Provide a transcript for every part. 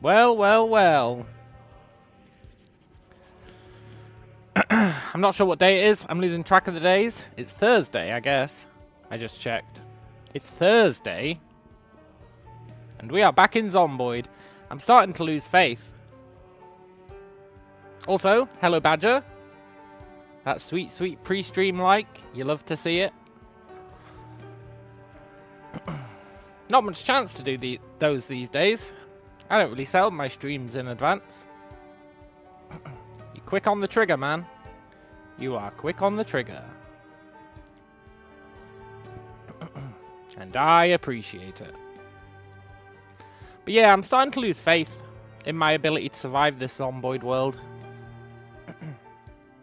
Well, well, well. I'm not sure what day it is. I'm losing track of the days. It's Thursday, I guess. I just checked. It's Thursday. And we are back in Zomboid. I'm starting to lose faith. Also, hello Badger. That sweet, sweet pre-stream like. You love to see it. Not much chance to do those these days. I don't really sell my streams in advance. You're quick on the trigger, man. You are quick on the trigger. And I appreciate it. But yeah, I'm starting to lose faith in my ability to survive this Zomboid world.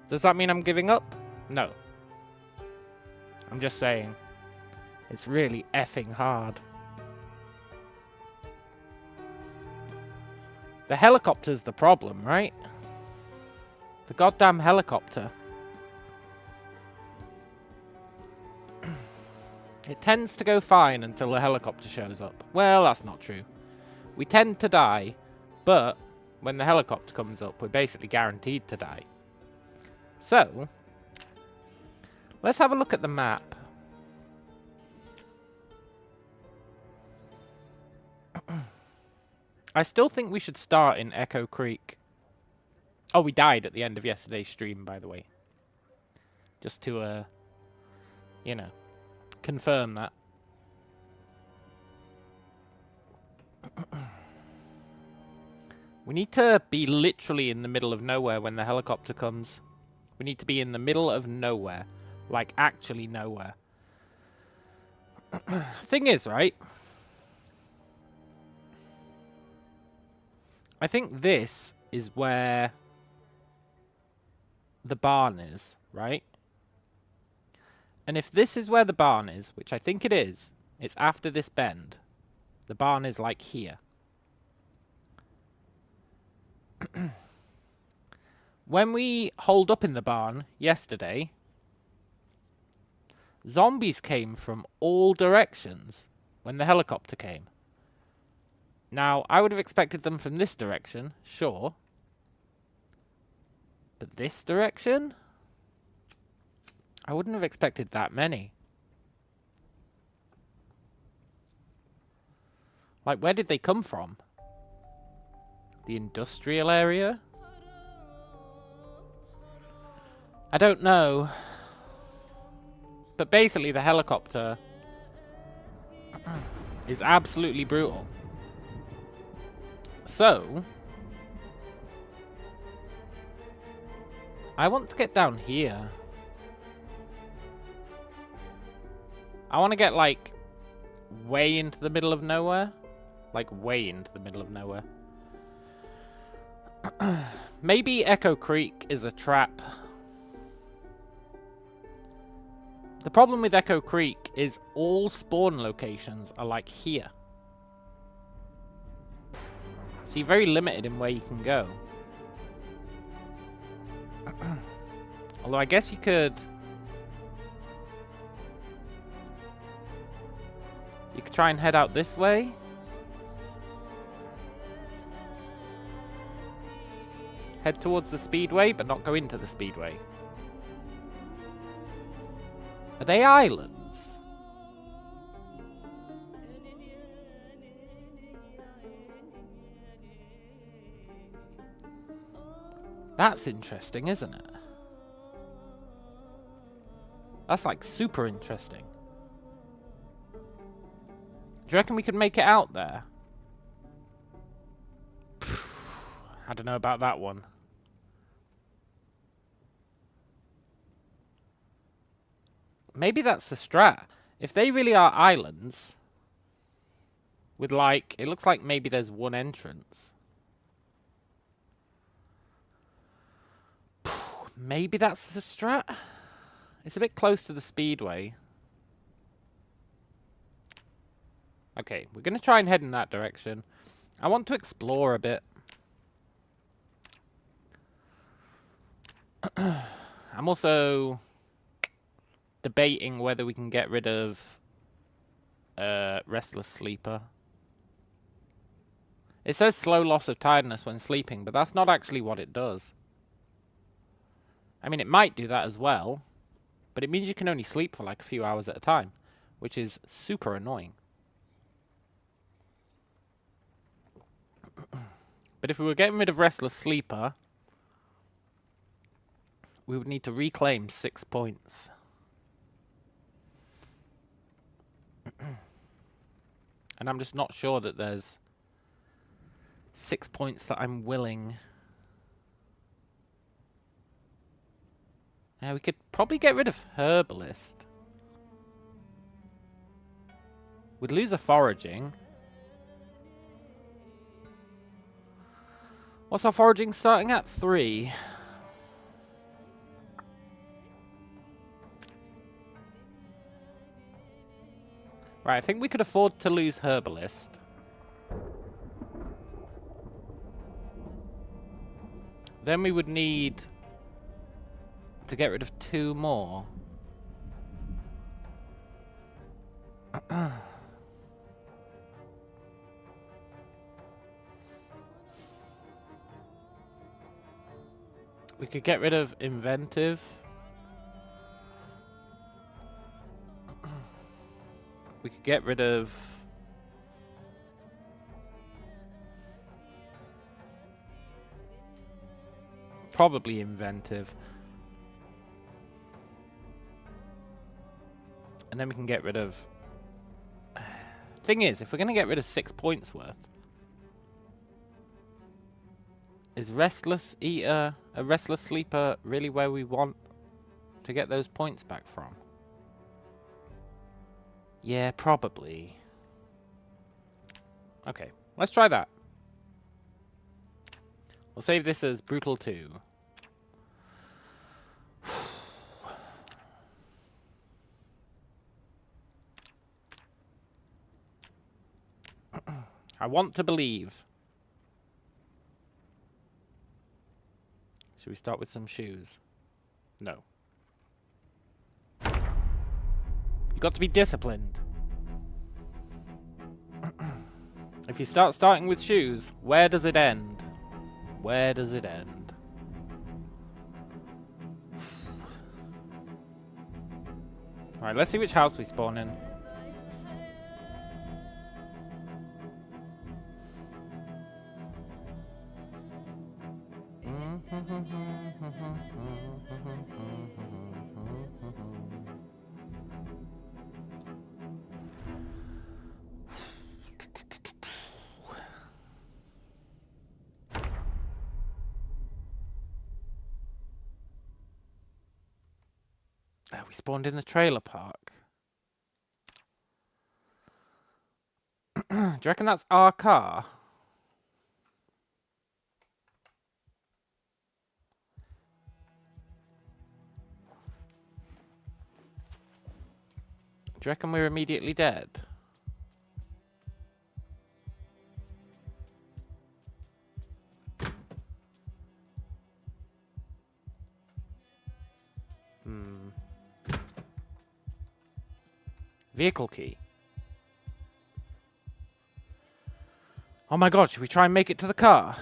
Does that mean I'm giving up? No. I'm just saying. It's really effing hard. The helicopter's the problem, right? The goddamn helicopter. It tends to go fine until the helicopter shows up. Well, that's not true. We tend to die, but when the helicopter comes up, we're basically guaranteed to die. So, let's have a look at the map. I still think we should start in Echo Creek. Oh, we died at the end of yesterday's stream, by the way. Just to, you know, confirm that. We need to be literally in the middle of nowhere when the helicopter comes. We need to be in the middle of nowhere. Like, actually nowhere. Thing is, right? I think this is where the barn is, right? And if this is where the barn is, which I think it is, it's after this bend. The barn is like here. When we holed up in the barn yesterday, zombies came from all directions when the helicopter came. Now, I would have expected them from this direction, sure. But this direction? I wouldn't have expected that many. Like, where did they come from? The industrial area? I don't know. But basically, the helicopter is absolutely brutal. So, I want to get down here. I want to get, like, way into the middle of nowhere. Like, way into the middle of nowhere. Maybe Echo Creek is a trap. The problem with Echo Creek is all spawn locations are, like, here. So you're very limited in where you can go. Although I guess you could... You could try and head out this way. Head towards the speedway, but not go into the speedway. Are they islands? That's interesting, isn't it? That's like super interesting. Do you reckon we could make it out there? I don't know about that one. Maybe that's the strat. If they really are islands, with like, it looks like maybe there's one entrance. Maybe that's the strat? It's a bit close to the speedway. Okay, we're going to try and head in that direction. I want to explore a bit. I'm also debating whether we can get rid of Restless Sleeper. It says slow loss of tiredness when sleeping, but that's not actually what it does. I mean, it might do that as well, but it means you can only sleep for like a few hours at a time, which is super annoying. But if we were getting rid of Restless Sleeper, we would need to reclaim 6 points. And I'm just not sure that there's 6 points that I'm willing. Yeah, we could probably get rid of Herbalist. We'd lose a foraging. What's our foraging starting at? 3. Right, I think we could afford to lose Herbalist. Then we would need to get rid of 2 more. We could get rid of Inventive. We could get rid of... probably Inventive. And then we can get rid of... Thing is, if we're going to get rid of 6 points worth, is Restless Eater, a Restless Sleeper, really where we want to get those points back from? Yeah, probably. Okay, let's try that. We'll save this as Brutal 2. I want to believe. Should we start with some shoes? No. You've got to be disciplined. If you starting with shoes, where does it end? Where does it end? Alright, let's see which house we spawn in. We spawned in the trailer park. Do you reckon that's our car? Do you reckon we're immediately dead? Vehicle key. Oh my god, should we try and make it to the car?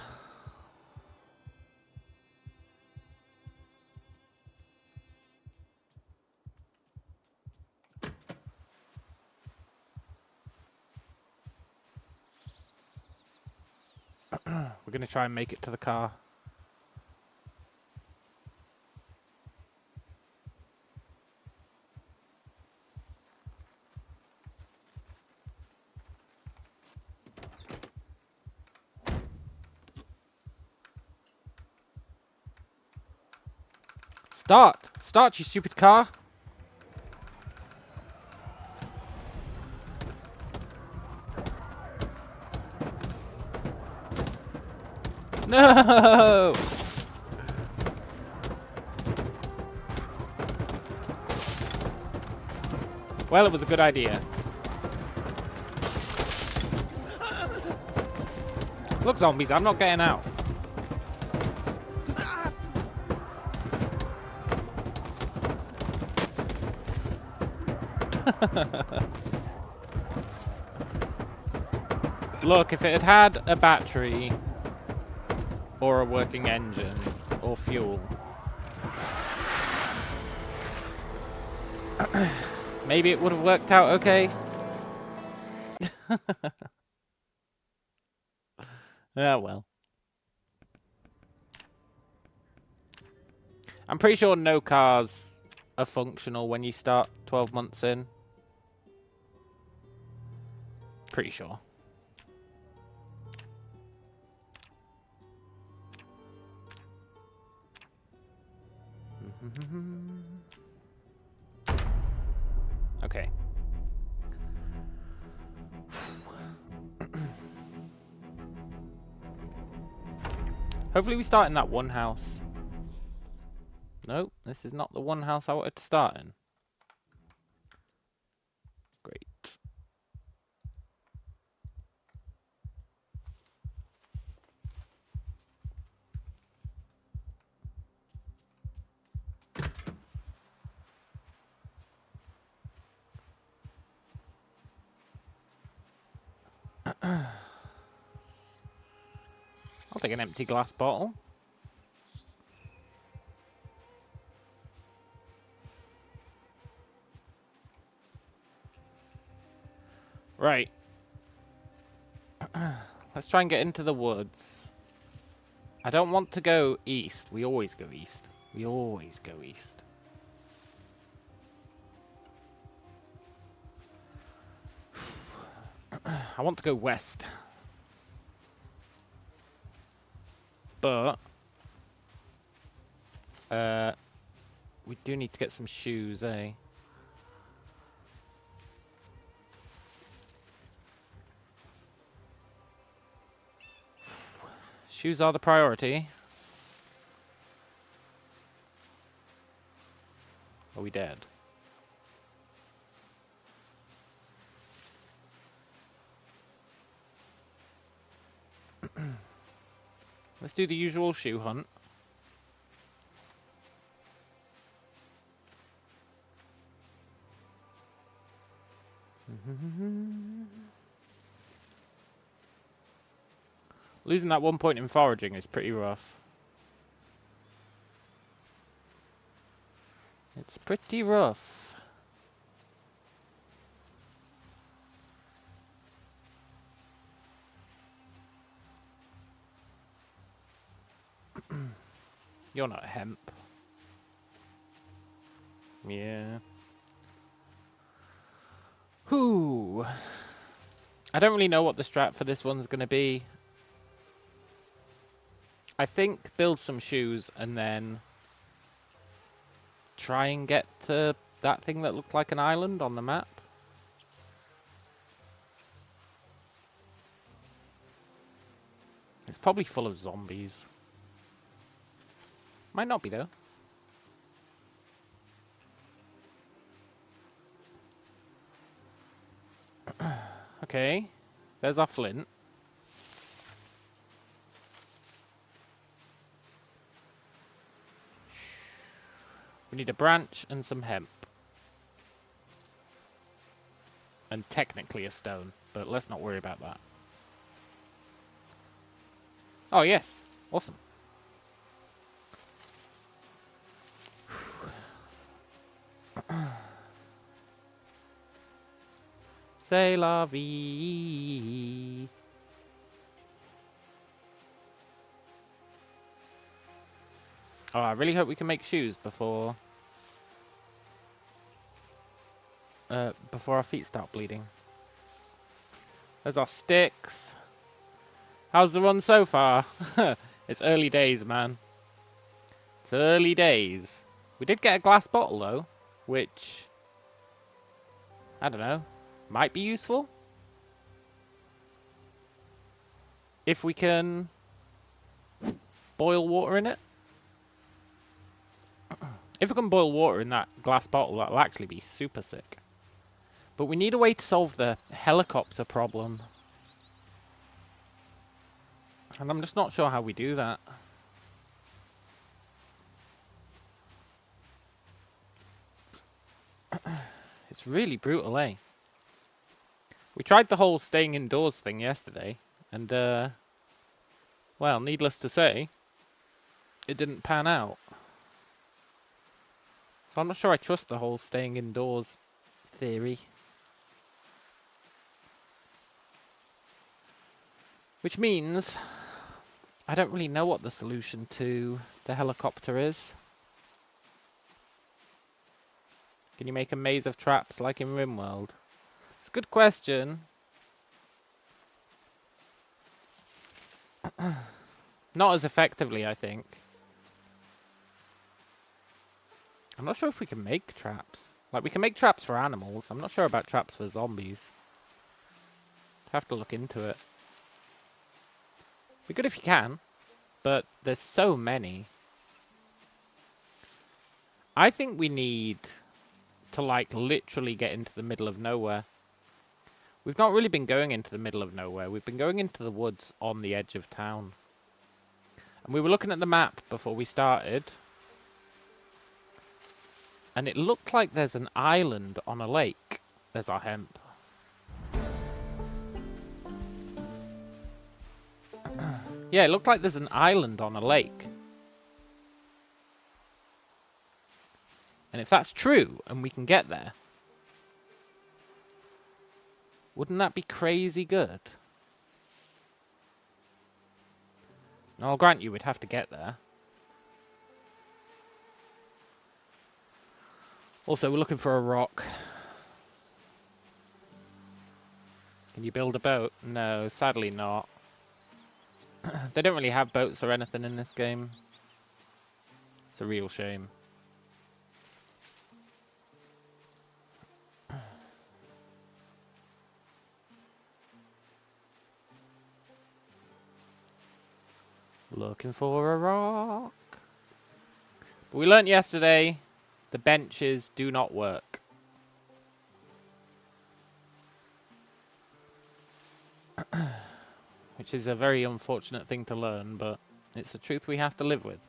We're going to try and make it to the car. Start! Start, you stupid car! No! Well, it was a good idea. Look, zombies, I'm not getting out. Look, if it had had a battery or a working engine or fuel, maybe it would have worked out okay. Ah, well. I'm pretty sure no cars are functional when you start 12 months in. Pretty sure. Okay. Hopefully we start in that one house. Nope, this is not the one house I wanted to start in. Great. I'll take an empty glass bottle. Right. Let's try and get into the woods. I don't want to go east. We always go east. We always go east. I want to go west. But we do need to get some shoes, eh? Shoes are the priority. Are we dead? Let's do the usual shoe hunt. Losing that 1 point in foraging is pretty rough. It's pretty rough. You're not hemp. Yeah. Whew. I don't really know what the strat for this one's going to be. I think build some shoes and then try and get to that thing that looked like an island on the map. It's probably full of zombies. Might not be though. Okay, there's our flint. We need a branch and some hemp. And technically a stone, but let's not worry about that. Oh yes, awesome. C'est la vie. Oh, I really hope we can make shoes before our feet start bleeding. There's our sticks. How's the run so far? It's early days, man. It's early days. We did get a glass bottle, though, which, I don't know, might be useful. If we can boil water in it. If we can boil water in that glass bottle, that'll actually be super sick. But we need a way to solve the helicopter problem. And I'm just not sure how we do that. It's really brutal, eh? We tried the whole staying indoors thing yesterday, and, well, needless to say, it didn't pan out. So I'm not sure I trust the whole staying indoors theory. Which means I don't really know what the solution to the helicopter is. Can you make a maze of traps like in RimWorld? It's a good question. Not as effectively, I think. I'm not sure if we can make traps. Like, we can make traps for animals. I'm not sure about traps for zombies. Have to look into it. Be good if you can, but there's so many. I think we need to, like, literally get into the middle of nowhere. We've not really been going into the middle of nowhere. We've been going into the woods on the edge of town. And we were looking at the map before we started. And it looked like there's an island on a lake. There's our hemp. Yeah, it looked like there's an island on a lake. And if that's true, and we can get there, wouldn't that be crazy good? Now, I'll grant you we'd have to get there. Also, we're looking for a rock. Can you build a boat? No, sadly not. They don't really have boats or anything in this game. It's a real shame. Looking for a rock. But we learnt yesterday the benches do not work. Which is a very unfortunate thing to learn, but it's a truth we have to live with.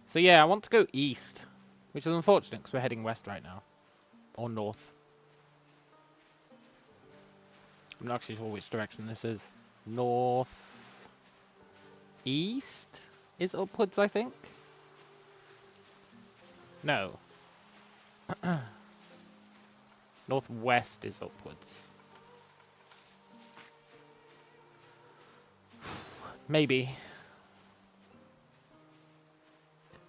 So yeah, I want to go east, which is unfortunate because we're heading west right now. Or north. I'm not actually sure which direction this is. North... east is upwards, I think? No. Northwest is upwards. Maybe.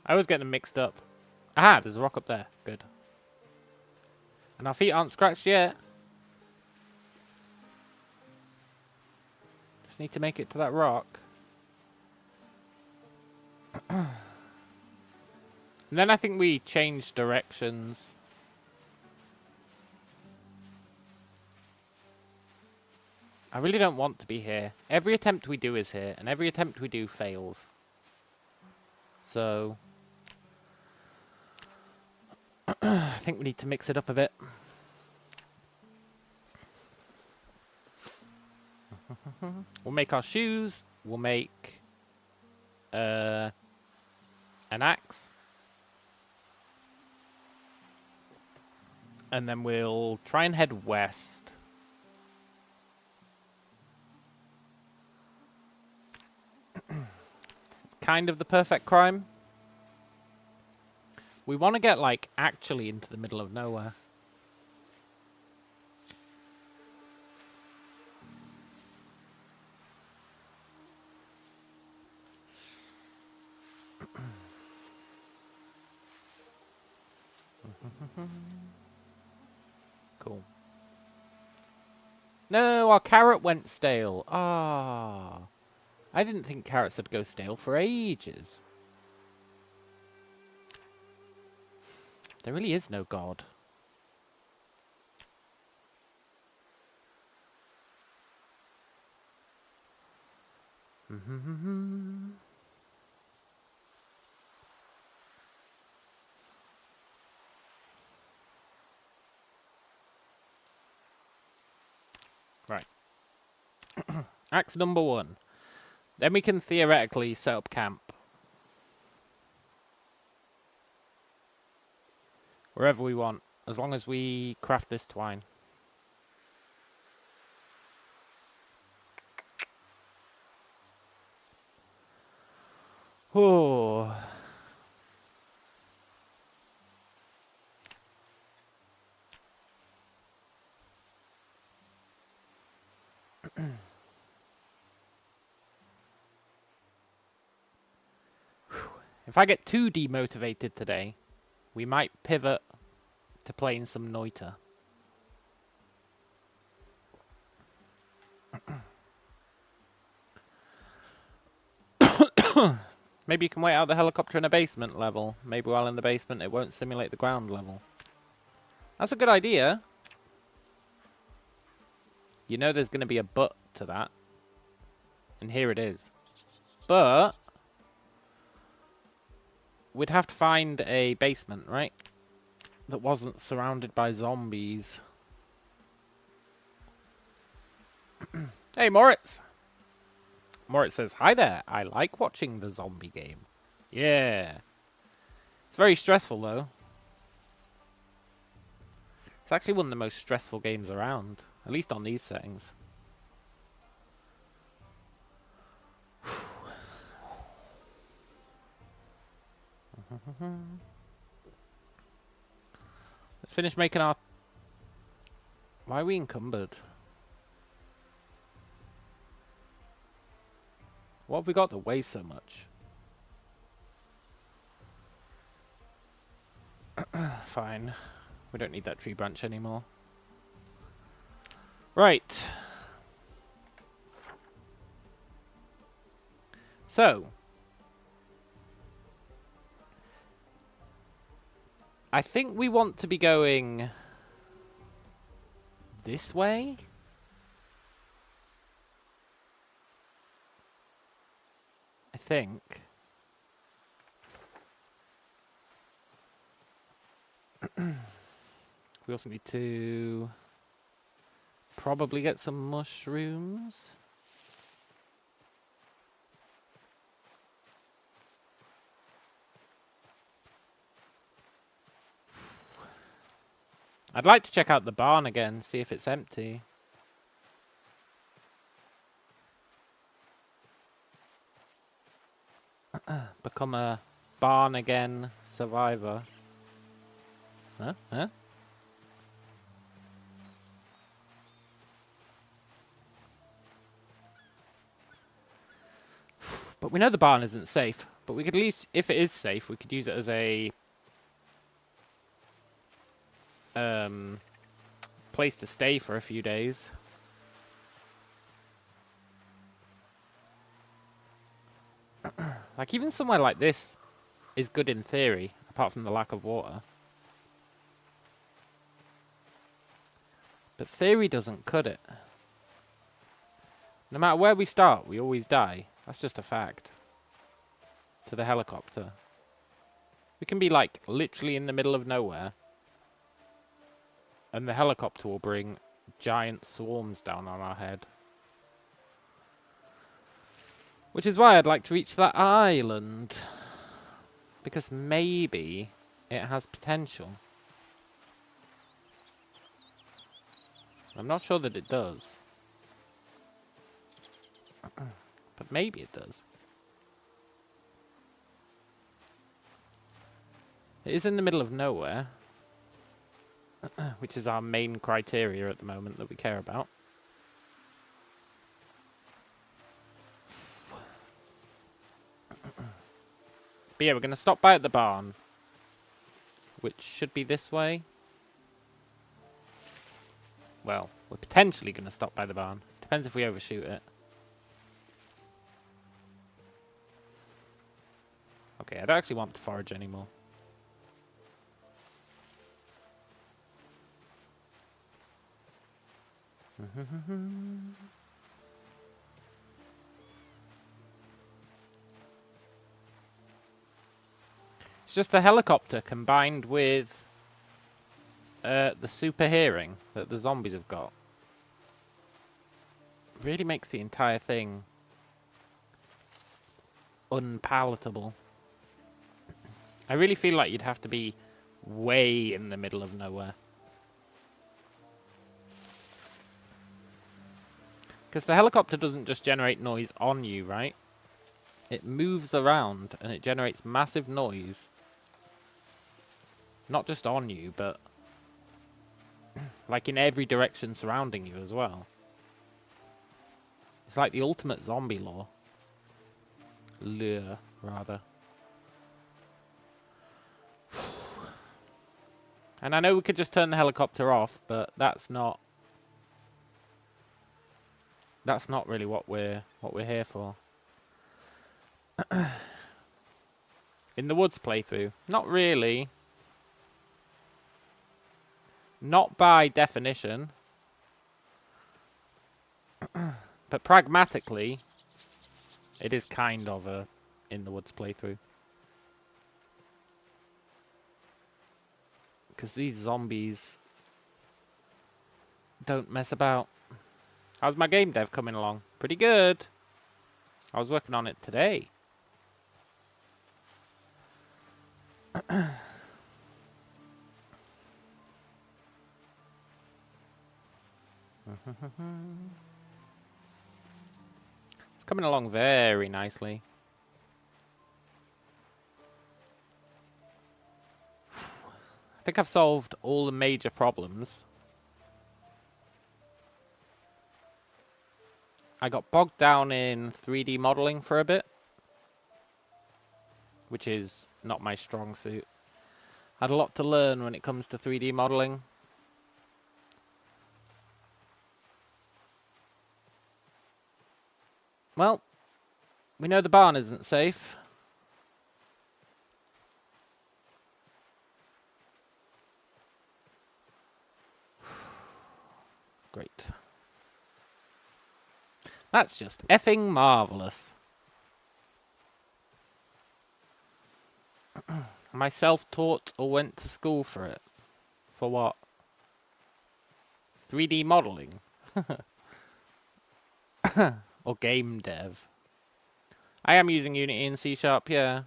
I always get them mixed up. Aha, there's a rock up there. Good. And our feet aren't scratched yet. Just need to make it to that rock. And then I think we change directions. I really don't want to be here. Every attempt we do is here, and every attempt we do fails. So... I think we need to mix it up a bit. We'll make our shoes. We'll make an axe. And then we'll try and head west. It's kind of the perfect crime. We want to get, like, actually into the middle of nowhere. Cool. No, our carrot went stale. Ah. I didn't think carrots would go stale for ages. There really is no God. Right. Axe number 1. Then we can theoretically set up camp. Wherever we want, as long as we craft this twine. Oh. If I get too demotivated today, we might pivot to playing some Noita. Maybe you can wait out the helicopter in a basement level. Maybe while in the basement it won't simulate the ground level. That's a good idea. You know there's going to be a but to that. And here it is. But we'd have to find a basement, right? That wasn't surrounded by zombies. Hey, Moritz! Moritz says, hi there, I like watching the zombie game. Yeah. It's very stressful, though. It's actually one of the most stressful games around. At least on these settings. Let's finish making our... Why are we encumbered? What have we got that weighs so much? Fine. We don't need that tree branch anymore. Right. So. I think we want to be going this way. I think. We also need to probably get some mushrooms. I'd like to check out the barn again, see if it's empty. Become a barn again survivor. Huh? Huh? But we know the barn isn't safe. But we could at least, if it is safe, we could use it as a place to stay for a few days. Like, even somewhere like this is good in theory, apart from the lack of water. But theory doesn't cut it. No matter where we start, we always die. That's just a fact. To the helicopter. We can be, like, literally in the middle of nowhere. And the helicopter will bring giant swarms down on our head. Which is why I'd like to reach that island. Because maybe it has potential. I'm not sure that it does. But maybe it does. It is in the middle of nowhere. Which is our main criteria at the moment that we care about. But yeah, we're going to stop by at the barn. Which should be this way. Well, we're potentially going to stop by the barn. Depends if we overshoot it. Okay, I don't actually want to forage anymore. It's just the helicopter combined with the super hearing that the zombies have got. Really makes the entire thing unpalatable. I really feel like you'd have to be way in the middle of nowhere. Because the helicopter doesn't just generate noise on you, right? It moves around and it generates massive noise. Not just on you, but like in every direction surrounding you as well. It's like the ultimate zombie lure, rather. And I know we could just turn the helicopter off, but that's not really what we're here for. In the woods playthrough, not really. Not by definition. But pragmatically, it is kind of a in the woods playthrough. Because these zombies don't mess about. How's my game dev coming along? Pretty good. I was working on it today. It's coming along very nicely. I think I've solved all the major problems. I got bogged down in 3D modeling for a bit, which is not my strong suit. I had a lot to learn when it comes to 3D modeling. Well, we know the barn isn't safe. Great. That's just effing marvelous. Am I self-taught or went to school for it? For what? 3D modeling? Or game dev? I am using Unity and C#, yeah.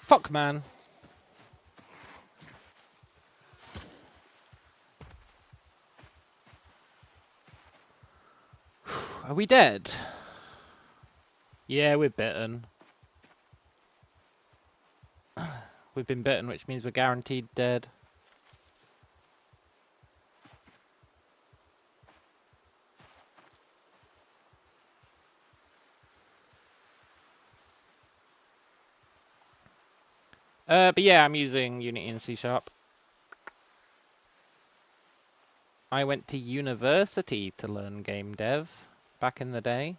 Fuck, man. Are we dead? Yeah, we're bitten. We've been bitten, which means we're guaranteed dead. But yeah, I'm using Unity and C#. I went to university to learn game dev back in the day.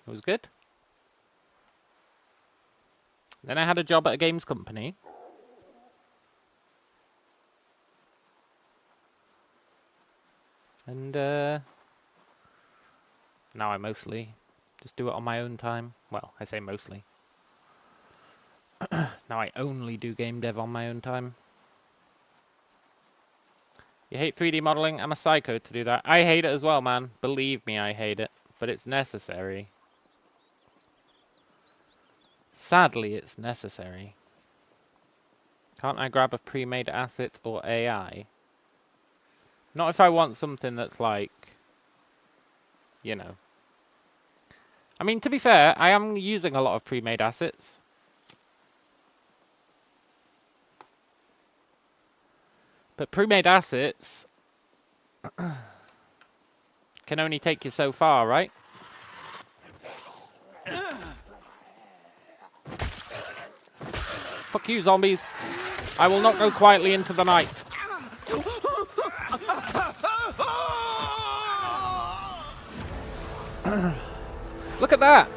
It was good. Then I had a job at a games company. And now I mostly just do it on my own time. Well, I say mostly. Now I only do game dev on my own time. You hate 3D modeling? I'm a psycho to do that. I hate it as well, man. Believe me, I hate it. But it's necessary. Sadly, it's necessary. Can't I grab a pre-made asset or AI? Not if I want something that's like, you know. I mean, to be fair, I am using a lot of pre-made assets. But pre-made assets can only take you so far, right? Fuck you, zombies. I will not go quietly into the night. Look at that.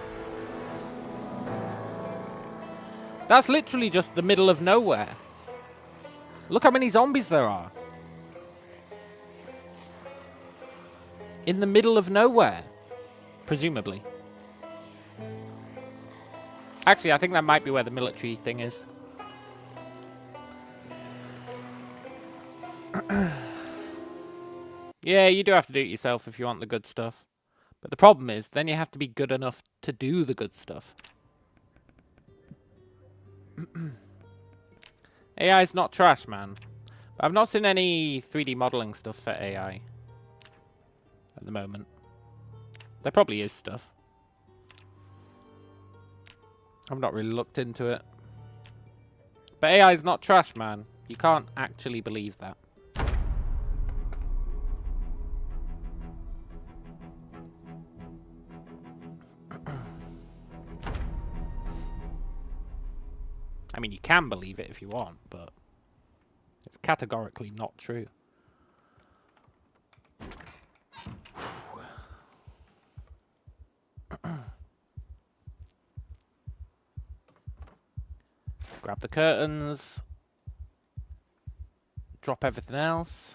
That's literally just the middle of nowhere. Look how many zombies there are. In the middle of nowhere. Presumably. Actually, I think that might be where the military thing is. Yeah, you do have to do it yourself if you want the good stuff. But the problem is, then you have to be good enough to do the good stuff. AI is not trash, man. But I've not seen any 3D modeling stuff for AI at the moment. There probably is stuff. I've not really looked into it. But AI is not trash, man. You can't actually believe that. I mean, you can believe it if you want, but it's categorically not true. Grab the curtains. Drop everything else.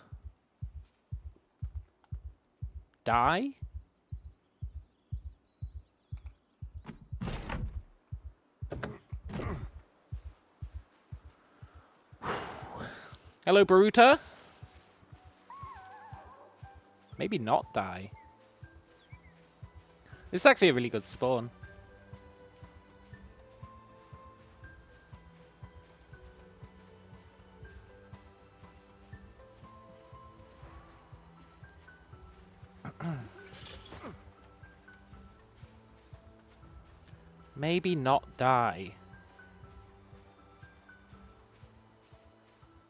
Die? Hello, Baruta. Maybe not die. This is actually a really good spawn. Maybe not die.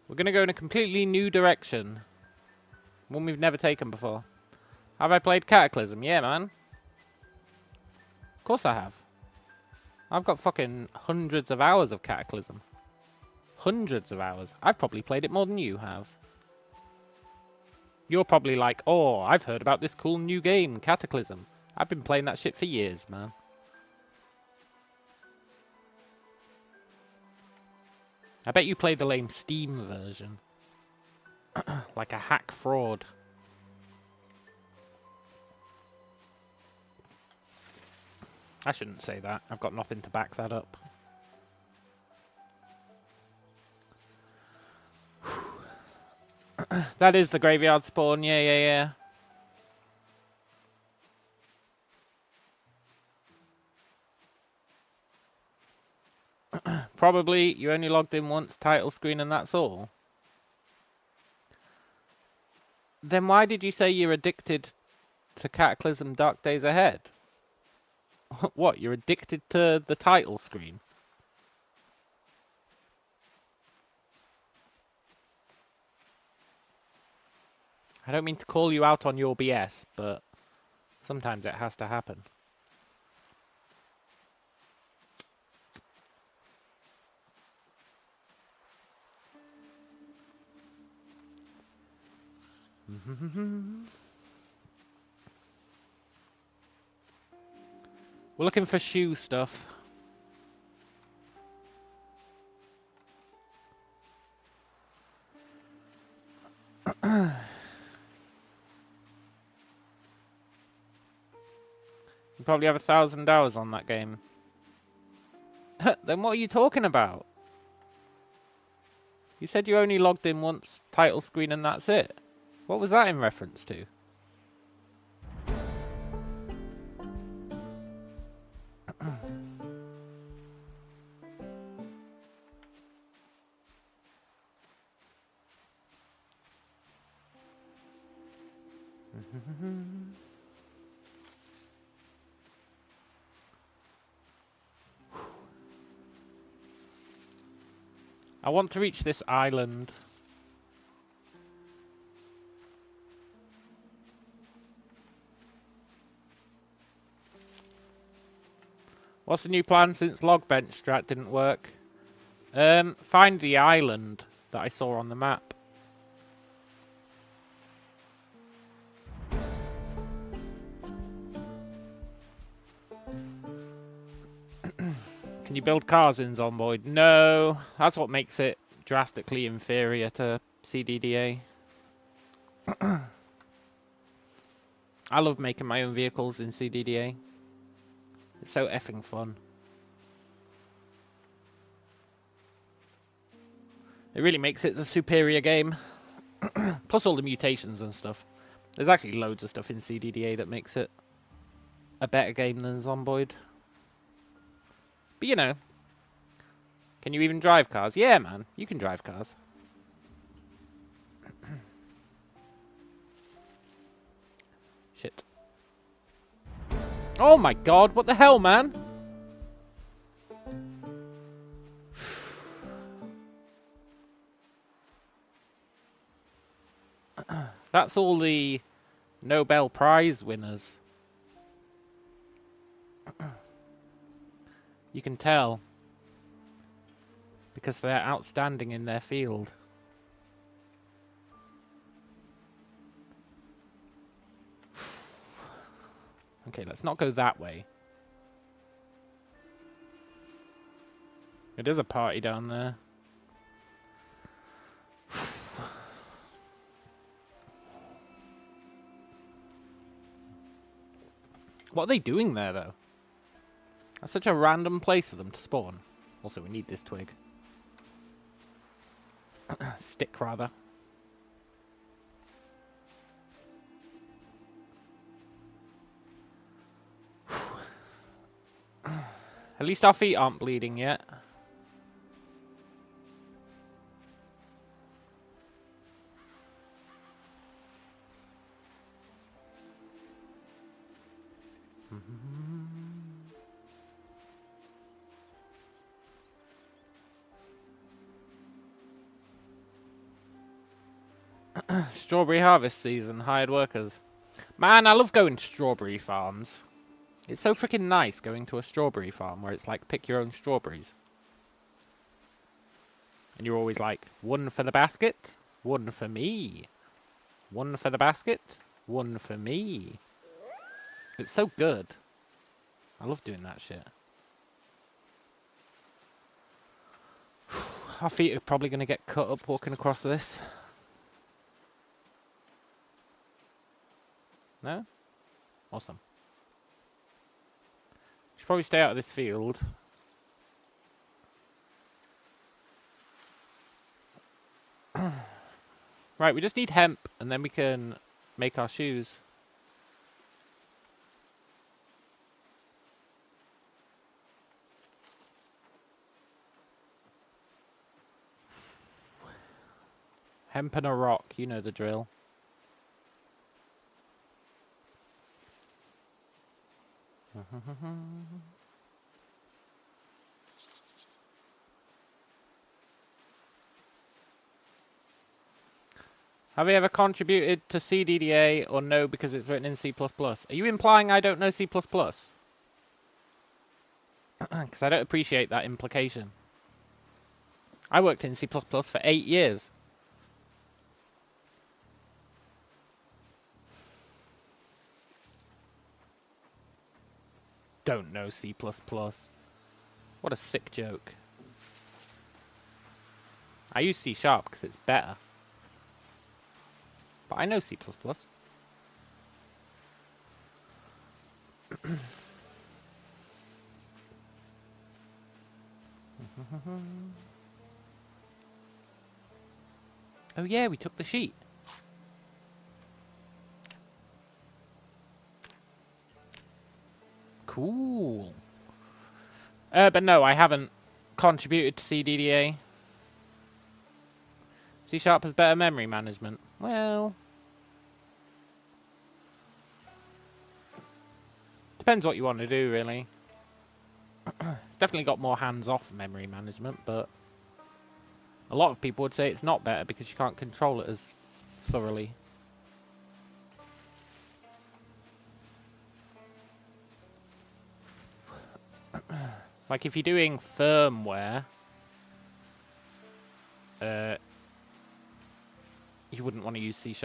We're going to go in a completely new direction. One we've never taken before. Have I played Cataclysm? Yeah, man. Of course I have. I've got fucking hundreds of hours of Cataclysm. Hundreds of hours. I've probably played it more than you have. You're probably like, oh, I've heard about this cool new game, Cataclysm. I've been playing that shit for years, man. I bet you play the lame Steam version. Like a hack fraud. I shouldn't say that. I've got nothing to back that up. That is the graveyard spawn. Yeah. Probably you only logged in once, title screen, and that's all. Then why did you say you're addicted to Cataclysm Dark Days Ahead? What, you're addicted to the title screen? I don't mean to call you out on your BS, but sometimes it has to happen. We're looking for shoe stuff. You probably have 1,000 hours on that game. Then what are you talking about? You said you only logged in once, title screen, and that's it. What was that in reference to? I want to reach this island. What's the new plan since log bench strat didn't work? Find the island that I saw on the map. Can you build cars in Zomboid? No, that's what makes it drastically inferior to CDDA. I love making my own vehicles in CDDA. It's so effing fun. It really makes it the superior game. Plus all the mutations and stuff. There's actually loads of stuff in CDDA that makes it a better game than Zomboid. But you know, can you even drive cars? Yeah, man, you can drive cars. Shit. Oh my god, what the hell, man? That's all the Nobel Prize winners. You can tell. Because they're outstanding in their field. Okay, let's not go that way. It is a party down there. What are they doing there, though? That's such a random place for them to spawn. Also, we need this twig. Stick, rather. At least our feet aren't bleeding yet. Strawberry harvest season, hired workers. Man, I love going to strawberry farms. It's so freaking nice going to a strawberry farm where it's like pick your own strawberries. And you're always like, one for the basket, one for me. One for the basket, one for me. It's so good. I love doing that shit. Our feet are probably going to get cut up walking across this. No? Awesome. Should probably stay out of this field. Right, we just need hemp, and then we can make our shoes. Hemp and a rock, you know the drill. Have you ever contributed to CDDA or no because it's written in C++? Are you implying I don't know C++? Because I don't appreciate that implication. I worked in C++ for 8 years. Don't know C++. What a sick joke. I use C# because it's better. But I know C++. Oh yeah, we took the sheet. Cool. But no, I haven't contributed to CDDA. C# has better memory management. Well, depends what you want to do, really. It's definitely got more hands-off memory management, but a lot of people would say it's not better because you can't control it as thoroughly. Like if you're doing firmware, you wouldn't want to use C#.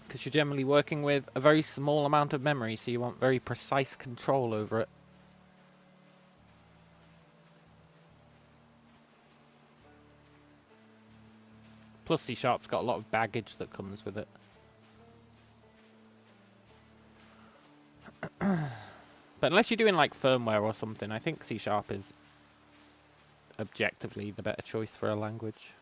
Because you're generally working with a very small amount of memory, so you want very precise control over it. Plus C#'s got a lot of baggage that comes with it. But unless you're doing like firmware or something, I think C# is objectively the better choice for a language.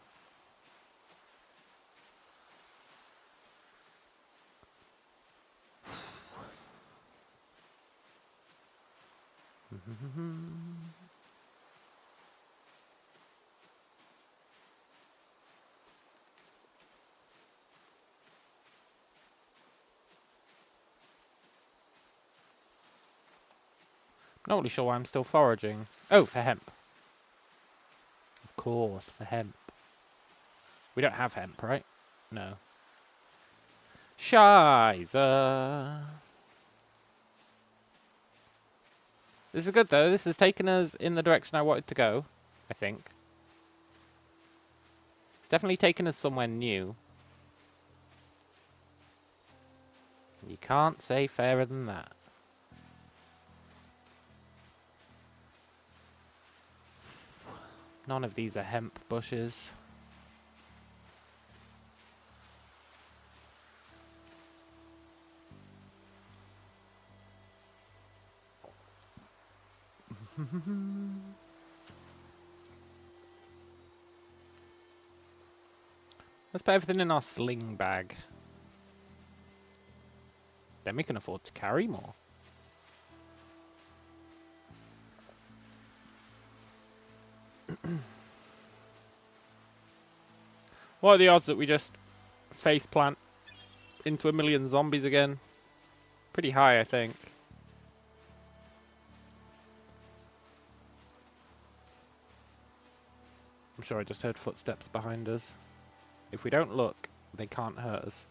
Not really sure why I'm still foraging. Oh, for hemp. Of course, for hemp. We don't have hemp, right? No. Shiza. This is good, though. This has taken us in the direction I wanted to go, I think. It's definitely taken us somewhere new. You can't say fairer than that. None of these are hemp bushes. Let's put everything in our sling bag. Then we can afford to carry more. What are the odds that we just faceplant into 1,000,000 zombies again? Pretty high, I think. I'm sure I just heard footsteps behind us. If we don't look, they can't hurt us.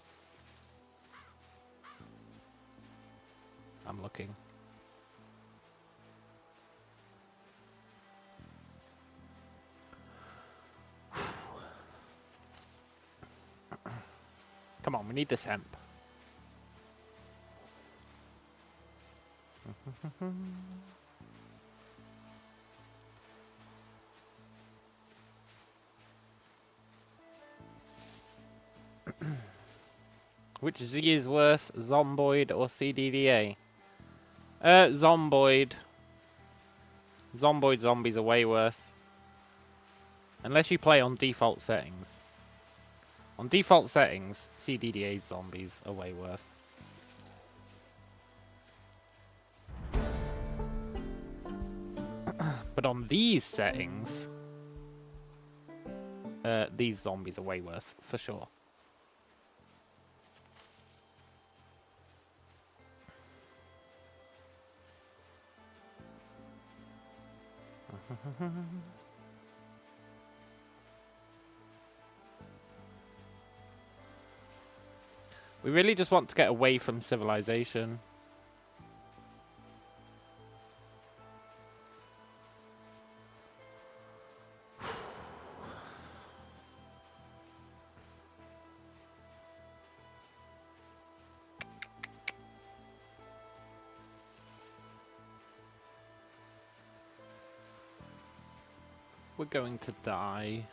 I'm looking. Come on, we need this hemp. Which Z is worse, Zomboid or CDDA? Zomboid. Zomboid zombies are way worse. Unless you play on default settings. On default settings, CDDA zombies are way worse. But on these settings, these zombies are way worse, for sure. We really just want to get away from civilization. We're going to die.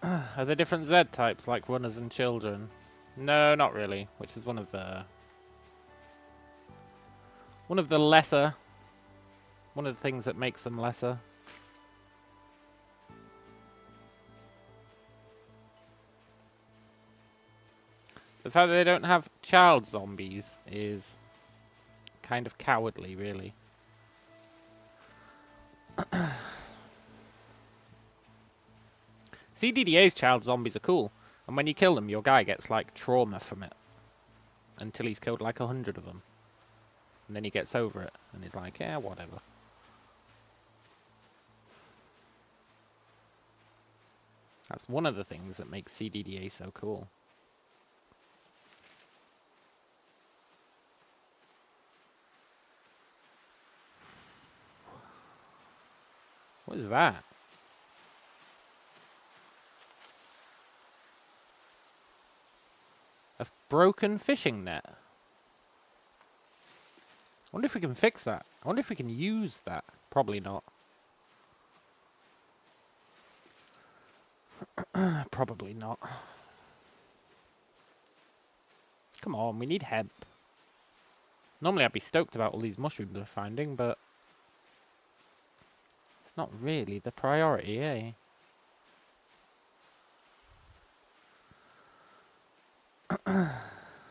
Are there different Z types like runners and children? No, not really. Which is one of the lesser. One of the things that makes them lesser. The fact that they don't have child zombies is kind of cowardly, really. CDDA's child zombies are cool, and when you kill them, your guy gets, like, trauma from it. Until he's killed, like, 100 of them. And then he gets over it, and he's like, yeah, whatever. That's one of the things that makes CDDA so cool. What is that? A broken fishing net. I wonder if we can fix that. I wonder if we can use that. Probably not. Probably not. Come on, we need hemp. Normally I'd be stoked about all these mushrooms we're finding, but not really the priority, eh?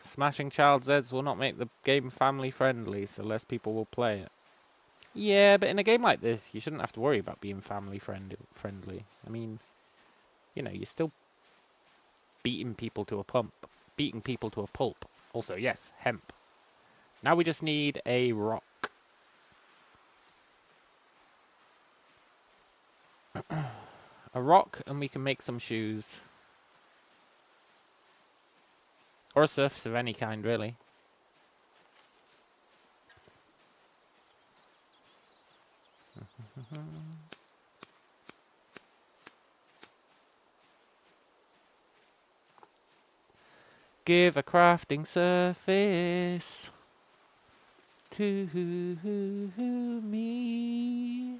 Smashing child Zeds will not make the game family friendly, so less people will play it. Yeah, but in a game like this, you shouldn't have to worry about being family friendly. I mean, you know, you're still beating people to a pulp. Also, yes, hemp. Now we just need a rock. A rock, and we can make some shoes. Or surfs of any kind, really. Give a crafting surface to me.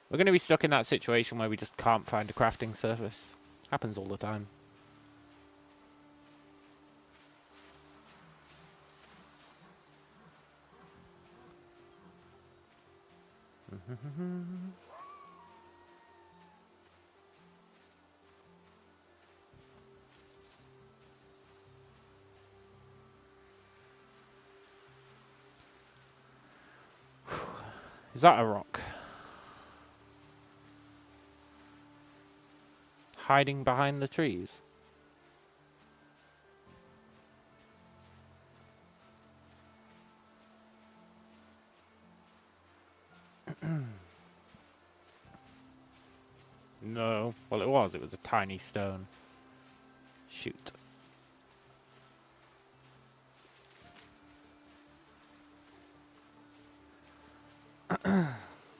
We're going to be stuck in that situation where we just can't find a crafting surface. Happens all the time. Is that a rock? Hiding behind the trees? No. Well, it was. It was a tiny stone. Shoot.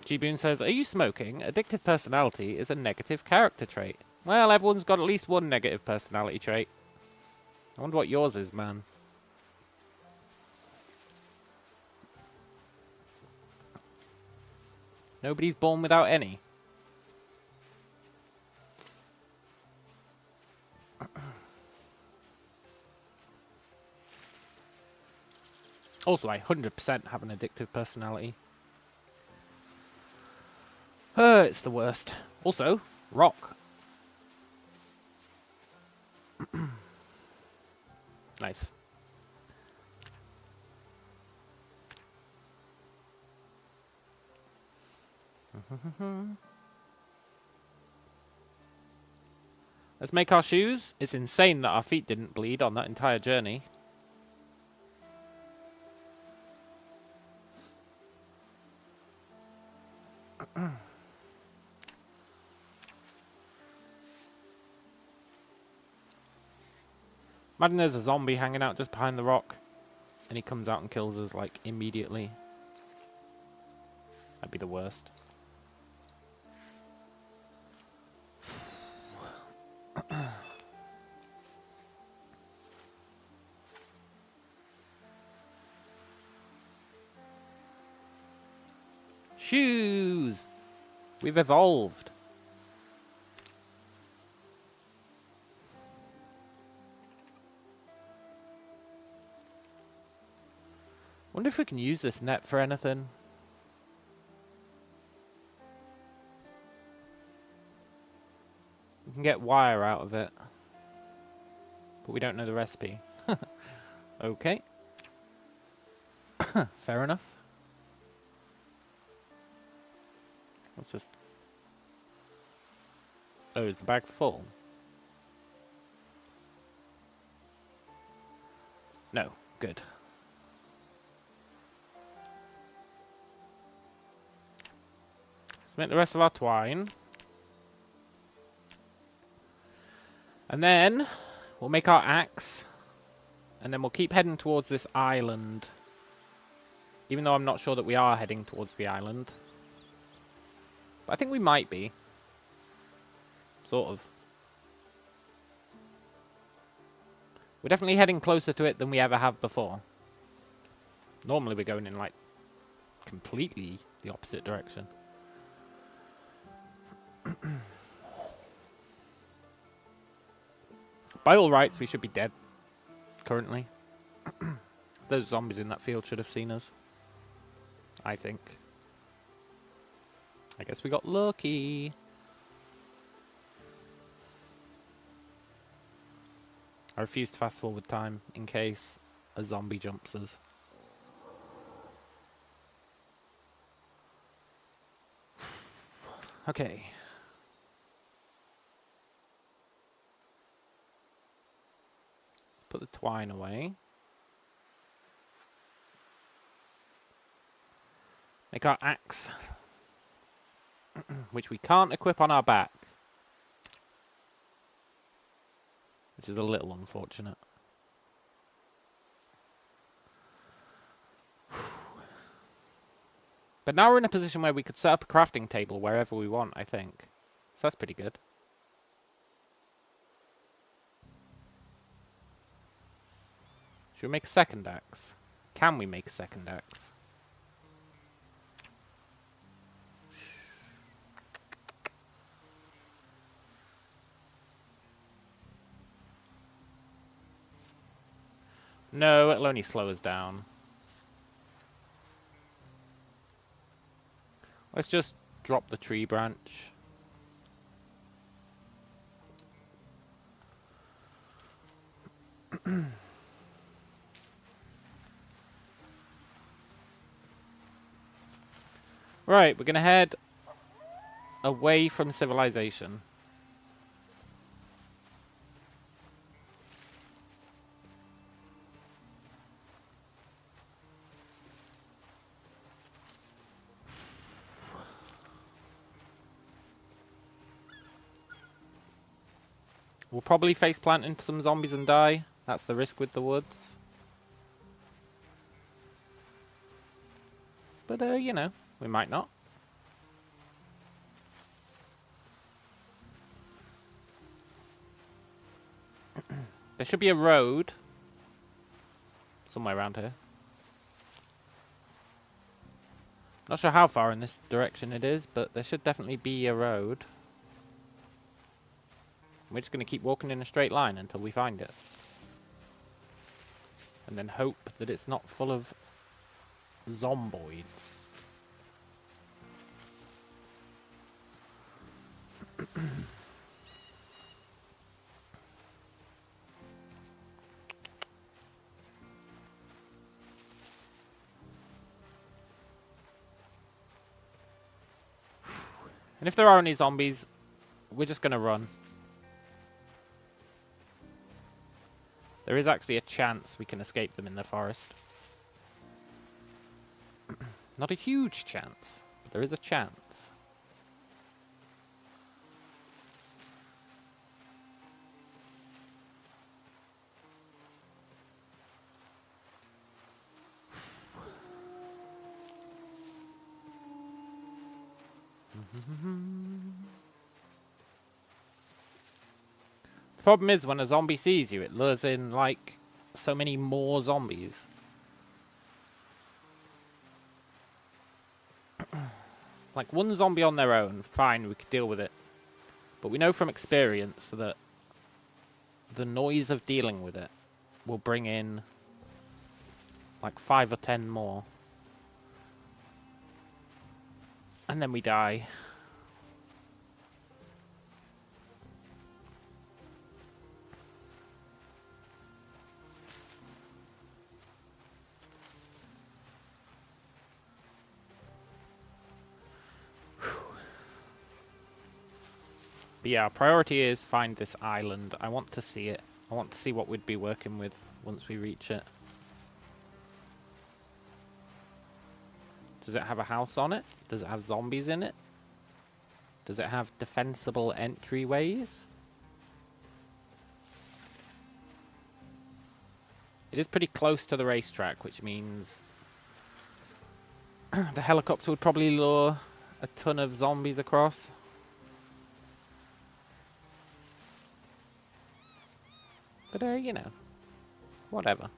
G-Boon says, are you smoking? Addictive personality is a negative character trait. Well, everyone's got at least one negative personality trait. I wonder what yours is, man. Nobody's born without any. Also, I 100% have an addictive personality. It's the worst. Also, rock. Nice. Let's make our shoes. It's insane that our feet didn't bleed on that entire journey. Imagine there's a zombie hanging out just behind the rock, and he comes out and kills us, like, immediately. That'd be the worst. Shoes! We've evolved. Wonder if we can use this net for anything. We can get wire out of it. But we don't know the recipe. Okay. Fair enough. What's this? Oh, is the bag full? No. Good. Let's make the rest of our twine. And then we'll make our axe. And then we'll keep heading towards this island. Even though I'm not sure that we are heading towards the island. But I think we might be. Sort of. We're definitely heading closer to it than we ever have before. Normally we're going in, like, completely the opposite direction. By all rights, we should be dead. Currently. Those zombies in that field should have seen us. I think. I guess we got lucky. I refuse to fast forward time in case a zombie jumps us. Okay. Put the twine away. Make our axe, which we can't equip on our back, which is a little unfortunate. But now we're in a position where we could set up a crafting table wherever we want, I think. So that's pretty good. Should we make a second axe? Can we make a second axe? No, it'll only slow us down. Let's just drop the tree branch. Right, we're going to head away from civilization. We'll probably faceplant into some zombies and die. That's the risk with the woods. But, you know, we might not. There should be a road somewhere around here. Not sure how far in this direction it is, but there should definitely be a road. We're just going to keep walking in a straight line until we find it. And then hope that it's not full of zomboids. And if there are any zombies, we're just going to run. There is actually a chance we can escape them in the forest. Not a huge chance, but there is a chance. The problem is when a zombie sees you, it lures in, like, so many more zombies. Like, one zombie on their own, fine, we could deal with it. But we know from experience that the noise of dealing with it will bring in, like, 5 or 10 more. And then we die. But yeah, our priority is find this island. I want to see it. I want to see what we'd be working with once we reach it. Does it have a house on it? Does it have zombies in it? Does it have defensible entryways? It is pretty close to the racetrack, which means the helicopter would probably lure a ton of zombies across. But, you know, whatever.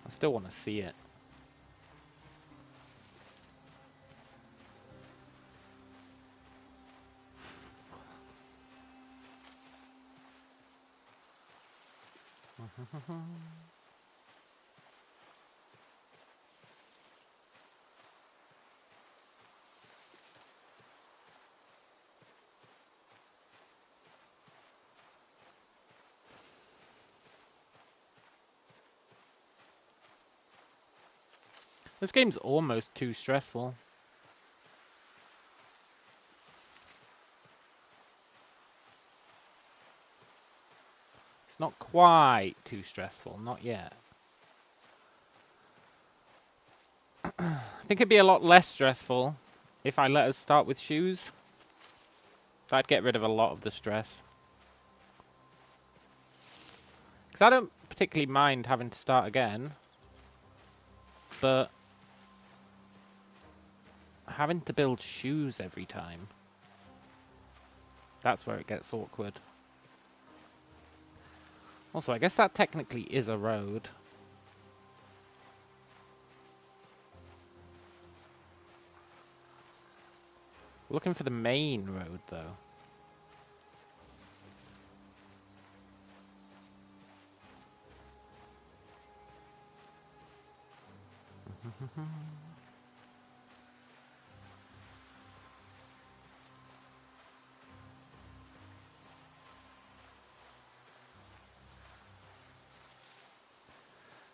I still want to see it. This game's almost too stressful. It's not quite too stressful, not yet. I think it'd be a lot less stressful if I let us start with shoes. That'd get rid of a lot of the stress. Because I don't particularly mind having to start again. But having to build shoes every time, that's where it gets awkward. Also, I guess that technically is a road. Looking for the main road, though.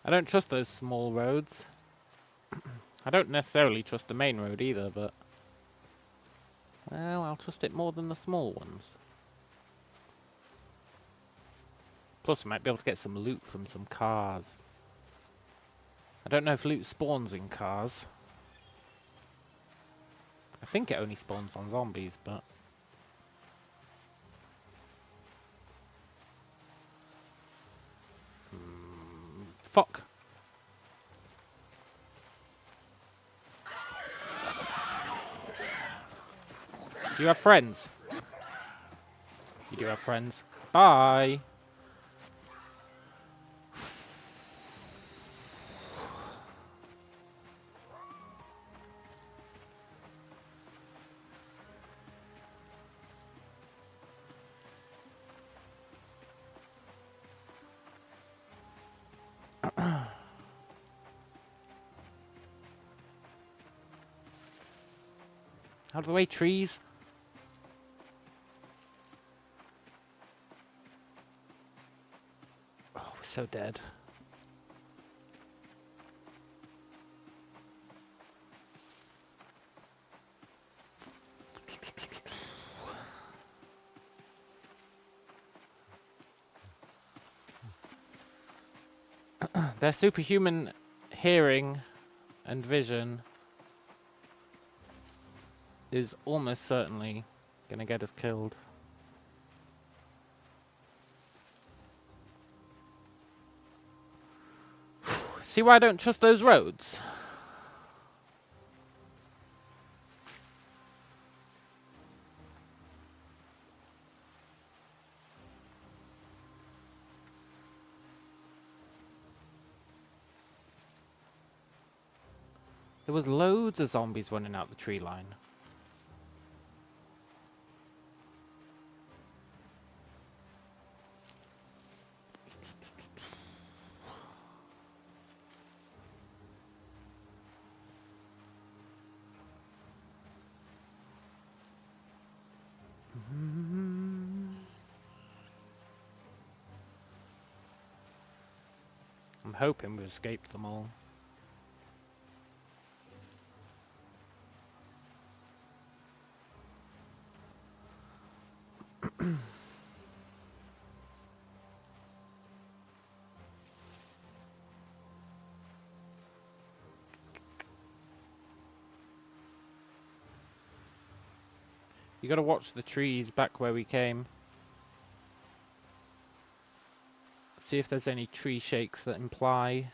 I don't trust those small roads. I don't necessarily trust the main road either, but... well, I'll trust it more than the small ones. Plus, we might be able to get some loot from some cars. I don't know if loot spawns in cars. I think it only spawns on zombies, but... fuck! Do you have friends? You do have friends. Bye! Out of the way, trees! Oh, we're so dead. Their superhuman hearing and vision is almost certainly gonna get us killed. See why I don't trust those roads? There was loads of zombies running out the tree line. I'm hoping we've escaped them all. You gotta watch the trees back where we came. See if there's any tree shakes that imply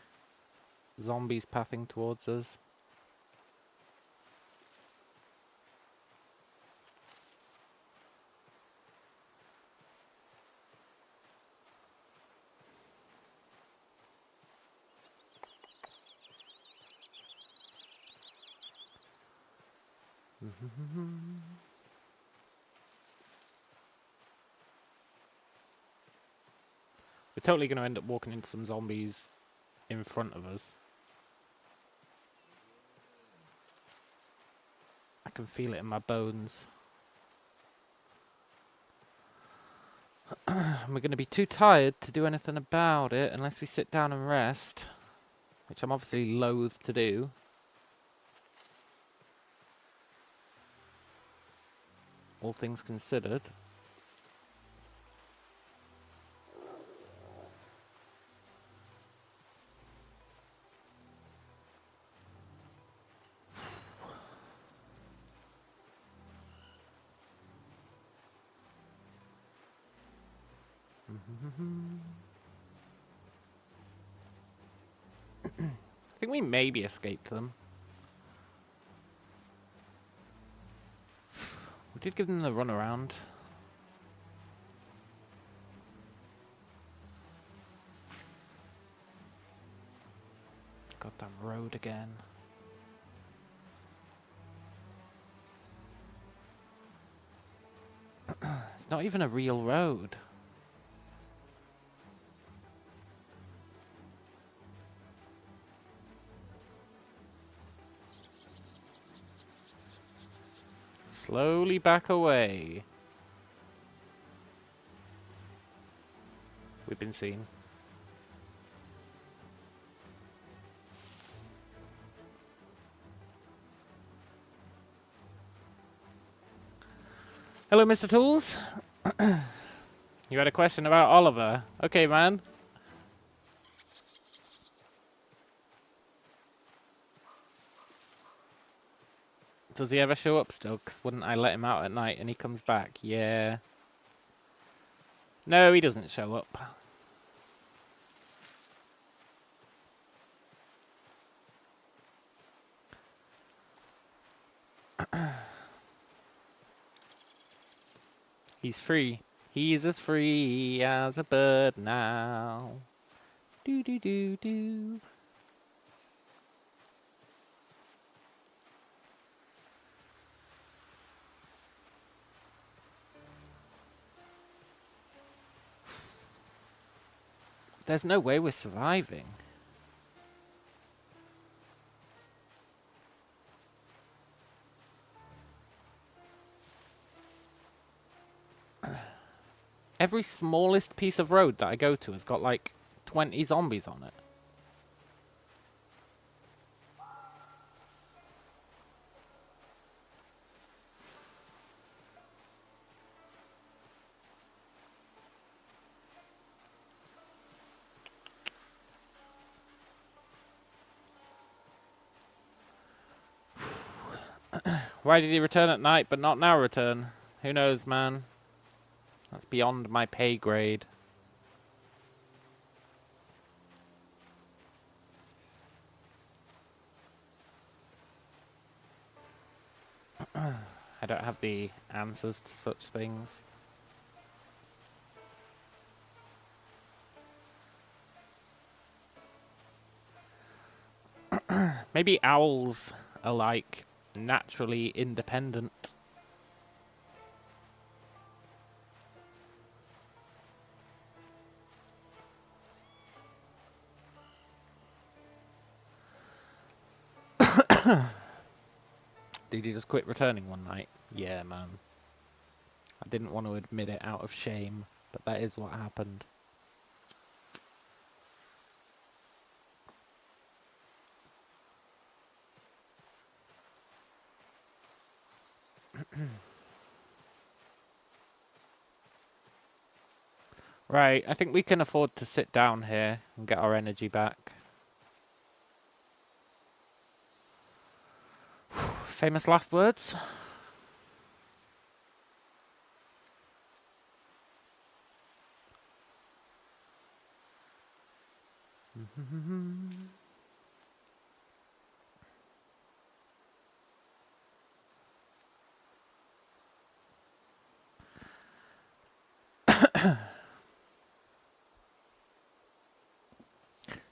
zombies pathing towards us. We're totally going to end up walking into some zombies in front of us. I can feel it in my bones. We're going to be too tired to do anything about it unless we sit down and rest, which I'm obviously loath to do. All things considered. I think we maybe escaped them. We did give them the runaround. Goddamn road again. It's not even a real road. Slowly back away. We've been seen. Hello, Mr. Tools. You had a question about Oliver. Okay, man. Does he ever show up still? 'Cause wouldn't I let him out at night and he comes back? Yeah. No, he doesn't show up. He's free. He's as free as a bird now. Do do do do. There's no way we're surviving. Every smallest piece of road that I go to has got like 20 zombies on it. Why did he return at night but not now return? Who knows, man? That's beyond my pay grade. I don't have the answers to such things. Maybe owls are like naturally independent. Did he just quit returning one night? Yeah, man. I didn't want to admit it out of shame, but that is what happened. Right, I think we can afford to sit down here and get our energy back. Famous last words?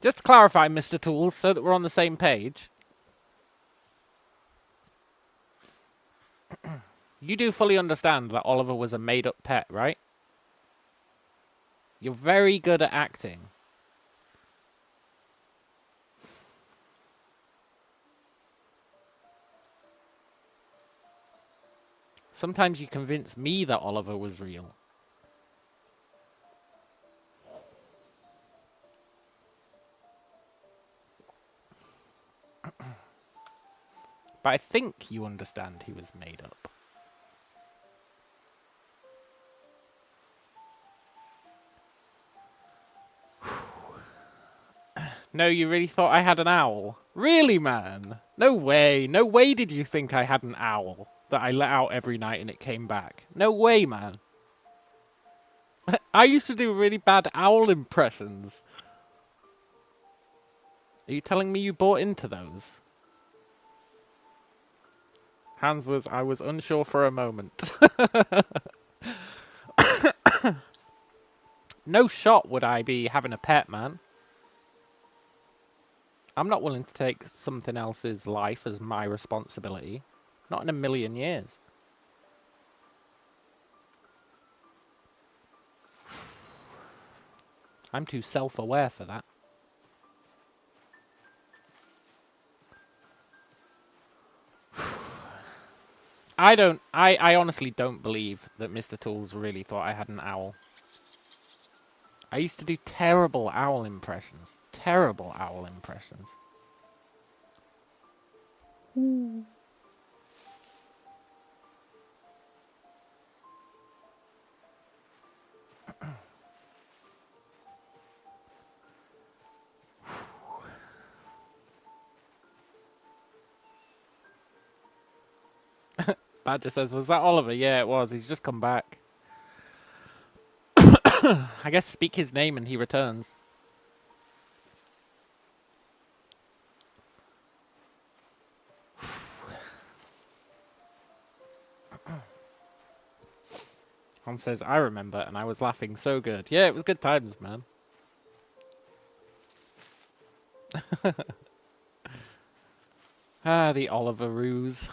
Just to clarify, Mr. Tools, so that we're on the same page. You do fully understand that Oliver was a made-up pet, right? You're very good at acting. Sometimes you convince me that Oliver was real. But I think you understand he was made up. No, you really thought I had an owl? Really, man? No way. No way did you think I had an owl that I let out every night and it came back. No way, man. I used to do really bad owl impressions. Are you telling me you bought into those? Hans was, I was unsure for a moment. No shot would I be having a pet, man. I'm not willing to take something else's life as my responsibility. Not in a million years. I'm too self-aware for that. I honestly don't believe that Mr. Tools really thought I had an owl. I used to do terrible owl impressions. Terrible owl impressions. Badger says, was that Oliver? Yeah, it was. He's just come back. I guess speak his name and he returns. Hans says, I remember, and I was laughing so good. Yeah, it was good times, man. Ah, the Oliver ruse.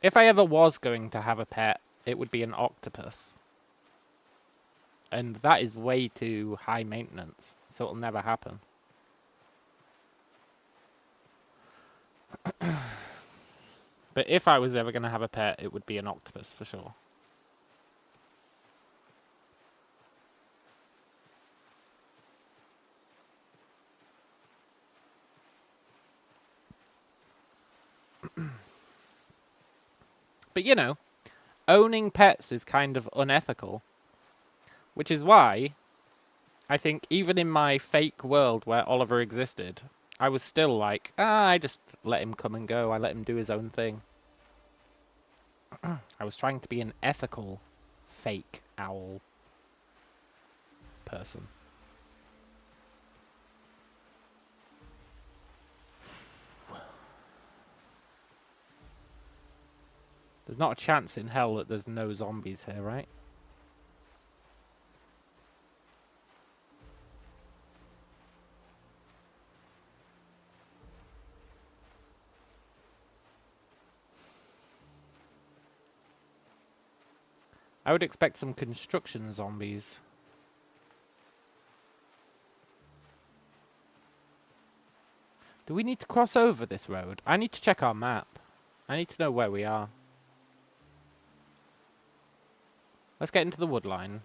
If I ever was going to have a pet, it would be an octopus. And that is way too high maintenance, so it'll never happen. But if I was ever going to have a pet, it would be an octopus for sure. But you know, owning pets is kind of unethical. Which is why I think even in my fake world where Oliver existed, I was still like, I just let him come and go. I let him do his own thing. I was trying to be an ethical fake owl person. There's not a chance in hell that there's no zombies here, right? I would expect some construction zombies. Do we need to cross over this road? I need to check our map. I need to know where we are. Let's get into the wood line.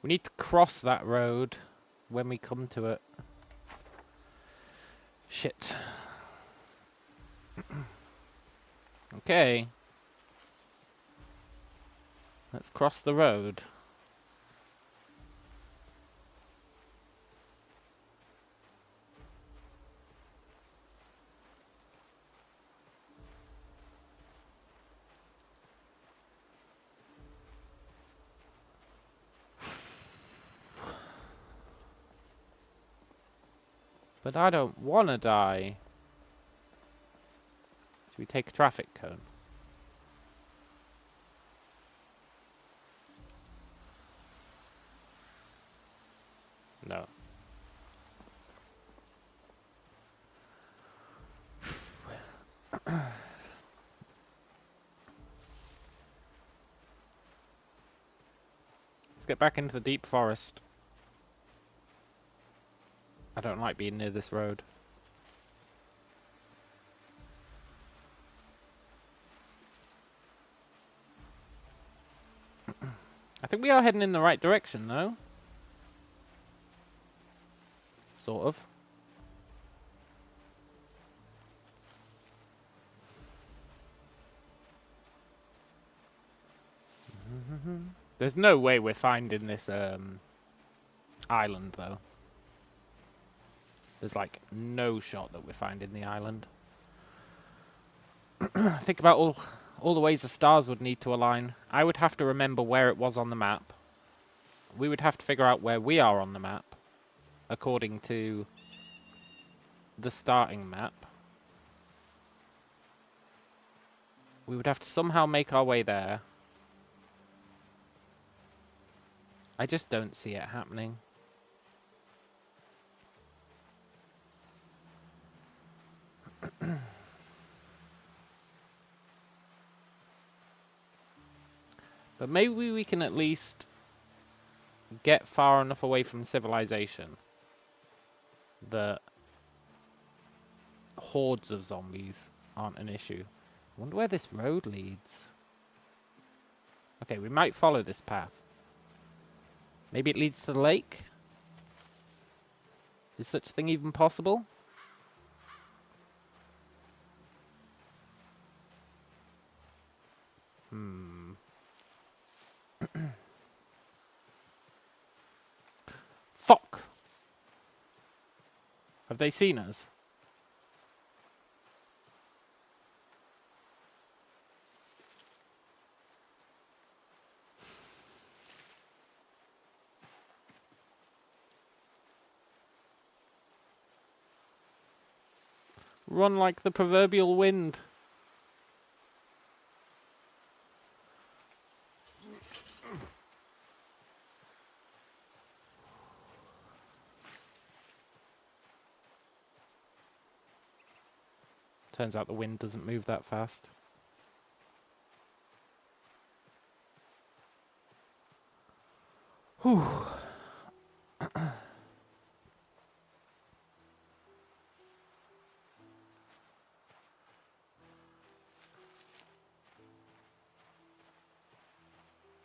We need to cross that road when we come to it. Shit. Okay. Let's cross the road. But I don't want to die. Should we take a traffic cone? No. Let's get back into the deep forest. I don't like being near this road. I think we are heading in the right direction, though. Sort of. There's no way we're finding this island, though. There's like no shot that we're finding the island. Think about all the ways the stars would need to align. I would have to remember where it was on the map. We would have to figure out where we are on the map, according to the starting map. We would have to somehow make our way there. I just don't see it happening. But maybe we can at least get far enough away from civilization that hordes of zombies aren't an issue. I wonder where this road leads. Okay, we might follow this path. Maybe it leads to the lake? Is such a thing even possible? Fuck! Have they seen us? Run like the proverbial wind. Turns out the wind doesn't move that fast. Whew.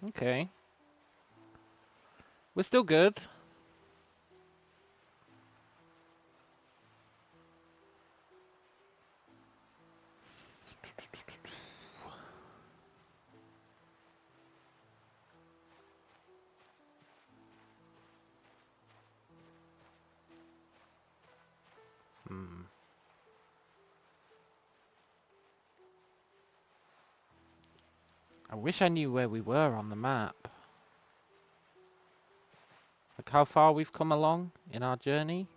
Okay. We're still good. I wish I knew where we were on the map. Look how far we've come along in our journey.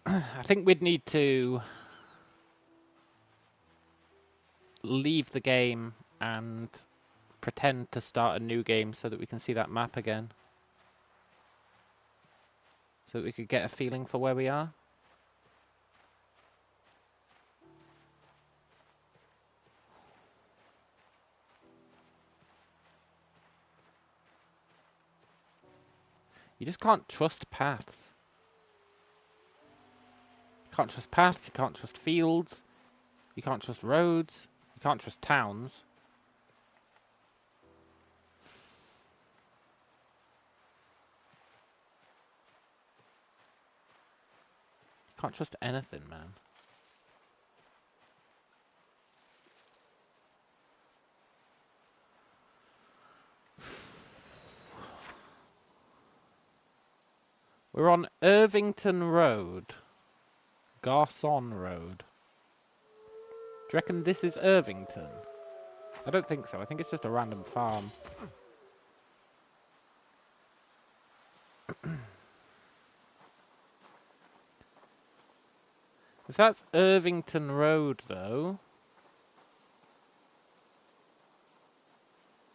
I think we'd need to leave the game and pretend to start a new game so that we can see that map again. So that we could get a feeling for where we are. You just can't trust paths. You can't trust paths, you can't trust fields, you can't trust roads, you can't trust towns. You can't trust anything, man. We're on Irvington Road. Garson Road. you reckon this is Irvington? I don't think so. I think it's just a random farm. If that's Irvington Road, though,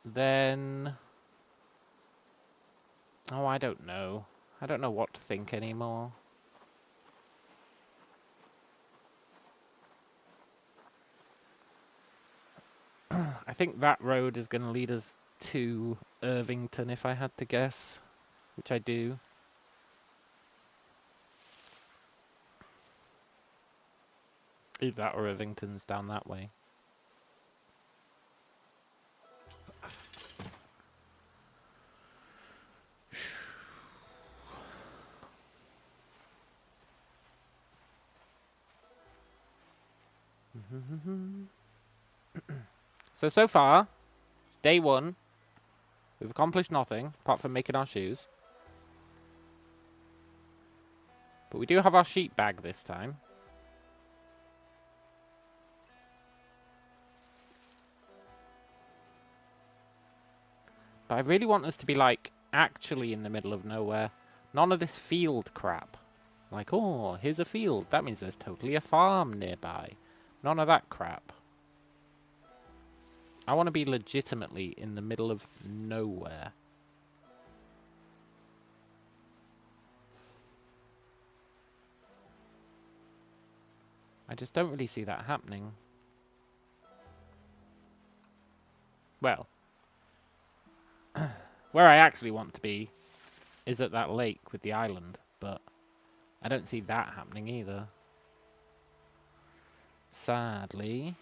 then... Oh, I don't know. I don't know what to think anymore. I think that road is going to lead us to Irvington, if I had to guess. Which I do. Either that or Irvington's down that way. So far, it's day one. We've accomplished nothing, apart from making our shoes. But we do have our sheep bag this time. But I really want us to be, like, actually in the middle of nowhere. None of this field crap. Like, oh, here's a field. That means there's totally a farm nearby. None of that crap. I want to be legitimately in the middle of nowhere. I just don't really see that happening. Well, where I actually want to be is at that lake with the island, but I don't see that happening either. Sadly.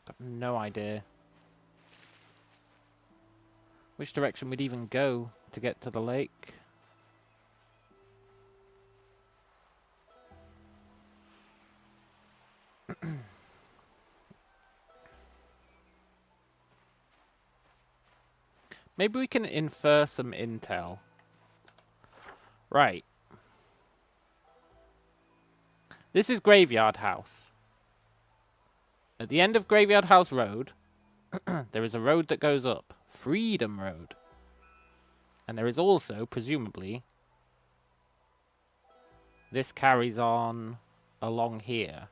Got no idea which direction we'd even go to get to the lake. Maybe we can infer some intel. Right. This is Graveyard House. At the end of Graveyard House Road, there is a road that goes up. Freedom Road. And there is also, presumably, this carries on along here.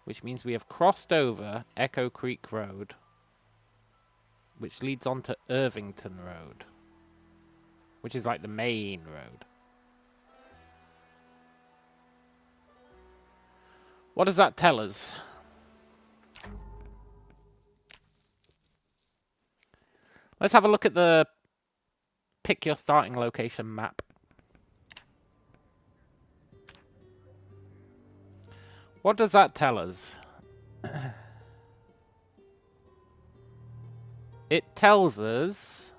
Which means we have crossed over Echo Creek Road, which leads on to Irvington Road, which is like the main road. What does that tell us? Let's have a look at the pick your starting location map. What does that tell us? It tells us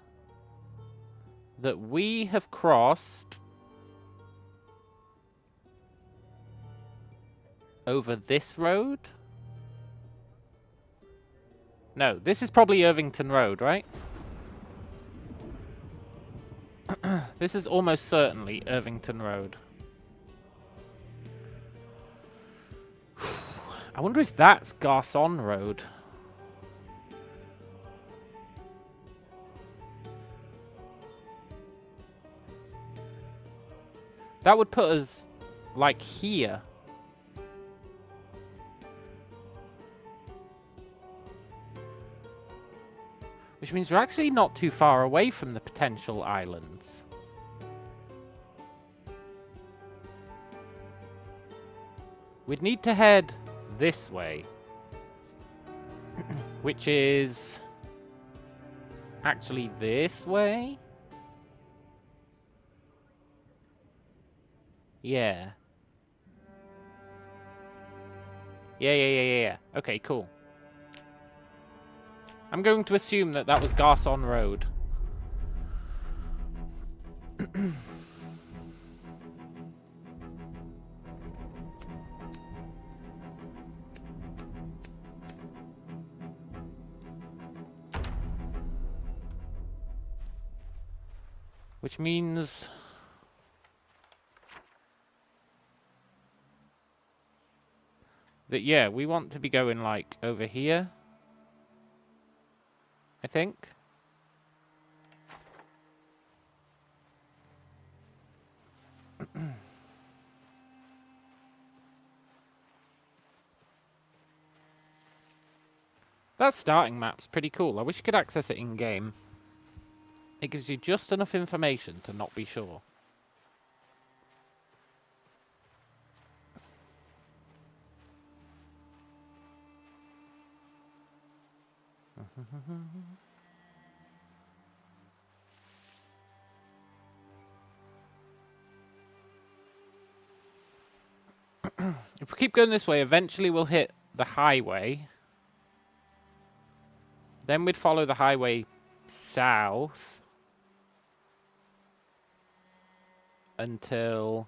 that we have crossed over this road. No, this is probably Irvington Road, right? This is almost certainly Irvington Road. I wonder if that's Garçon Road. That would put us, like, here. Which means we're actually not too far away from the potential islands. We'd need to head this way. Which is actually this way? Yeah. Yeah. Okay, cool. I'm going to assume that that was Garçon Road. Which means... that, yeah, we want to be going, like, over here. I think. That starting map's pretty cool. I wish you could access it in-game. It gives you just enough information to not be sure. If we keep going this way, eventually we'll hit the highway. Then we'd follow the highway south until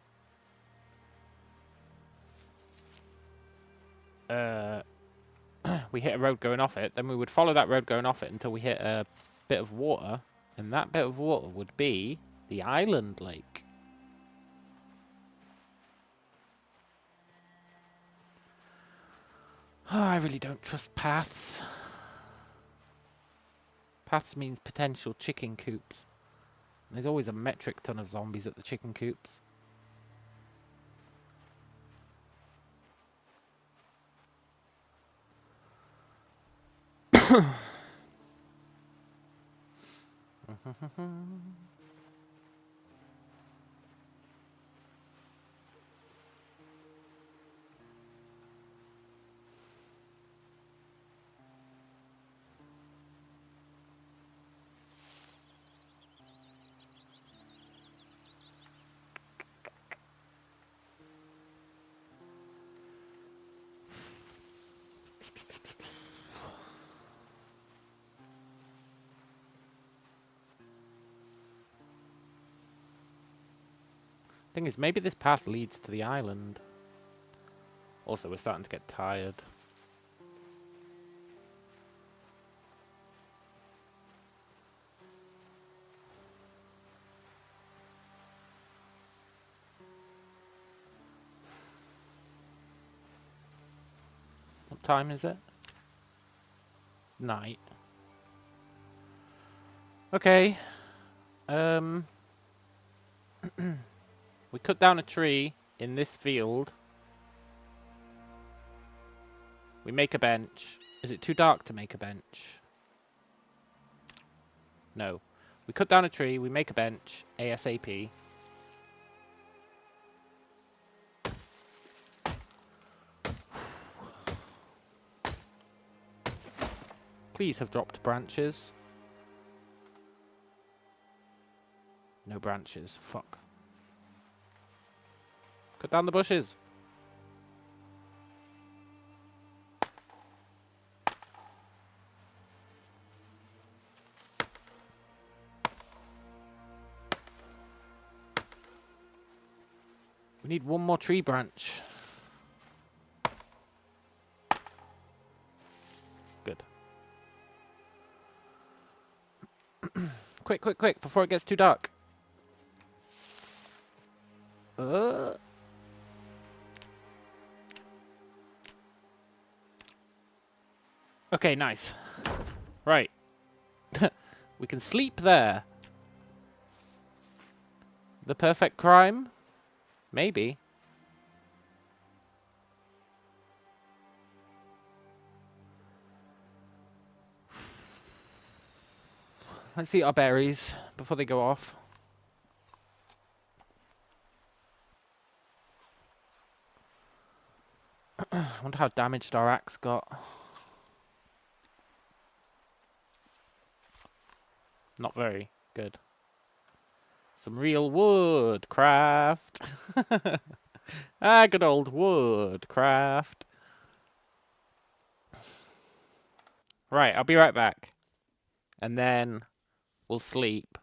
we hit a road going off it. Then we would follow that road going off it until we hit a bit of water. And that bit of water would be the island lake. Oh, I really don't trust paths. Paths means potential chicken coops. There's always a metric ton of zombies at the chicken coops. Thing is, maybe this path leads to the island. Also, we're starting to get tired. What time is it? It's night. Okay. We cut down a tree in this field. We make a bench. Is it too dark to make a bench? No. We cut down a tree, we make a bench, ASAP. Please have dropped branches. No branches. Fuck. Cut down the bushes. We need one more tree branch. Good. Quick, quick, quick, before it gets too dark. Okay, nice. Right. We can sleep there. The perfect crime? Maybe. Let's eat our berries before they go off. I wonder how damaged our axe got. Not very good. Some real wood craft. Ah, good old wood craft. Right, I'll be right back. And then we'll sleep.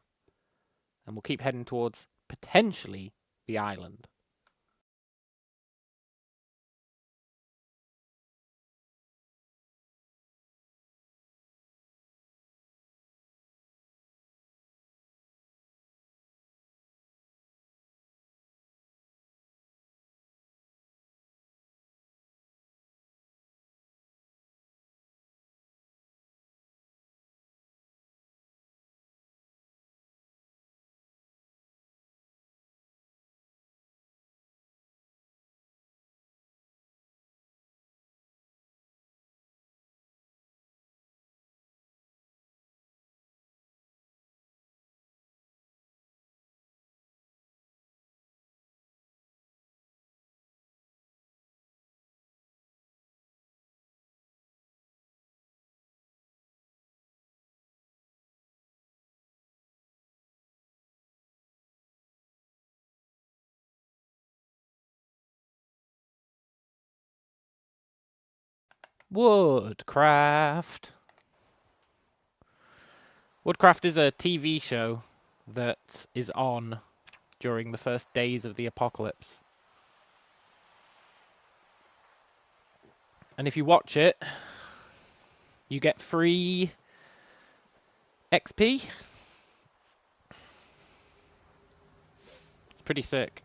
And we'll keep heading towards, potentially, the island. Woodcraft. Woodcraft is a TV show that is on during the first days of the apocalypse. And if you watch it, you get free XP. It's pretty sick.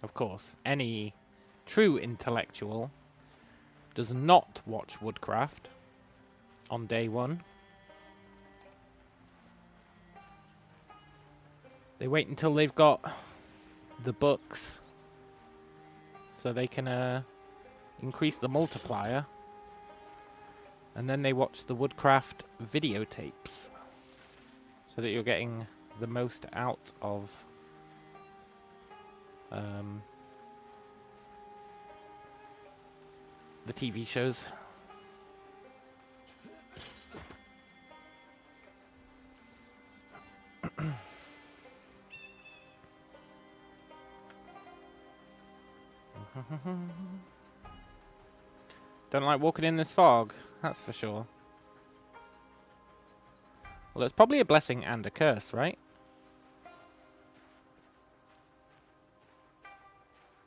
Of course, any true intellectual does not watch Woodcraft on day one. They wait until they've got the books so they can increase the multiplier, and then they watch the Woodcraft videotapes so that you're getting the most out of the TV shows. Don't like walking in this fog, that's for sure. Well, it's probably a blessing and a curse, right?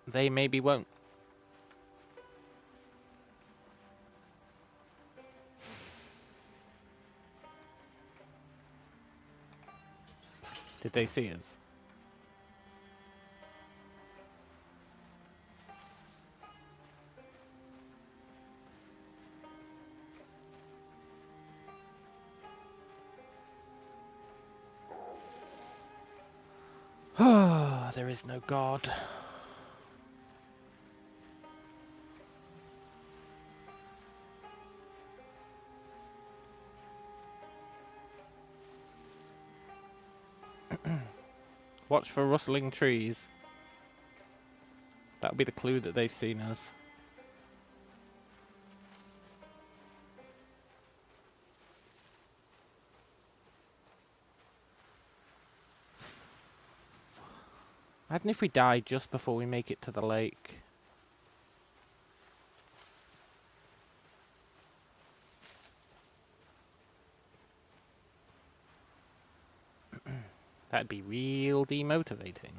They maybe won't. Did they see us? There is no God. Watch for rustling trees. That'll be the clue that they've seen us. Imagine if we die just before we make it to the lake. That'd be real demotivating.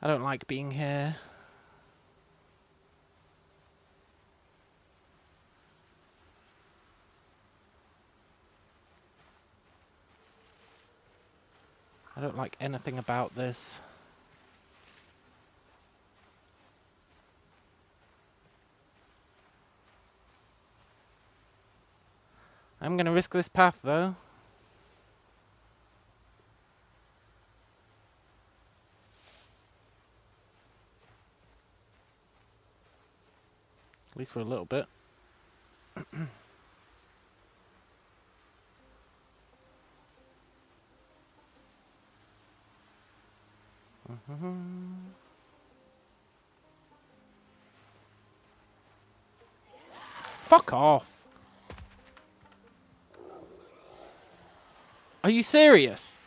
I don't like being here. I don't like anything about this. I'm gonna risk this path though. At least for a little bit. Fuck off. Are you serious?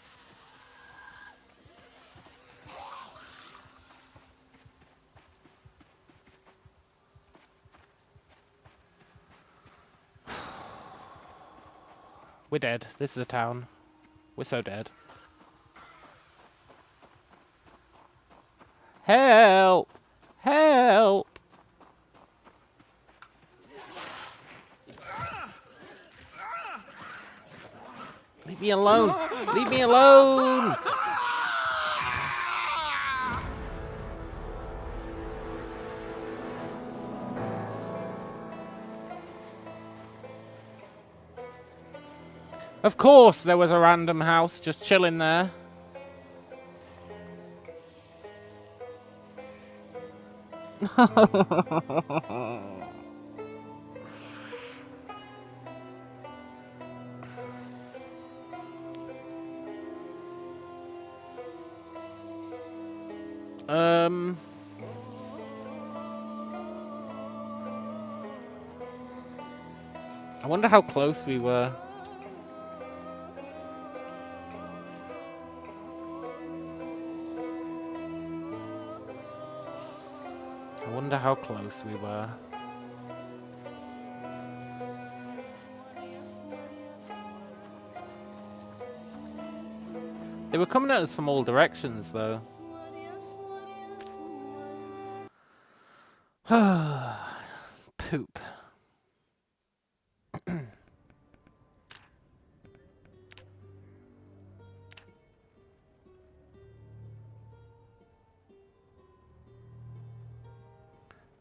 We're dead. This is a town. We're so dead. Help! Help! Leave me alone! Leave me alone! Of course there was a random house just chilling there. I wonder how close we were. I wonder how close we were. They were coming at us from all directions, though. Poop.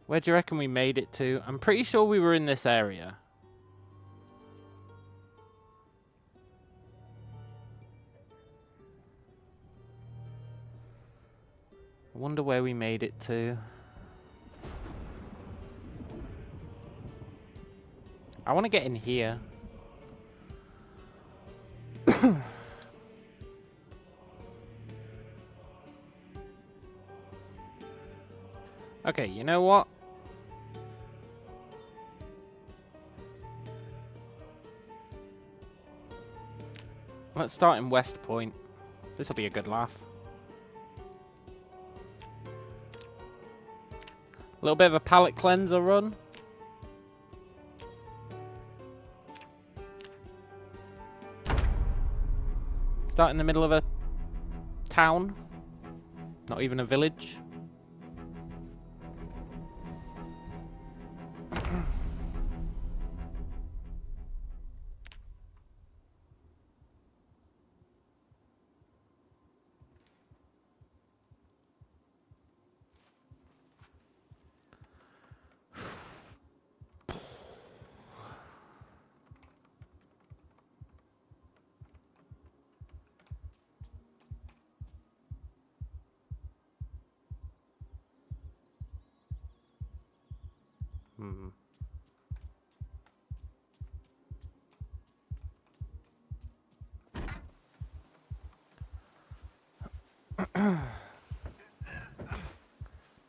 Where do you reckon we made it to? I'm pretty sure we were in this area. I wonder where we made it to. I want to get in here. Okay, you know what? Let's start in West Point. This will be a good laugh. A little bit of a palate cleanser run. Start in the middle of a town. Not even a village.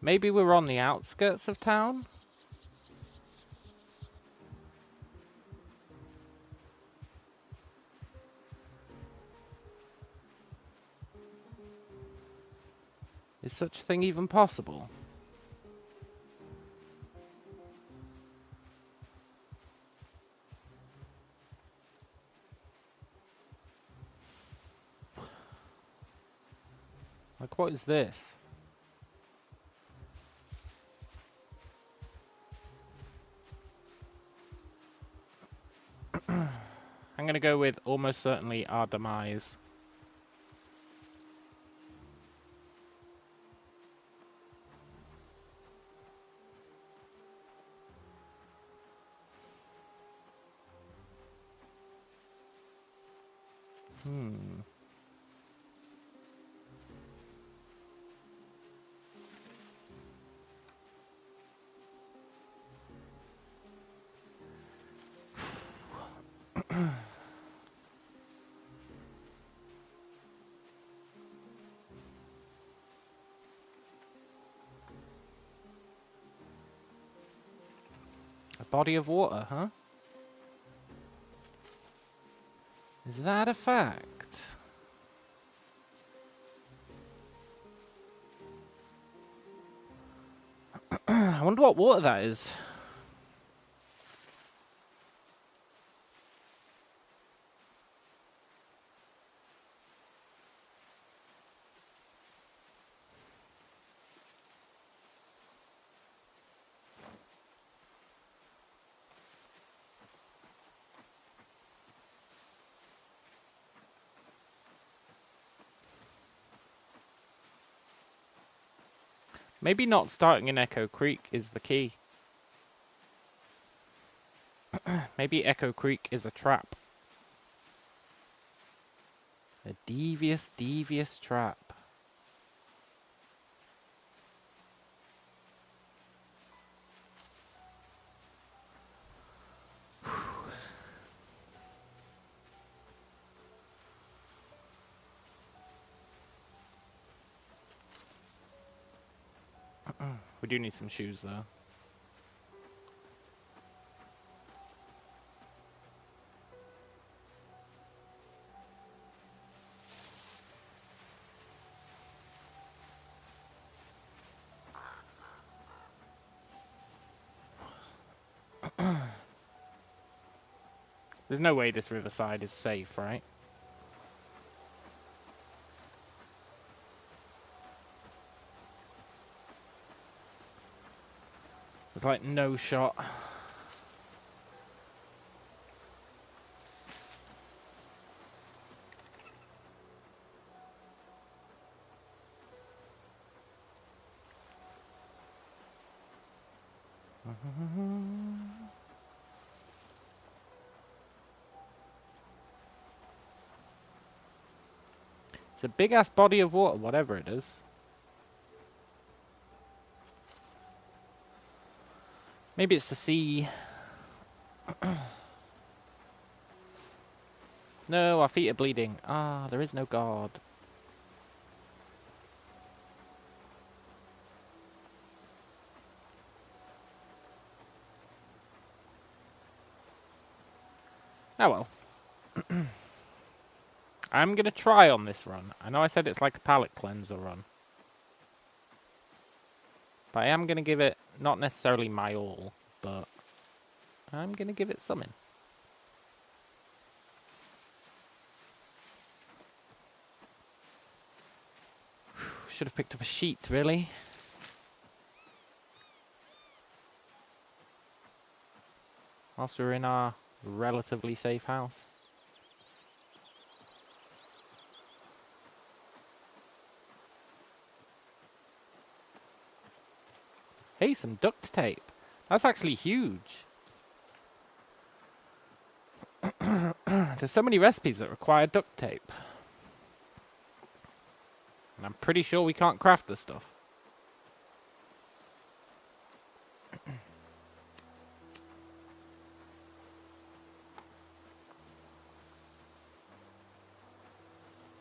Maybe we're on the outskirts of town? Is such a thing even possible? Like, what is this? I'm gonna go with almost certainly our demise. A body of water, huh? Is that a fact? I wonder what water that is. Maybe not starting in Echo Creek is the key. Maybe Echo Creek is a trap. A devious, devious trap. We do need some shoes, though. There's no way this riverside is safe, right? There's like no shot. It's a big ass body of water, whatever it is. Maybe it's the sea. No, our feet are bleeding. Ah, there is no God. Oh well. I'm going to try on this run. I know I said it's like a palate cleanser run. But I am going to give it, not necessarily my all, but I'm going to give it something. Should have picked up a sheet, really. Whilst we're in our relatively safe house. Hey, some duct tape. That's actually huge. There's so many recipes that require duct tape. And I'm pretty sure we can't craft this stuff.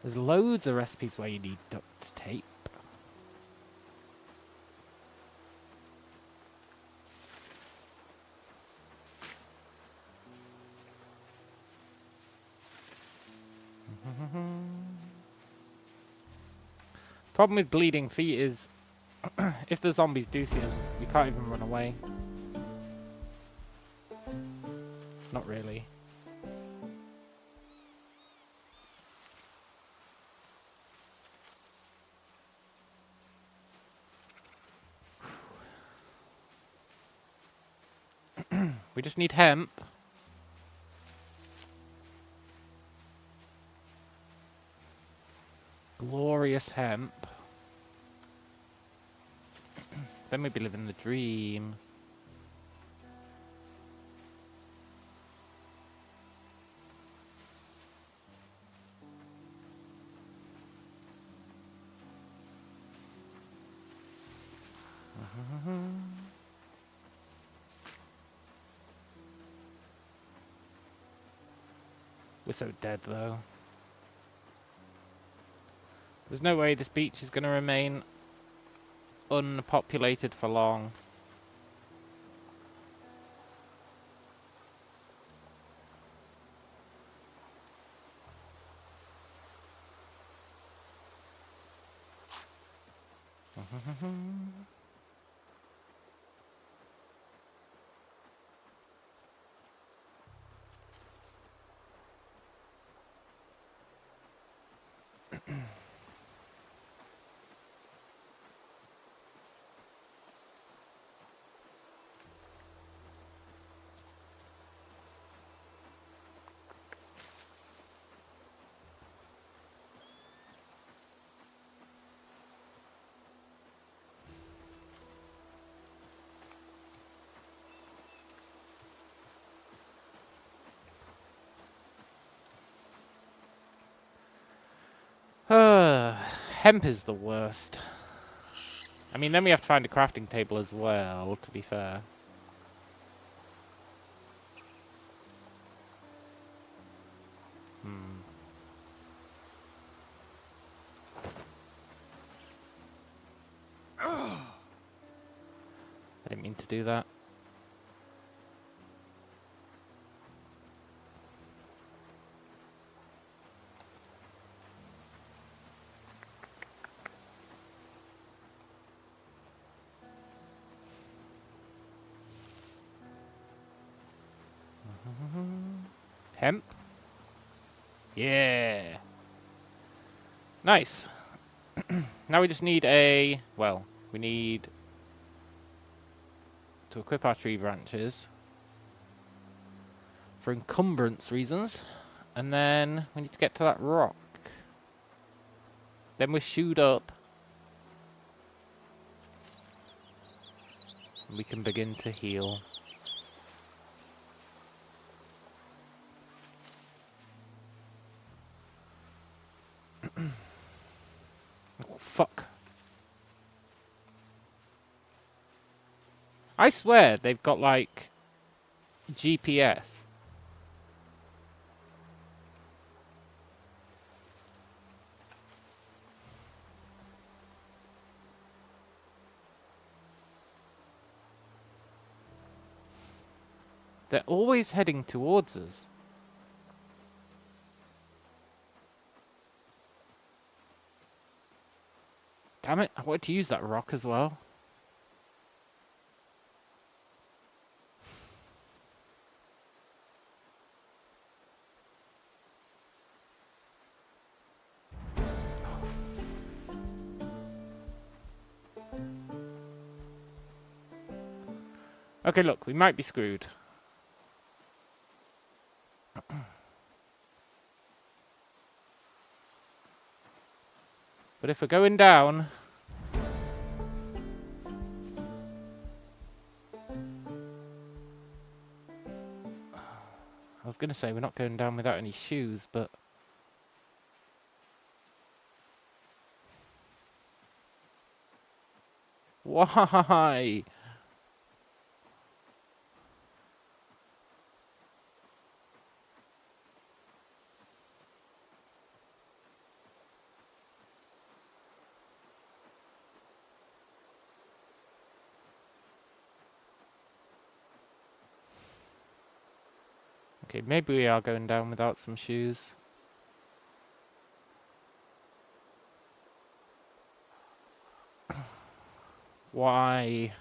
There's loads of recipes where you need duct tape. Problem with bleeding feet is if the zombies do see us, we can't even run away. Not really. We just need hemp. Glorious hemp. Then we'd be living the dream. We're so dead, though. There's no way this beach is going to remain unpopulated for long. Hemp is the worst. I mean, then we have to find a crafting table as well, to be fair. I didn't mean to do that. Hemp. Yeah. Nice. Now we just need a... Well, we need to equip our tree branches for encumbrance reasons. And then we need to get to that rock. Then we're shoed up. And we can begin to heal. Oh, fuck. I swear they've got, like, GPS. They're always heading towards us. Damn it, I wanted to use that rock as well. Okay, look, we might be screwed. But if we're going down... I was going to say we're not going down without any shoes, but... Why? Okay, maybe we are going down without some shoes. Why?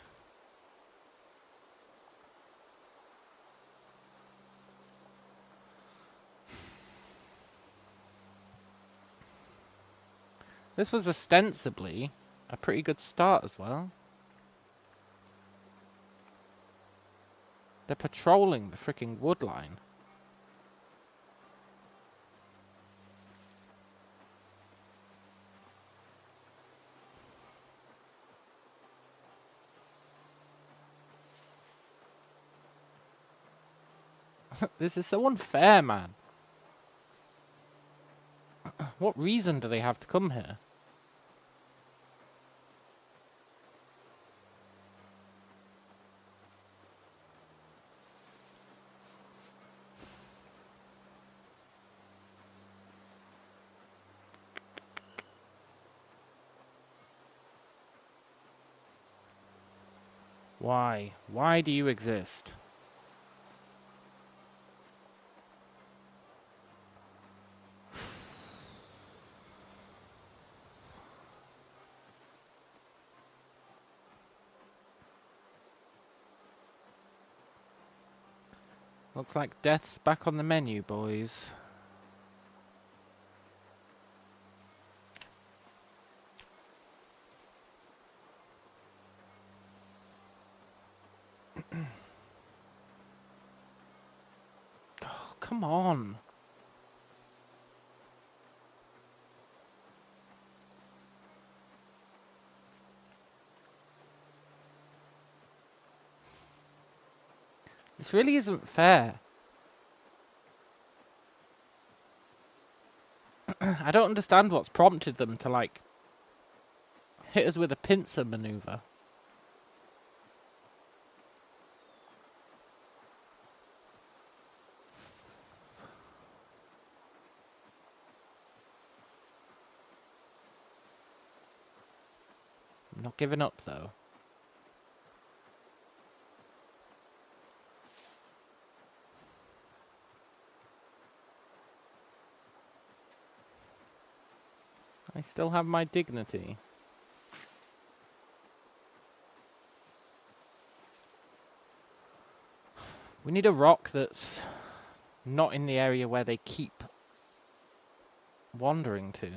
This was ostensibly a pretty good start as well. They're patrolling the freaking wood line. This is so unfair, man. What reason do they have to come here? Why? Why do you exist? Looks like death's back on the menu, boys. Oh, come on. This really isn't fair. I don't understand what's prompted them to, like, hit us with a pincer maneuver. I'm not giving up, though. I still have my dignity. We need a rock that's Not in the area where they keep wandering to.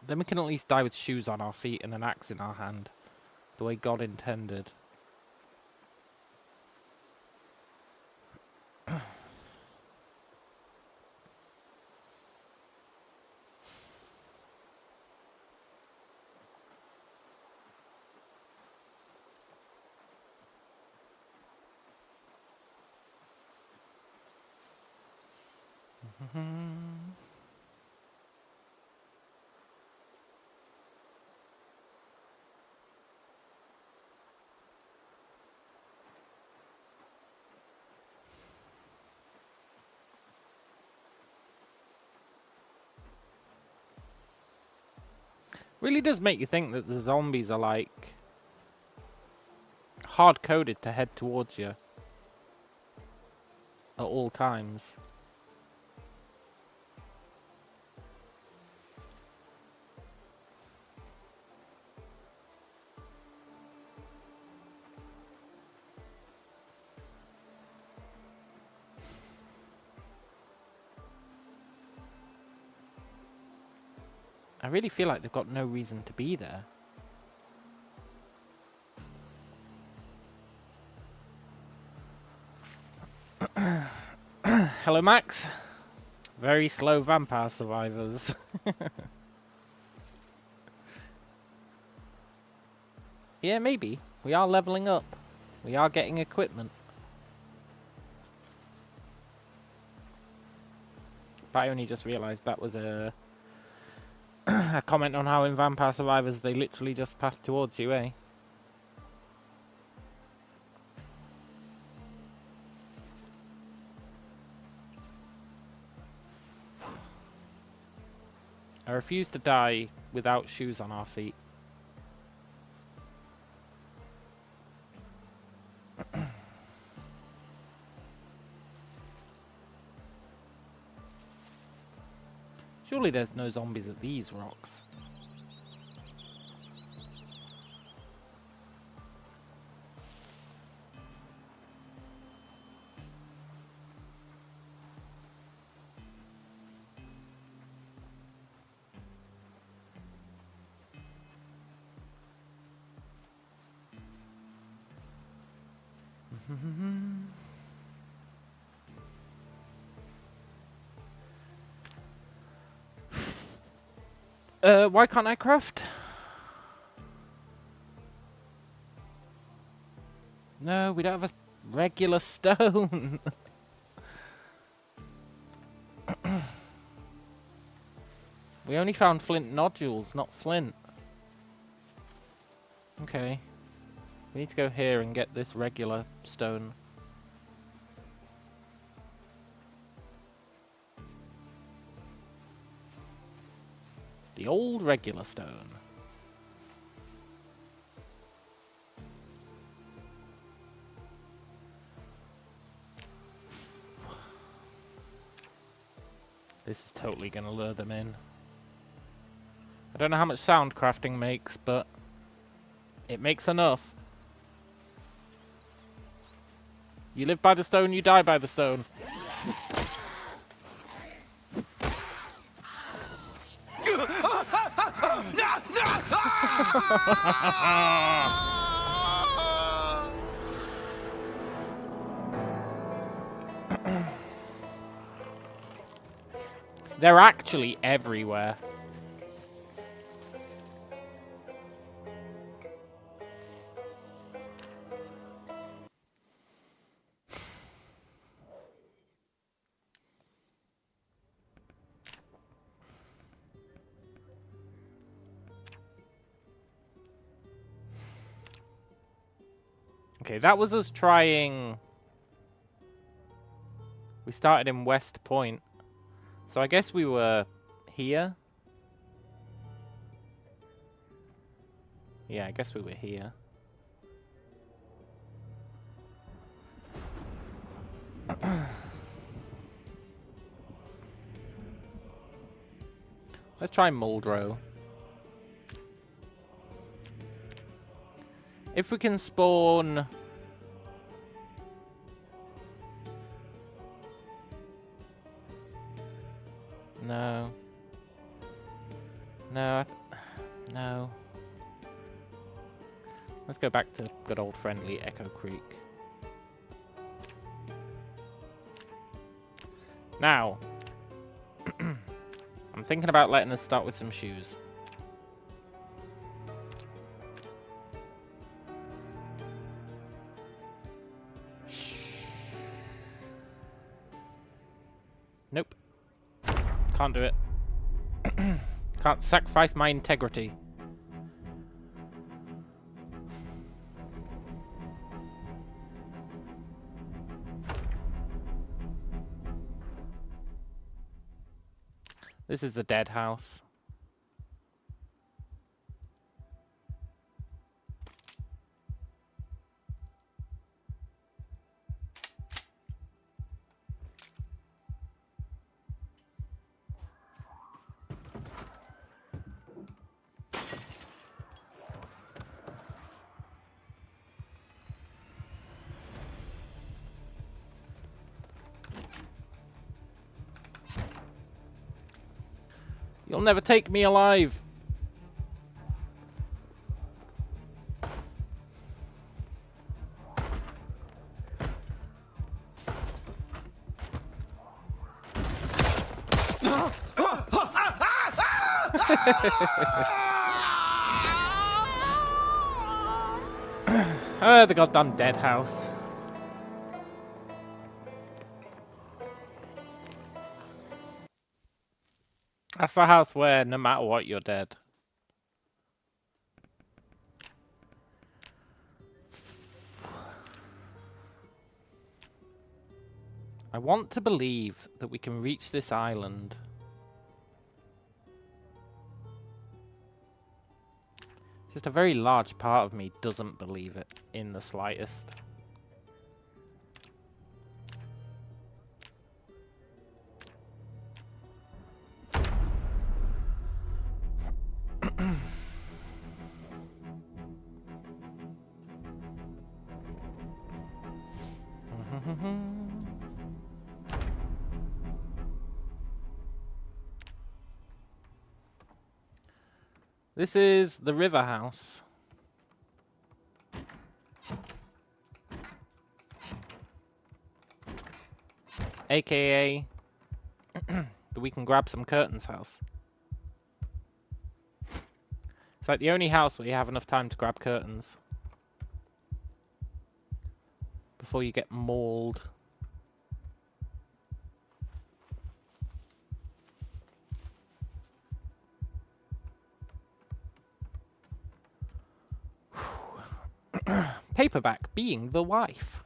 Then we can at least die with shoes on our feet and an axe in our hand. The way God intended. Really does make you think that the zombies are like hard-coded to head towards you at all times. I really feel like they've got no reason to be there. Hello, Max. Very slow vampire survivors. Yeah, maybe. We are leveling up. We are getting equipment. But I only just realised that was a a comment on how in Vampire Survivors they literally just path towards you, eh? I refuse to die without shoes on our feet. Surely there's no zombies at these rocks. Why can't I craft? No, we don't have a regular stone. We only found flint nodules, not flint. Okay. We need to go here and get this regular stone. The old regular stone. This is totally going to lure them in. I don't know how much sound crafting makes, but it makes enough. You live by the stone, you die by the stone. They're actually everywhere. Okay, that was us trying... We started in West Point. So I guess we were here. Yeah, I guess we were here. Let's try Muldrow. If we can spawn... No. No, no. Let's go back to good old friendly Echo Creek. Now, I'm thinking about letting us start with some shoes. Nope. Can't do it. Can't sacrifice my integrity. This is the dead house. You'll never take me alive. The goddamn dead house. That's the house where no matter what, you're dead. I want to believe that we can reach this island. Just a very large part of me doesn't believe it in the slightest. This is the river house. AKA that we can grab some curtains house. It's like the only house where you have enough time to grab curtains before you get mauled. Paperback being the wife.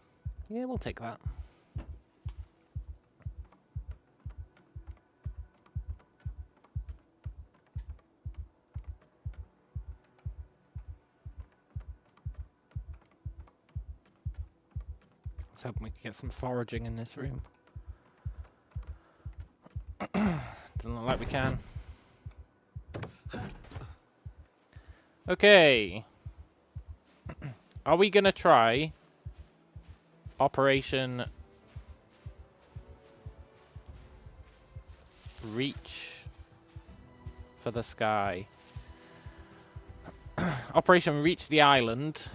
Yeah, we'll take that. Let's hope we can get some foraging in this room. Doesn't look like we can. Okay. Are we gonna try Operation Reach for the Sky? Operation Reach the Island.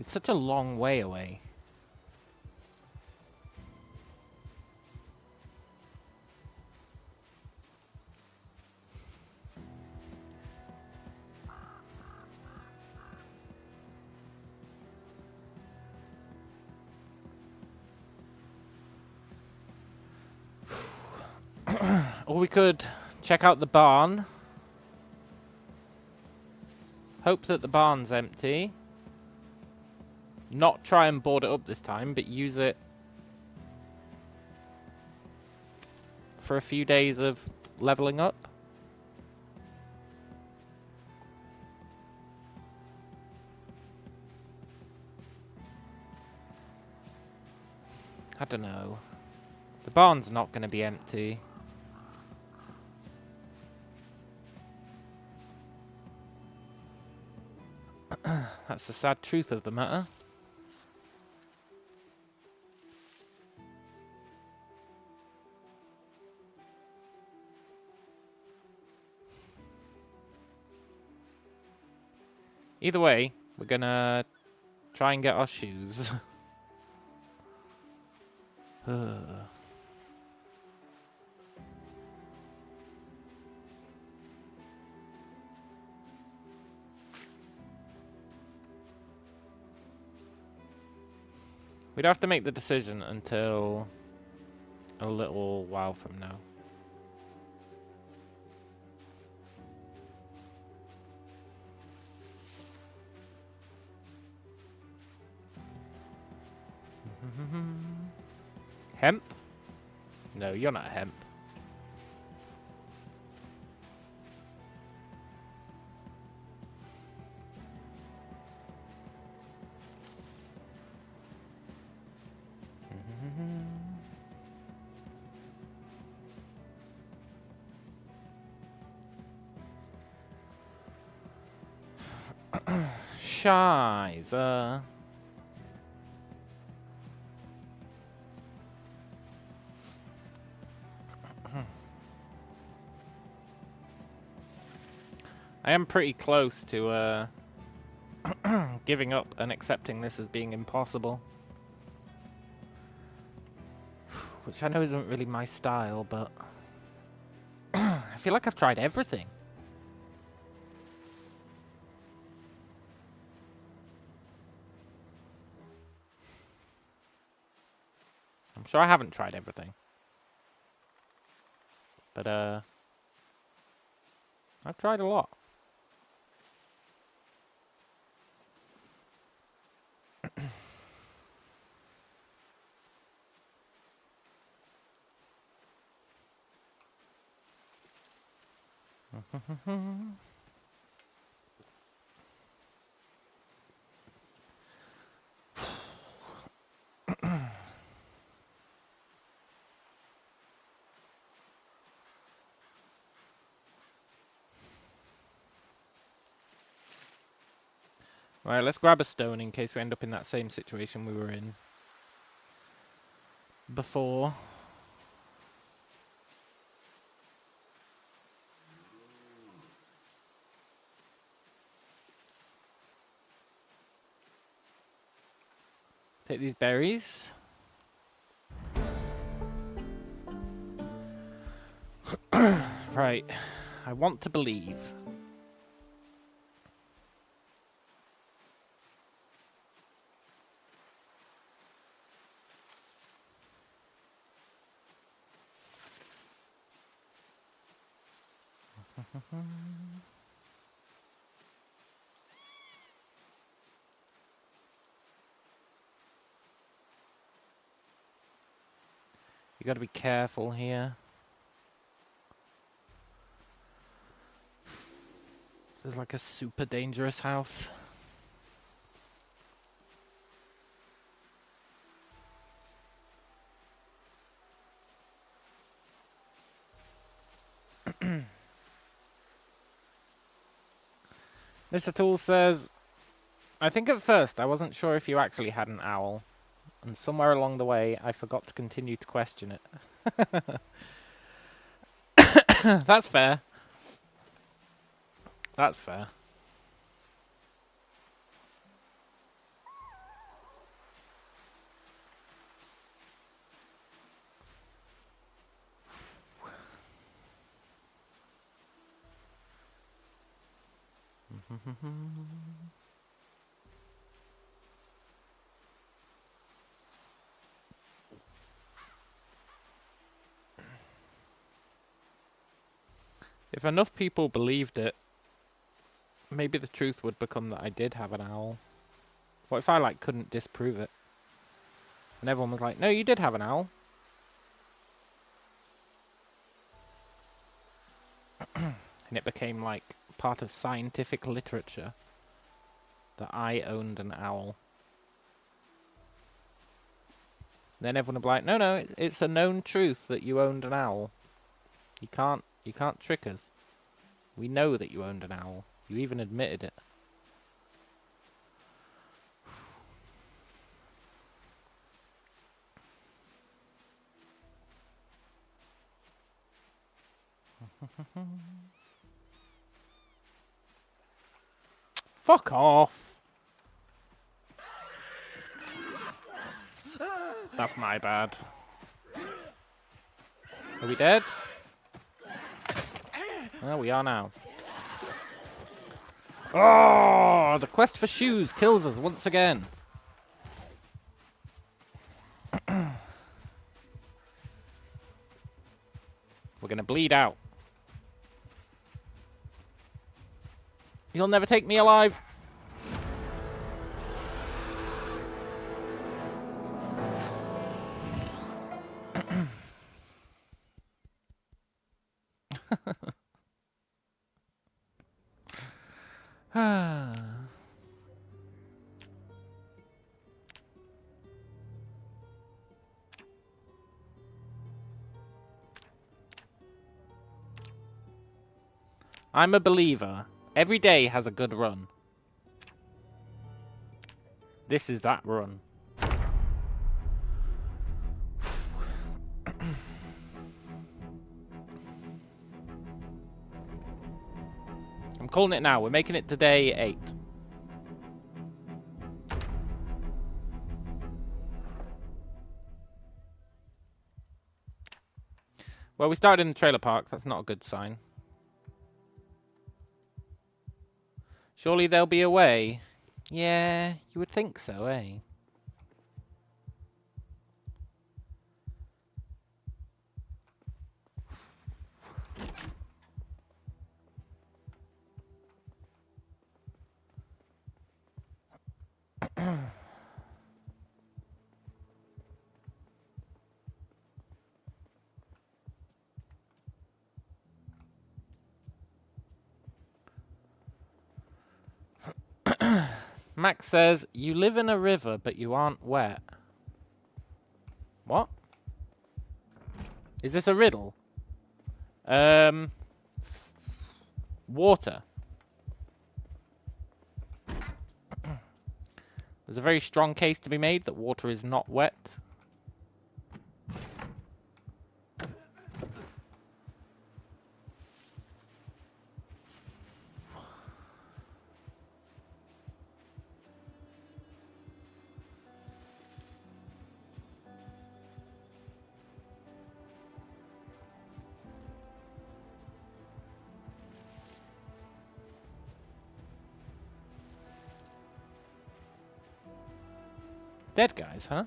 It's such a long way away. Or we could check out the barn. Hope that the barn's empty. Not try and board it up this time, but use it for a few days of leveling up. I don't know. The barn's not going to be empty. That's the sad truth of the matter. Either way, we're gonna try and get our shoes. We'd have to make the decision until a little while from now. Hemp? No, you're not hemp. Scheiße. I am pretty close to giving up and accepting this as being impossible. Which I know isn't really my style, but I feel like I've tried everything. I'm sure I haven't tried everything. But I've tried a lot. Right, let's grab a stone in case we end up in that same situation we were in before. Take these berries. Right, I want to believe. You gotta be careful here. There's like a super dangerous house. Mr. Tool says, I think at first I wasn't sure if you actually had an owl, and somewhere along the way I forgot to continue to question it. That's fair. That's fair. If enough people believed it, maybe the truth would become that I did have an owl. What if I, like, couldn't disprove it? And everyone was like, no, you did have an owl. And it became, like, part of scientific literature that I owned an owl. Then everyone will be like, no, no, it's a known truth that you owned an owl. You can't trick us. We know that you owned an owl. You even admitted it. Fuck off. That's my bad. Are we dead? Oh, we are now. Oh, the quest for shoes kills us once again. We're gonna bleed out. You'll never take me alive. I'm a believer. Every day has a good run. This is that run. I'm calling it now. We're making it to day 8. Well, we started in the trailer park. That's not a good sign. Surely there'll be a way. Yeah, you would think so, eh? Max says, you live in a river, but you aren't wet. What? Is this a riddle? Water. There's a very strong case to be made that water is not wet. Dead guys, huh?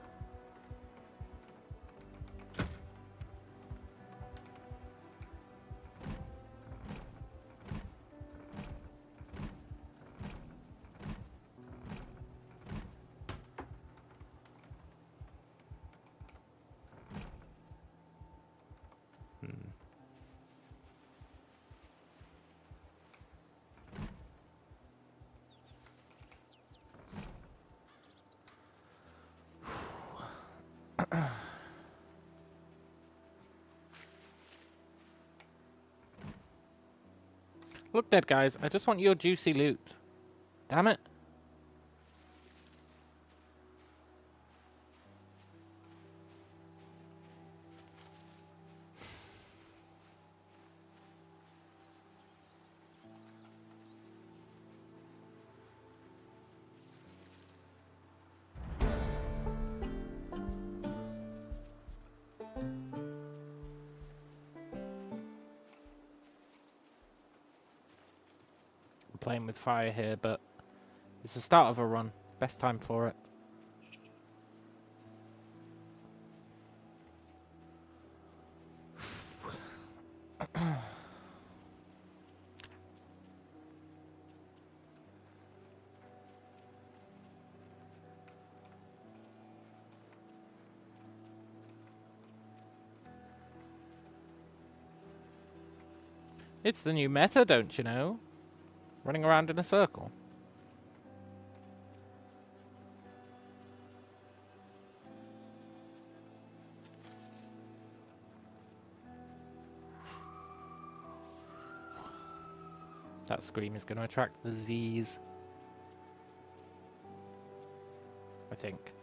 Look, dead guys, I just want your juicy loot. Damn it. Playing with fire here, but it's the start of a run. Best time for it. It's the new meta, don't you know? Running around in a circle. That scream is going to attract the Z's. I think.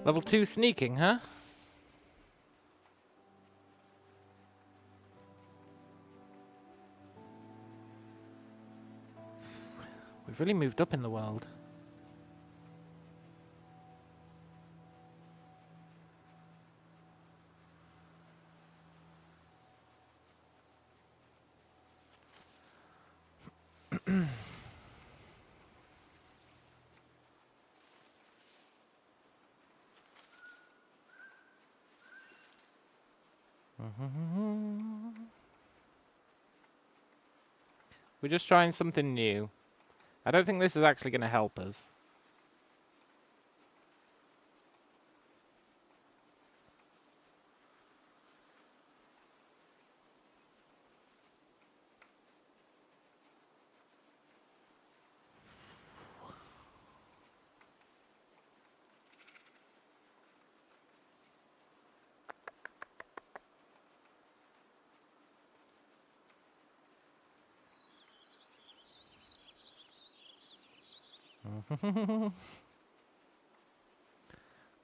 Level 2 sneaking, huh? We've really moved up in the world. We're just trying something new. I don't think this is actually going to help us.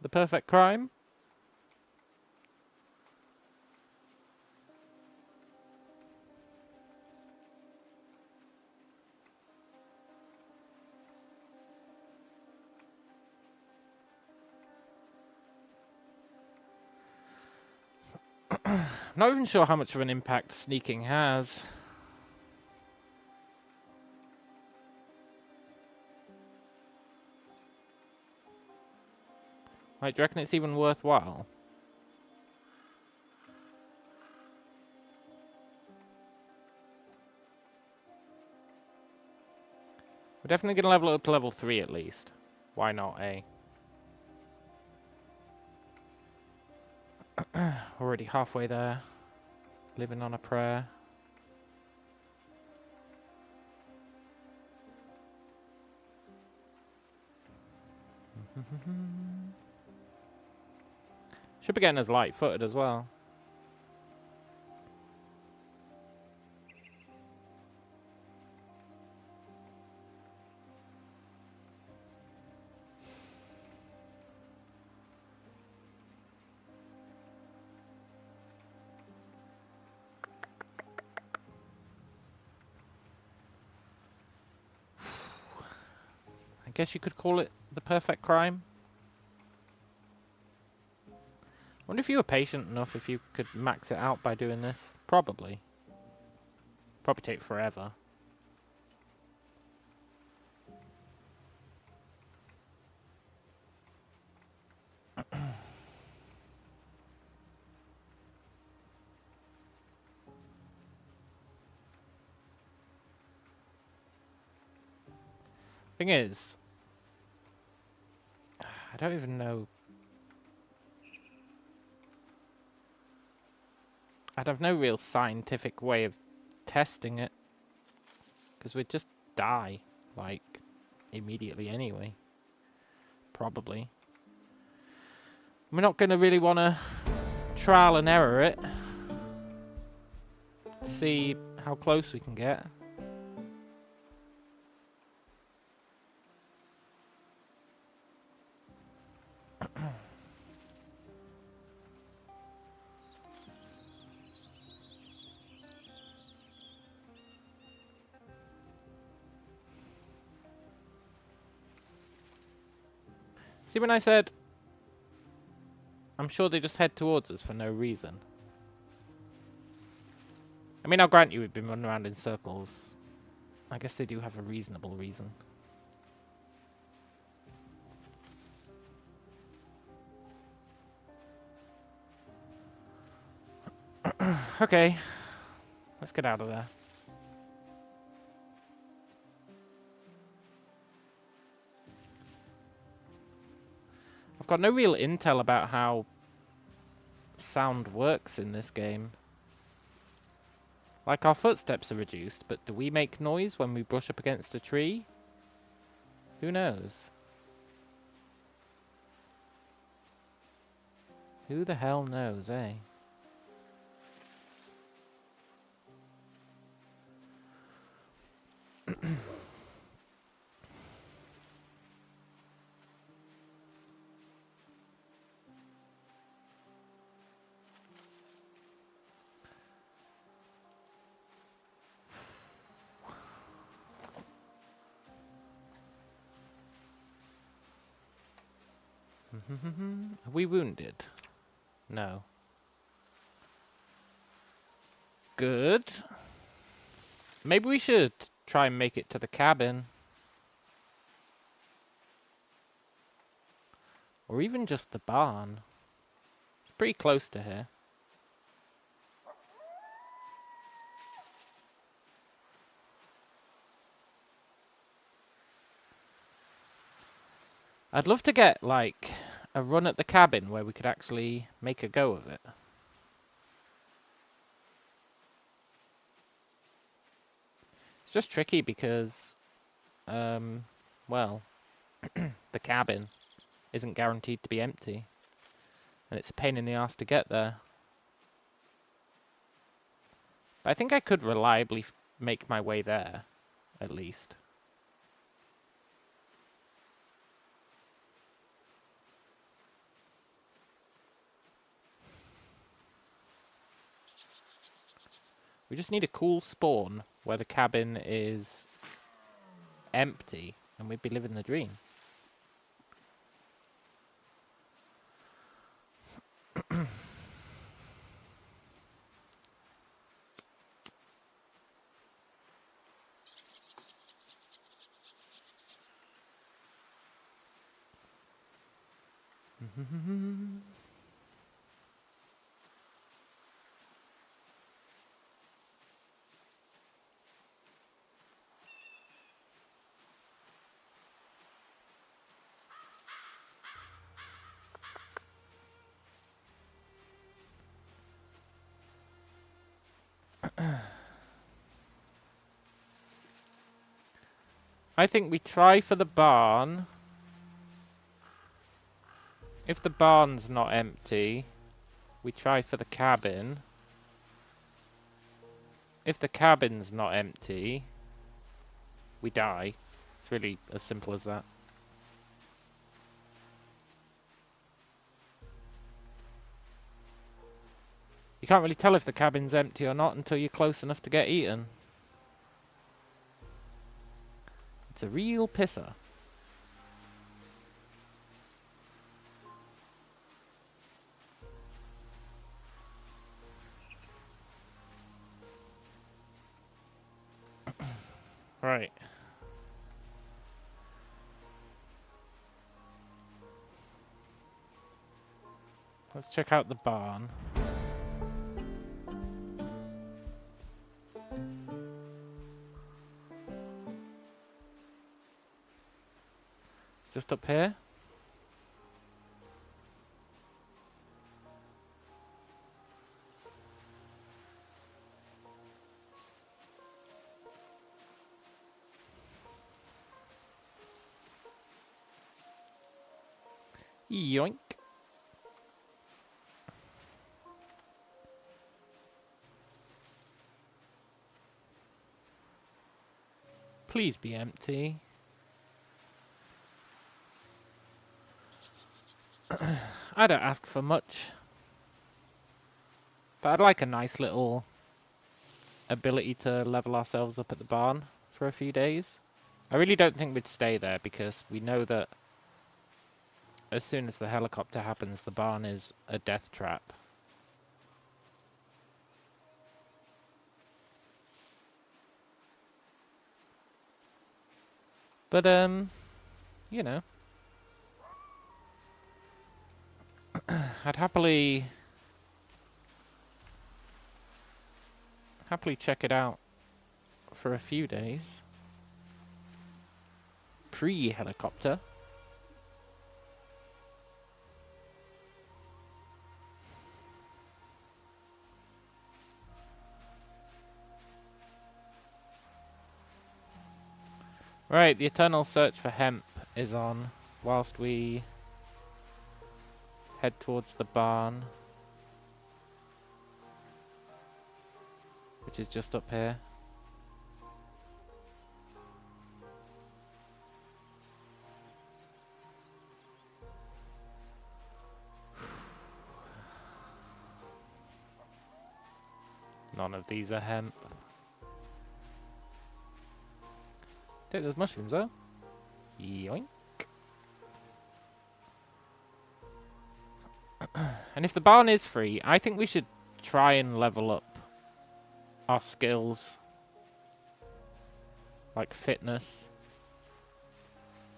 The perfect crime? I'm not even sure how much of an impact sneaking has. Like, do you reckon it's even worthwhile? We're definitely going to level it up to level 3 at least. Why not, eh? Already halfway there. Living on a prayer. Should be getting us light-footed as well. I guess you could call it the perfect crime. I wonder if you were patient enough if you could max it out by doing this. Probably. Probably take forever. Thing is, I don't even know. I'd have no real scientific way of testing it. Because we'd just die, like, immediately anyway. Probably. We're not going to really want to trial and error it. See how close we can get. See, when I said, I'm sure they just head towards us for no reason. I mean, I'll grant you we've been running around in circles. I guess they do have a reasonable reason. Okay, let's get out of there. got no real intel about how sound works in this game. Like, our footsteps are reduced, but do we make noise when we brush up against a tree? Who knows? Who the hell knows, eh? Are we wounded? No. Good. Maybe we should try and make it to the cabin. Or even just the barn. It's pretty close to here. I'd love to get, like, a run at the cabin where we could actually make a go of it. It's just tricky because, well, the cabin isn't guaranteed to be empty. And it's a pain in the ass to get there. But I think I could reliably make my way there, at least. We just need a cool spawn where the cabin is empty and we'd be living the dream. I think we try for the barn. If the barn's not empty, we try for the cabin. If the cabin's not empty, we die. It's really as simple as that. You can't really tell if the cabin's empty or not until you're close enough to get eaten. It's a real pisser. Right. Let's check out the barn. It's just up here. Yoink. Please be empty. I don't ask for much. But I'd like a nice little ability to level ourselves up at the barn for a few days. I really don't think we'd stay there because we know that as soon as the helicopter happens, the barn is a death trap. But, you know. I'd happily check it out for a few days. Pre-helicopter. Right, the eternal search for hemp is on whilst we head towards the barn, which is just up here. None of these are hemp. Take those mushrooms though. Yoink. And if the barn is free, I think we should try and level up our skills. Like fitness.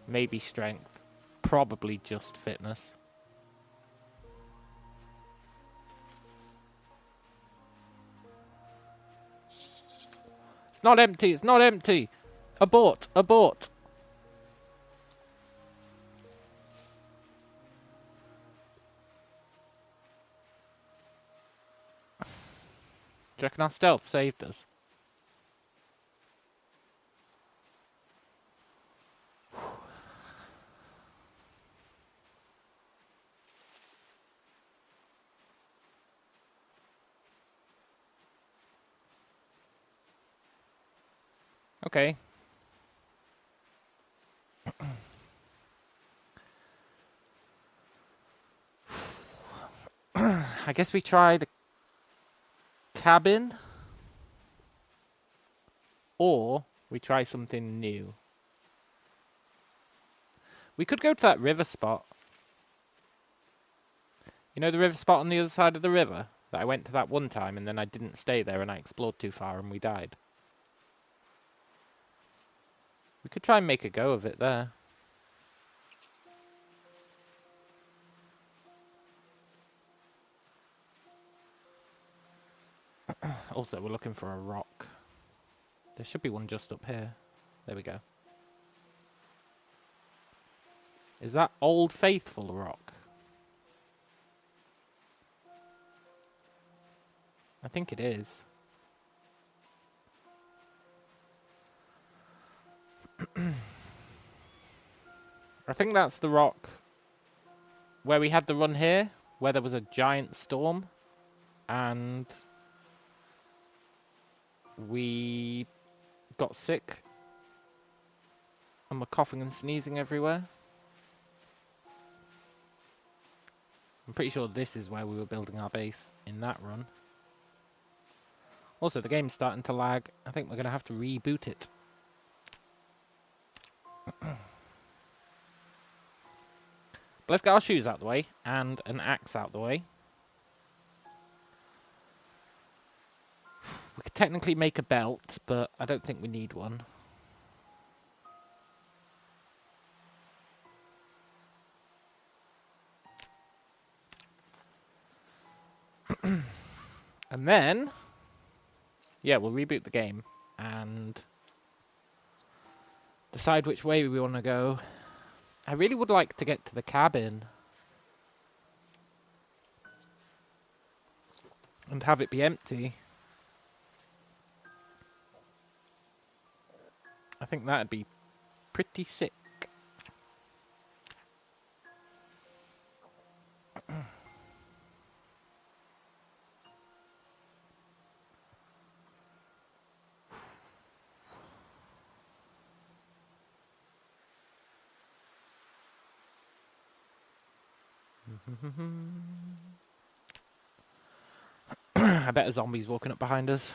Maybe strength. Probably just fitness. It's not empty, it's not empty! Abort, abort! Do you reckon our stealth saved us? Okay. I guess we try the cabin. Or we try something new. We could go to that river spot. You know the river spot on the other side of the river? That I went to that one time and then I didn't stay there and I explored too far and we died. We could try and make a go of it there. Also, we're looking for a rock. There should be one just up here. There we go. Is that Old Faithful rock? I think it is. I think that's the rock where we had the run here, where there was a giant storm, and we got sick, and we're coughing and sneezing everywhere. I'm pretty sure this is where we were building our base in that run. Also, the game's starting to lag. I think we're going to have to reboot it. But let's get our shoes out the way and an axe out the way. We could technically make a belt, but I don't think we need one. And then, yeah, we'll reboot the game and decide which way we want to go. I really would like to get to the cabin and have it be empty. I think that'd be pretty sick. I bet a zombie's walking up behind us.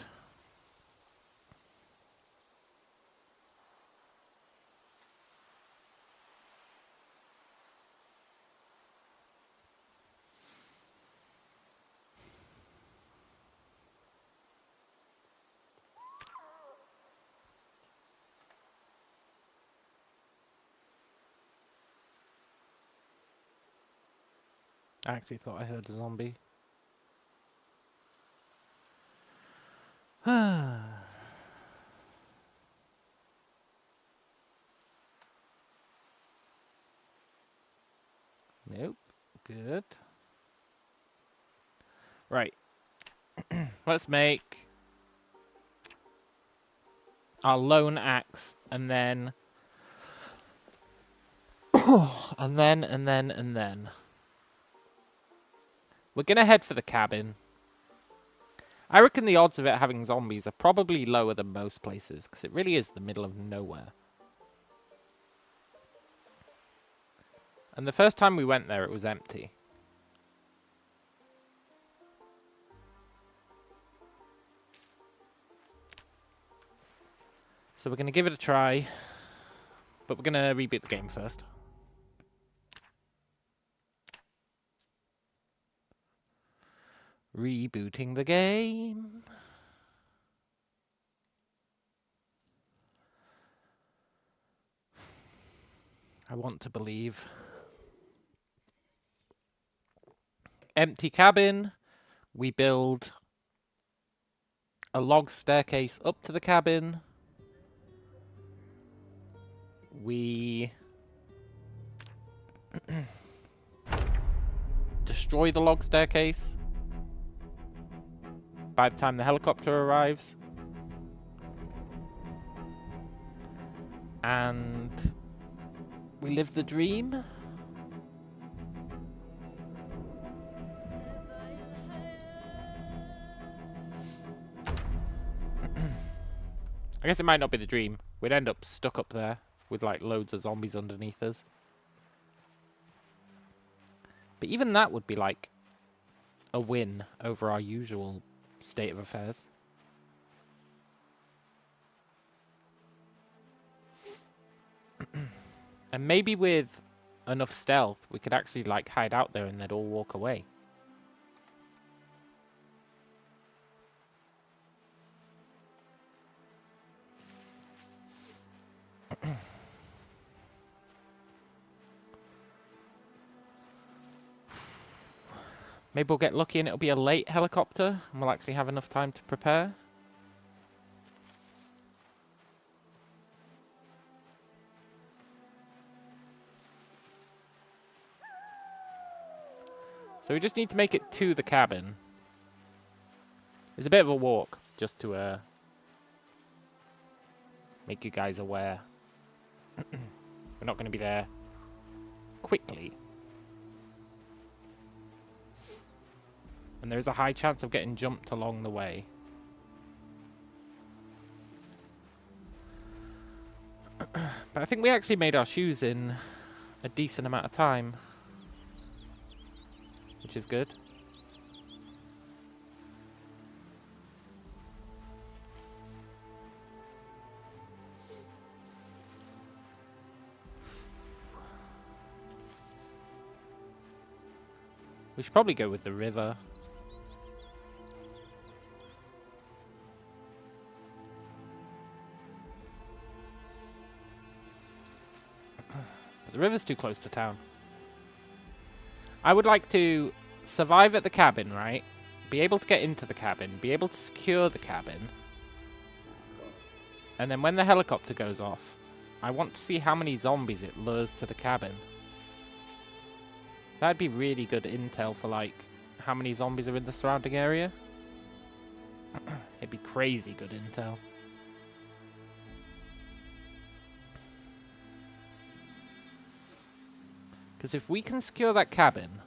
I actually thought I heard a zombie. Nope. Good. Right. Let's make our lone axe and then And then. We're going to head for the cabin. I reckon the odds of it having zombies are probably lower than most places, because it really is the middle of nowhere. And the first time we went there, it was empty. So we're going to give it a try, but we're going to reboot the game first. Rebooting the game. I want to believe. Empty cabin. We build a log staircase up to the cabin. We destroy the log staircase by the time the helicopter arrives. And we live the dream. I guess it might not be the dream. We'd end up stuck up there with like loads of zombies underneath us. But even that would be like a win over our usual state of affairs. And maybe with enough stealth, we could actually like hide out there and they'd all walk away. Maybe we'll get lucky and it'll be a late helicopter and we'll actually have enough time to prepare. So we just need to make it to the cabin. It's a bit of a walk, just to make you guys aware. We're not going to be there quickly. And there's a high chance of getting jumped along the way. But I think we actually made our shoes in a decent amount of time. Which is good. We should probably go with the river. But the river's too close to town. I would like to survive at the cabin, right? Be able to get into the cabin. Be able to secure the cabin. And then when the helicopter goes off, I want to see how many zombies it lures to the cabin. That'd be really good intel for, like, how many zombies are in the surrounding area. It'd be crazy good intel. Because if we can secure that cabin,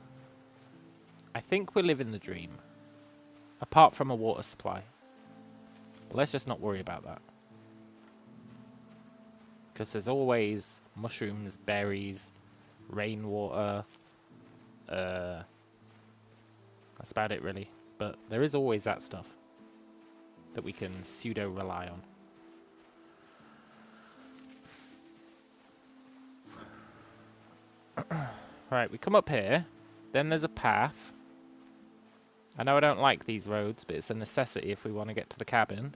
I think we're living the dream. Apart from a water supply. But let's just not worry about that. Because there's always mushrooms, berries, rainwater. That's about it, really. But there is always that stuff that we can pseudo-rely on. Right, we come up here. Then there's a path. I know I don't like these roads, but it's a necessity if we want to get to the cabin.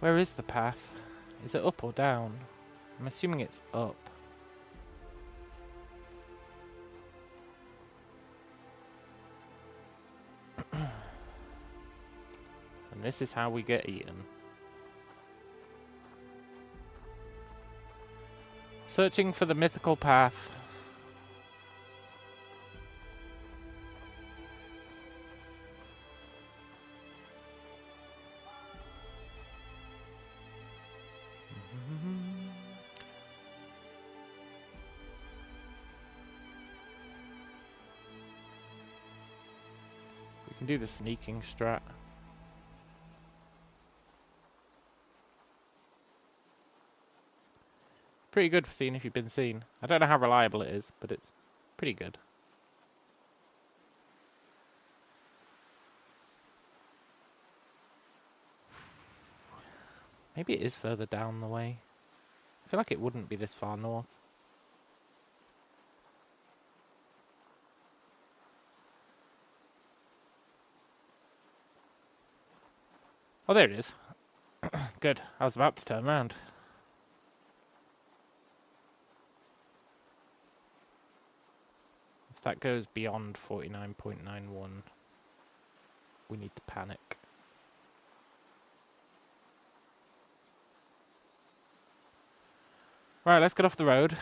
Where is the path? Is it up or down? I'm assuming it's up. And this is how we get eaten. Searching for the mythical path. We can do the sneaking strat. Pretty good for seeing if you've been seen. I don't know how reliable it is, but it's pretty good. Maybe it is further down the way. I feel like it wouldn't be this far north. Oh, there it is. Good. I was about to turn around. If that goes beyond 49.91, we need to panic. Right, let's get off the road.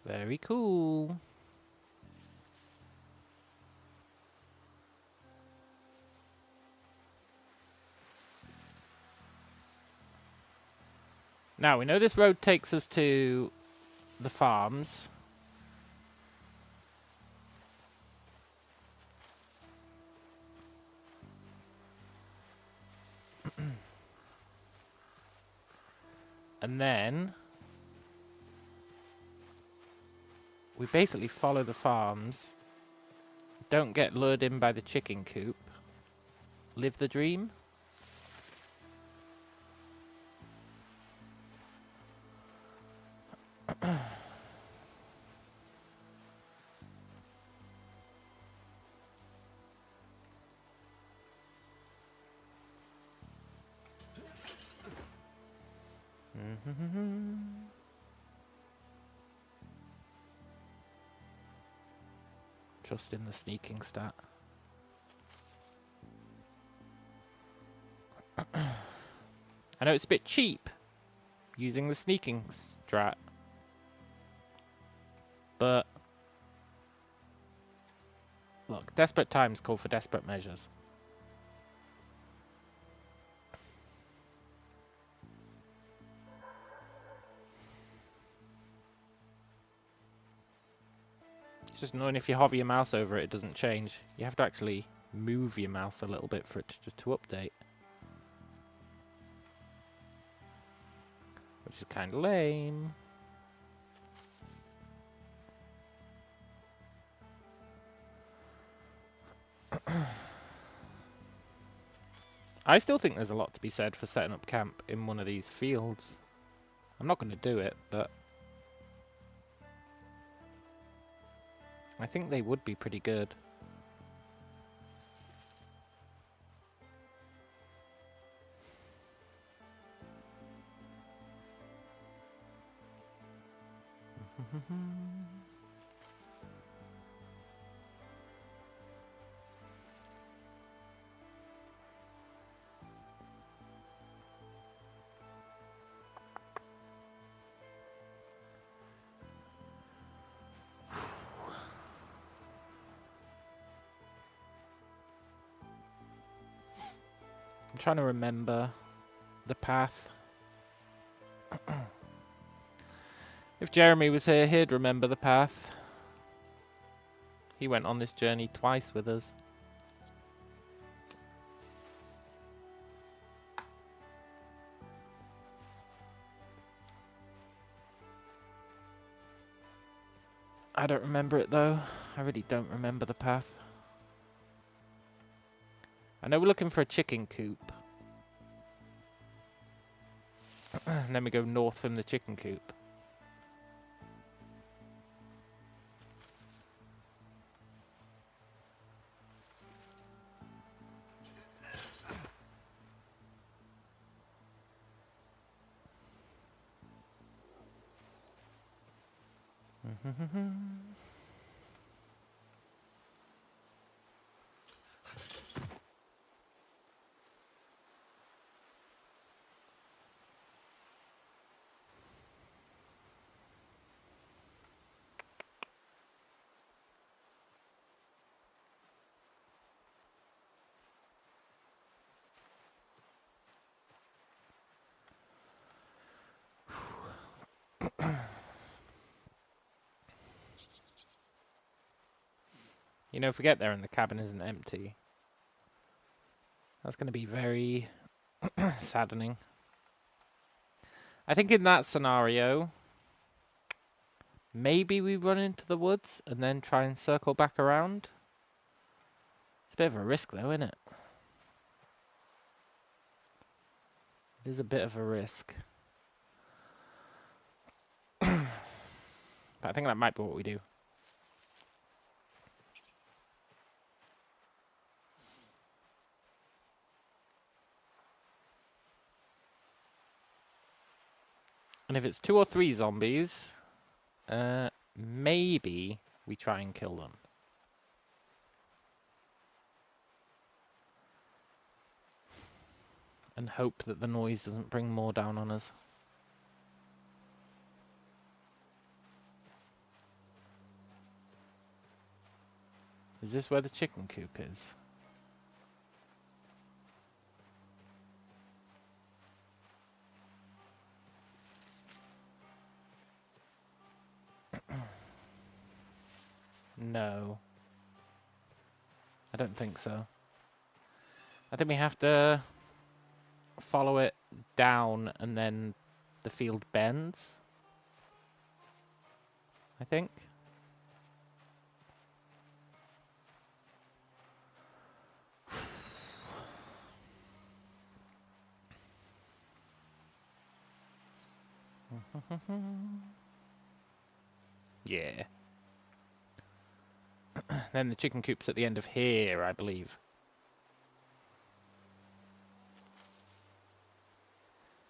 Very cool. Now, we know this road takes us to the farms. And then we basically follow the farms. Don't get lured in by the chicken coop. Live the dream. Trust in the sneaking stat. I know it's a bit cheap using the sneaking strat, but look, desperate times call for desperate measures. It's just annoying if you hover your mouse over it, it doesn't change. You have to actually move your mouse a little bit for it to update. Which is kind of lame. I still think there's a lot to be said for setting up camp in one of these fields. I'm not going to do it, but I think they would be pretty good. I'm trying to remember the path. If Jeremy was here, he'd remember the path. He went on this journey twice with us. I don't remember it though. I really don't remember the path. I know we're looking for a chicken coop. And then we go north from the chicken coop. You know, if we get there and the cabin isn't empty, that's going to be very saddening. I think in that scenario, maybe we run into the woods and then try and circle back around. It's a bit of a risk though, isn't it? It is a bit of a risk. But I think that might be what we do. And if it's 2 or 3 zombies, maybe we try and kill them. And hope that the noise doesn't bring more down on us. Is this where the chicken coop is? No. I don't think so. I think we have to follow it down and then the field bends. I think. Yeah. Then the chicken coop's at the end of here, I believe.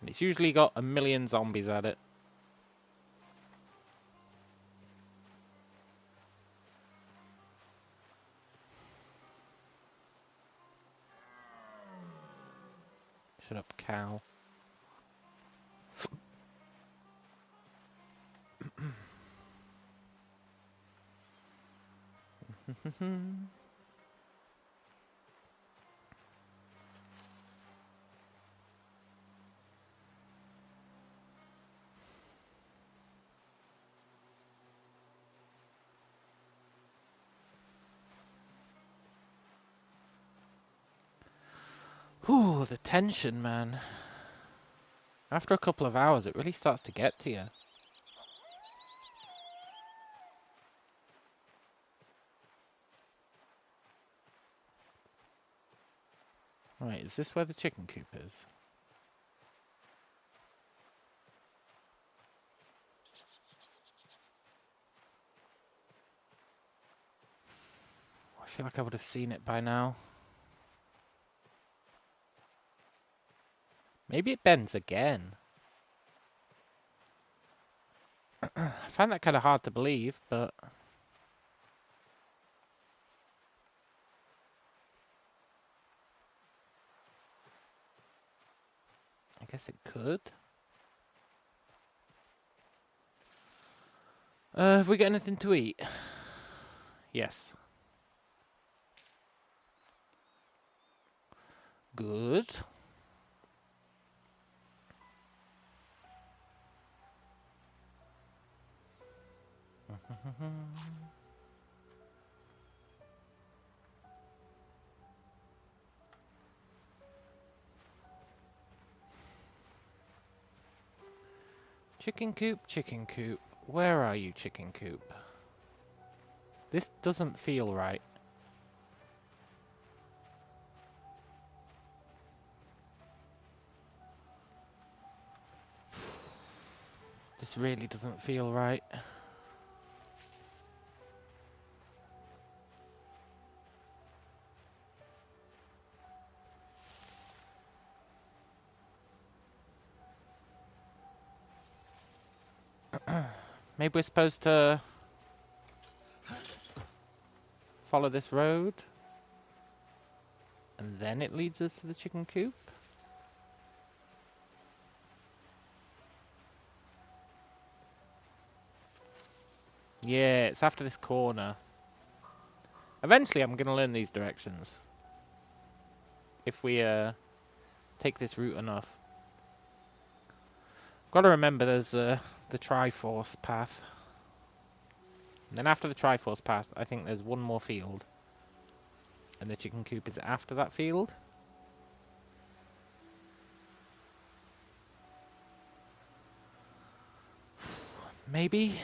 And it's usually got a million zombies at it. Shut up, cow. Ooh, the tension, man. After a couple of hours, it really starts to get to you. Right, is this where the chicken coop is? I feel like I would have seen it by now. Maybe it bends again. I find that kind of hard to believe, but... I guess it could. Have we got anything to eat? Yes. Good. Chicken coop, chicken coop. Where are you, chicken coop? This doesn't feel right. This really doesn't feel right. Maybe we're supposed to follow this road. And then it leads us to the chicken coop. Yeah, it's after this corner. Eventually I'm going to learn these directions. If we take this route enough. I've got to remember there's the Triforce path. And then after the Triforce path, I think there's one more field. And the chicken coop is after that field. Maybe.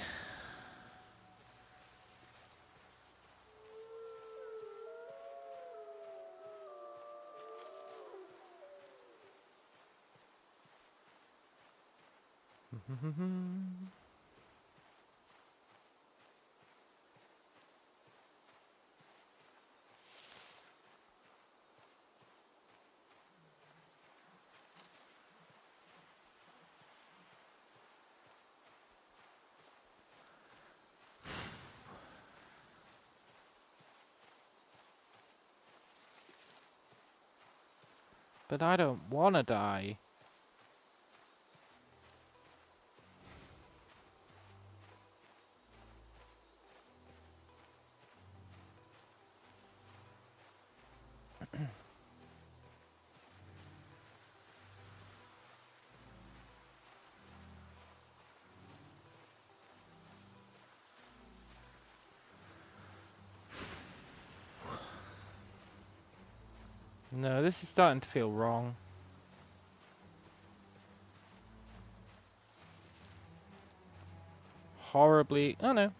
But I don't want to die. No, this is starting to feel wrong. Horribly... Oh, no.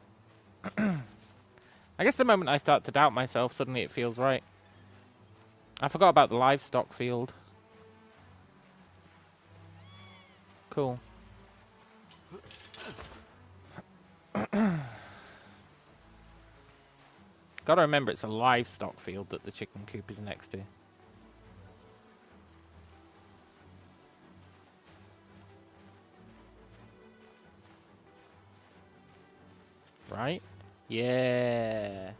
I guess the moment I start to doubt myself, suddenly it feels right. I forgot about the livestock field. Cool. Gotta remember it's a livestock field that the chicken coop is next to. Right? Yeah.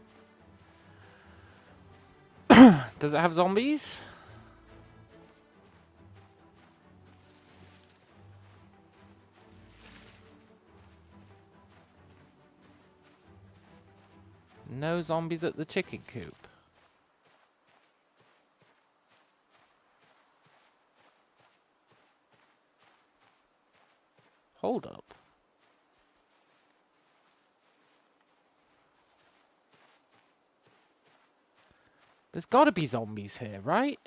Does it have zombies? No zombies at the chicken coop. Hold up. There's gotta be zombies here, right?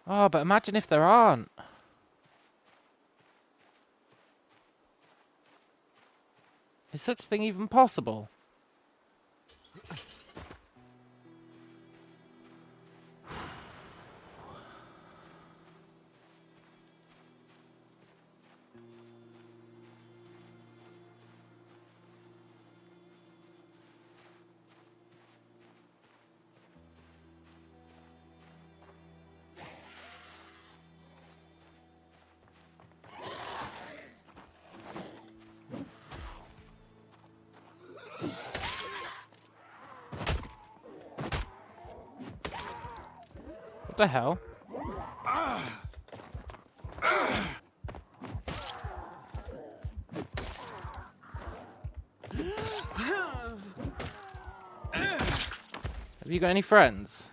Oh, but imagine if there aren't. Is such a thing even possible? What the hell? Have you got any friends?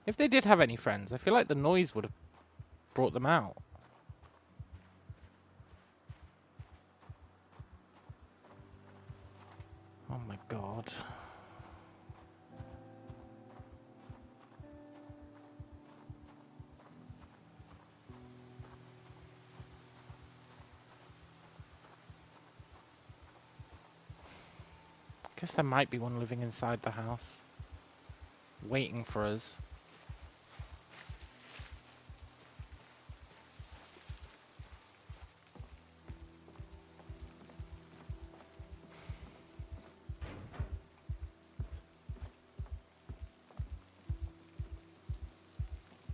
If they did have any friends, I feel like the noise would have brought them out. Oh my god. Guess there might be one living inside the house, waiting for us.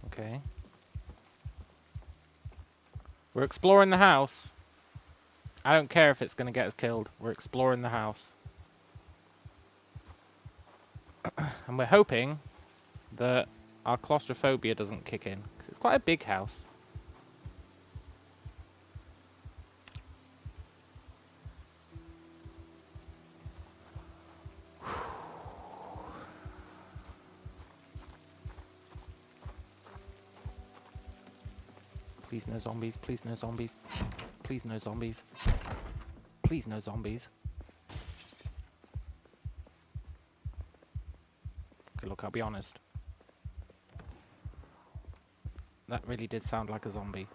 Okay. We're exploring the house. I don't care if it's going to get us killed. We're exploring the house. And we're hoping that our claustrophobia doesn't kick in. 'Cause it's quite a big house. Please no zombies, please no zombies. Please no zombies. Please no zombies. Okay, look, I'll be honest. That really did sound like a zombie.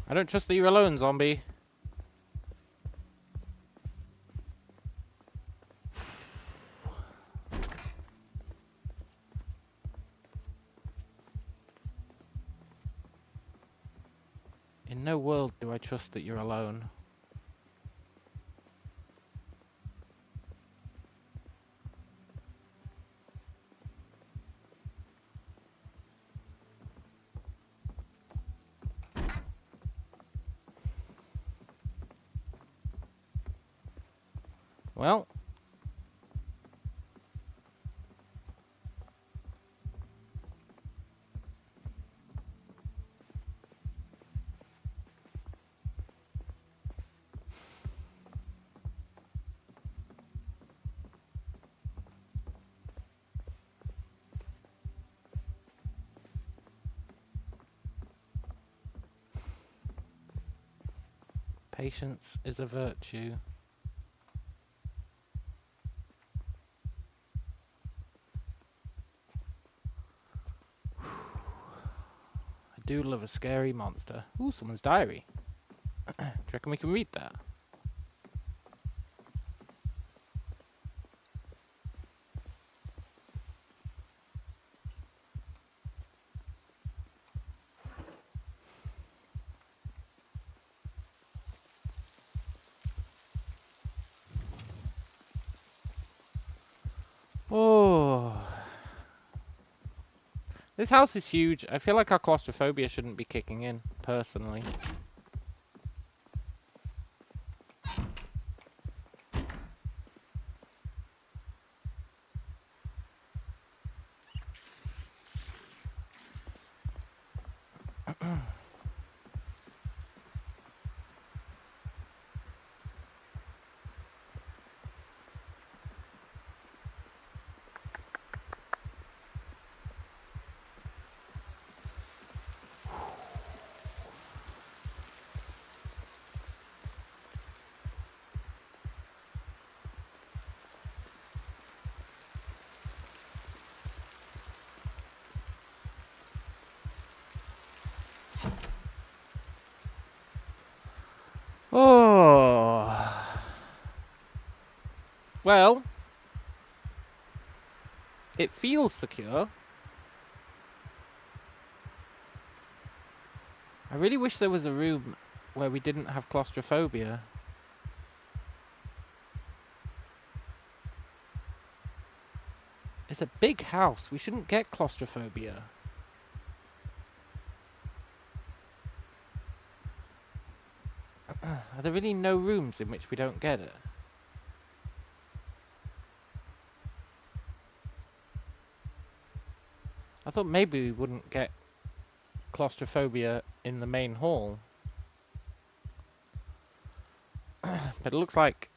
I don't trust that you're alone, zombie. In no world do I trust that you're alone. Well. Patience is a virtue. I do love a scary monster. Ooh, someone's diary. Do you reckon we can read that? Oh. This house is huge. I feel like our claustrophobia shouldn't be kicking in, personally. Oh. Well, it feels secure. I really wish there was a room where we didn't have claustrophobia. It's a big house. We shouldn't get claustrophobia. Are there really no rooms in which we don't get it? I thought maybe we wouldn't get claustrophobia in the main hall. But it looks like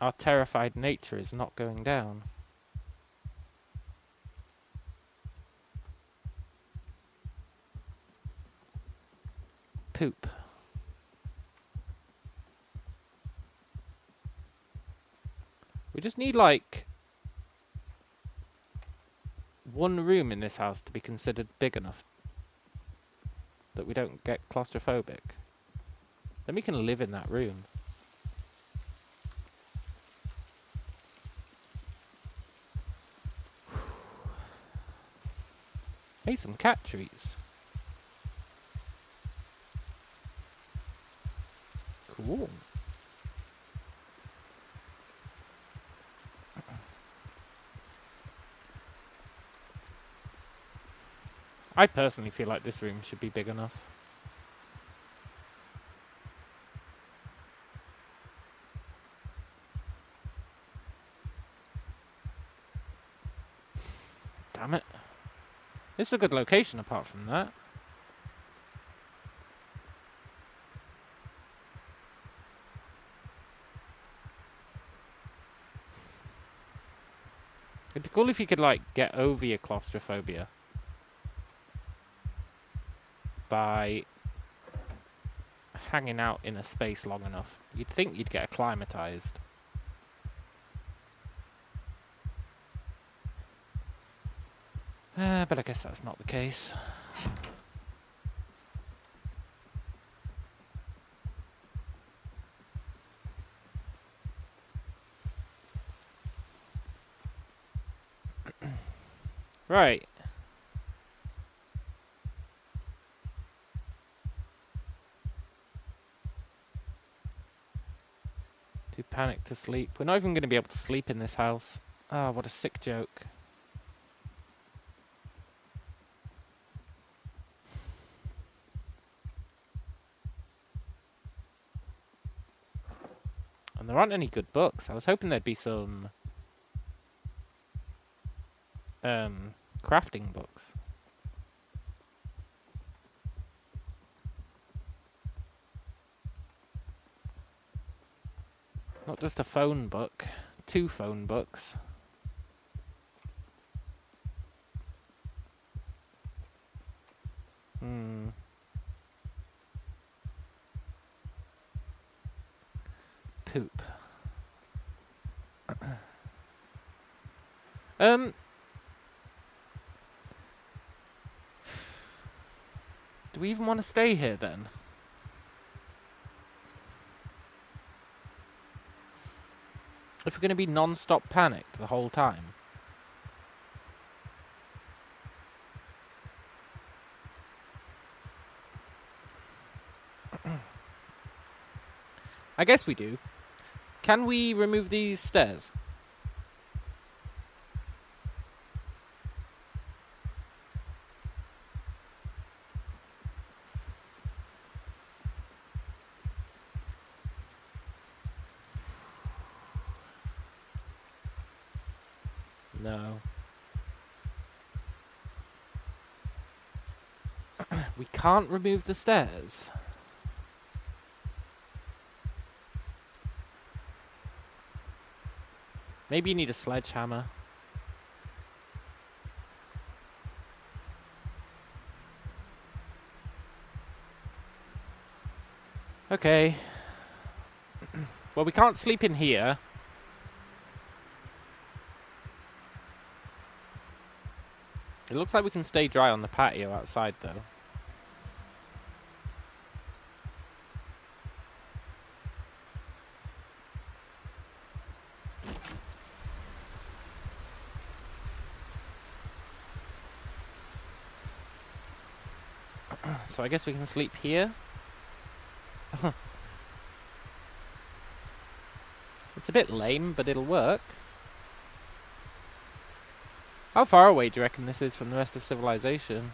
our terrified nature is not going down. Poop. We just need, like, one room in this house to be considered big enough that we don't get claustrophobic. Then we can live in that room. Hey, some cat treats. Cool. I personally feel like this room should be big enough. Damn it. This is a good location apart from that. It'd be cool if you could, like, get over your claustrophobia by hanging out in a space long enough. You'd think you'd get acclimatized. But I guess that's not the case. Right. Too panicked to sleep. We're not even going to be able to sleep in this house. Ah, what a sick joke. And there aren't any good books. I was hoping there'd be some crafting books. Not just a phone book. 2 phone books. Poop. Do we even want to stay here then? If we're going to be non-stop panicked the whole time. I guess we do. Can we remove these stairs? No. We can't remove the stairs. Maybe you need a sledgehammer. Okay. Well, we can't sleep in here. It looks like we can stay dry on the patio outside, though. So I guess we can sleep here. It's a bit lame, but it'll work. How far away do you reckon this is from the rest of civilization?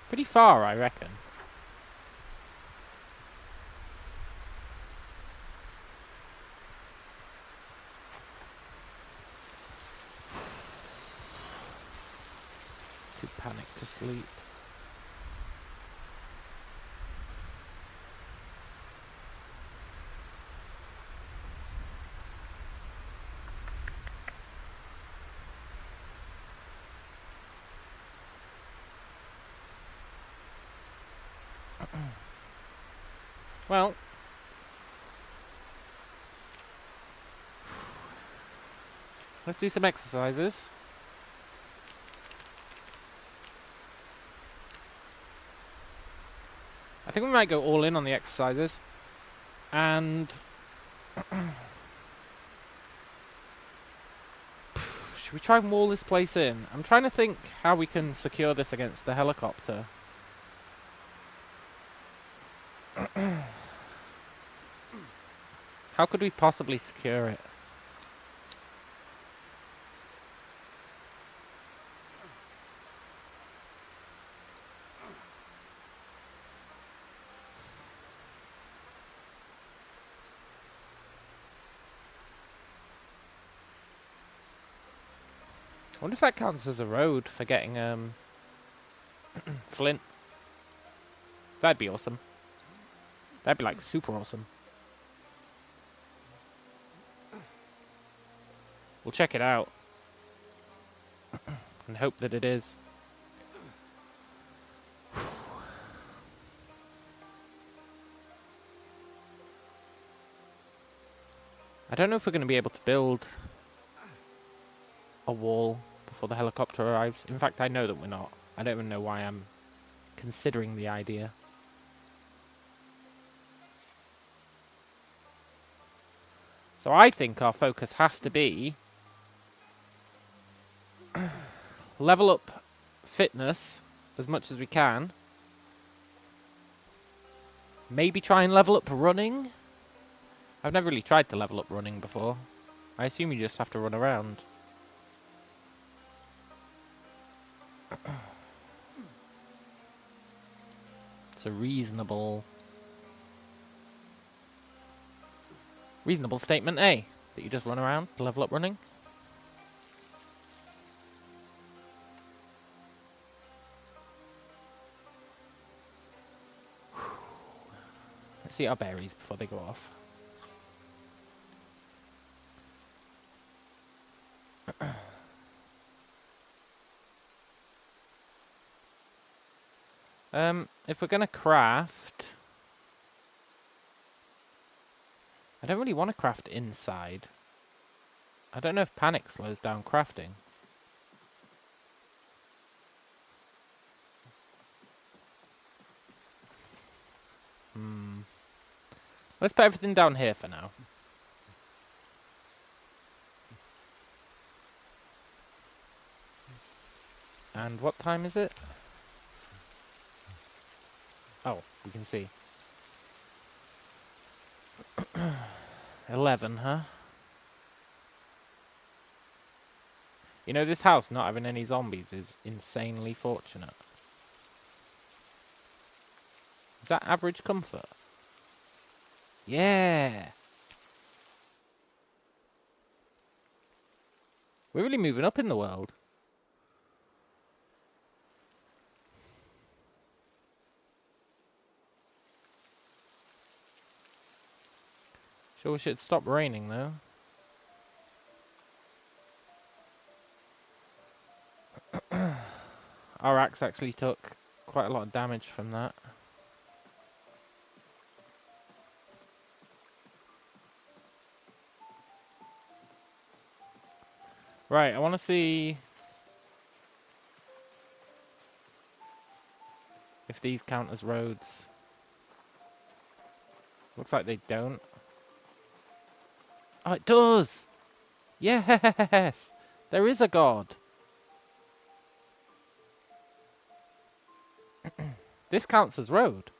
Pretty far, I reckon. Too panicked to sleep. Well, let's do some exercises. I think we might go all in on the exercises. And should we try and wall this place in? I'm trying to think how we can secure this against the helicopter. How could we possibly secure it? I wonder if that counts as a road for getting flint. That'd be awesome. That'd be like super awesome. We'll check it out. And hope that it is. I don't know if we're going to be able to build a wall before the helicopter arrives. In fact, I know that we're not. I don't even know why I'm considering the idea. So I think our focus has to be level up fitness as much as we can. Maybe try and level up running. I've never really tried to level up running before. I assume you just have to run around. It's a reasonable statement, eh? That you just run around to level up running. Let's eat our berries before they go off. If we're gonna craft, I don't really want to craft inside. I don't know if panic slows down crafting. Let's put everything down here for now. And what time is it? Oh, we can see. 11, huh? You know, this house not having any zombies is insanely fortunate. Is that average comfort? Yeah! We're really moving up in the world. Sure, we should stop raining though. Our axe actually took quite a lot of damage from that. Right, I want to see if these count as roads. Looks like they don't. Oh, it does! Yes! There is a god! This counts as road.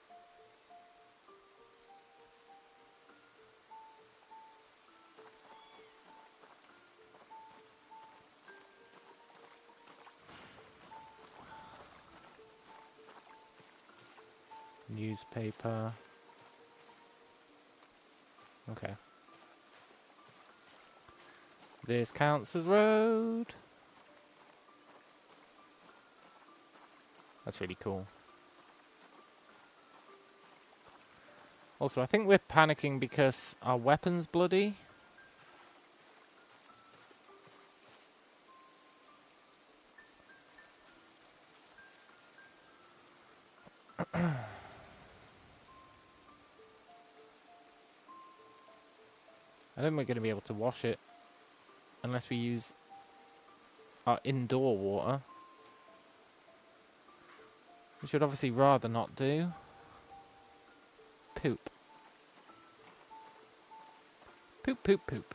Newspaper. Okay. This counts as road. That's really cool. Also, I think we're panicking because our weapon's bloody. I don't think we're going to be able to wash it unless we use our indoor water. We should obviously rather not do. Poop. Poop, poop, poop.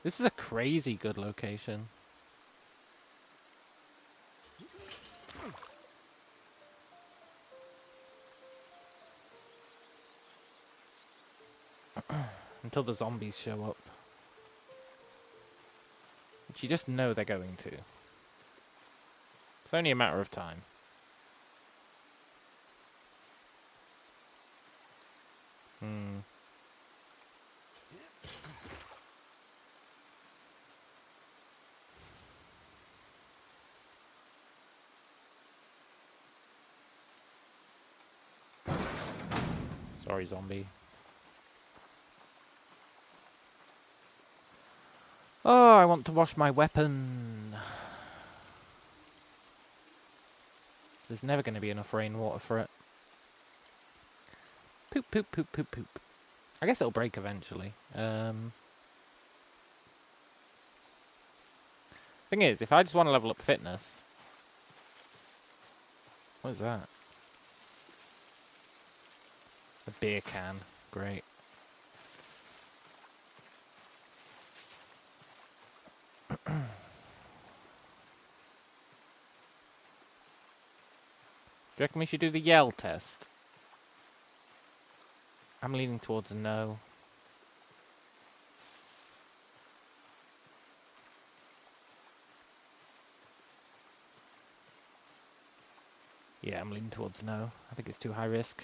This is a crazy good location. Until the zombies show up. Which you just know they're going to. It's only a matter of time. Sorry, zombie. Oh, I want to wash my weapon. There's never going to be enough rainwater for it. Poop, poop, poop, poop, poop. I guess it'll break eventually. Thing is, if I just want to level up fitness... What is that? A beer can. Great. Do you reckon we should do the yell test? I'm leaning towards a no. Yeah, I'm leaning towards no. I think it's too high risk.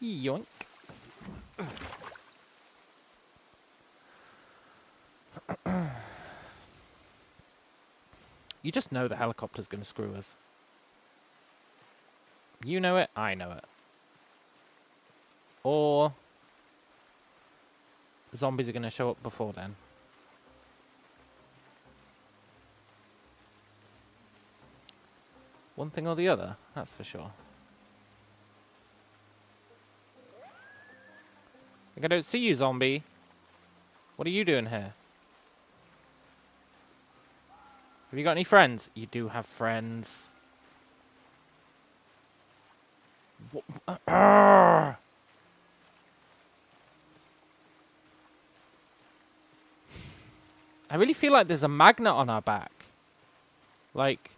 Yoink. You just know the helicopter's going to screw us. You know it, I know it. Or the zombies are going to show up before then. One thing or the other, that's for sure. I don't see you, zombie. What are you doing here? Have you got any friends? You do have friends. I really feel like there's a magnet on our back. Like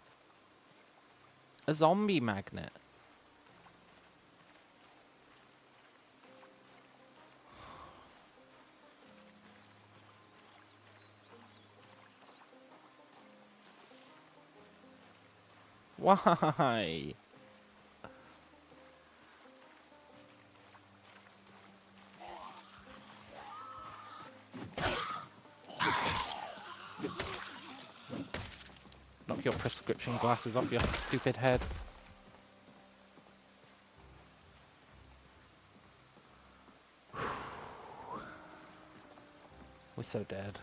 a zombie magnet. Why? Knock your prescription glasses off your stupid head. We're so dead.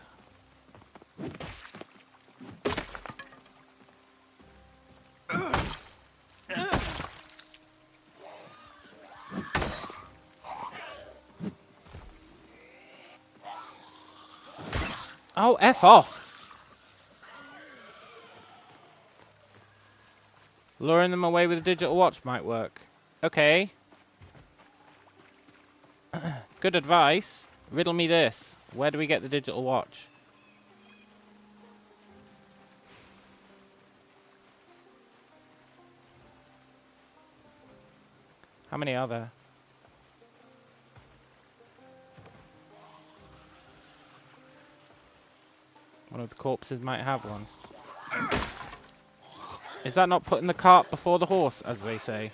Oh, F off! Luring them away with a digital watch might work. Okay. Good advice. Riddle me this. Where do we get the digital watch? How many are there? One of the corpses might have one. Is that not putting the cart before the horse, as they say?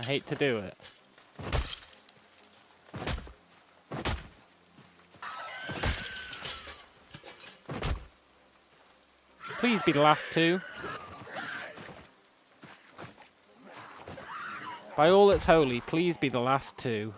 I hate to do it. Please be the last two. By all that's holy, please be the last two.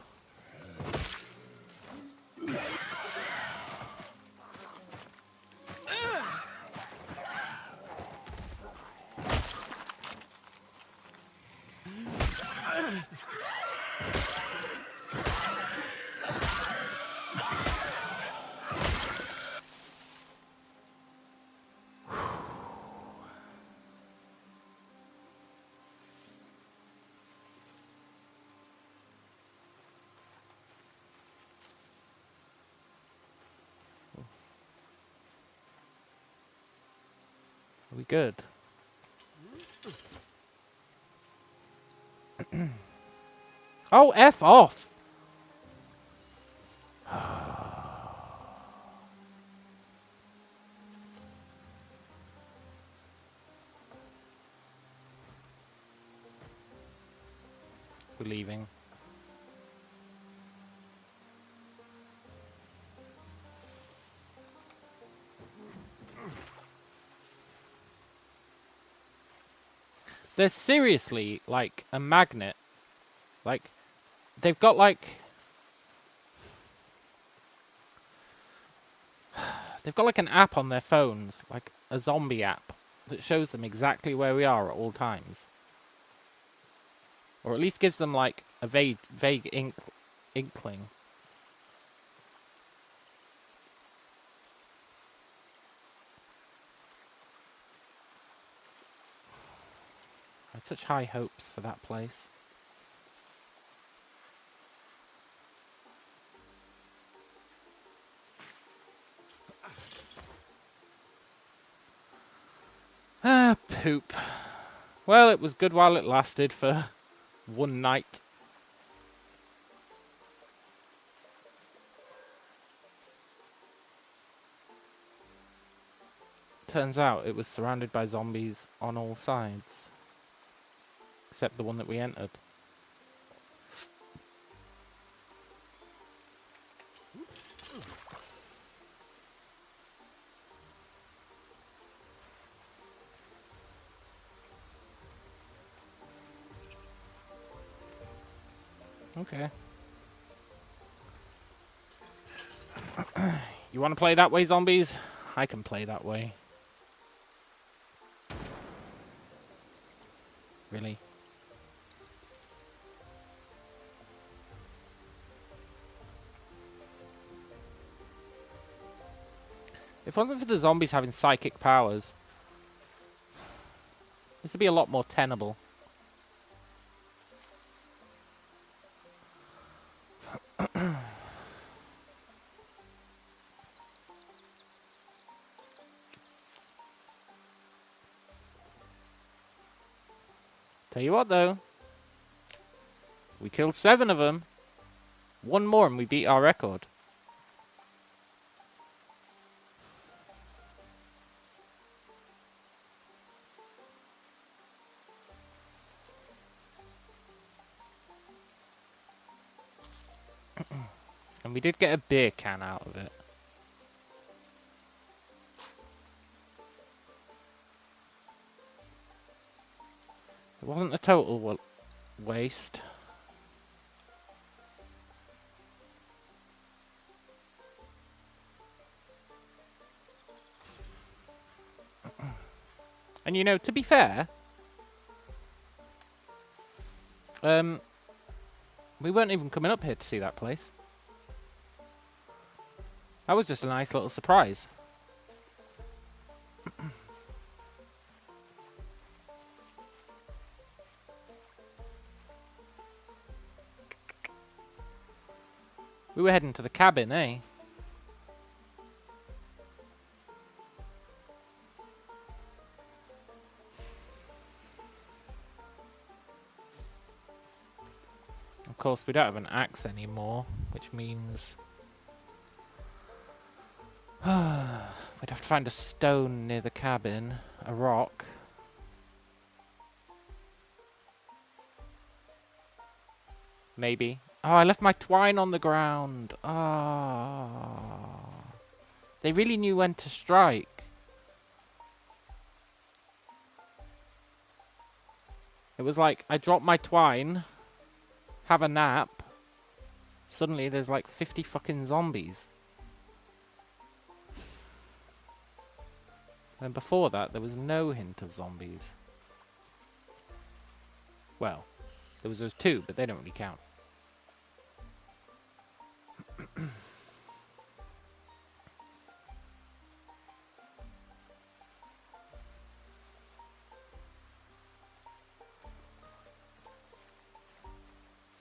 Are we good? Oh, F off! We're leaving. They're seriously like a magnet. Like, they've got like... They've got like an app on their phones, like a zombie app, that shows them exactly where we are at all times. Or at least gives them like a vague inkling. I had such high hopes for that place. Ah, poop. Well, it was good while it lasted for one night. Turns out it was surrounded by zombies on all sides. Except the one that we entered. Okay. You want to play that way, zombies? I can play that way. Really? If it wasn't for the zombies having psychic powers, this would be a lot more tenable. Tell you what, though. We killed 7 of them. One more and we beat our record. And we did get a beer can out of it. It wasn't a total waste. And you know, to be fair, we weren't even coming up here to see that place. That was just a nice little surprise. We were heading to the cabin, eh? Of course, we don't have an axe anymore, which means we'd have to find a stone near the cabin, a rock. Maybe. Oh, I left my twine on the ground. Ah. They really knew when to strike. It was like, I dropped my twine, have a nap. Suddenly there's like 50 fucking zombies. And before that, there was no hint of zombies. Well, there was those two, but they don't really count.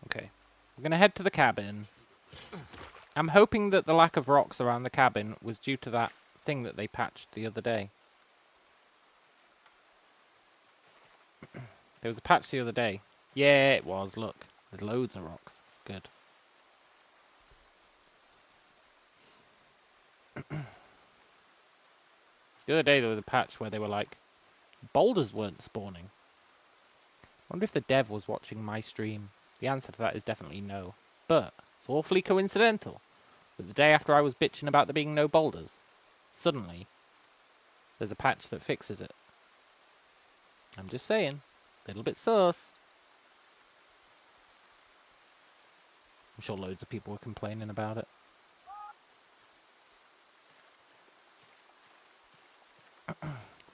Okay. We're going to head to the cabin. I'm hoping that the lack of rocks around the cabin was due to that thing that they patched the other day. There was a patch the other day. Yeah, it was. Look. There's loads of rocks. Good. The other day there was a patch where they were like, boulders weren't spawning. I wonder if the dev was watching my stream. The answer to that is definitely no. But it's awfully coincidental that the day after I was bitching about there being no boulders, suddenly there's a patch that fixes it. I'm just saying. Little bit sus. I'm sure loads of people were complaining about it.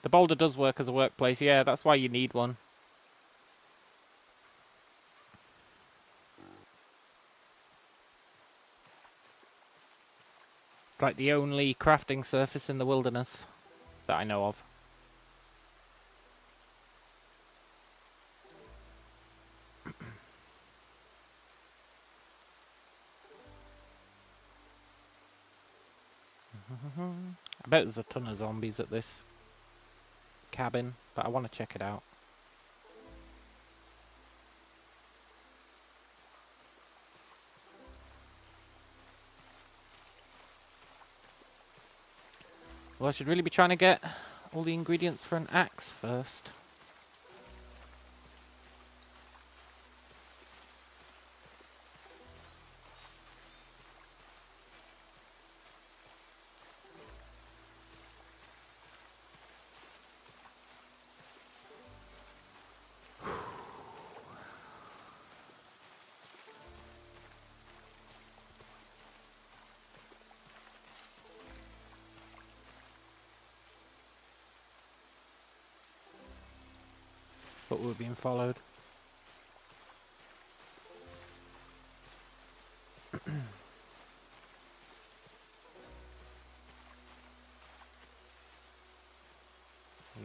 The boulder does work as a workplace. Yeah, that's why you need one. It's like the only crafting surface in the wilderness that I know of. I bet there's a ton of zombies at this cabin, but I want to check it out. Well, I should really be trying to get all the ingredients for an axe first. But we're being followed.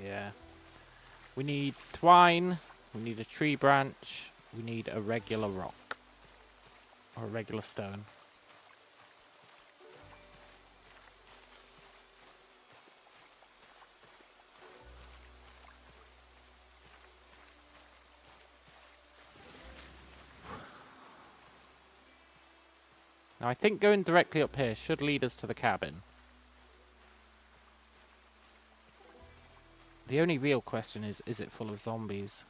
Yeah. We need twine, we need a tree branch, we need a regular rock. Or a regular stone. Now I think going directly up here should lead us to the cabin. The only real question is it full of zombies?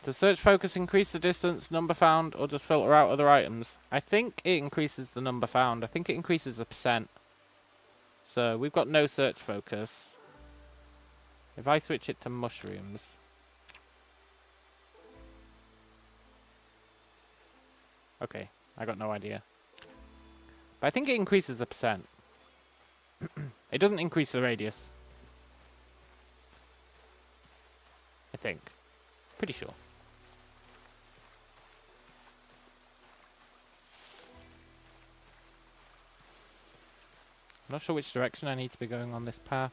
Does search focus increase the distance, number found, or just filter out other items? I think it increases the number found. I think it increases the percent. So we've got no search focus. If I switch it to mushrooms. Okay, I got no idea. But I think it increases the percent. It doesn't increase the radius. I think. Pretty sure. not sure which direction I need to be going on this path.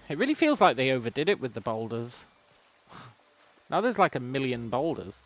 It really feels like they overdid it with the boulders. Now there's like 1,000,000 boulders.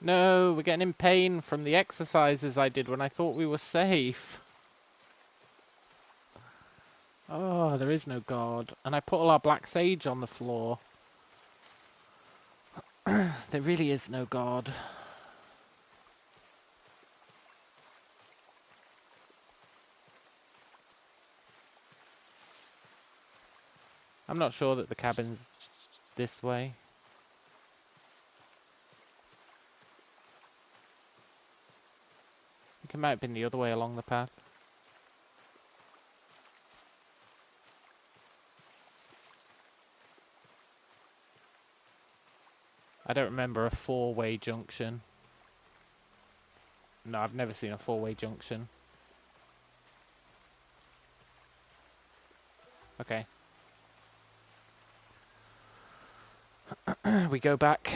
No, we're getting in pain from the exercises I did when I thought we were safe. Oh, there is no God. And I put all our black sage on the floor. There really is no God. I'm not sure that the cabin's this way. I think it might have been the other way along the path. I don't remember a four-way junction. No, I've never seen a four-way junction. Okay. We go back.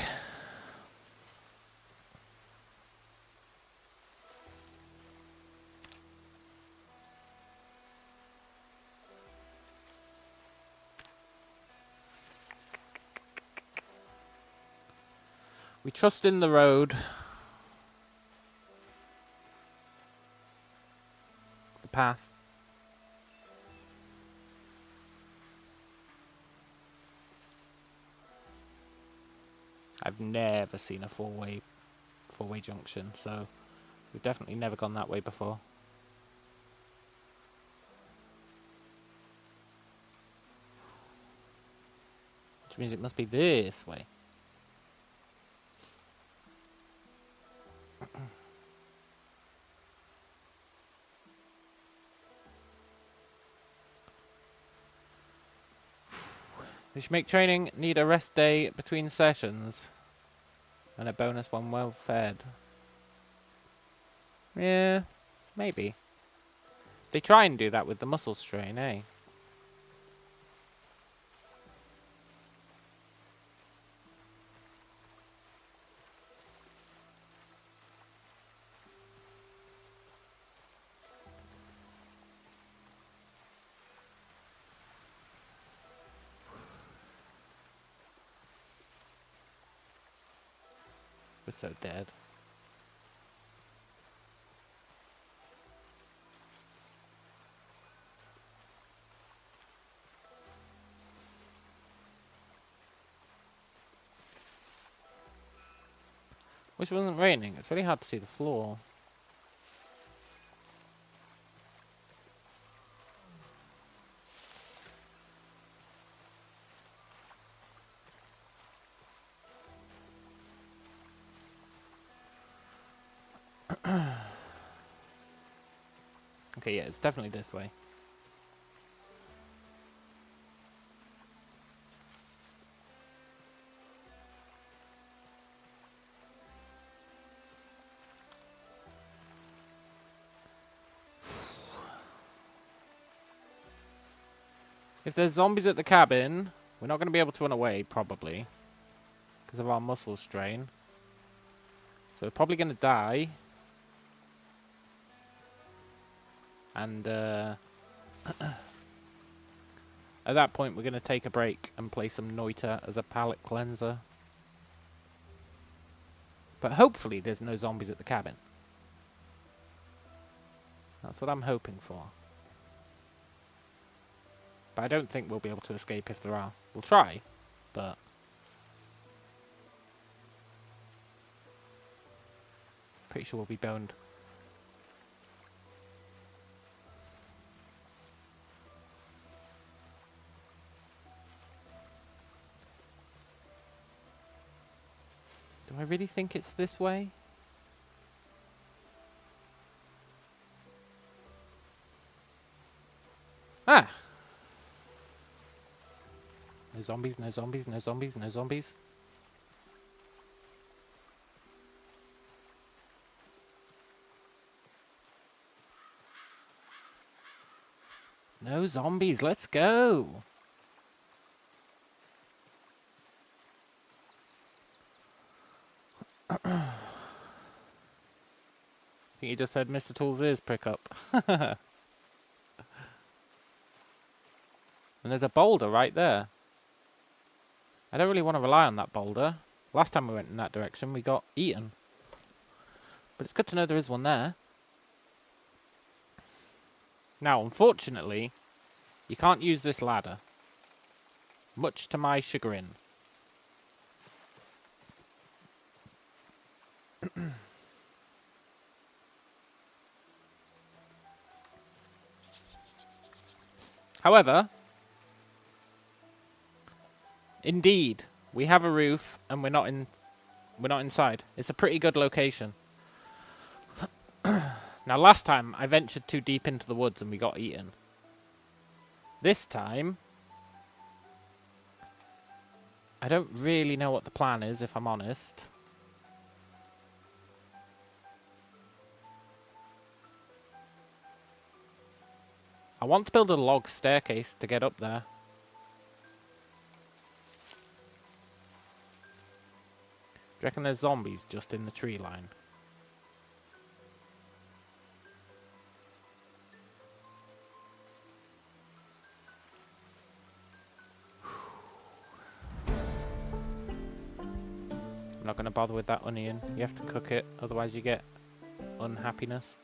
We trust in the road. The path. I've never seen a four-way junction, so we've definitely never gone that way before. Which means it must be this way. We should make training need a rest day between sessions. And a bonus one well fed. Yeah, maybe. They try and do that with the muscle strain, eh? We're so dead. Wish it wasn't raining. It's really hard to see the floor. Okay, yeah, it's definitely this way. If there's zombies at the cabin, we're not going to be able to run away, probably. Because of our muscle strain. So we're probably going to die. And at that point, we're going to take a break and play some Noita as a palate cleanser. But hopefully there's no zombies at the cabin. That's what I'm hoping for. But I don't think we'll be able to escape if there are. We'll try, but... Pretty sure we'll be boned. Do I really think it's this way? Ah! No zombies, no zombies, no zombies, no zombies. No zombies, let's go! I think you just heard Mr. Tool's ears prick up. And there's a boulder right there. I don't really want to rely on that boulder. Last time we went in that direction, we got eaten. But it's good to know there is one there. Now, unfortunately, you can't use this ladder. Much to my chagrin. However, indeed, we have a roof and we're not inside. It's a pretty good location. Now, last time I ventured too deep into the woods and we got eaten. This time, I don't really know what the plan is, if I'm honest. I want to build a log staircase to get up there. Do you reckon there's zombies just in the tree line? I'm not going to bother with that onion. You have to cook it, otherwise you get unhappiness.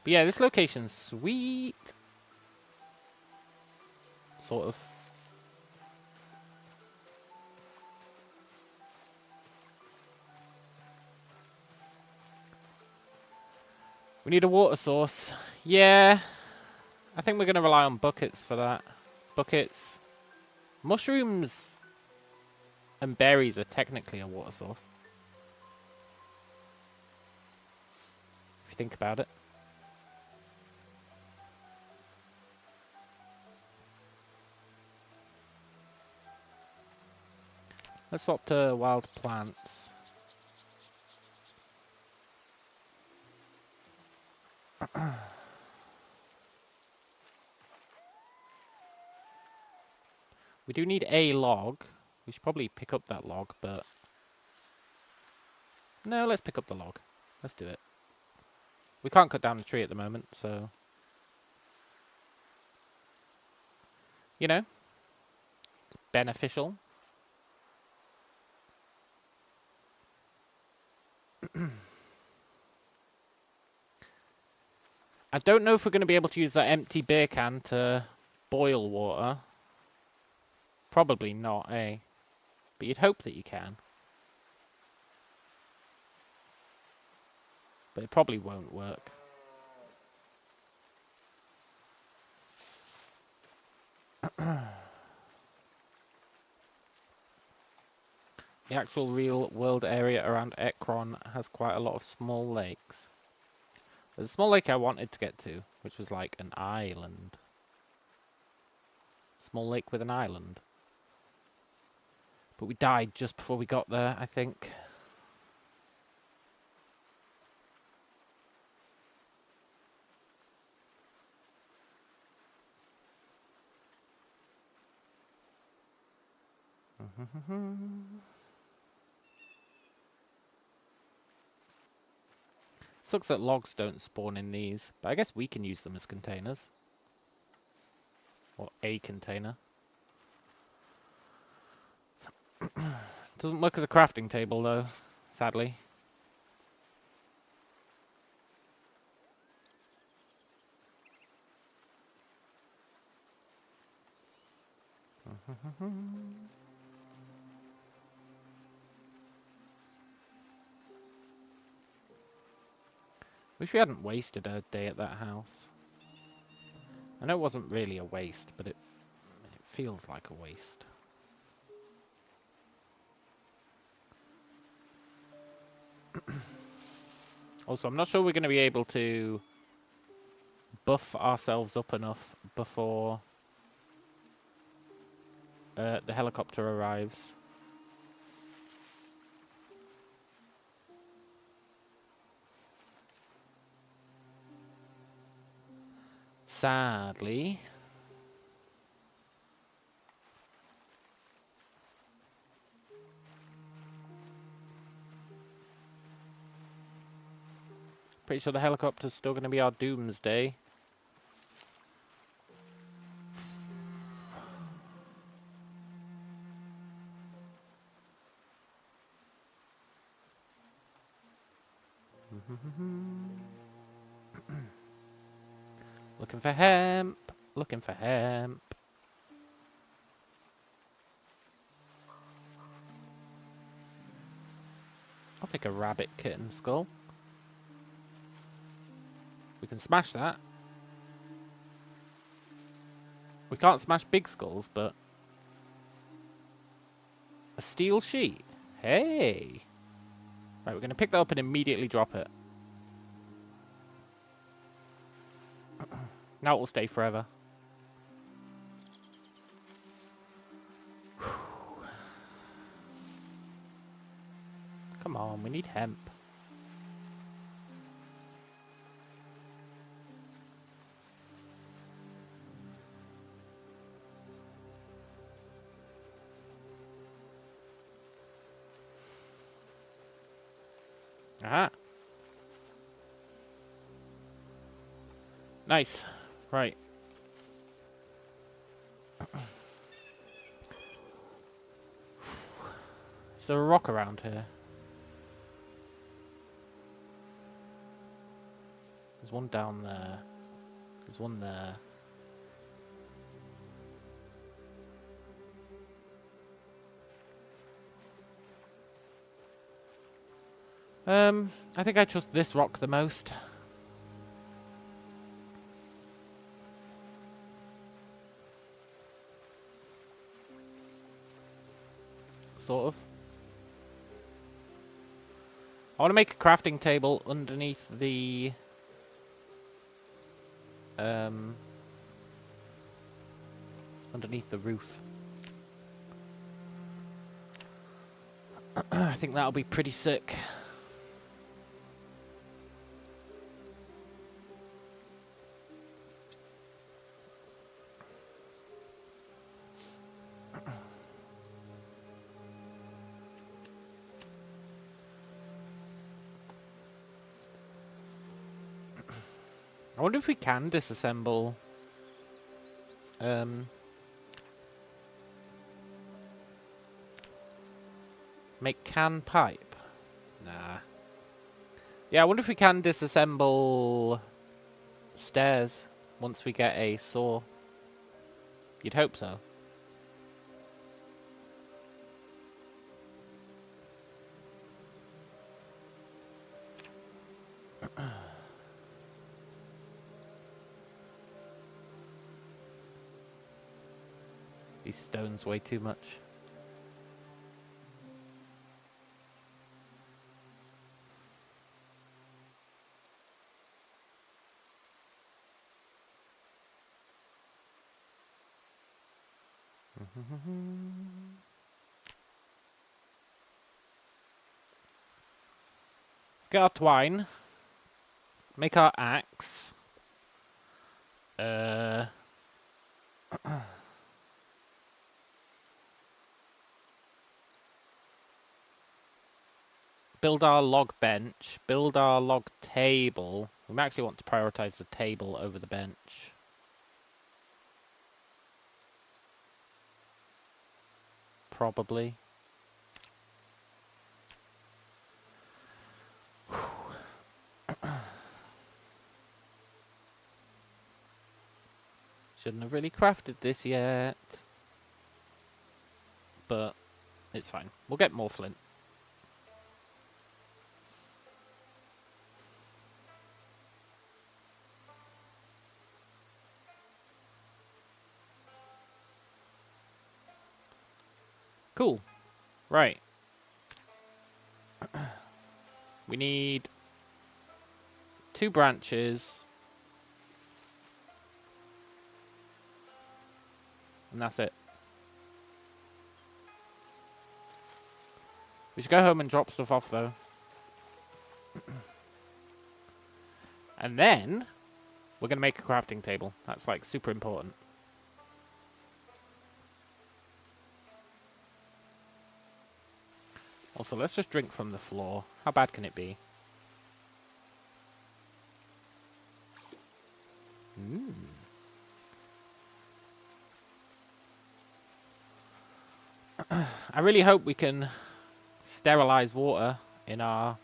But yeah, this location's sweet. Sort of. We need a water source. Yeah. I think we're going to rely on buckets for that. Buckets. Mushrooms and berries are technically a water source. If you think about it. Let's swap to wild plants. We do need a log. We should probably pick up that log, but... No, let's pick up the log. Let's do it. We can't cut down the tree at the moment, so... You know, it's beneficial. I don't know if we're going to be able to use that empty beer can to boil water. Probably not, eh? But you'd hope that you can. But it probably won't work. The actual real world area around Ekron has quite a lot of small lakes. There's a small lake I wanted to get to, which was like an island. Small lake with an island. But we died just before we got there, I think. Sucks that logs don't spawn in these, but I guess we can use them as containers. Or a container. Doesn't work as a crafting table though, sadly. Wish we hadn't wasted a day at that house. I know it wasn't really a waste, but it feels like a waste. Also, I'm not sure we're going to be able to buff ourselves up enough before the helicopter arrives. Sadly. Pretty sure the helicopter's still going to be our doomsday. Looking for hemp. Looking for hemp. I'll take a rabbit kitten skull. We can smash that. We can't smash big skulls, but... a steel sheet. Hey! Right, we're going to pick that up and immediately drop it. Now it will stay forever. Come on, we need hemp. Aha. Nice. Right. Is there a rock around here? There's one down there. There's one there. I think I trust this rock the most. Sort of. I want to make a crafting table underneath the... underneath the roof. I think that'll be pretty sick. I wonder if we can disassemble make can pipe. Nah. Yeah, I wonder if we can disassemble stairs once we get a saw. You'd hope so. These stones weigh too much. Get our twine. Make our axe. Build our log bench. Build our log table. We might actually want to prioritize the table over the bench. Probably. Shouldn't have really crafted this yet. but it's fine. We'll get more flint. Cool. Right. We need 2 branches. And that's it. We should go home and drop stuff off, though. And then we're going to make a crafting table. That's, like, super important. Also, let's just drink from the floor. How bad can it be? I really hope we can sterilize water in our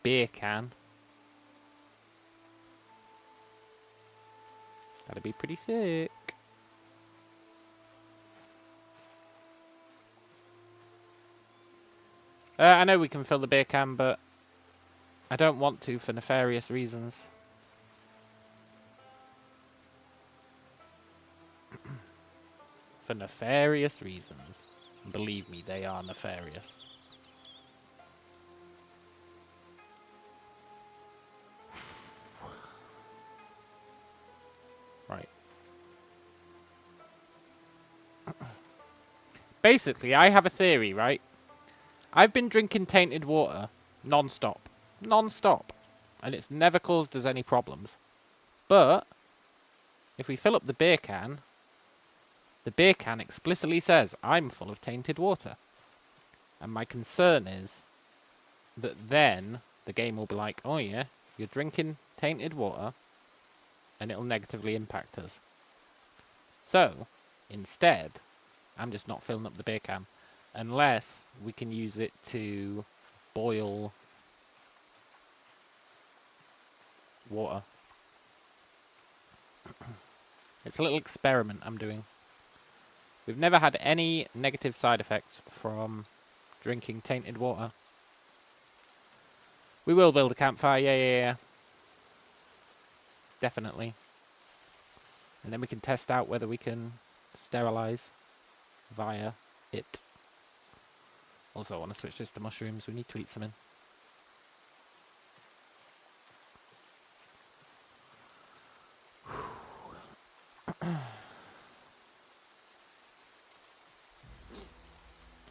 beer can. That'd be pretty sick. I know we can fill the beer can, but I don't want to for nefarious reasons. For nefarious reasons. Believe me, they are nefarious. Right. Basically, I have a theory, right? I've been drinking tainted water non-stop. Non-stop. And it's never caused us any problems. But if we fill up the beer can explicitly says, I'm full of tainted water. And my concern is that then the game will be like, oh yeah, you're drinking tainted water, and it'll negatively impact us. So, instead, I'm just not filling up the beer can, unless we can use it to boil water. It's a little experiment I'm doing. We've never had any negative side effects from drinking tainted water. We will build a campfire, yeah. Definitely. And then we can test out whether we can sterilize via it. Also, I want to switch this to mushrooms. We need to eat some in.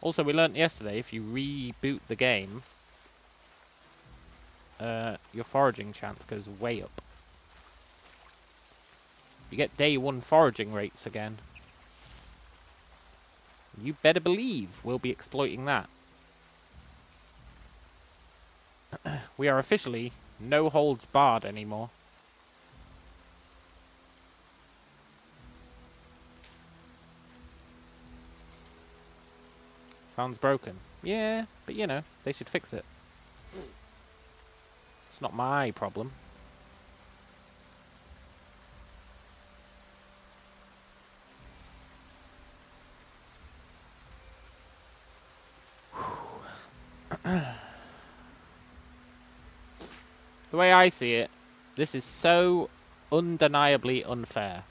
Also, we learnt yesterday, if you reboot the game, your foraging chance goes way up. You get day 1 foraging rates again. You better believe we'll be exploiting that. We are officially no holds barred anymore. Sounds broken. Yeah, but you know, they should fix it. It's not my problem. The way I see it, this is so undeniably unfair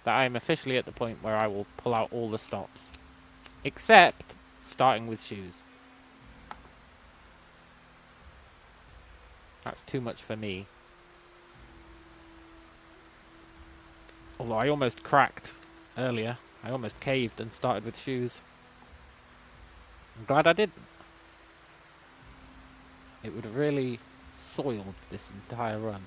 that I am officially at the point where I will pull out all the stops. Except starting with shoes. That's too much for me. Although I almost cracked earlier. I almost caved and started with shoes. I'm glad I didn't. It would have really soiled this entire run.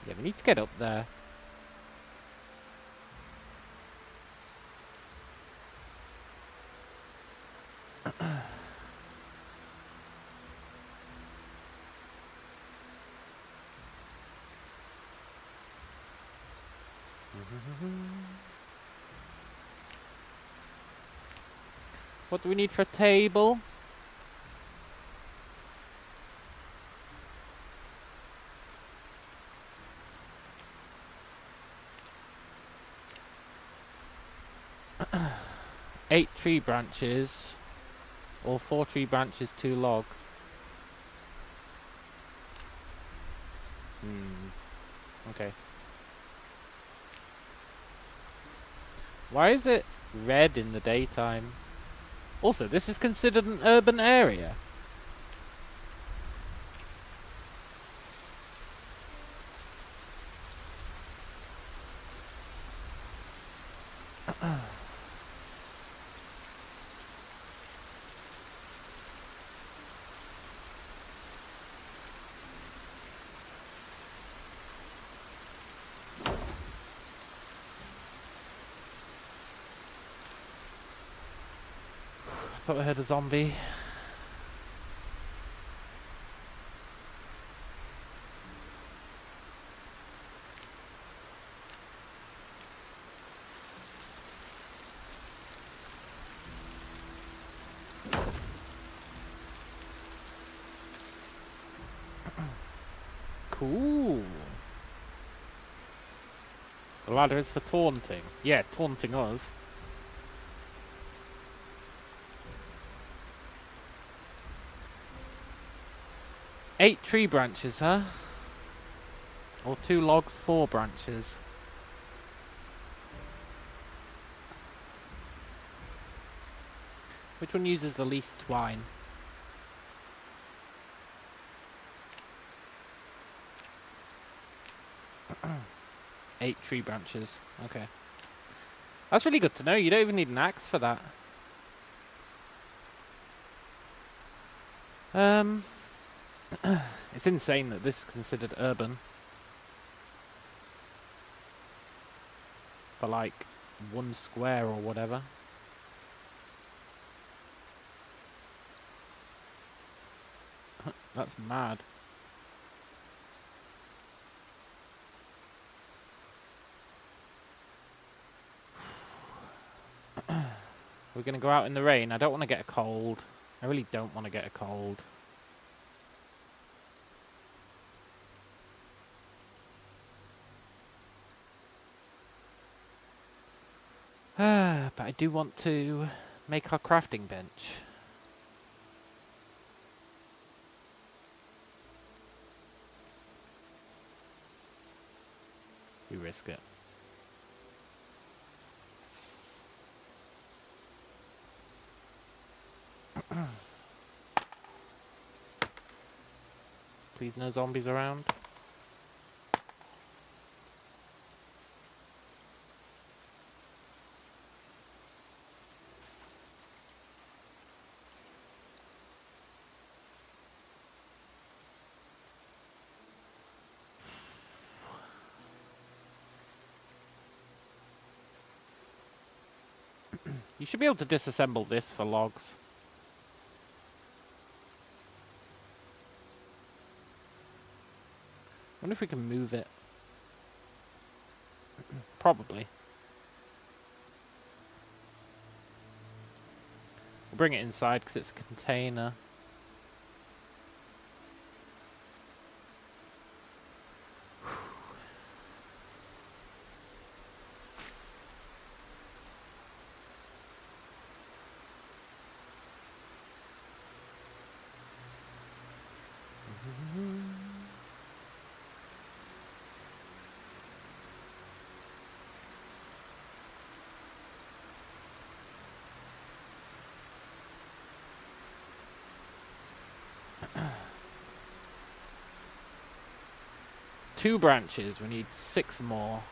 Yeah, we need to get up there. What do we need for a table? Eight tree branches, or 4 tree branches, 2 logs. Okay. Why is it red in the daytime? Also, this is considered an urban area. I thought I heard a zombie. Cool. The ladder is for taunting. Yeah, taunting us. Eight tree branches, huh? Or 2 logs, 4 branches. Which one uses the least twine? Eight tree branches. Okay. That's really good to know. You don't even need an axe for that. It's insane that this is considered urban. For like 1 square or whatever. That's mad. We're gonna go out in the rain. I don't want to get a cold. I really don't want to get a cold. But I do want to make our crafting bench. We risk it. Please no zombies around. You should be able to disassemble this for logs. I wonder if we can move it. Probably. We'll bring it inside because it's a container. Two branches, we need 6 more.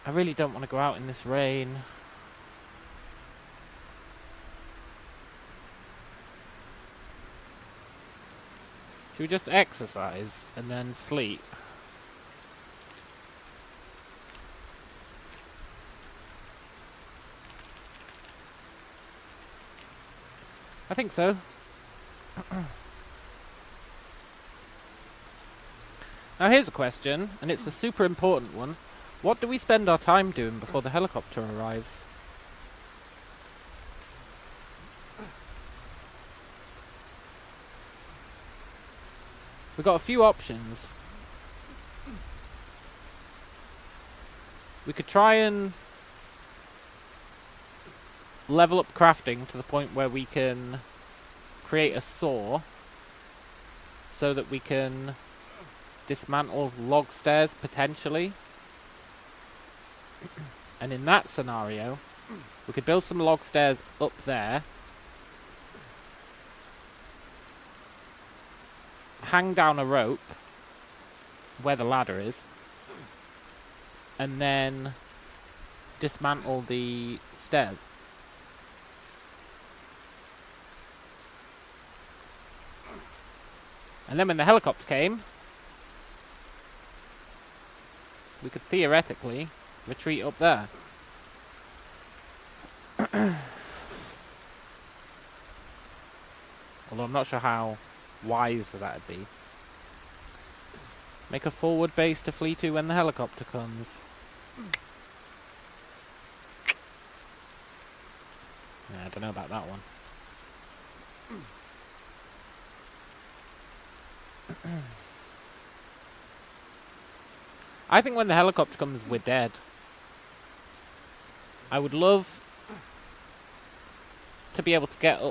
I really don't want to go out in this rain. Should we just exercise and then sleep? I think so. Now here's a question, and it's a super important one. What do we spend our time doing before the helicopter arrives? We've got a few options. We could try and level up crafting to the point where we can create a saw so that we can dismantle log stairs potentially. And in that scenario, we could build some log stairs up there, hang down a rope where the ladder is, and then dismantle the stairs. And then when the helicopter came, we could theoretically retreat up there. Although I'm not sure how wise that'd be. Make a forward base to flee to when the helicopter comes. Yeah, I don't know about that one. I think when the helicopter comes, we're dead. I would love to be able to get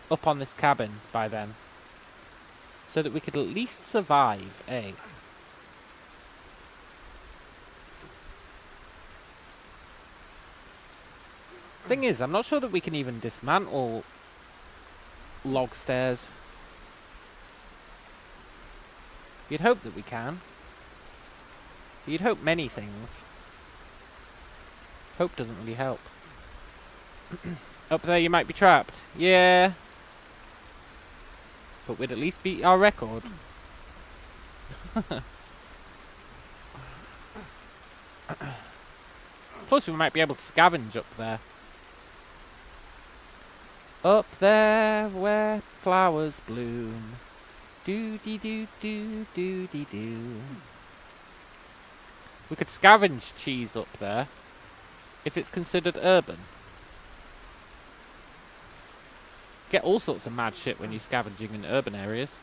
up on this cabin by then, so that we could at least survive, eh? Thing is, I'm not sure that we can even dismantle log stairs. You'd hope that we can. But you'd hope many things. Hope doesn't really help. Up there you might be trapped. Yeah. But we'd at least beat our record. Plus we might be able to scavenge up there. Up there where flowers bloom. Do-dee-doo-doo-doo-dee-doo. We could scavenge cheese up there, if it's considered urban. Get all sorts of mad shit when you're scavenging in urban areas.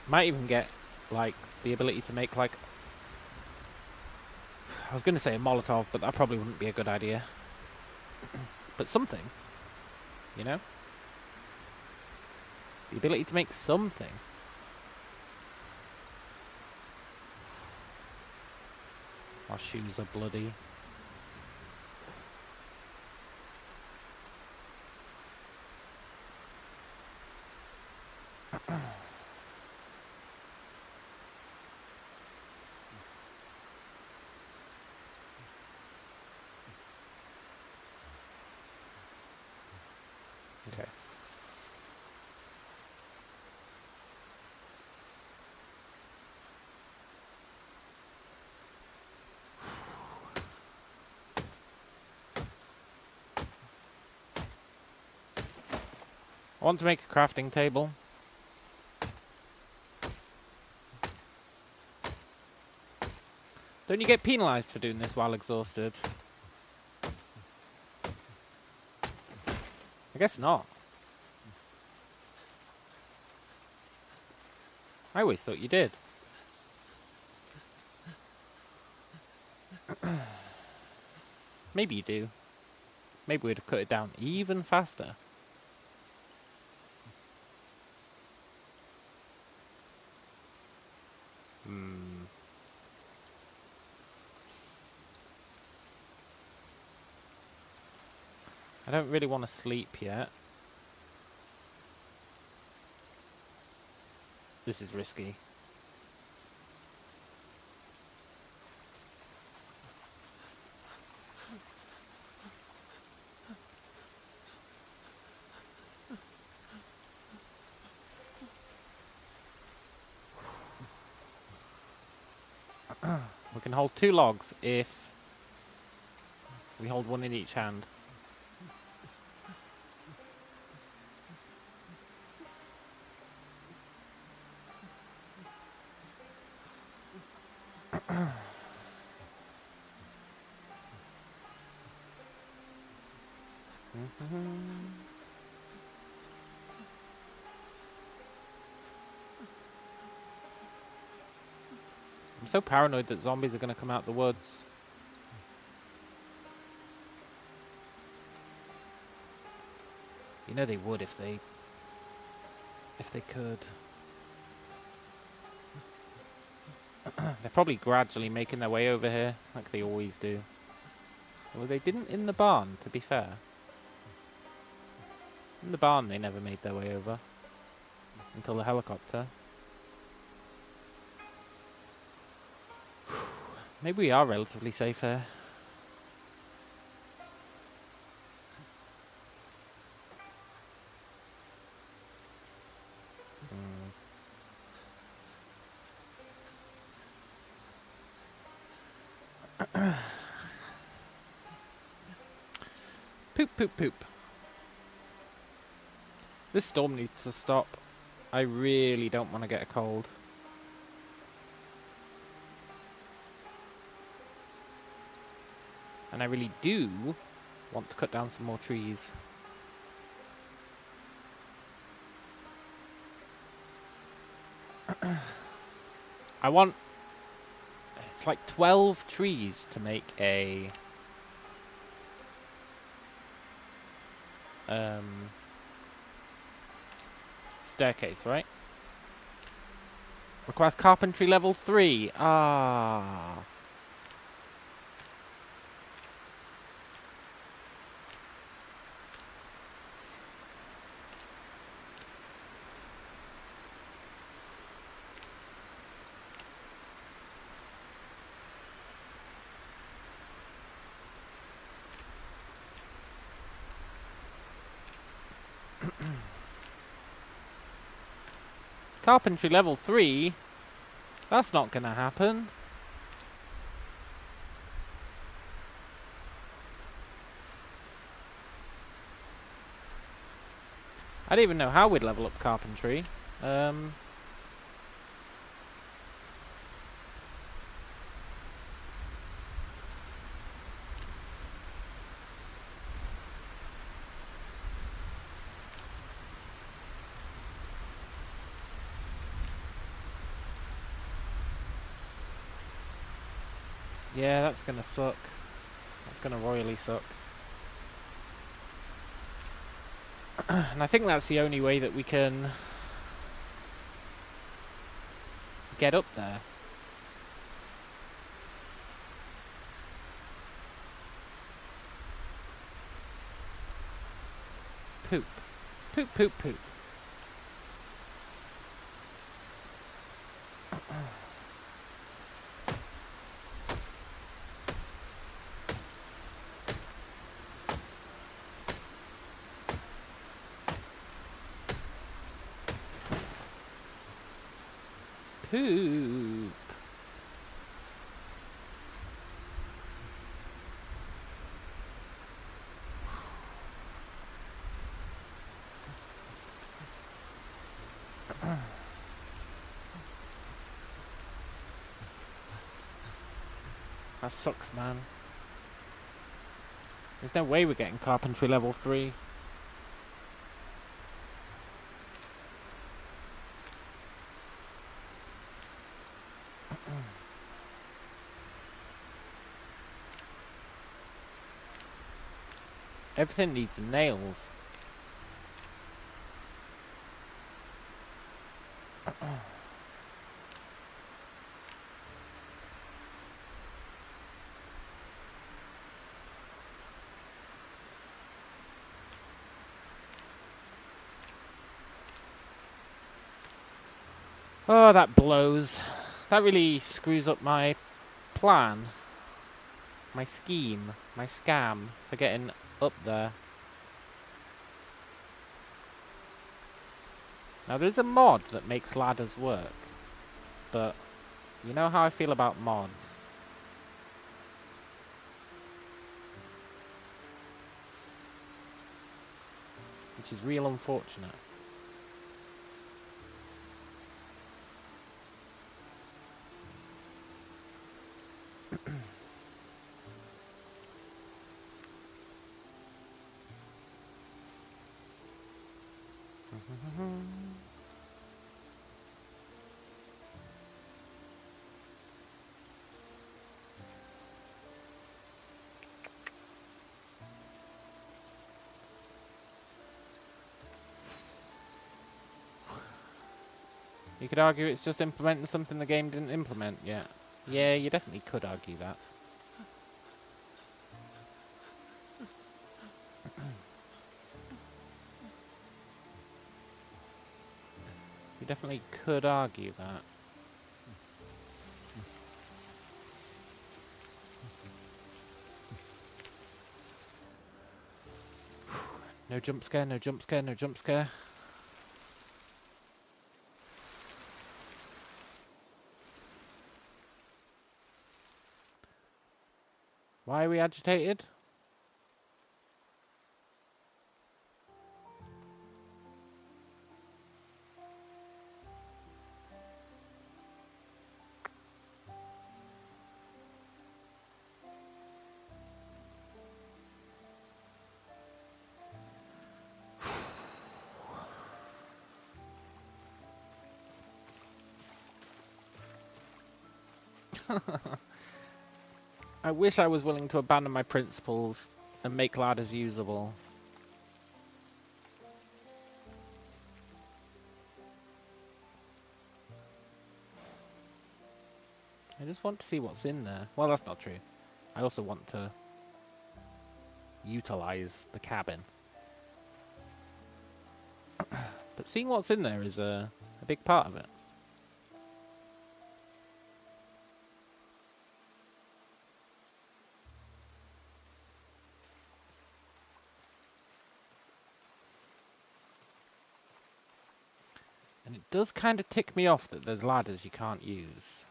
Might even get, like, the ability to make, like... I was going to say a Molotov, but that probably wouldn't be a good idea. But something. You know? The ability to make something. Our shoes are bloody. Okay. I want to make a crafting table. Don't you get penalised for doing this while exhausted? I guess not. I always thought you did. Maybe you do. Maybe we'd have cut it down even faster. I don't really want to sleep yet. This is risky. can hold 2 logs if we hold 1 in each hand. I'm so paranoid that zombies are going to come out the woods. You know they would if they could. They're probably gradually making their way over here, like they always do. Well, they didn't in the barn, to be fair. In the barn they never made their way over. Until the helicopter. Maybe we are relatively safe here. Poop, poop, poop. This storm needs to stop. I really don't want to get a cold. And I really do want to cut down some more trees. I want... It's like 12 trees to make a... staircase, right? Requires carpentry level 3. Ah. Carpentry level 3? That's not gonna happen. I don't even know how we'd level up carpentry. Yeah, that's gonna suck. That's gonna royally suck. And I think that's the only way that we can get up there. Poop. Poop, poop, poop. Poop. That sucks, man. There's no way we're getting carpentry level 3. Everything needs nails. Oh, that blows. That really screws up my plan. My scheme. My scam for getting up there. Now, there's a mod that makes ladders work. But, you know how I feel about mods. which is real unfortunate. You could argue it's just implementing something the game didn't implement yet. Yeah, you definitely could argue that. You definitely could argue that. No jump scare, no jump scare, no jump scare. Why are we agitated? I wish I was willing to abandon my principles and make ladders usable. I just want to see what's in there. Well, that's not true. I also want to utilize the cabin. But seeing what's in there is a big part of it. And it does kind of tick me off that there's ladders you can't use.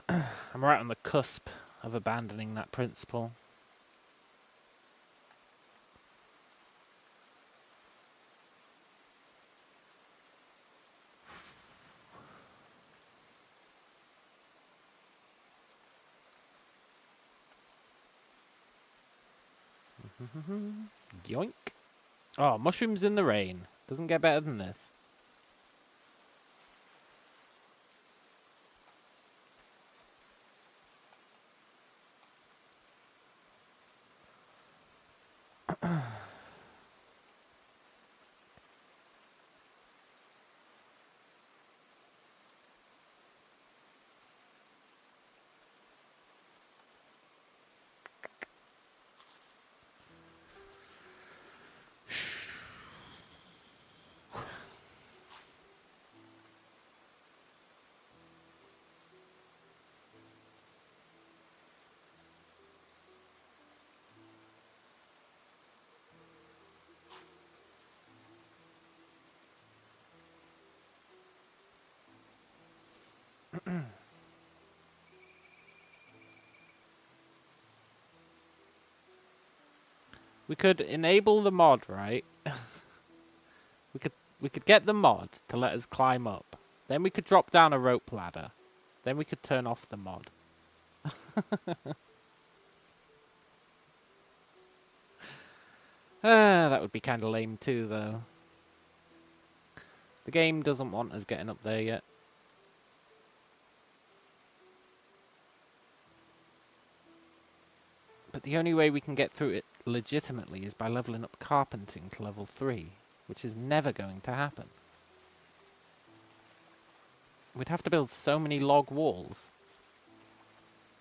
I'm right on the cusp of abandoning that principle. Yoink. Oh, mushrooms in the rain. Doesn't get better than this. We could enable the mod, right? we could get the mod to let us climb up. Then we could drop down a rope ladder. Then we could turn off the mod. That would be kind of lame too, though. The game doesn't want us getting up there yet. But the only way we can get through it legitimately is by leveling up carpenting to level 3, which is never going to happen. We'd have to build so many log walls.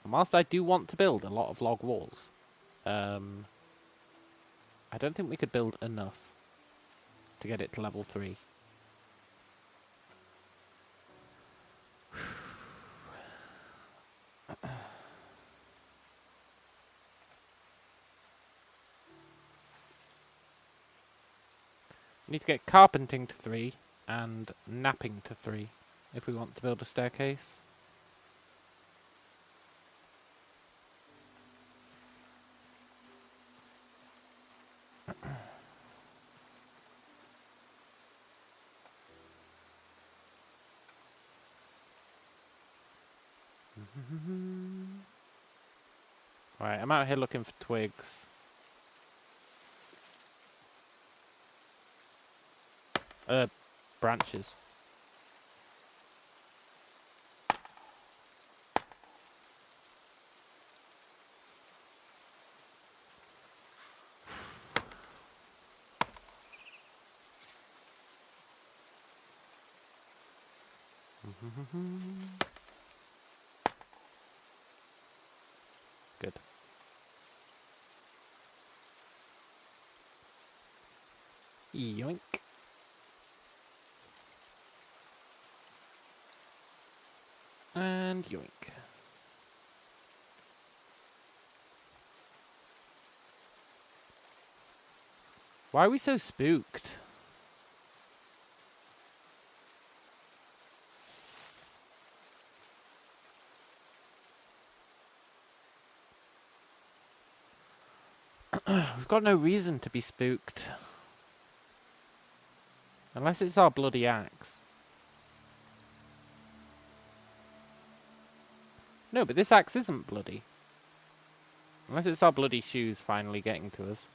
And whilst I do want to build a lot of log walls, I don't think we could build enough to get it to level 3. We need to get carpenting to 3 and napping to 3. if we want to build a staircase. Right, I'm out here looking for twigs. Branches. Good. Yoink. And yoink. Why are we so spooked? We've got no reason to be spooked. Unless it's our bloody axe. No, but this axe isn't bloody. Unless it's our bloody shoes finally getting to us.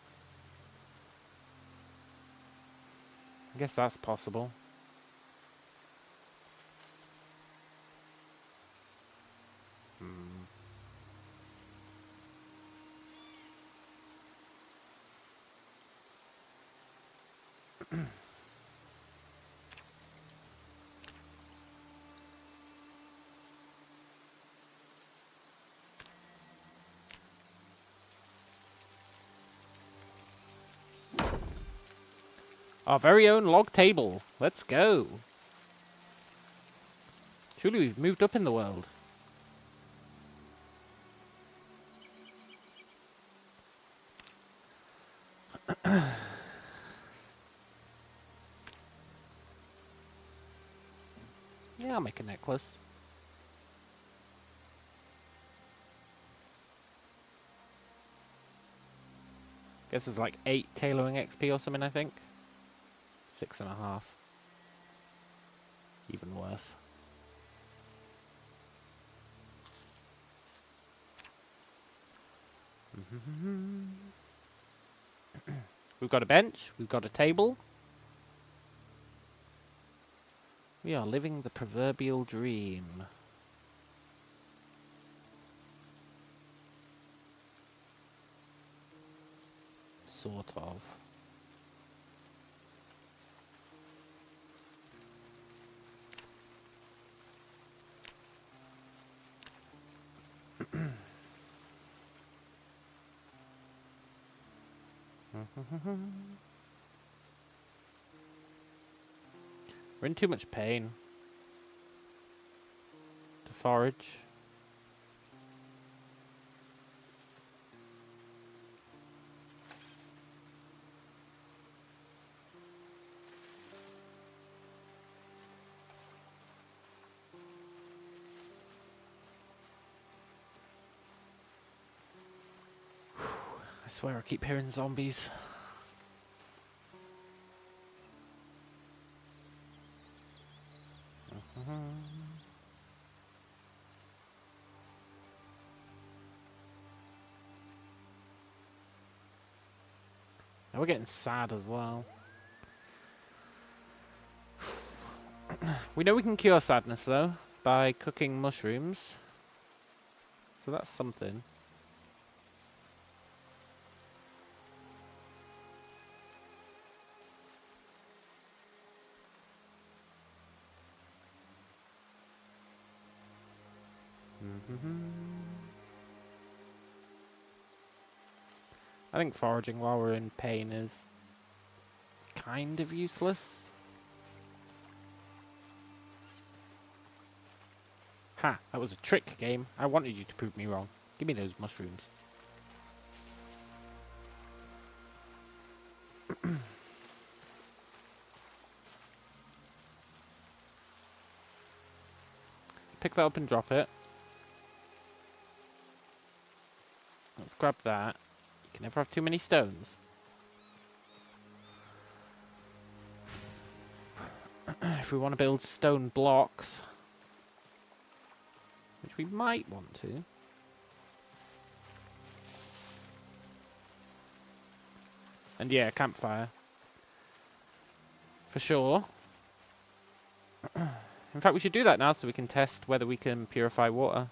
I guess that's possible. Our very own log table. Let's go. Surely we've moved up in the world. Yeah, I'll make a necklace. Guess there's like 8 tailoring XP or something, I think. 6.5. Even worse. We've got a bench. We've got a table. We are living the proverbial dream. Sort of. We're in too much pain to forage. I swear I keep hearing zombies. Now we're getting sad as well. We know we can cure sadness though by cooking mushrooms. So that's something. I think foraging while we're in pain is kind of useless. Ha, that was a trick game. I wanted you to prove me wrong. Give me those mushrooms. pick that up and drop it. Let's grab that. You can never have too many stones. If we want to build stone blocks, which we might want to. And yeah, campfire. For sure. In fact, we should do that now so we can test whether we can purify water.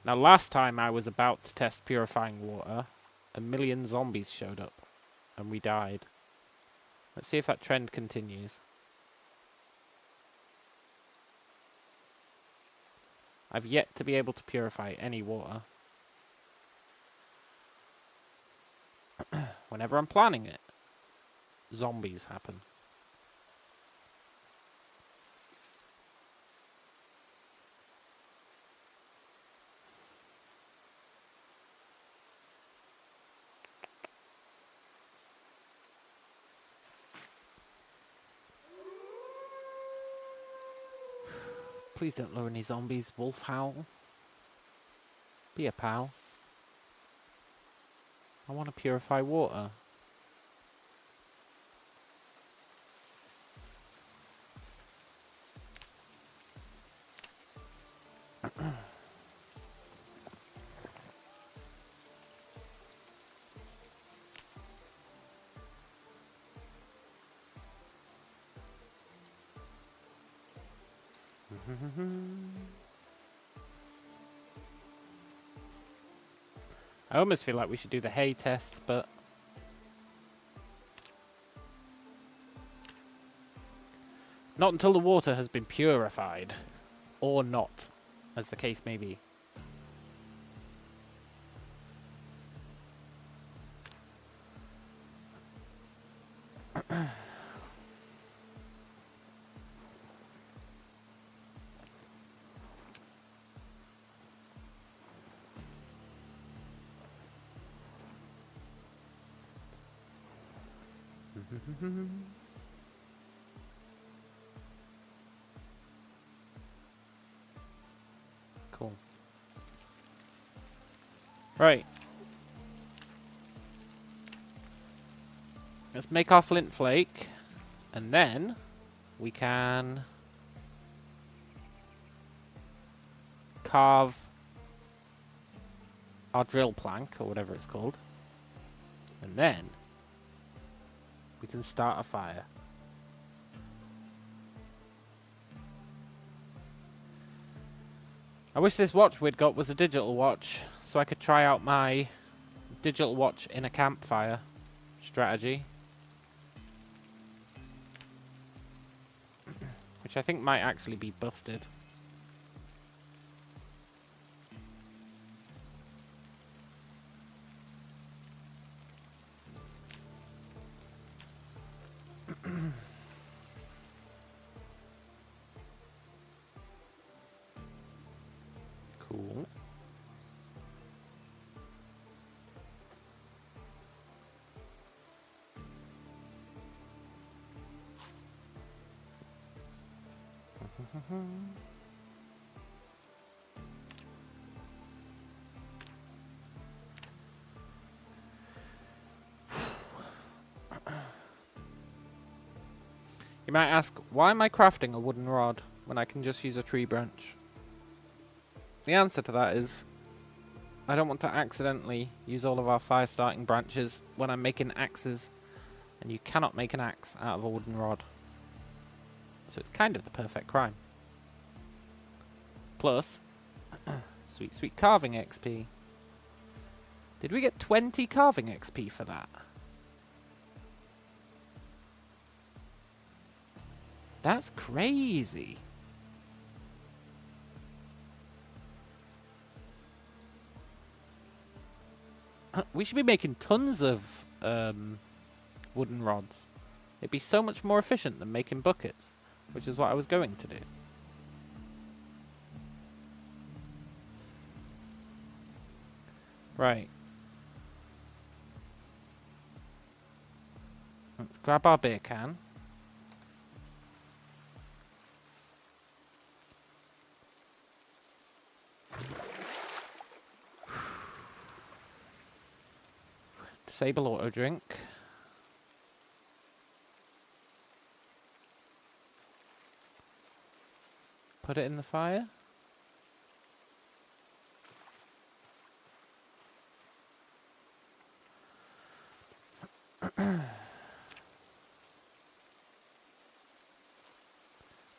Now, last time I was about to test purifying water, 1,000,000 zombies showed up. And we died. Let's see if that trend continues. I've yet to be able to purify any water. Whenever I'm planning it, zombies happen. Please don't lure any zombies, wolf howl. Be a pal. I want to purify water. I almost feel like we should do the hay test, but not until the water has been purified. Or not, as the case may be. Cool. Right. Let's make our flint flake, and then we can carve our drill plank, or whatever it's called, and then we can start a fire. I wish this watch we'd got was a digital watch, so I could try out my digital watch in a campfire strategy. Which I think might actually be busted. Cool. You might ask, why am I crafting a wooden rod when I can just use a tree branch? The answer to that is, I don't want to accidentally use all of our fire starting branches when I'm making axes, and you cannot make an axe out of a wooden rod. So it's kind of the perfect crime. Plus, sweet, sweet carving XP. Did we get 20 carving XP for that? That's crazy. We should be making tons of wooden rods. It'd be so much more efficient than making buckets, which is what I was going to do. Right. Let's grab our beer can. Disable auto drink. Put it in the fire.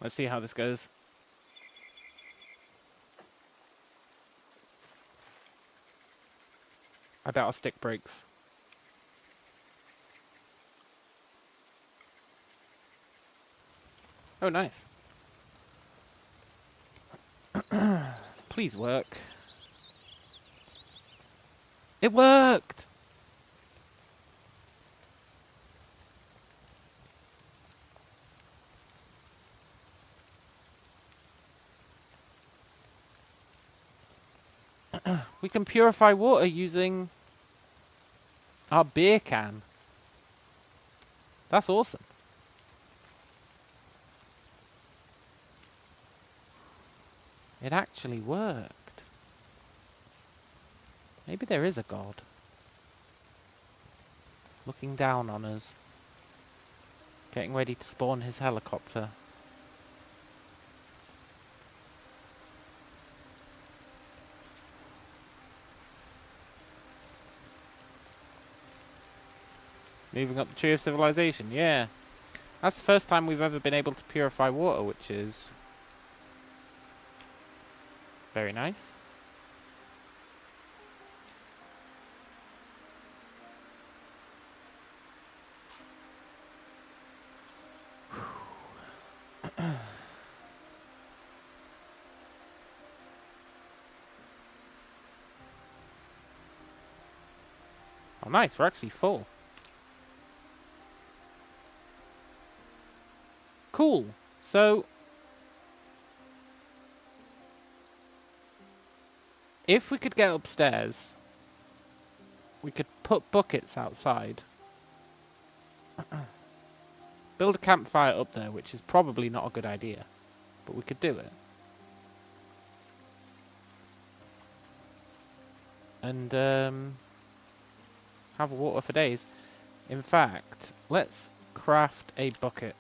Let's see how this goes. I bet our stick breaks. Oh, nice. Please work. It worked! We can purify water using our beer can. That's awesome. It actually worked. Maybe there is a god looking down on us, getting ready to spawn his helicopter. Moving up the tree of civilization, yeah. That's the first time we've ever been able to purify water, which is very nice. Oh, nice, we're actually full. Cool. So, if we could get upstairs, we could put buckets outside. Build a campfire up there, which is probably not a good idea, but we could do it. And have water for days. In fact, let's craft a bucket.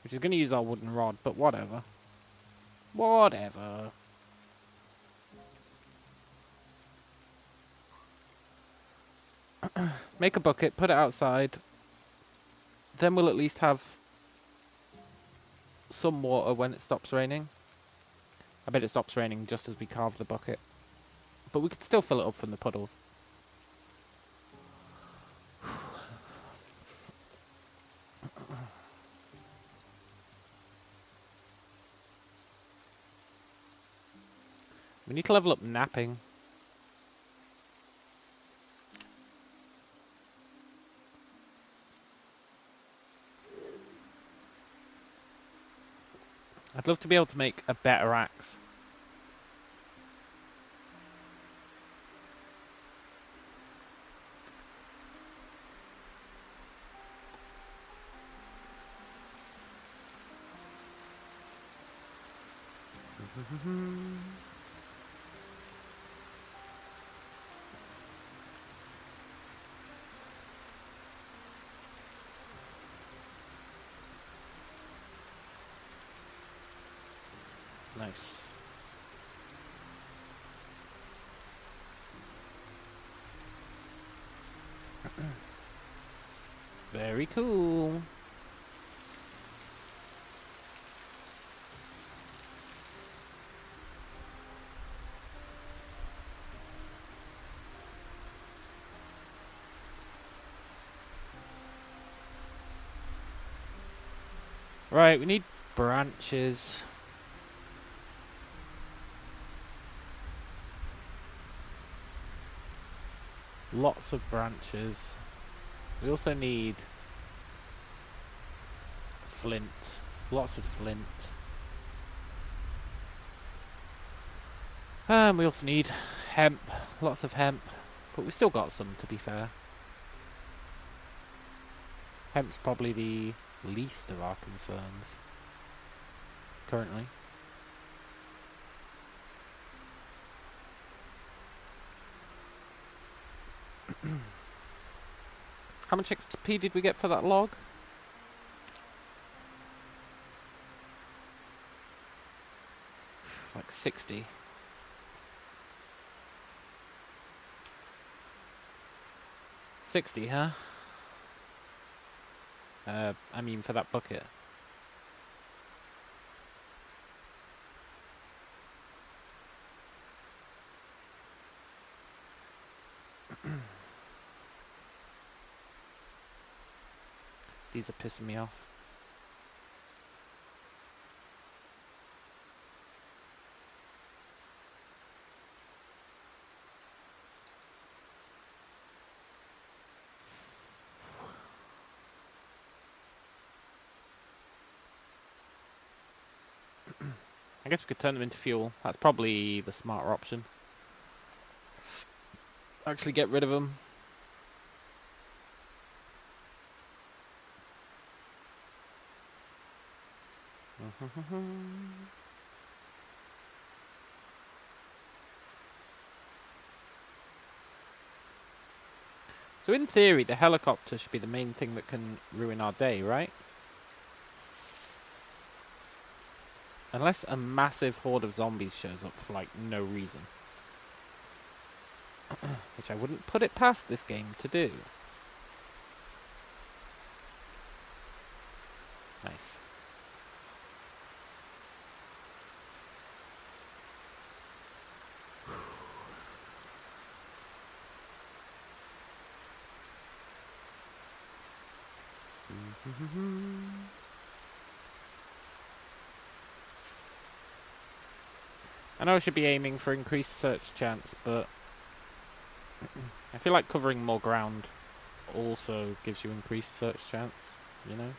Which is going to use our wooden rod, but whatever. Whatever. Make a bucket, put it outside. Then we'll at least have some water when it stops raining. I bet it stops raining just as we carve the bucket. But we could still fill it up from the puddles. We need to level up napping. I'd love to be able to make a better axe. Nice. Very cool. Right, we need branches. Lots of branches. We also need flint. Lots of flint. And we also need hemp. Lots of hemp. But we still got some, to be fair. Hemp's probably the least of our concerns currently. How much XP did we get for that log? Like 60. $60, huh? I mean for that bucket. These are pissing me off. I guess we could turn them into fuel. That's probably the smarter option. Actually get rid of them. So in theory, the helicopter should be the main thing that can ruin our day, right? Unless a massive horde of zombies shows up for, like, no reason. Which I wouldn't put it past this game to do. Nice. I know I should be aiming for increased search chance, but I feel like covering more ground also gives you increased search chance, you know?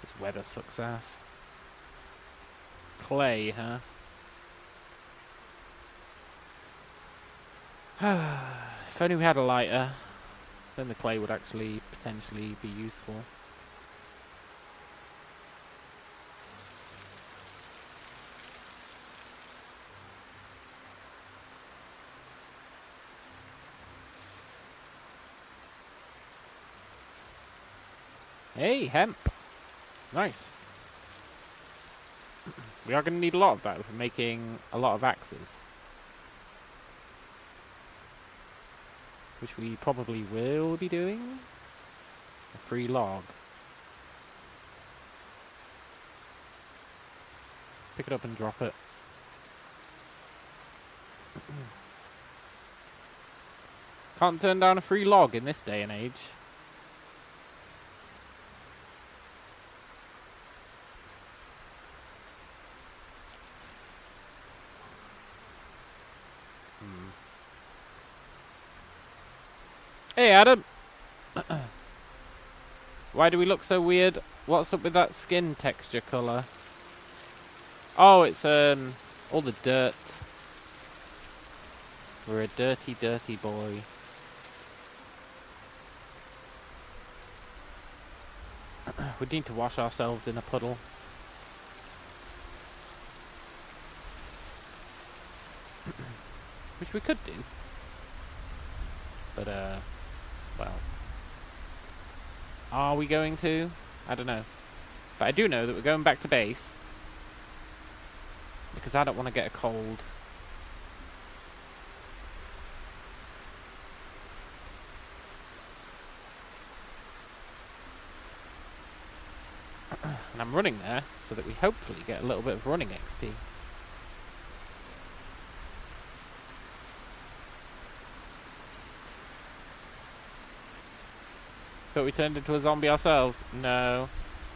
This weather sucks ass. Clay, huh? If only we had a lighter, then the clay would actually potentially be useful. Hey, hemp! Nice. We are going to need a lot of that if we're making a lot of axes. Which we probably will be doing. A free log. Pick it up and drop it. Can't turn down a free log in this day and age. Hey, Adam. Why do we look so weird? What's up with that skin texture colour? Oh, it's all the dirt. We're a dirty, dirty boy. We need to wash ourselves in a puddle. Which we could do. But, well. Are we going to? I don't know. But I do know that we're going back to base. Because I don't want to get a cold. And I'm running there so that we hopefully get a little bit of running XP. Thought we turned into a zombie ourselves? No.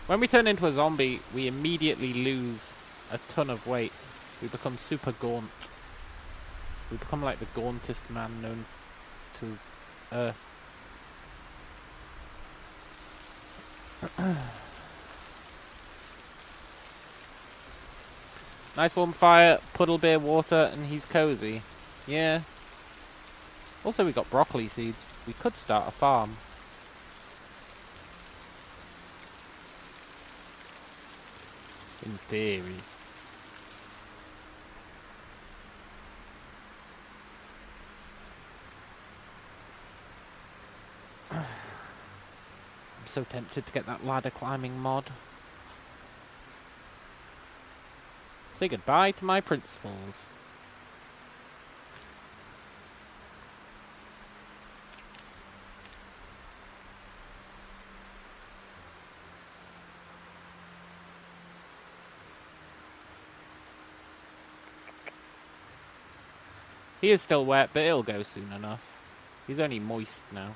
When we turn into a zombie, we immediately lose a ton of weight. We become super gaunt. We become like the gauntest man known to Earth. Nice warm fire, puddle beer, water, and he's cozy. Yeah. Also, we got broccoli seeds. We could start a farm. In theory. I'm so tempted to get that ladder climbing mod. Say goodbye to my principles. He is still wet, but it'll go soon enough. He's only moist now.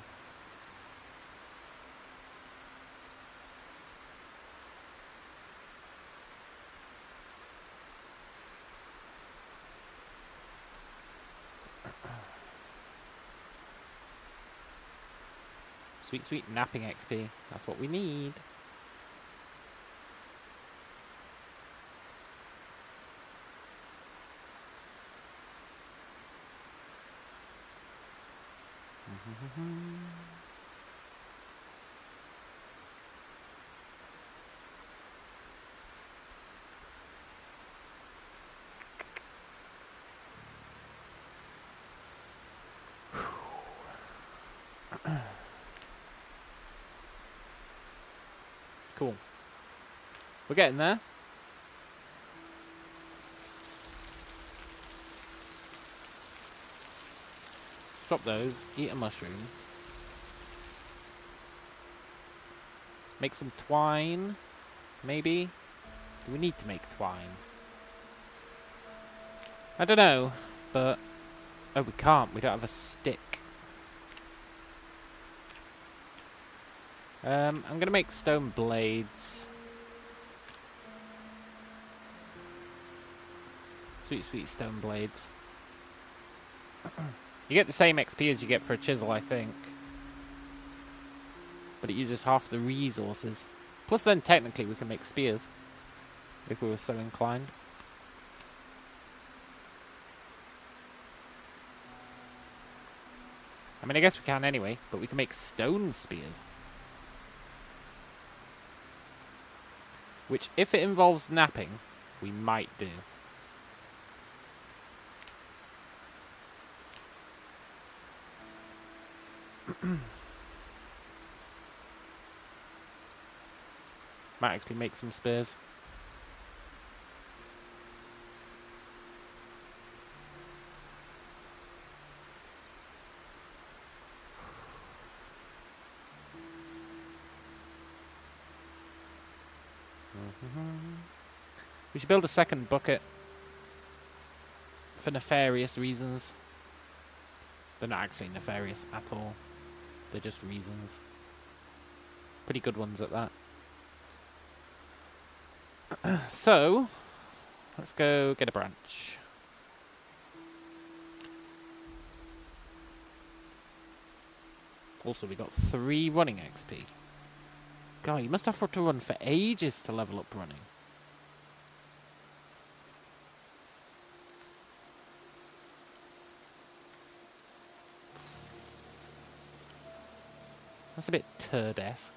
Sweet, sweet napping XP. That's what we need. Cool. We're getting there. Stop those. Eat a mushroom. Make some twine. Maybe? Do we need to make twine? I don't know, but... Oh, we can't. We don't have a stick. I'm going to make stone blades. Sweet, sweet stone blades. You get the same XP as you get for a chisel, I think. But it uses half the resources. Plus then technically we can make spears. If we were so inclined. I mean, I guess we can anyway, but we can make stone spears. Which, if it involves napping, we might do. Might actually make some spears. We should build a second bucket for nefarious reasons. They're not actually nefarious at all. They're just reasons. Pretty good ones at that. So, let's go get a branch. Also, we got 3 running XP. God, you must have to run for ages to level up running. That's a bit turd-esque.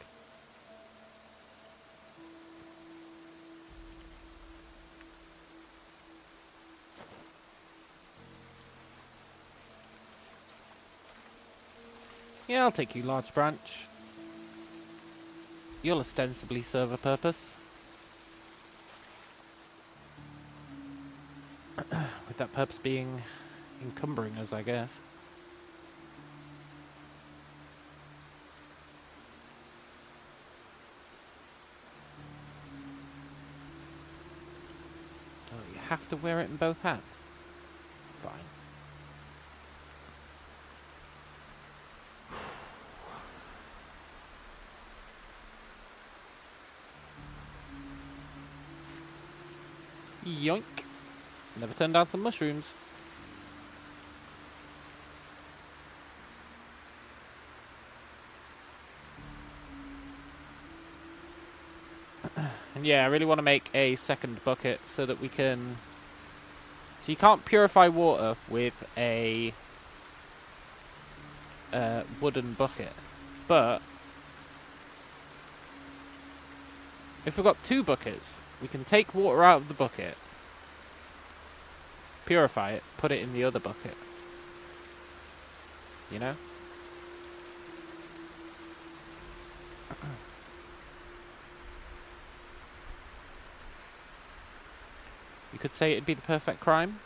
Yeah, I'll take you, large branch. You'll ostensibly serve a purpose. With that purpose being encumbering us, I guess. Oh, you have to wear it in both hands? Fine. Yoink. Never turned down some mushrooms. And yeah, I really want to make a second bucket so that we can... So you can't purify water with a wooden bucket. But if we've got 2 buckets, we can take water out of the bucket, purify it, put it in the other bucket. You know? You could say it'd be the perfect crime.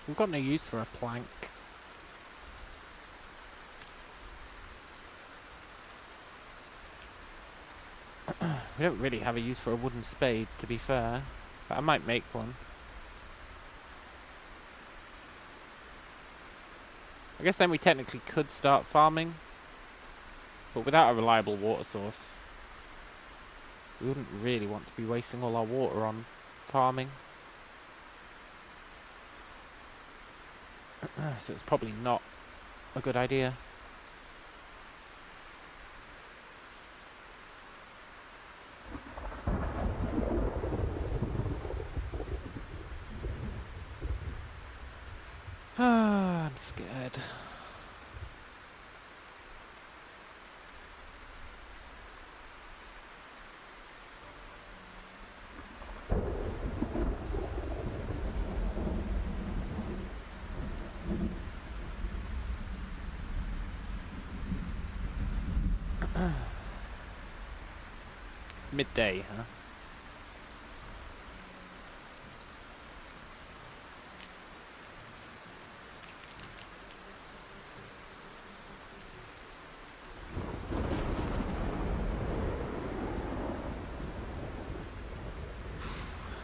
We've got no use for a plank. We don't really have a use for a wooden spade, to be fair. But I might make one. I guess then we technically could start farming. But without a reliable water source, we wouldn't really want to be wasting all our water on farming. So it's probably not a good idea. I'm scared. It's midday, huh?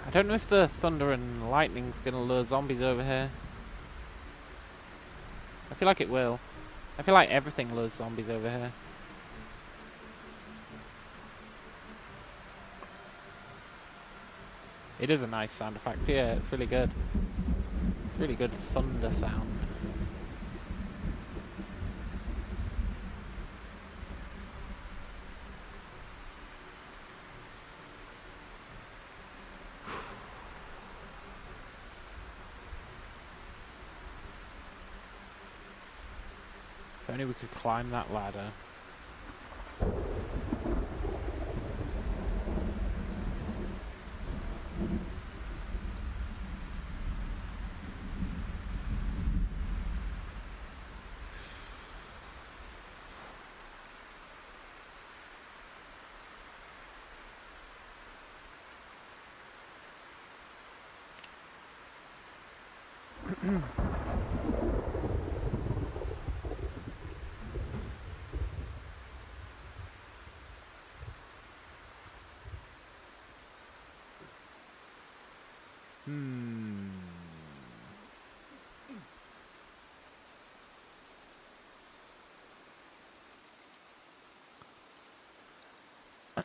I don't know if the thunder and lightning's gonna lure zombies over here. I feel like it will. I feel like everything lures zombies over here. It is a nice sound effect, yeah, it's really good. It's really good thunder sound. If only we could climb that ladder.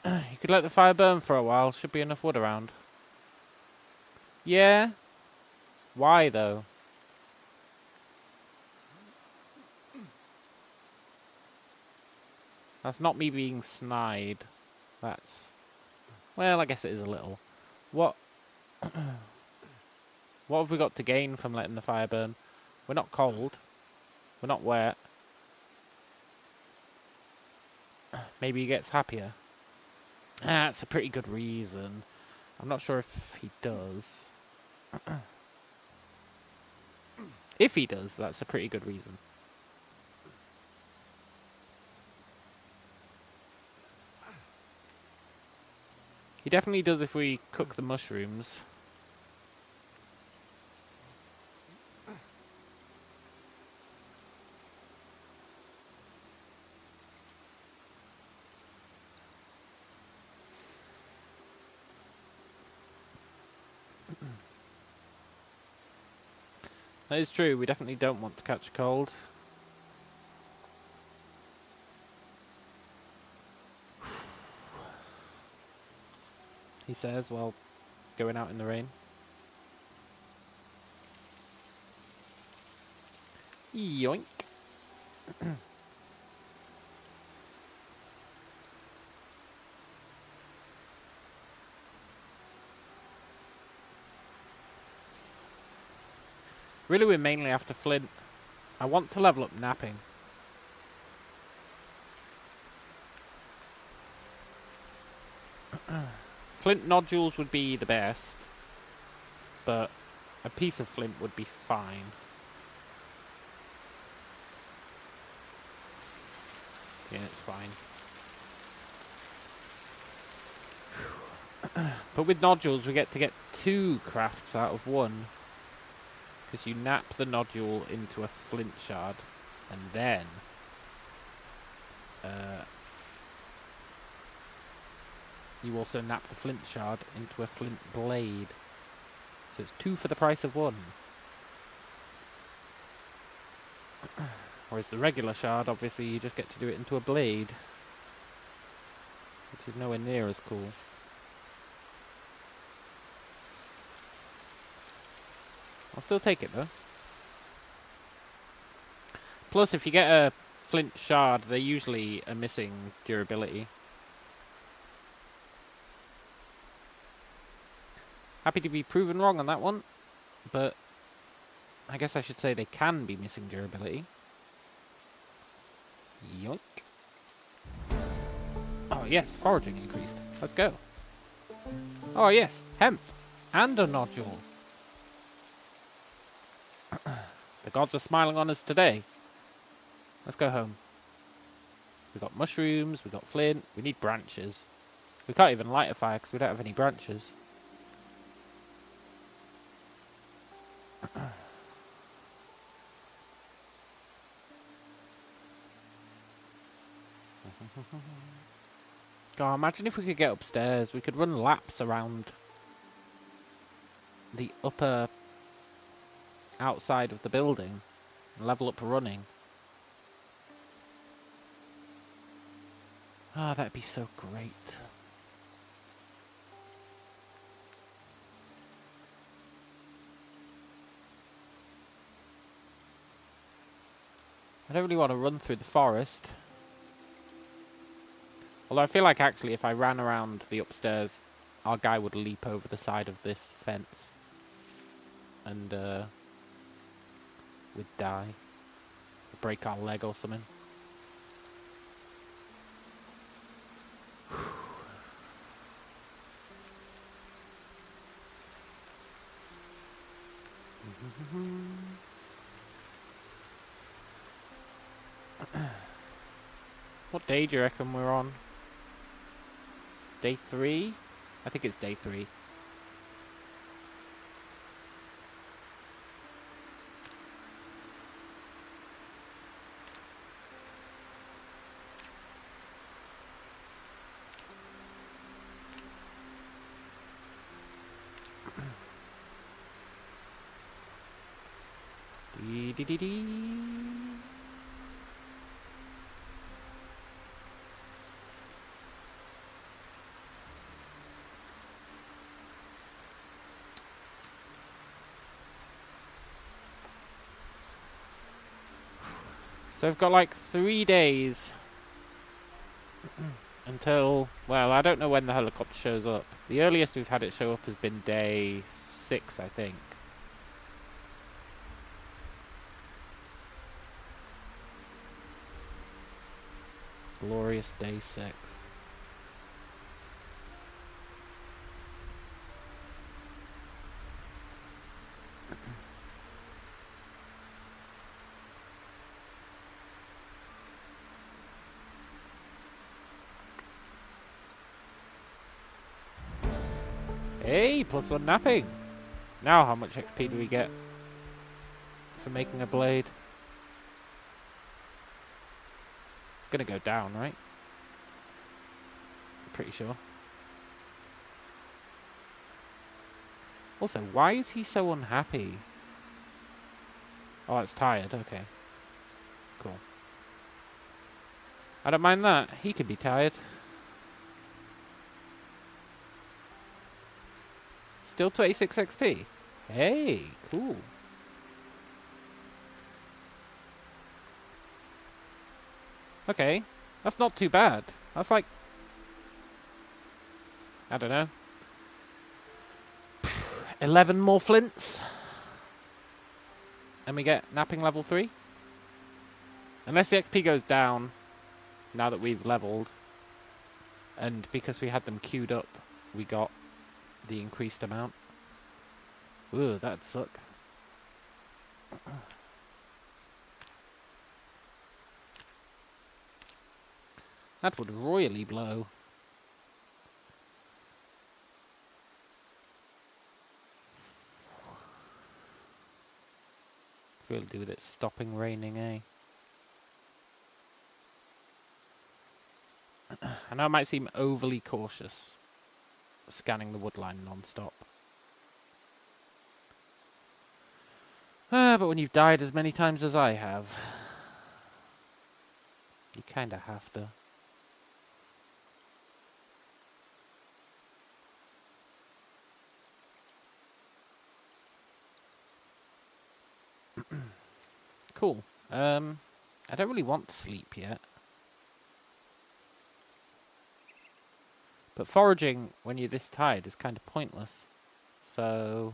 You could let the fire burn for a while. Should be enough wood around. Yeah? Why, though? That's not me being snide. That's... Well, I guess it is a little. What... What have we got to gain from letting the fire burn? We're not cold. We're not wet. Maybe he gets happier. That's a pretty good reason. I'm not sure if he does. If he does, that's a pretty good reason. He definitely does if we cook the mushrooms. That is true, we definitely don't want to catch a cold. He says, while going out in the rain. Yoink. Really, we're mainly after flint. I want to level up napping. Flint nodules would be the best, but a piece of flint would be fine. Yeah, it's fine. But with nodules, we get to get 2 crafts out of 1. Because you nap the nodule into a flint shard, and then you also nap the flint shard into a flint blade. So it's 2 for the price of 1. Whereas the regular shard, obviously, you just get to do it into a blade. Which is nowhere near as cool. I'll still take it, though. Plus, if you get a flint shard, they usually are missing durability. Happy to be proven wrong on that one, but I guess I should say they can be missing durability. Yoink. Oh yes, foraging increased. Let's go. Oh yes, hemp. And a nodule. The gods are smiling on us today. Let's go home. We got mushrooms, we got flint, we need branches. We can't even light a fire because we don't have any branches. God, imagine if we could get upstairs. We could run laps around the upper outside of the building and level up running. Ah, that'd be so great. I don't really want to run through the forest. Although I feel like actually if I ran around the upstairs, our guy would leap over the side of this fence. And we'd die. Or break our leg or something. What day do you reckon we're on? Day 3? I think it's day 3. Dee dee dee dee. So we've got like 3 days until, well, I don't know when the helicopter shows up. The earliest we've had it show up has been day 6, I think. Glorious day 6. Hey, +1 napping. Now how much XP do we get for making a blade? It's gonna go down, right? I'm pretty sure. Also, why is he so unhappy? Oh, it's tired. Okay. Cool. I don't mind that. He could be tired. Still 26 XP. Hey, cool. Okay, that's not too bad. That's like, I don't know, 11 more flints. And we get napping level 3. Unless the XP goes down now that we've leveled. And because we had them queued up, we got the increased amount. Ooh, that'd suck. That would royally blow. Really do with it stopping raining, eh? I know I might seem overly cautious scanning the woodline non-stop. But when you've died as many times as I have, you kinda have to. Cool. I don't really want to sleep yet. But foraging when you're this tired is kind of pointless. So...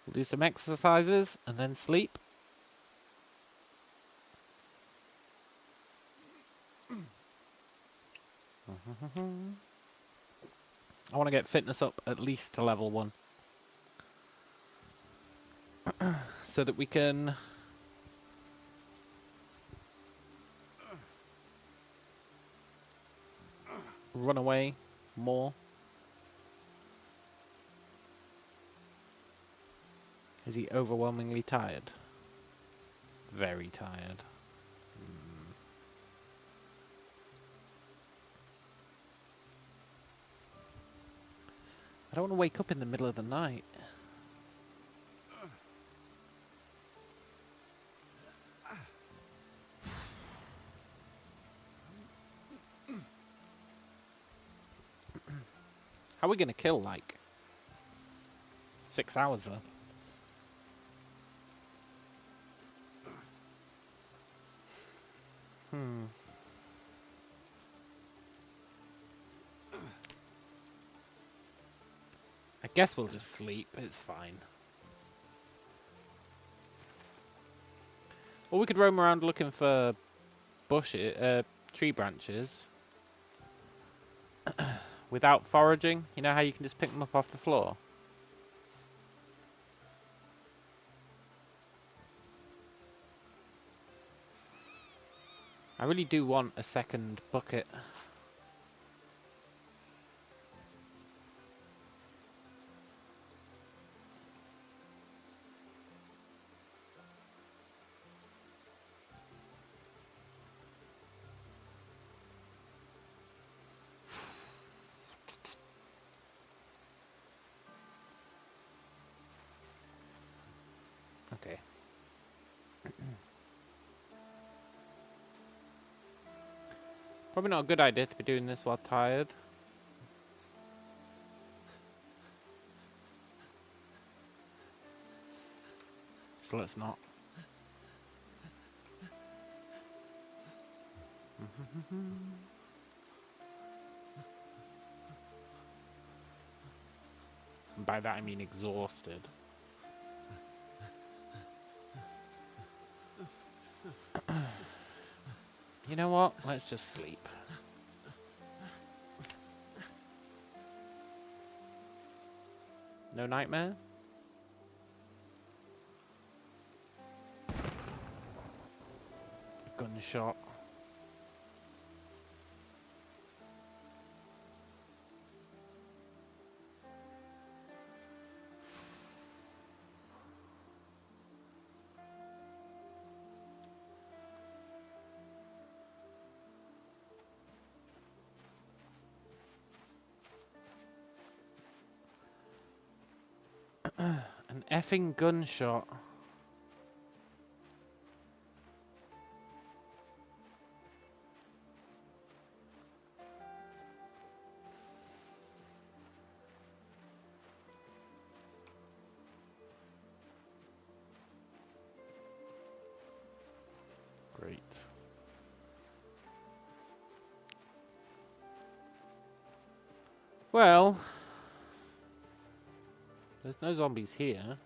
we'll do some exercises and then sleep. I want to get fitness up at least to level 1. So that we can... run away more. Is he overwhelmingly tired? Very tired. I don't want to wake up in the middle of the night. How are we going to kill, like, 6 hours, though? I guess we'll just sleep. It's fine. Or we could roam around looking for bushes, tree branches. Without foraging. You know how you can just pick them up off the floor? I really do want a second bucket. Okay. Probably not a good idea to be doing this while tired. So let's not. And by that I mean exhausted. You know what? Let's just sleep. No nightmare? Gunshot. An effing gunshot. Great. Well, there's no zombies here.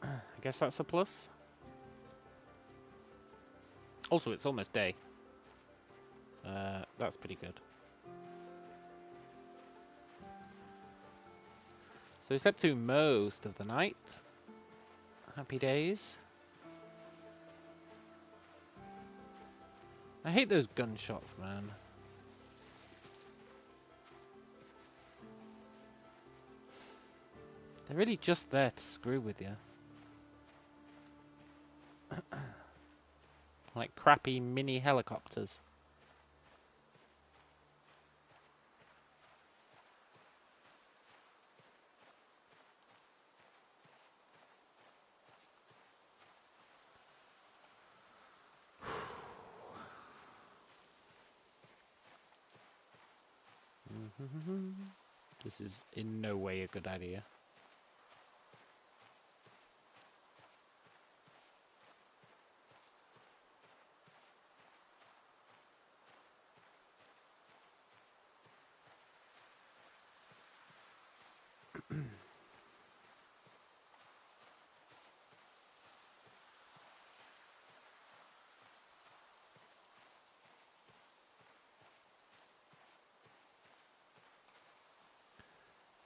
I guess that's a plus. Also, it's almost day. That's pretty good. So we slept through most of the night. Happy days. I hate those gunshots, man. They're really just there to screw with you. Like crappy mini helicopters. This is in no way a good idea.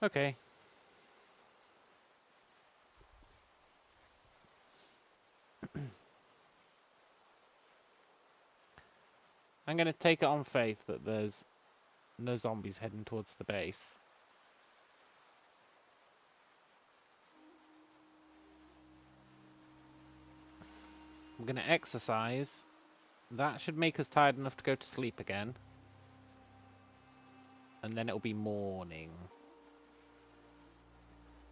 Okay. I'm going to take it on faith that there's no zombies heading towards the base. I'm going to exercise. That should make us tired enough to go to sleep again. And then it'll be morning.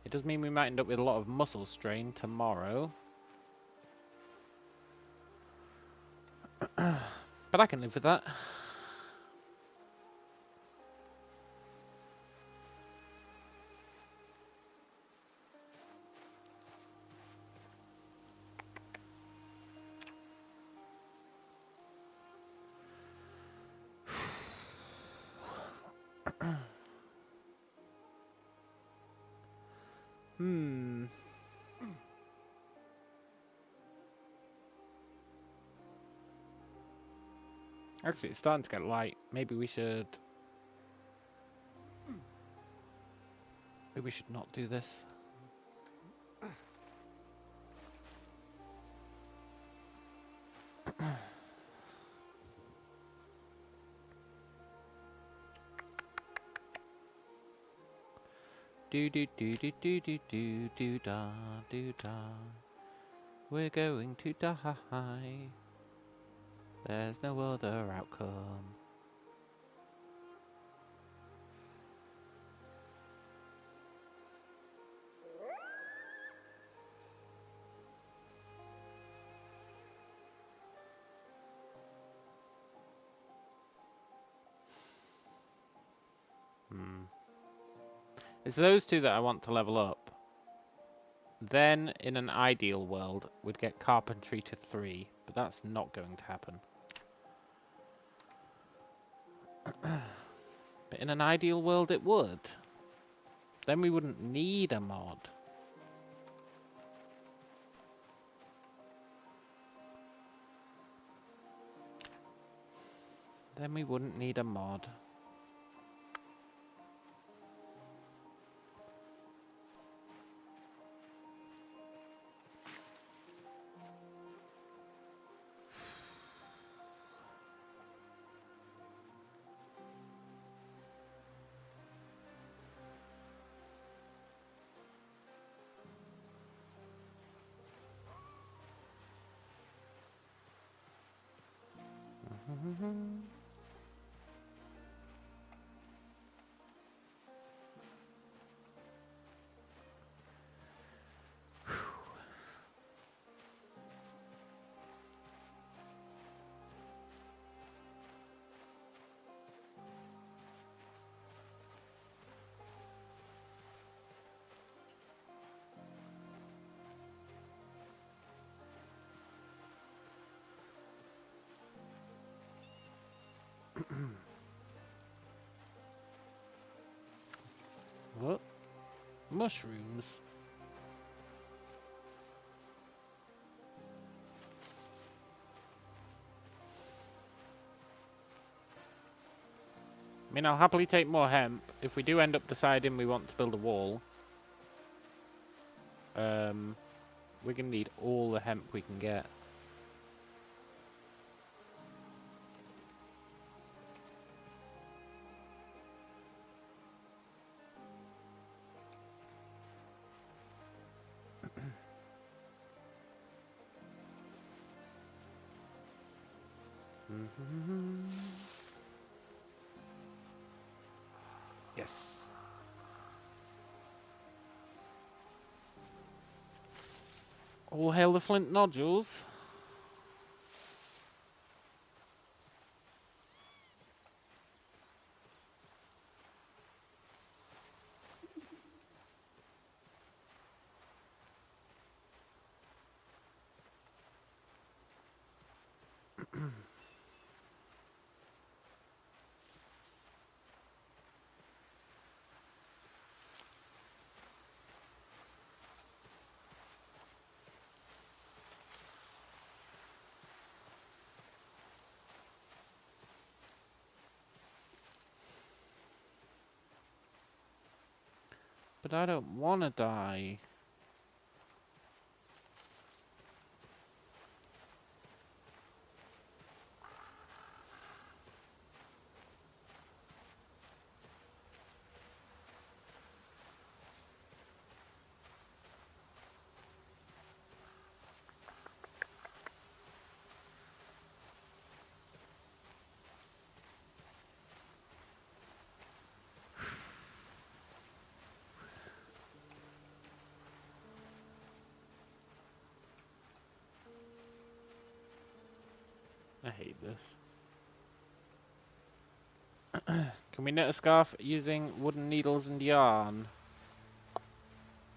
It does mean we might end up with a lot of muscle strain tomorrow. But I can live with that. Actually, it's starting to get light. Maybe we should not do this. Do do do do do do do do da do da. We're going to die. There's no other outcome. It's those two that I want to level up. Then, in an ideal world, we'd get carpentry to 3, but that's not going to happen. But in an ideal world, it would. Then we wouldn't need a mod. Then we wouldn't need a mod. What? Mushrooms? I mean, I'll happily take more hemp. If we do end up deciding we want to build a wall, we're going to need all the hemp we can get. Yes. All hail the flint nodules. But I don't want to die. I hate this. Can we knit a scarf using wooden needles and yarn?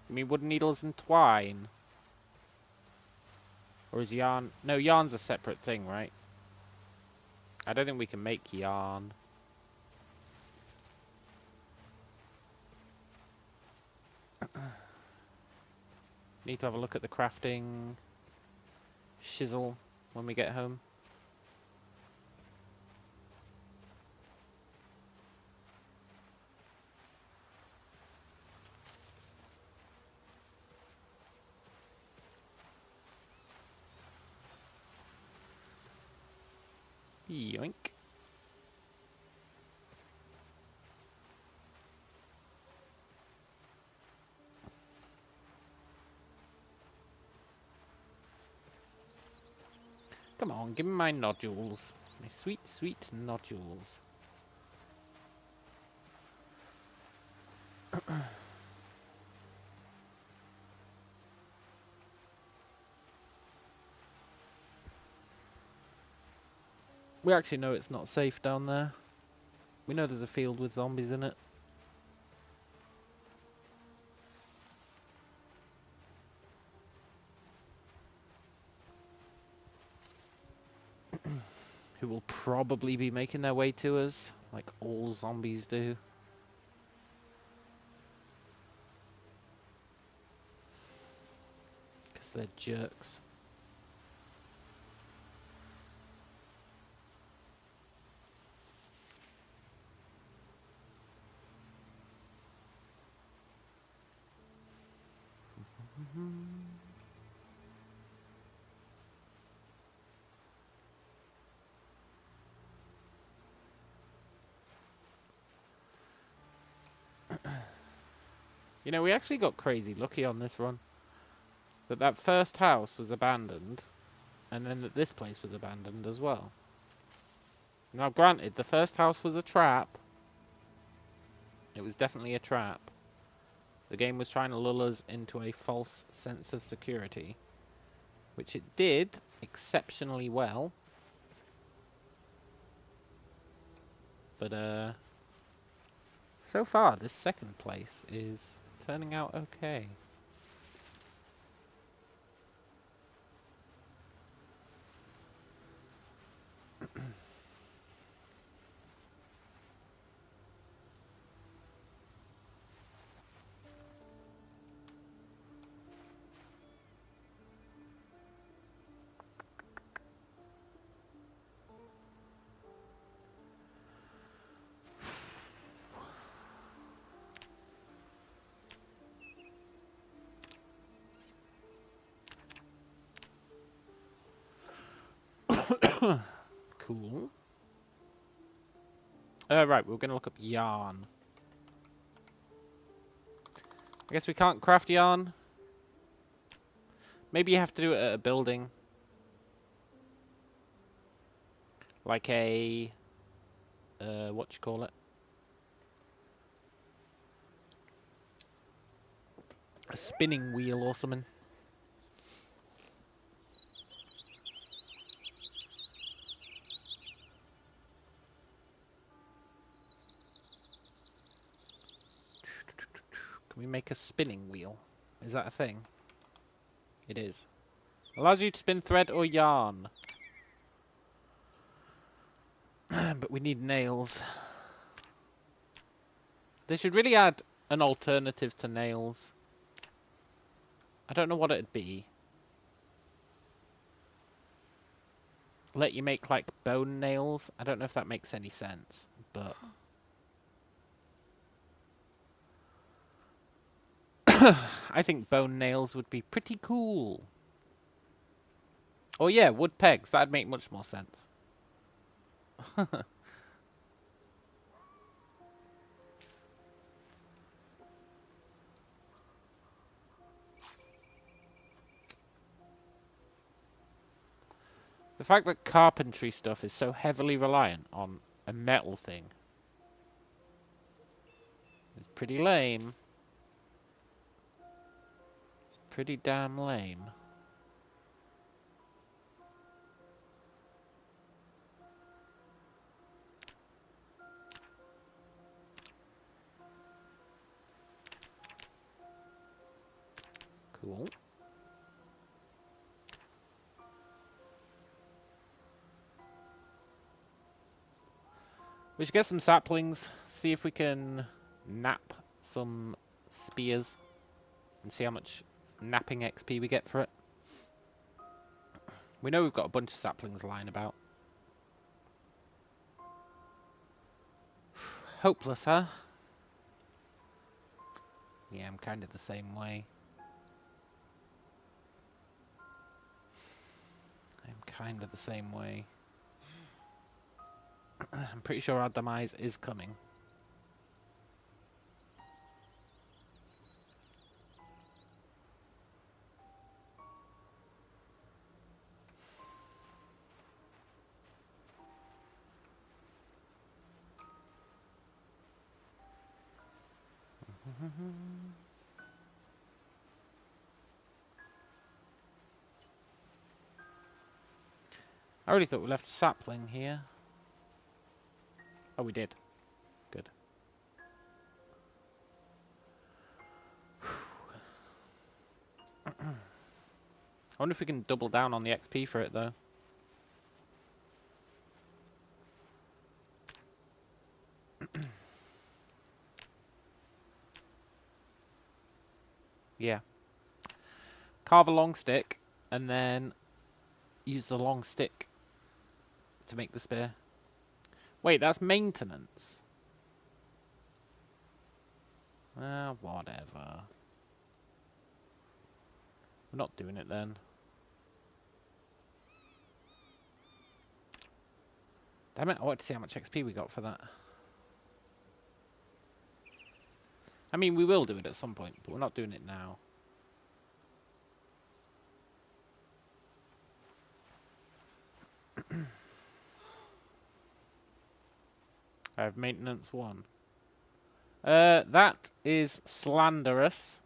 You mean wooden needles and twine? Or is yarn... No, yarn's a separate thing, right? I don't think we can make yarn. Need to have a look at the crafting shizzle when we get home. Yoink. Come on, give me my nodules. My sweet, sweet nodules. We actually know it's not safe down there. We know there's a field with zombies in it. Who will probably be making their way to us, like all zombies do. Because they're jerks. You know, we actually got crazy lucky on this run. That first house was abandoned, and then that this place was abandoned as well. Now, granted, the first house was a trap. It was definitely a trap. The game was trying to lull us into a false sense of security, which it did exceptionally well. But, so far, this second place is turning out okay. Cool. Right, we're going to look up yarn. I guess we can't craft yarn. Maybe you have to do it at a building. Like a... what you call it? A spinning wheel or something. Can we make a spinning wheel? Is that a thing? It is. Allows you to spin thread or yarn. But we need nails. They should really add an alternative to nails. I don't know what it'd be. Let you make, like, bone nails. I don't know if that makes any sense, but... I think bone nails would be pretty cool. Oh yeah, wood pegs. That'd make much more sense. The fact that carpentry stuff is so heavily reliant on a metal thing is pretty lame. It's pretty damn lame. Cool. We should get some saplings, see if we can nap some spears, and see how much napping XP we get for it. We know we've got a bunch of saplings lying about. Hopeless, huh? Yeah, I'm kind of the same way. I'm kind of the same way. I'm pretty sure our demise is coming. I already thought we left a sapling here. Oh, we did. Good. I wonder if we can double down on the XP for it, though. Yeah. Carve a long stick, and then use the long stick to make the spear. Wait, that's maintenance. Whatever. We're not doing it then. Damn it, I want to see how much XP we got for that. I mean, we will do it at some point, but we're not doing it now. I have maintenance 1. That is slanderous.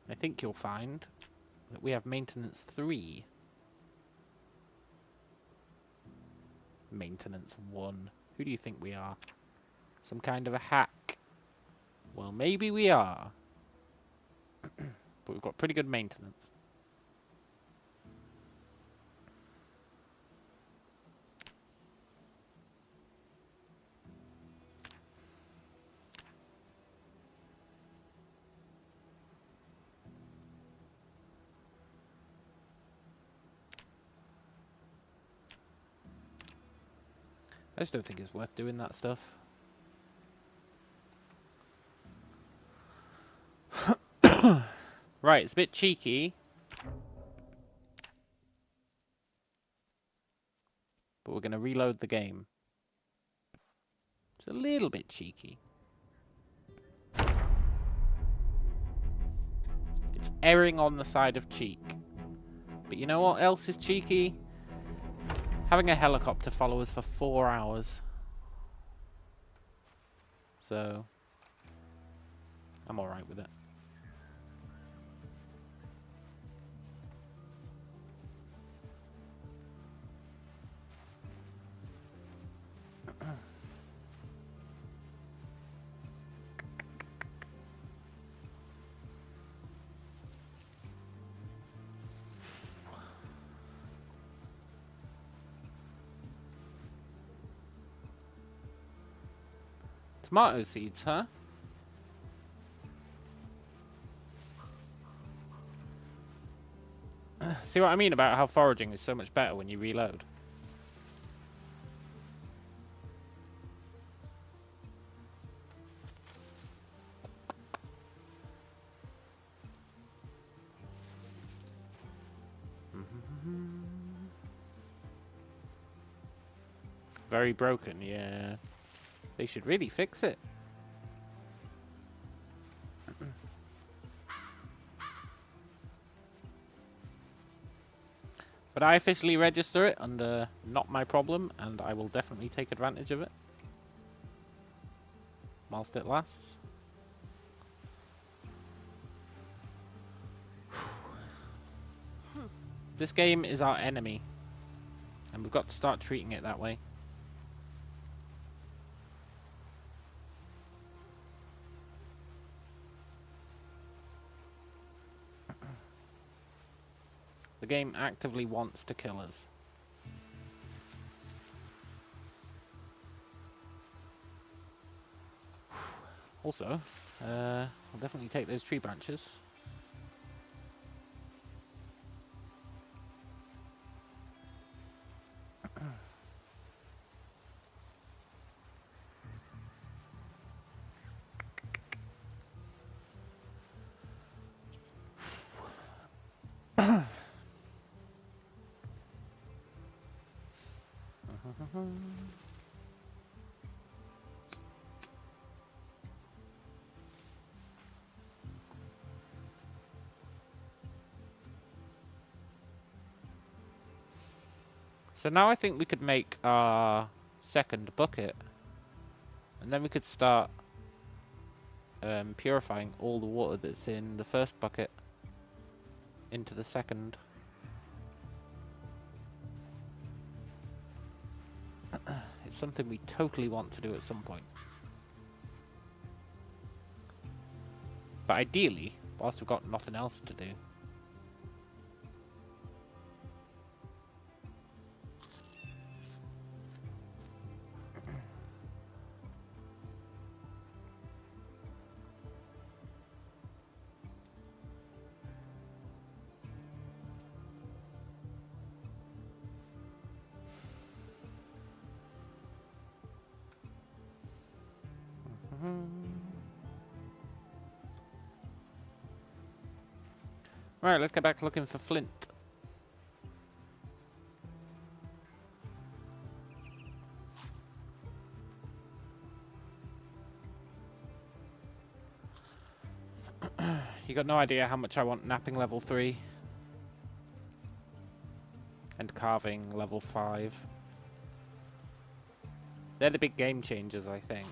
I think you'll find that we have maintenance 3. Maintenance 1. Who do you think we are? Some kind of a hack? Well, maybe we are. But we've got pretty good maintenance. I just don't think it's worth doing that stuff. Right, it's a bit cheeky. but we're going to reload the game. It's a little bit cheeky. It's erring on the side of cheek. But you know what else is cheeky? Having a helicopter follow us for 4 hours. So, I'm alright with it. Tomato seeds, huh? See what I mean about how foraging is so much better when you reload? Very broken, yeah. They should really fix it. But I officially register it under not my problem, and I will definitely take advantage of it. Whilst it lasts. This game is our enemy. And we've got to start treating it that way. The game actively wants to kill us. Also, I'll definitely take those tree branches. So now I think we could make our second bucket. And then we could start purifying all the water that's in the first bucket into the second. It's something we totally want to do at some point. But ideally, whilst we've got nothing else to do. Right, let's get back looking for flint. You got no idea how much I want napping level 3. And carving level 5. They're the big game changers, I think.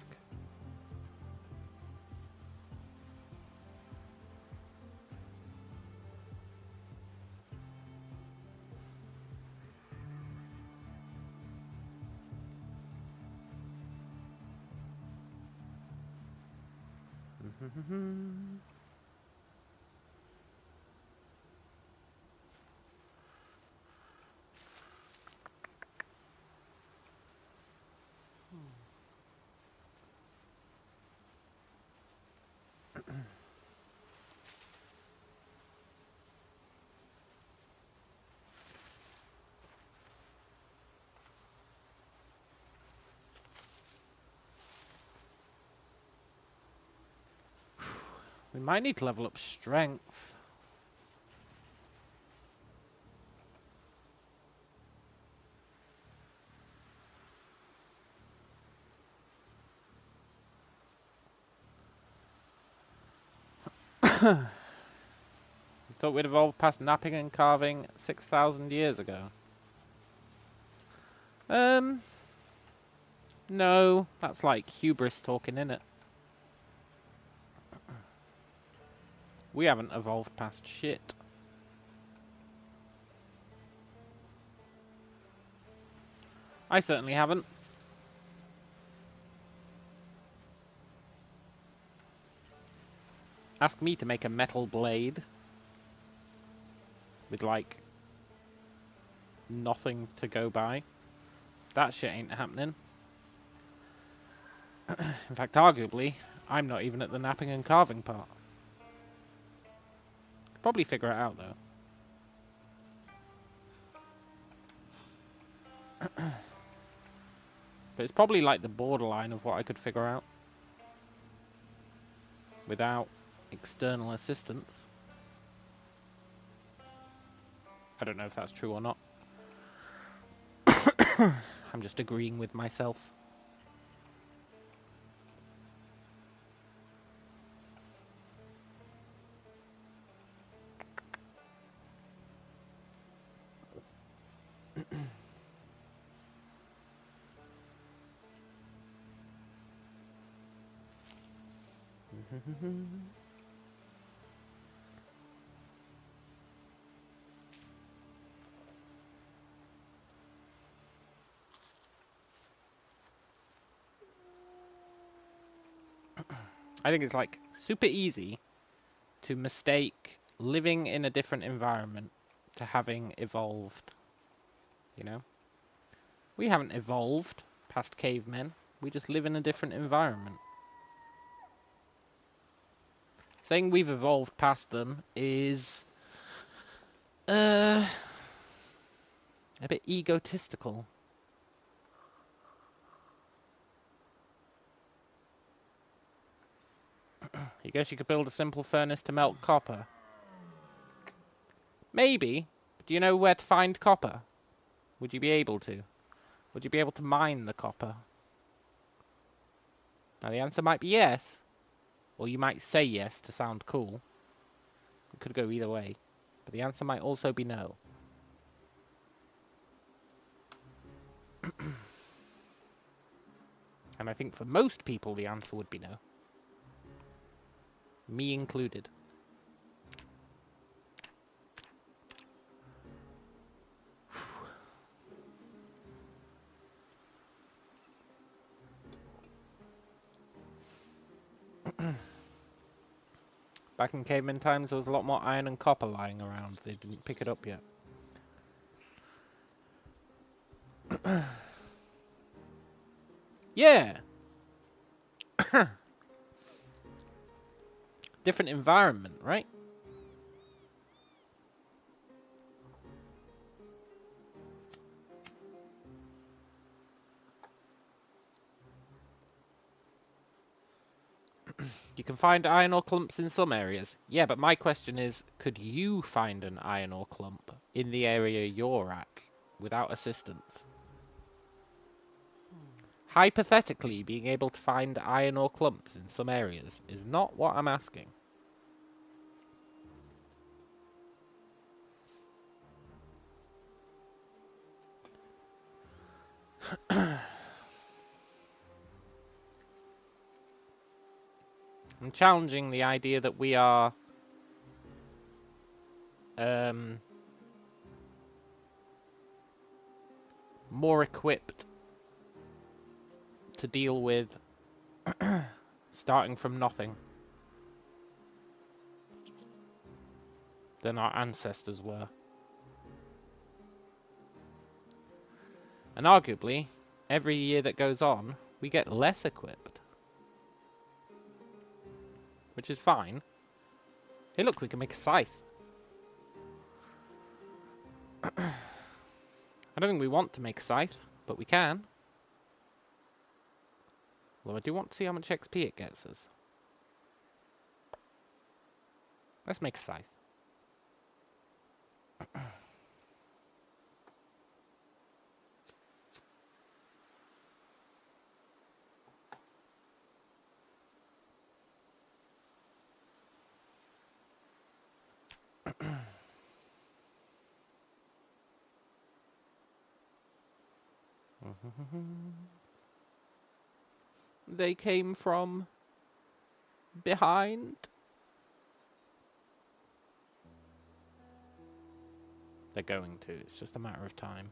We might need to level up strength. Thought we'd evolved past napping and carving 6,000 years ago. No, that's like hubris talking, innit? We haven't evolved past shit. I certainly haven't. Ask me to make a metal blade with, like, nothing to go by. That shit ain't happening. In fact, arguably, I'm not even at the napping and carving part. Could probably figure it out, though. But it's probably like the borderline of what I could figure out without external assistance. I don't know if that's true or not. I'm just agreeing with myself. I think it's like super easy to mistake living in a different environment to having evolved. You know? We haven't evolved past cavemen. We just live in a different environment. Saying we've evolved past them is a bit egotistical. You guess you could build a simple furnace to melt copper. Maybe. But do you know where to find copper? Would you be able to? Would you be able to mine the copper? Now the answer might be yes. Or you might say yes to sound cool. It could go either way. But the answer might also be no. And I think for most people the answer would be no. Me included. Back in caveman times, there was a lot more iron and copper lying around. They didn't pick it up yet. Yeah! Different environment, right? You can find iron ore clumps in some areas. Yeah, but my question is, could you find an iron ore clump in the area you're at without assistance? Hypothetically, being able to find iron ore clumps in some areas is not what I'm asking. I'm challenging the idea that we are more equipped to deal with starting from nothing than our ancestors were. And arguably, every year that goes on, we get less equipped. Which is fine. Hey look, we can make a scythe. I don't think we want to make a scythe, but we can. Although I do want to see how much XP it gets us. Let's make a scythe. They came from behind. They're going to. It's just a matter of time.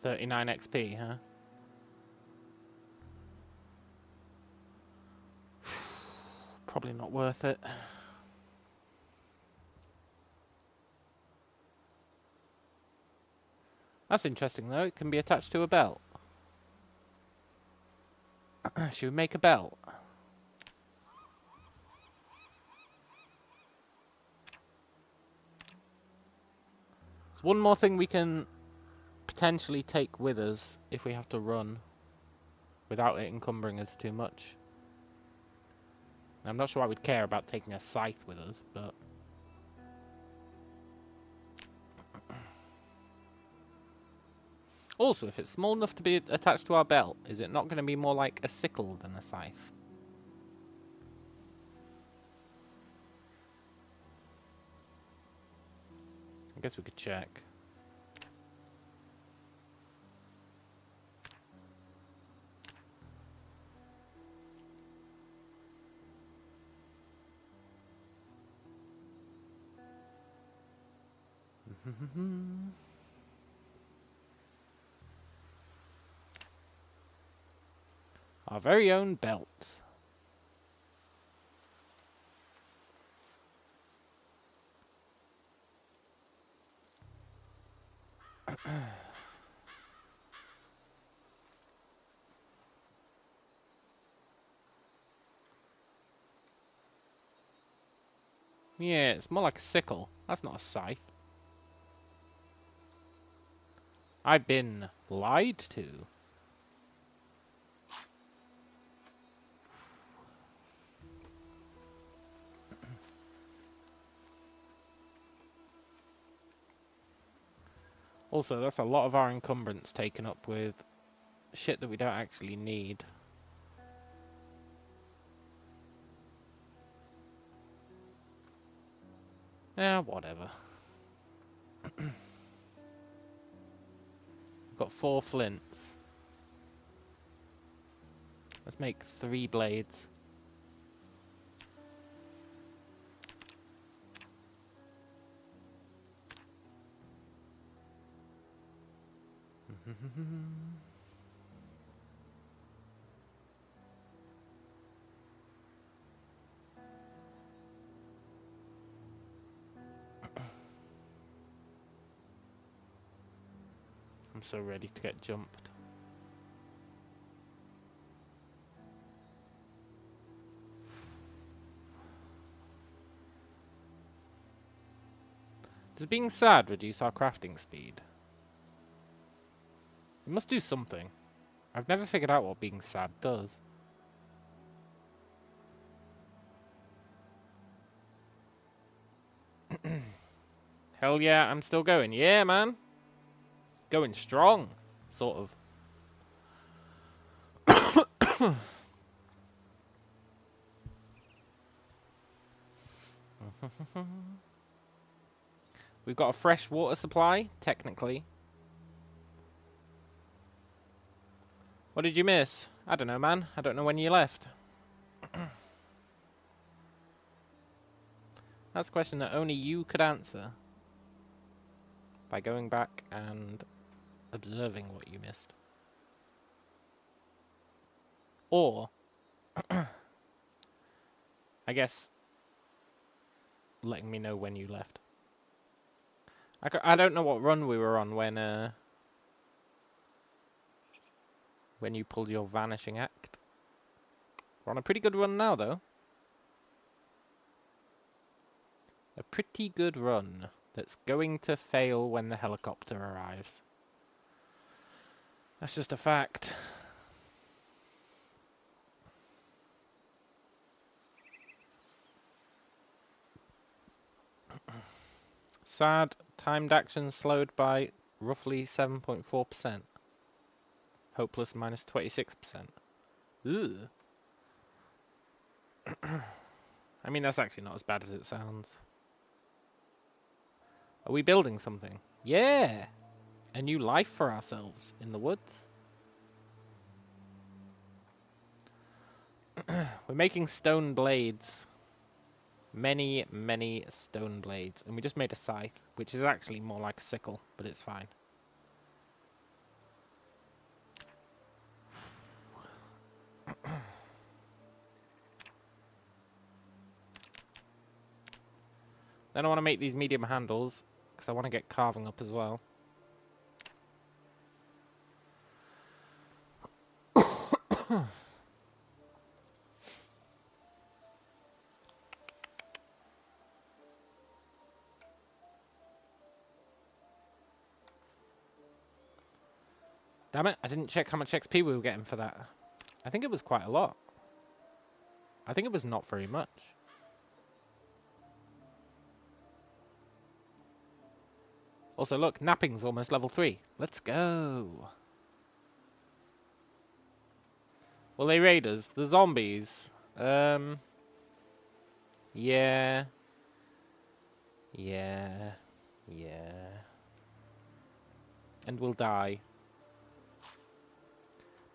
$39 XP, huh? Probably not worth it. That's interesting, though. It can be attached to a belt. Should we make a belt? There's one more thing we can potentially take with us if we have to run without it encumbering us too much. I'm not sure I would care about taking a scythe with us, but... Also, if it's small enough to be attached to our belt, is it not going to be more like a sickle than a scythe? I guess we could check. Our very own belt. Yeah, it's more like a sickle. That's not a scythe. I've been lied to. Also, that's a lot of our encumbrance taken up with shit that we don't actually need. Yeah, whatever. Got 4 flints. Let's make 3 blades. I'm so ready to get jumped. Does being sad reduce our crafting speed? It must do something. I've never figured out what being sad does. Hell yeah, I'm still going. Yeah, man. Going strong, sort of. We've got a fresh water supply, technically. What did you miss? I don't know, man. I don't know when you left. That's a question that only you could answer. By going back and observing what you missed. Or, I guess, letting me know when you left. I don't know what run we were on when you pulled your vanishing act. We're on a pretty good run now, though. A pretty good run that's going to fail when the helicopter arrives. That's just a fact. Sad. Timed action slowed by roughly 7.4%. Hopeless minus 26%. Ugh. I mean, that's actually not as bad as it sounds. Are we building something? Yeah! A new life for ourselves in the woods. We're making stone blades. Many, many stone blades. And we just made a scythe, which is actually more like a sickle, but it's fine. Then I want to make these medium handles, because I want to get carving up as well. Damn it, I didn't check how much XP we were getting for that. I think it was quite a lot. I think it was not very much. Also, look, napping's almost level 3. Let's go. Will they raid us? The zombies. Yeah. Yeah. Yeah. And we'll die.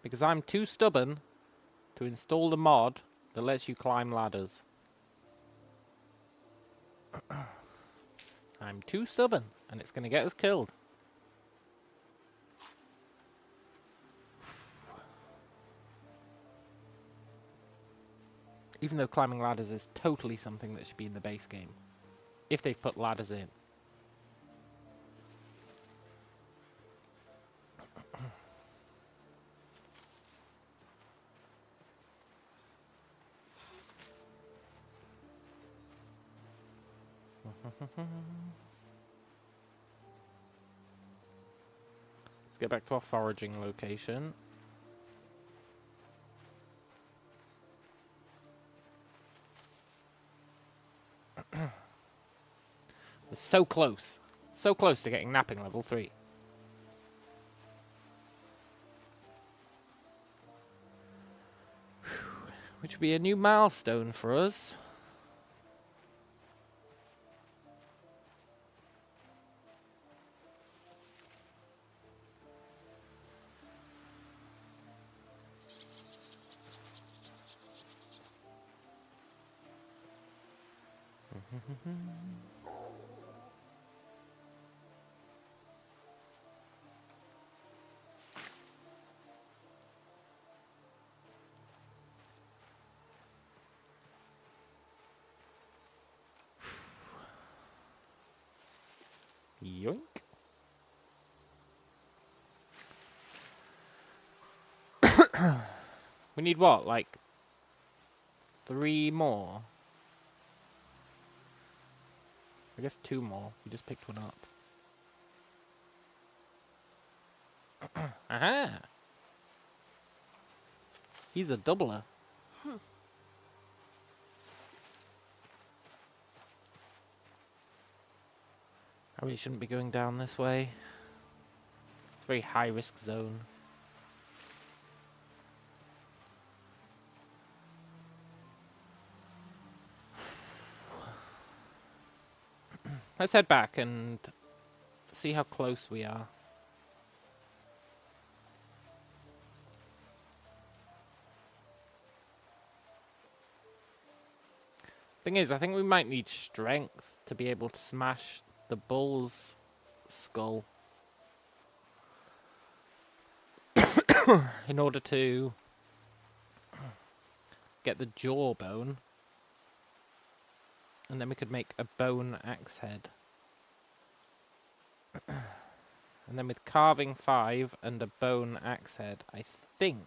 Because I'm too stubborn to install the mod that lets you climb ladders. I'm too stubborn, and it's going to get us killed. Even though climbing ladders is totally something that should be in the base game. If they've put ladders in. Let's get back to our foraging location. We're so close. So close to getting napping level 3. Which would be a new milestone for us. Yoink. We need what? Like 3 more? I guess 2 more. We just picked one up. Aha! He's a doubler. I really shouldn't be going down this way. It's a very high-risk zone. Let's head back and see how close we are. Thing is, I think we might need strength to be able to smash the bull's skull in order to get the jawbone, and then we could make a bone axe head. And then with carving 5 and a bone axe head, I think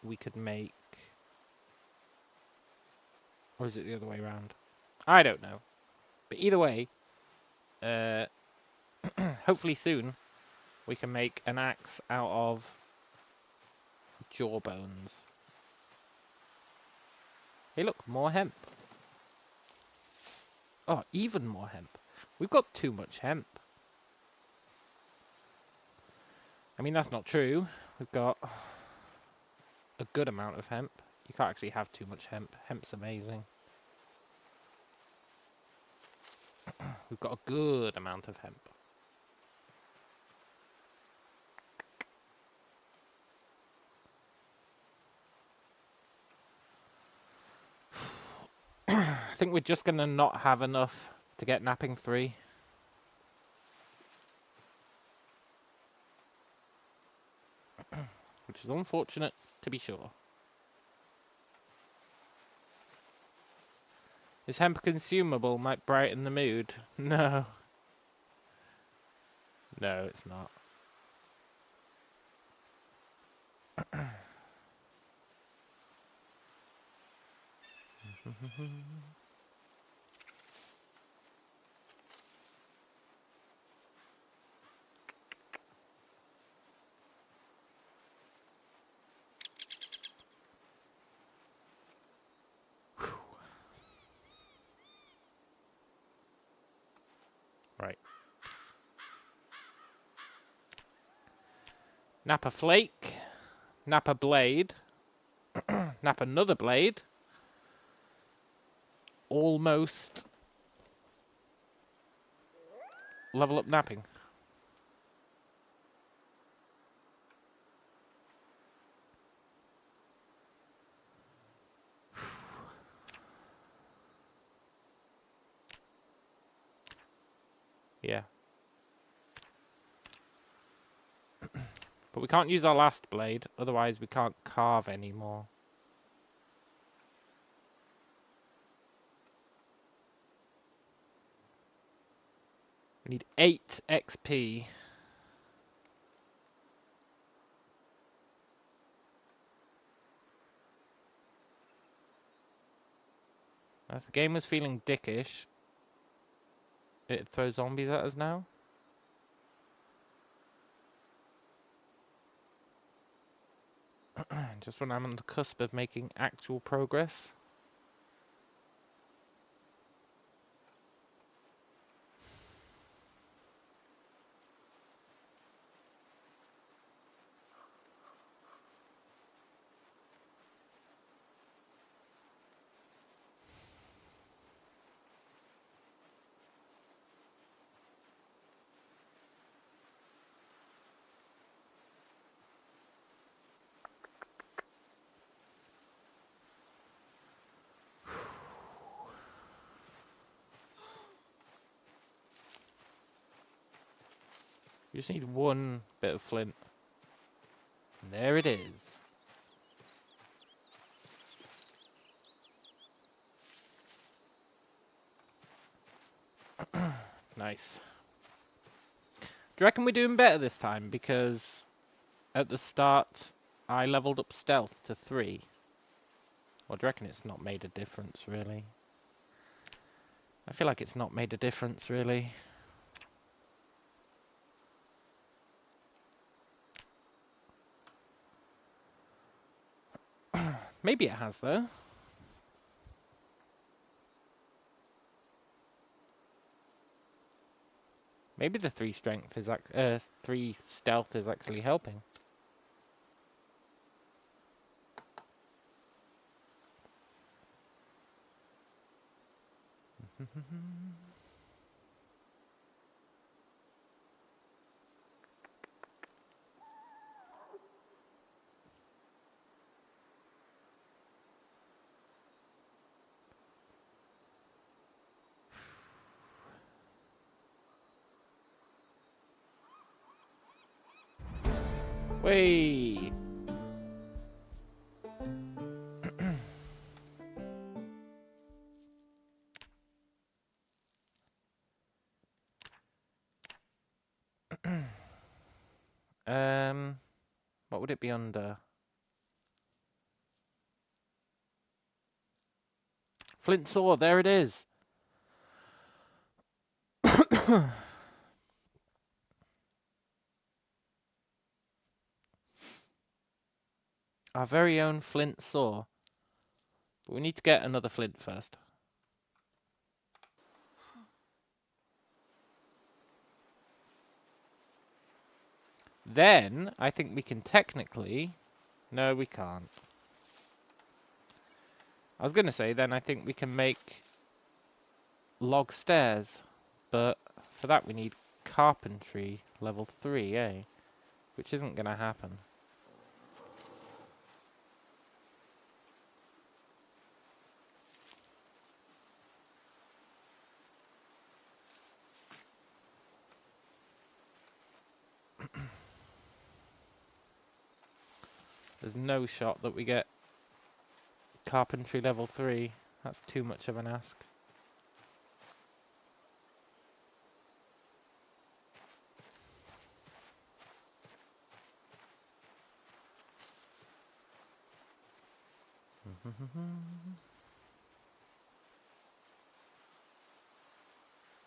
we could make... Or is it the other way around? I don't know. But either way, hopefully soon, we can make an axe out of jawbones. Hey look, more hemp. Oh, even more hemp. We've got too much hemp. I mean, that's not true. We've got a good amount of hemp. You can't actually have too much hemp. Hemp's amazing. We've got a good amount of hemp. I think we're just going to not have enough to get napping 3. Which is unfortunate, to be sure. Is hemp consumable? Might brighten the mood. No. No, it's not. Right. Nap a flake. Nap a blade. Nap another blade. Almost level up napping. Yeah. But we can't use our last blade, otherwise we can't carve anymore. We need 8 XP. If the game was feeling dickish, it'd throw zombies at us now. Just when I'm on the cusp of making actual progress. You just need one bit of flint. And there it is. Nice. Do you reckon we're doing better this time? Because at the start, I leveled up stealth to 3. Or do you reckon it's not made a difference, really? I feel like it's not made a difference, really. Maybe it has, though. Maybe the 3 strength is 3 stealth is actually helping. Wait. What would it be under? Flint sword, there it is. Our very own flint saw. But we need to get another flint first. Then, I think we can technically... No, we can't. I was going to say, then I think we can make log stairs. But for that we need carpentry level 3, eh? Which isn't going to happen. There's no shot that we get carpentry level 3. That's too much of an ask.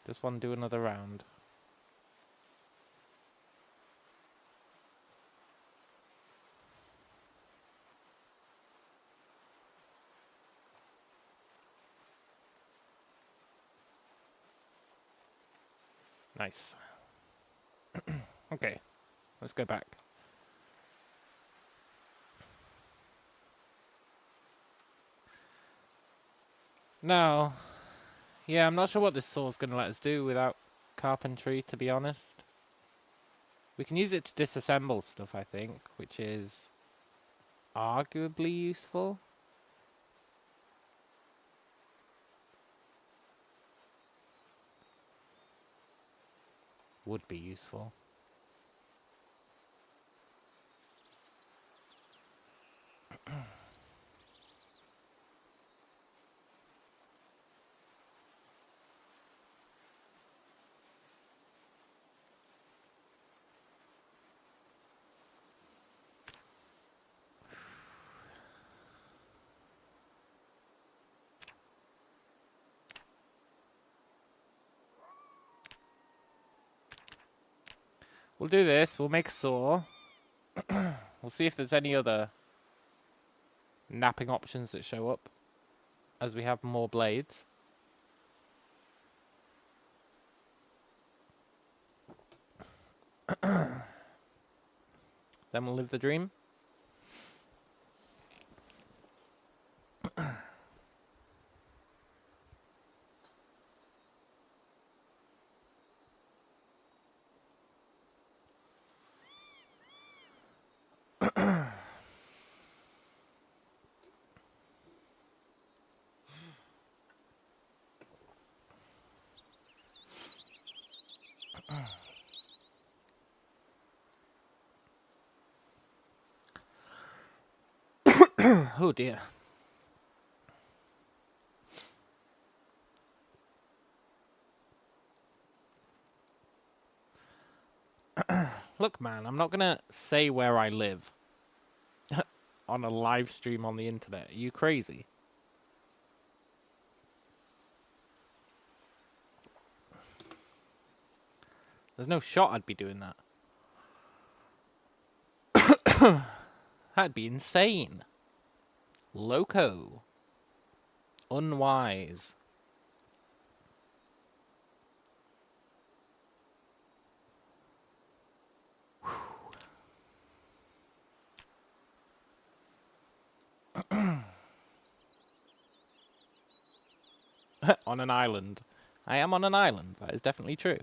Just want to do another round. Nice. Okay, let's go back. Now, yeah, I'm not sure what this saw's going to let us do without carpentry, to be honest. We can use it to disassemble stuff, I think, which is arguably useful. Would be useful. We'll do this. We'll make a saw. We'll see if there's any other napping options that show up as we have more blades. Then we'll live the dream. Oh dear. Look, man, I'm not gonna say where I live on a live stream on the internet. Are you crazy? There's no shot I'd be doing that. That'd be insane. Loco. Unwise. On an island. I am on an island. That is definitely true.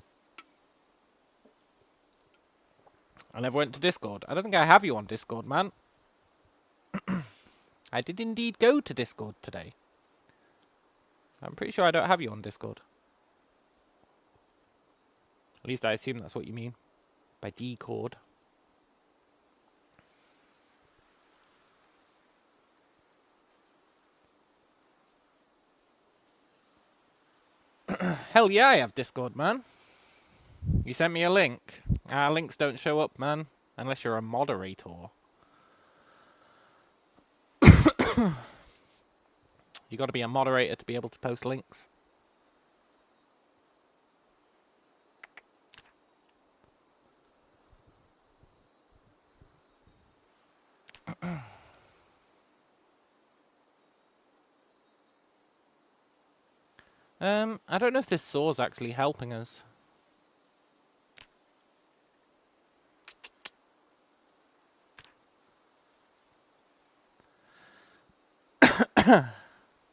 I never went to Discord. I don't think I have you on Discord, man. I did indeed go to Discord today. I'm pretty sure I don't have you on Discord. At least I assume that's what you mean by Discord. Hell yeah, I have Discord, man. You sent me a link. Links don't show up, man, unless you're a moderator. You got to be a moderator to be able to post links. I don't know if this saw's actually helping us.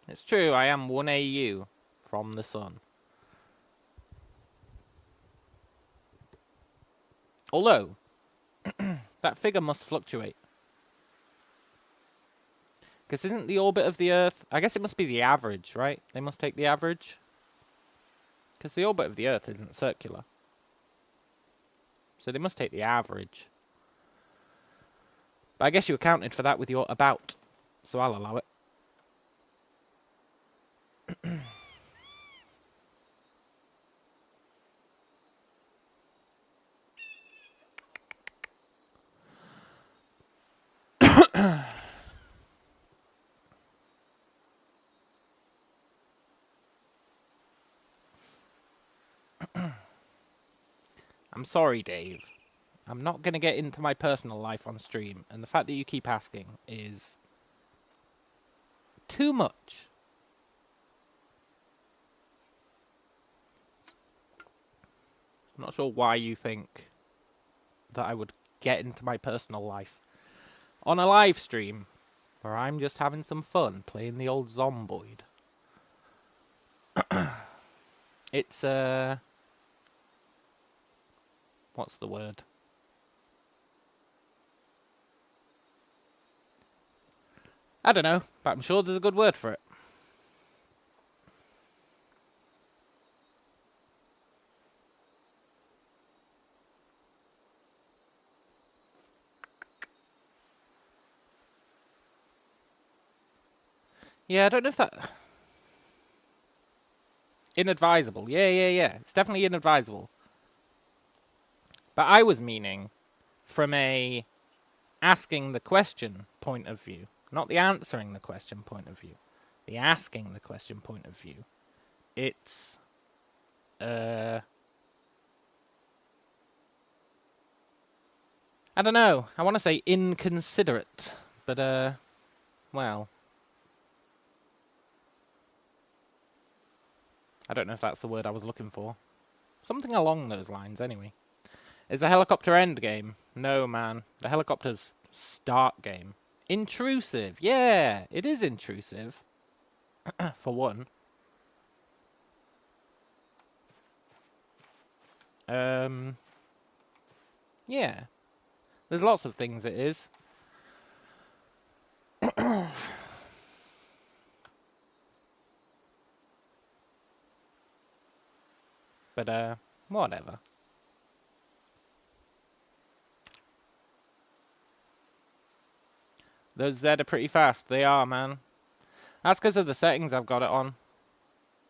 It's true, I am 1 AU from the sun. Although, that figure must fluctuate. Because isn't the orbit of the Earth... I guess it must be the average, right? They must take the average. Because the orbit of the Earth isn't circular. So they must take the average. But I guess you accounted for that with your about. So I'll allow it. I'm sorry, Dave. I'm not going to get into my personal life on stream. And the fact that you keep asking is... too much. I'm not sure why you think that I would get into my personal life on a live stream where I'm just having some fun playing the old Zomboid. It's, what's the word? I don't know, but I'm sure there's a good word for it. Yeah, I don't know if that... Inadvisable. Yeah. It's definitely inadvisable. But I was meaning from a asking the question point of view. Not the answering the question point of view. The asking the question point of view. It's... I don't know. I want to say inconsiderate. But, well... I don't know if that's the word I was looking for. Something along those lines, anyway. Is the helicopter end game? No, man. The helicopter's start game. Intrusive. Yeah, it is intrusive. For one. Yeah. There's lots of things it is. But, whatever. Those Z are pretty fast. They are, man. That's because of the settings I've got it on.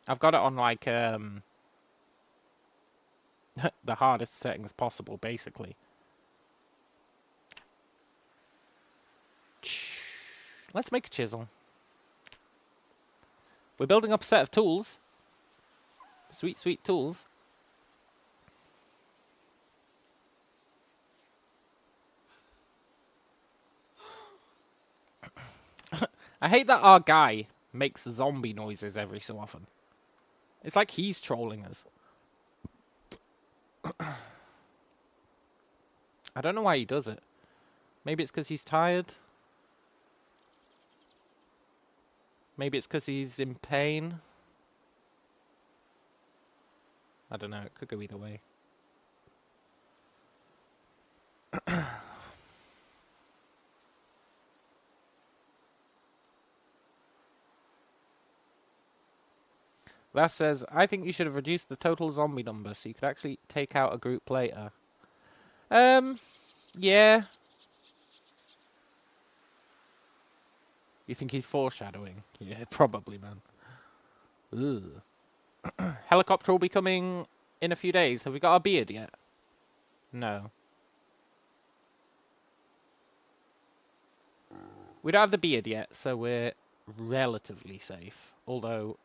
I've got it on, like, the hardest settings possible, basically. Let's make a chisel. We're building up a set of tools. Sweet, sweet tools. I hate that our guy makes zombie noises every so often. It's like he's trolling us. I don't know why he does it. Maybe it's because he's tired. Maybe it's because he's in pain. I don't know, it could go either way. Lass says, I think you should have reduced the total zombie number so you could actually take out a group later. Yeah. You think he's foreshadowing? Yeah, probably, man. Ugh. Helicopter will be coming in a few days. Have we got our beard yet? No. We don't have the beard yet, so we're relatively safe. Although,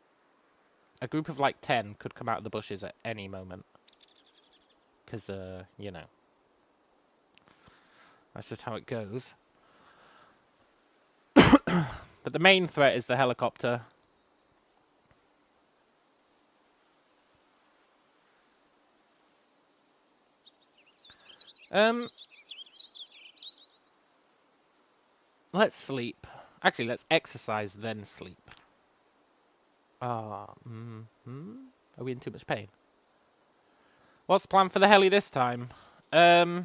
a group of like 10 could come out of the bushes at any moment. Because, you know. That's just how it goes. But the main threat is the helicopter. Let's sleep. Actually, let's exercise, then sleep. Are we in too much pain? What's the plan for the heli this time? I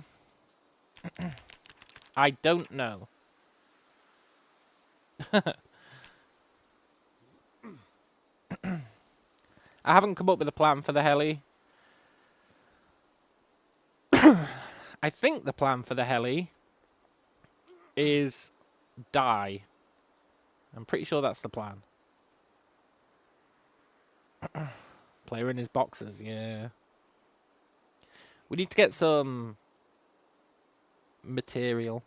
don't know. I haven't come up with a plan for the heli. I think the plan for the heli is die. I'm pretty sure that's the plan. Player in his boxes, yeah. We need to get some material.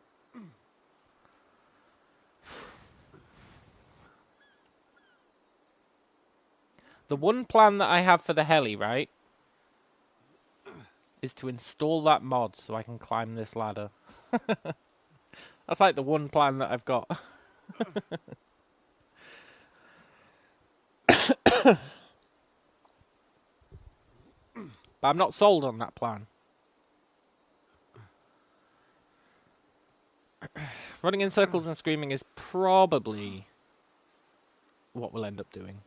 The one plan that I have for the heli, right, is to install that mod so I can climb this ladder. That's like the one plan that I've got. But I'm not sold on that plan. Running in circles and screaming is probably what we'll end up doing.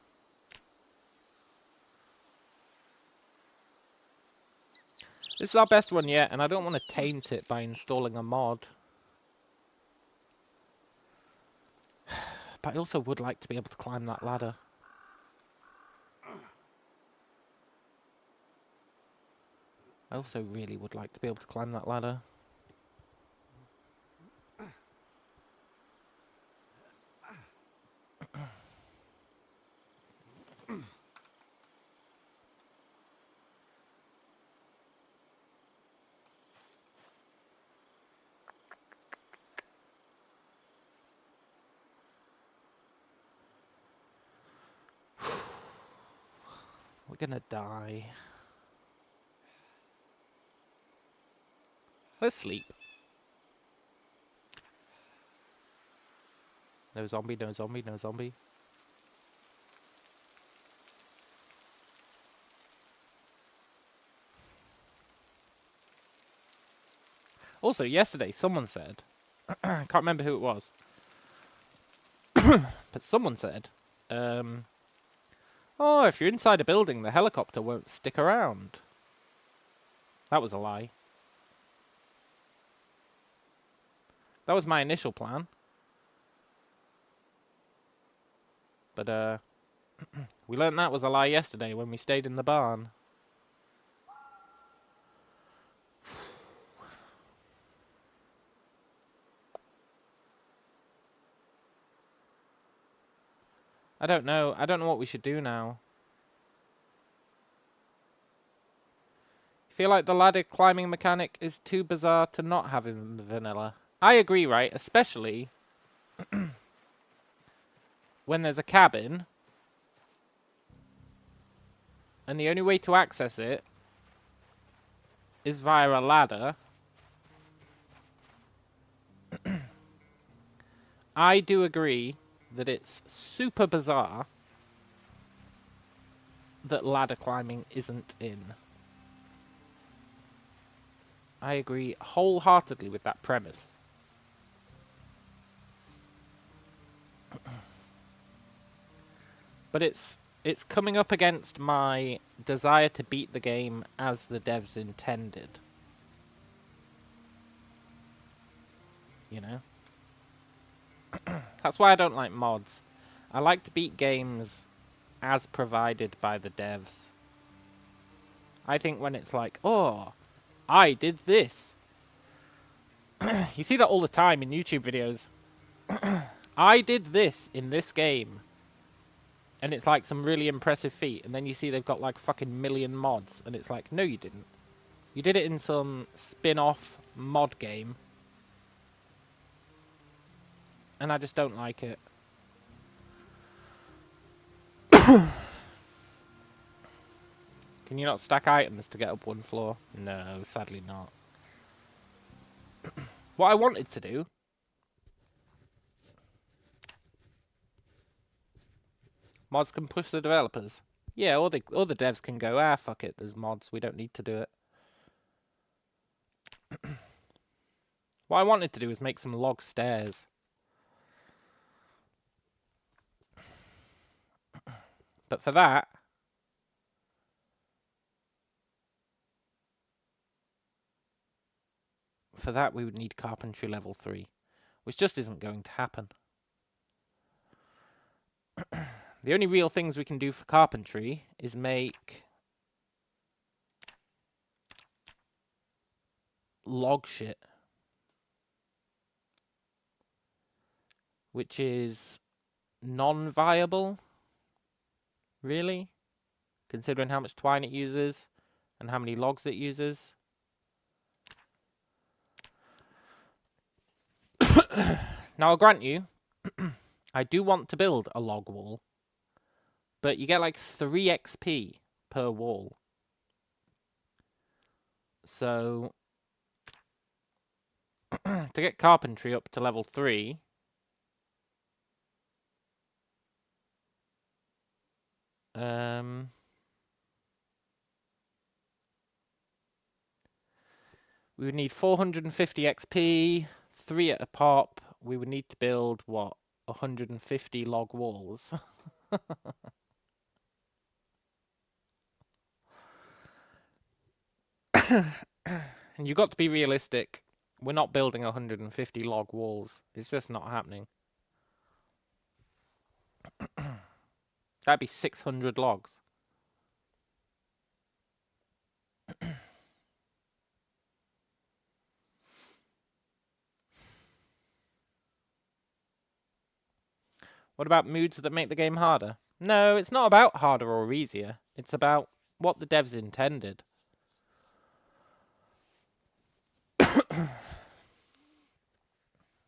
This is our best one yet, and I don't want to taint it by installing a mod. But I also would like to be able to climb that ladder. I also really would like to be able to climb that ladder. We're gonna die. Let's sleep. No zombie, no zombie, no zombie. Also, yesterday, someone said... I can't remember who it was. But someone said... oh, if you're inside a building, the helicopter won't stick around. That was a lie. That was my initial plan. But, we learned that was a lie yesterday when we stayed in the barn. I don't know. I don't know what we should do now. I feel like the ladder climbing mechanic is too bizarre to not have in the vanilla. I agree, right? Especially when there's a cabin and the only way to access it is via a ladder. I do agree that it's super bizarre that ladder climbing isn't in. I agree wholeheartedly with that premise. But it's coming up against my desire to beat the game as the devs intended. You know? That's why I don't like mods. I like to beat games as provided by the devs. I think when it's like, oh, I did this. You see that all the time in YouTube videos. I did this in this game. And it's like some really impressive feat. And then you see they've got like fucking million mods. And it's like, no you didn't. You did it in some spin-off mod game. And I just don't like it. Can you not stack items to get up one floor? No, sadly not. What I wanted to do... Mods can push the developers. Yeah, all the devs can go, fuck it, there's mods, we don't need to do it. What I wanted to do was make some log stairs. But for that, we would need carpentry level 3, which just isn't going to happen. The only real things we can do for carpentry is make log shit, which is non-viable, really, considering how much twine it uses and how many logs it uses. Now, I'll grant you, I do want to build a log wall, but you get like 3 XP per wall. So, to get carpentry up to level 3, we would need 450 XP, 3 at a pop. We would need to build, what, 150 log walls? And you've got to be realistic. We're not building 150 log walls. It's just not happening. That'd be 600 logs. What about moods that make the game harder? No, it's not about harder or easier. It's about what the devs intended.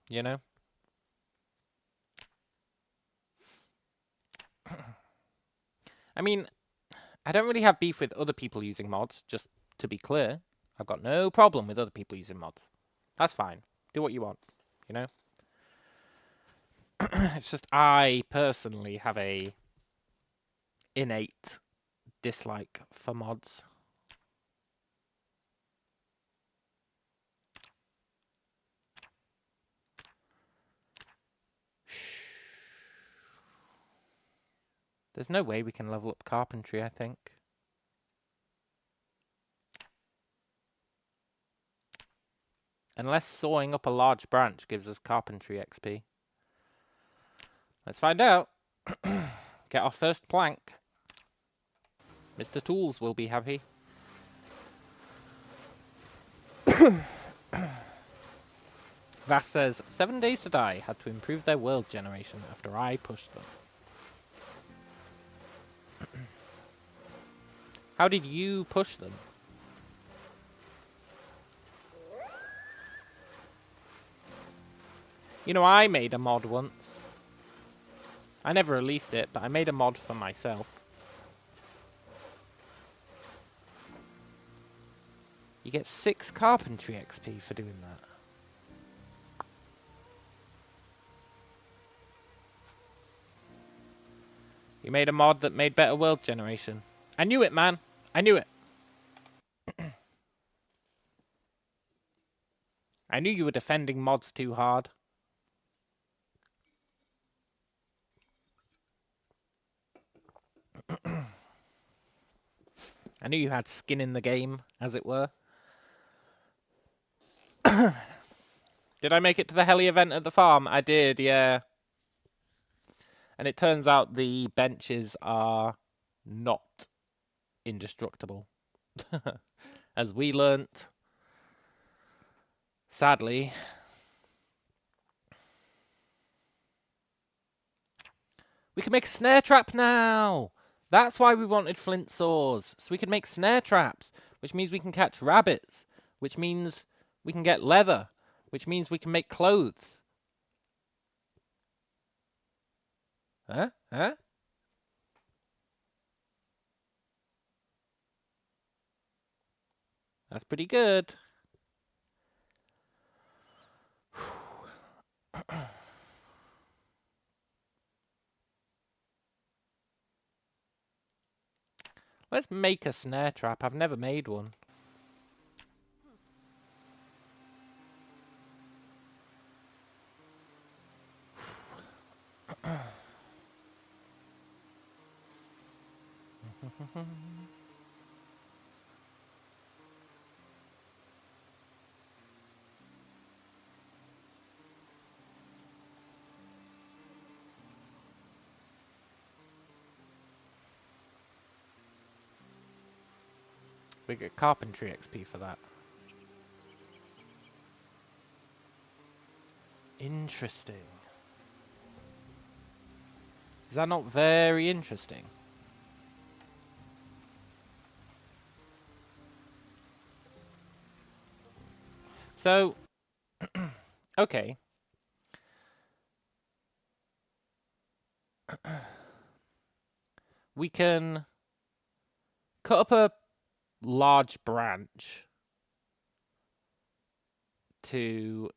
You know? I mean, I don't really have beef with other people using mods, just to be clear. I've got no problem with other people using mods. That's fine. Do what you want, you know? It's just I personally have a innate dislike for mods. There's no way we can level up carpentry, I think. Unless sawing up a large branch gives us carpentry XP. Let's find out. Get our first plank. Mr. Tools will be happy. Vass says, 7 Days to Die had to improve their world generation after I pushed them. How did you push them? You know, I made a mod once. I never released it, but I made a mod for myself. You get 6 carpentry XP for doing that. You made a mod that made better world generation. I knew it, man. I knew it. I knew you were defending mods too hard. I knew you had skin in the game, as it were. Did I make it to the heli event at the farm? I did, yeah. And it turns out the benches are not indestructible. As we learnt. Sadly. We can make a snare trap now! That's why we wanted flint saws. So we can make snare traps. Which means we can catch rabbits. Which means we can get leather. Which means we can make clothes. Huh? Huh? That's pretty good. Let's make a snare trap. I've never made one. We get carpentry XP for that. Interesting. Is that not very interesting? So, okay. We can cut up a large branch to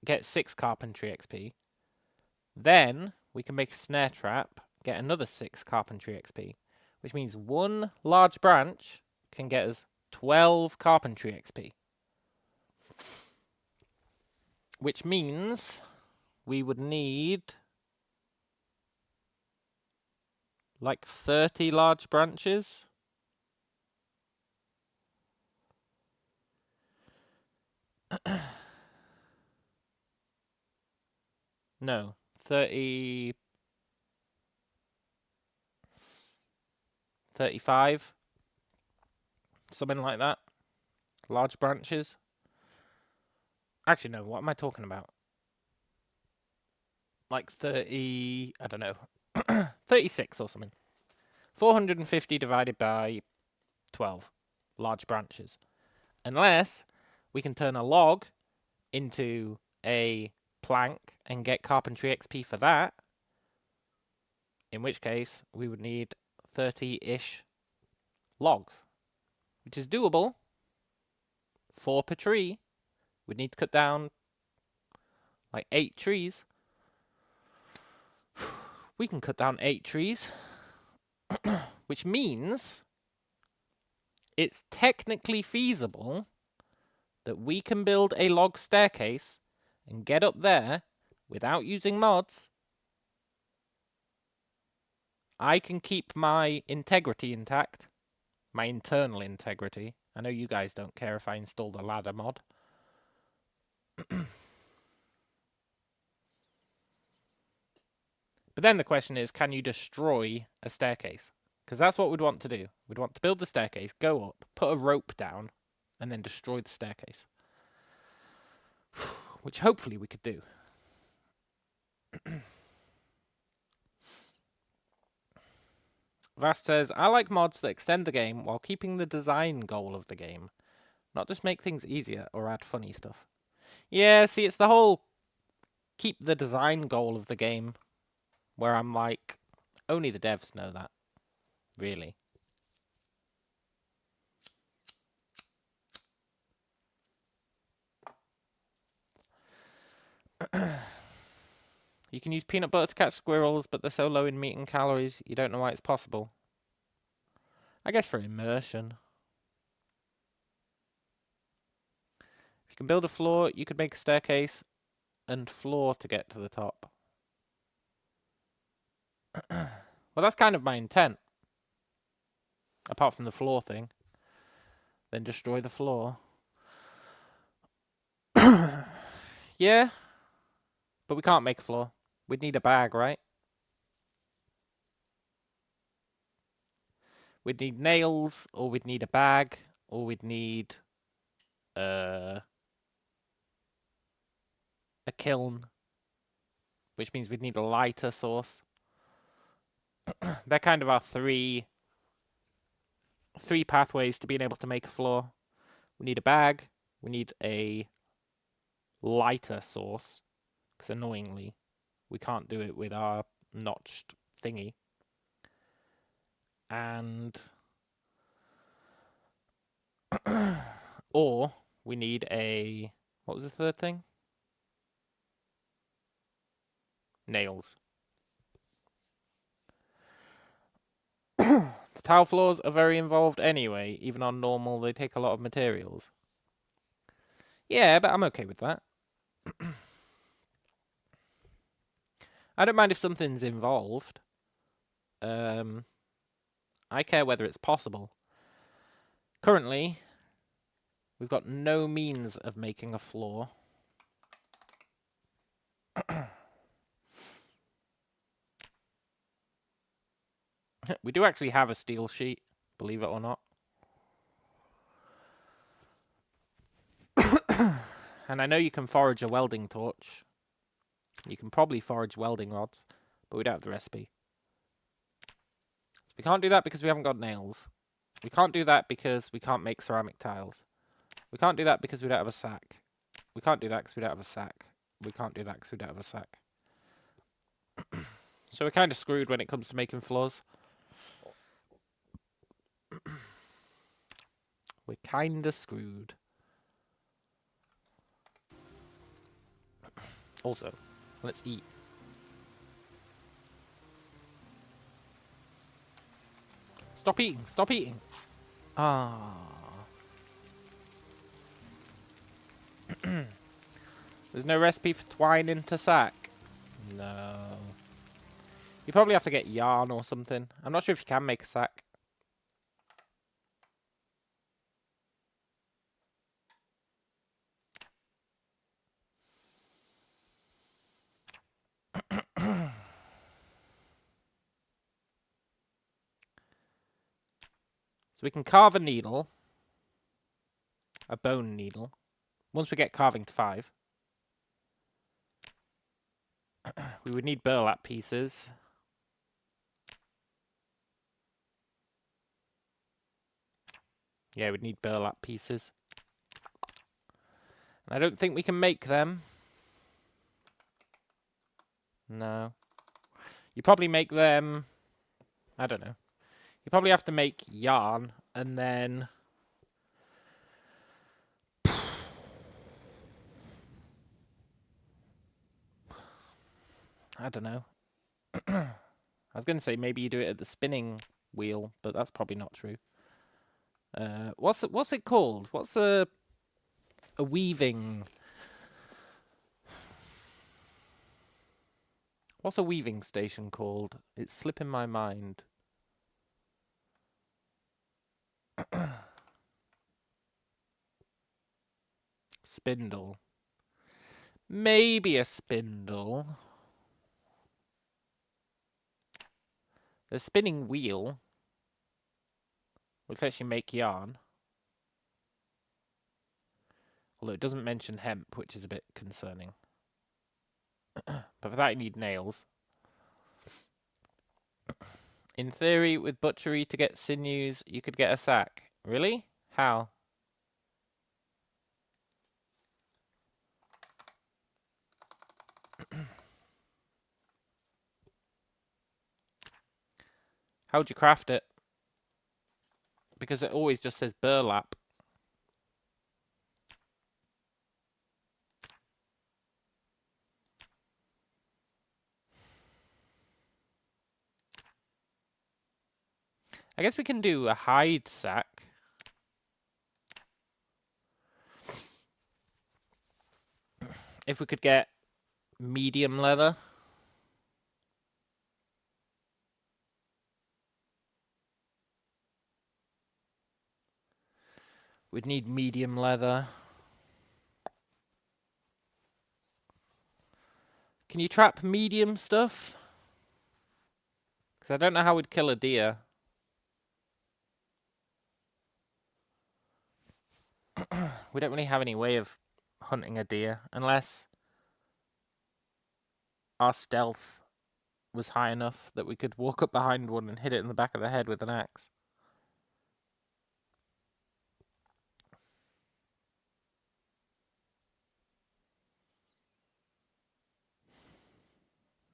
get 6 carpentry XP. Then we can make a snare trap, get another 6 carpentry XP, which means one large branch can get us 12 carpentry XP. Which means we would need like 30 large branches. No, 30... 35. Something like that. Large branches. Actually, no, what am I talking about? Like 30... I don't know. 36 or something. 450 divided by 12 large branches. Unless we can turn a log into a plank and get carpentry XP for that. In which case, we would need 30-ish logs. Which is doable. 4 per tree. We'd need to cut down like 8 trees. We can cut down 8 trees. Which means it's technically feasible that we can build a log staircase and get up there without using mods. I can keep my integrity intact. My internal integrity. I know you guys don't care if I install the ladder mod. But then the question is, can you destroy a staircase? Because that's what we'd want to do. We'd want to build the staircase, go up, put a rope down, and then destroy the staircase. Which hopefully we could do. Vast says, I like mods that extend the game while keeping the design goal of the game. Not just make things easier or add funny stuff. Yeah, see, it's the whole keep the design goal of the game where I'm like, only the devs know that. Really. You can use peanut butter to catch squirrels, but they're so low in meat and calories, you don't know why it's possible. I guess for immersion. If you can build a floor, you could make a staircase and floor to get to the top. Well, that's kind of my intent. Apart from the floor thing. Then destroy the floor. Yeah. But we can't make a floor. We'd need a bag, right? We'd need nails, or we'd need a bag, or we'd need a kiln. Which means we'd need a lighter source. They're kind of our three pathways to being able to make a floor. We need a bag. We need a lighter source. Because annoyingly, we can't do it with our notched thingy. And... or we need a... what was the third thing? Nails. The tile floors are very involved anyway. Even on normal, they take a lot of materials. Yeah, but I'm okay with that. I don't mind if something's involved. I'm I care whether it's possible. Currently, we've got no means of making a floor. We do actually have a steel sheet, believe it or not. And I know you can forage a welding torch. You can probably forage welding rods, but we don't have the recipe. So we can't do that because we haven't got nails. We can't do that because we can't make ceramic tiles. We can't do that because we don't have a sack. We can't do that because we don't have a sack. We can't do that because we don't have a sack. So we're kind of screwed when it comes to making floors. We're kind of screwed. Also, let's eat. Stop eating! Stop eating! Ah. There's no recipe for twine into sack. No. You probably have to get yarn or something. I'm not sure if you can make a sack. So we can carve a needle. A bone needle. Once we get carving to 5. We would need burlap pieces. Yeah, we'd need burlap pieces. And I don't think we can make them. No. You probably make them... I don't know. You probably have to make yarn and then... I don't know. I was going to say maybe you do it at the spinning wheel, but that's probably not true. What's it called? What's a weaving? What's a weaving station called? It's slipping my mind. Spindle. Maybe a spindle. The spinning wheel, which lets you make yarn. Although it doesn't mention hemp, which is a bit concerning. But for that you need nails. In theory, with butchery to get sinews, you could get a sack. Really? How? How would you craft it? Because it always just says burlap. I guess we can do a hide sack. If we could get medium leather. We'd need medium leather. Can you trap medium stuff? Because I don't know how we'd kill a deer. We don't really have any way of hunting a deer unless our stealth was high enough that we could walk up behind one and hit it in the back of the head with an axe.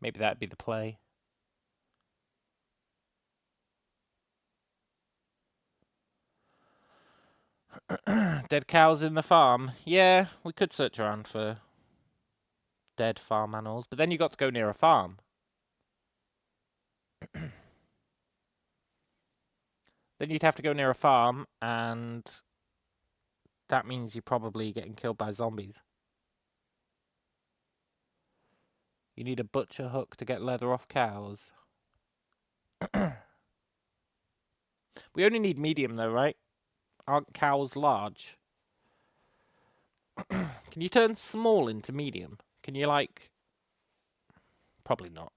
Maybe that'd be the play. Dead cows in the farm. Yeah, we could search around for dead farm animals, but then you got to go near a farm. Then you'd have to go near a farm, and that means you're probably getting killed by zombies. You need a butcher hook to get leather off cows. We only need medium though, right? Aren't cows large? Can you turn small into medium? Can you, like... Probably not.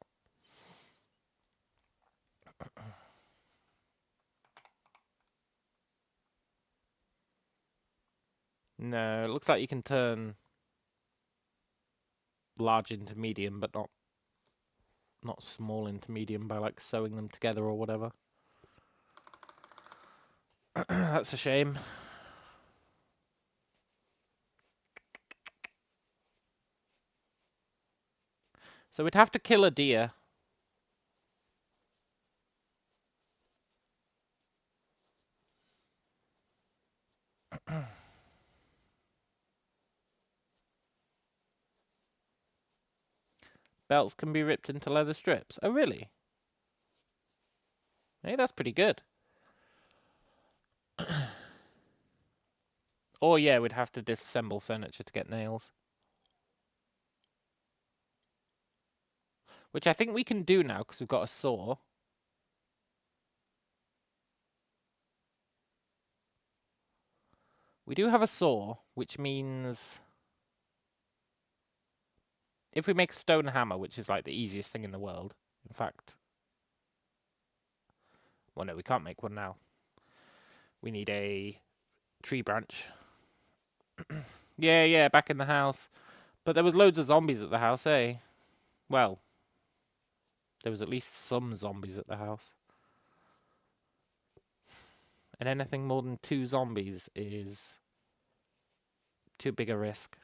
No, it looks like you can turn large into medium, but not small into medium by, like, sewing them together or whatever. That's a shame. So we'd have to kill a deer. Belts can be ripped into leather strips. Oh, really? Hey, that's pretty good. Or, yeah, we'd have to disassemble furniture to get nails. Which I think we can do now, because we've got a saw. We do have a saw, which means... If we make a stone hammer, which is, like, the easiest thing in the world. In fact... Well, no, we can't make one now. We need a tree branch. Yeah, back in the house. But there was loads of zombies at the house, eh? Well, there was at least some zombies at the house. And anything more than 2 zombies is too big a risk.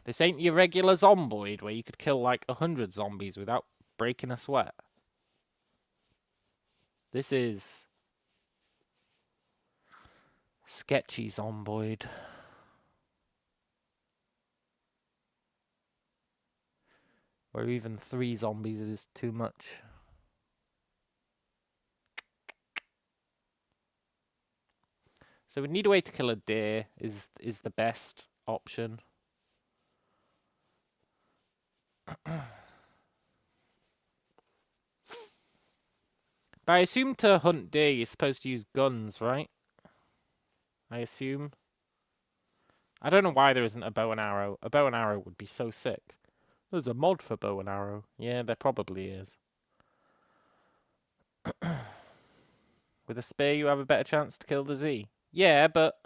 This ain't your regular Zomboid where you could kill like 100 zombies without breaking a sweat. This is sketchy Zomboid. Where even 3 zombies is too much. So we need a way to kill a deer is the best option. But I assume to hunt deer you're supposed to use guns, right? I assume. I don't know why there isn't a bow and arrow. A bow and arrow would be so sick. There's a mod for bow and arrow. Yeah, there probably is. With a spear you have a better chance to kill the Z. Yeah, but...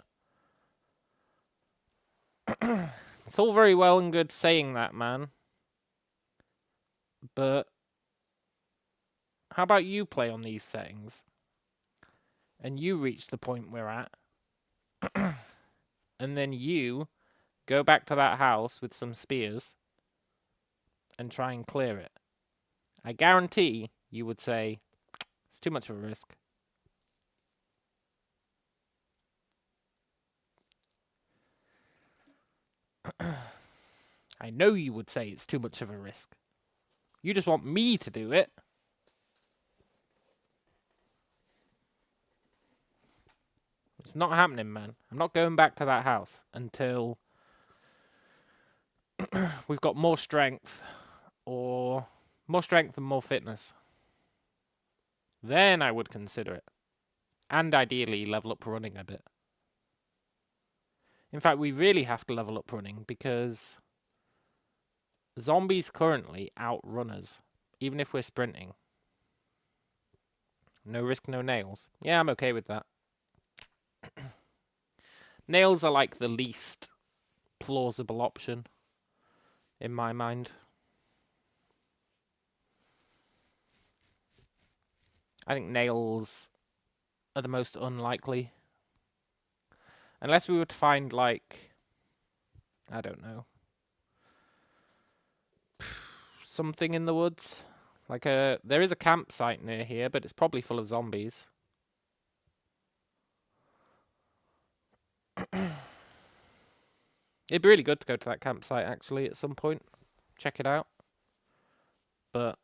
It's all very well and good saying that, man. But... How about you play on these settings? And you reach the point we're at. And then you go back to that house with some spears and try and clear it. I guarantee you would say, it's too much of a risk. I know you would say it's too much of a risk. You just want me to do it. It's not happening, man. I'm not going back to that house until we've got more strength or more strength and more fitness. Then I would consider it. And ideally level up running a bit. In fact, we really have to level up running because zombies currently outrun us, even if we're sprinting. No risk, no nails. Yeah, I'm okay with that. Nails are like the least plausible option in my mind. I think nails are the most unlikely. Unless we were to find, like, I don't know, something in the woods. Like there is a campsite near here, but it's probably full of zombies. It'd be really good to go to that campsite, actually, at some point. Check it out. But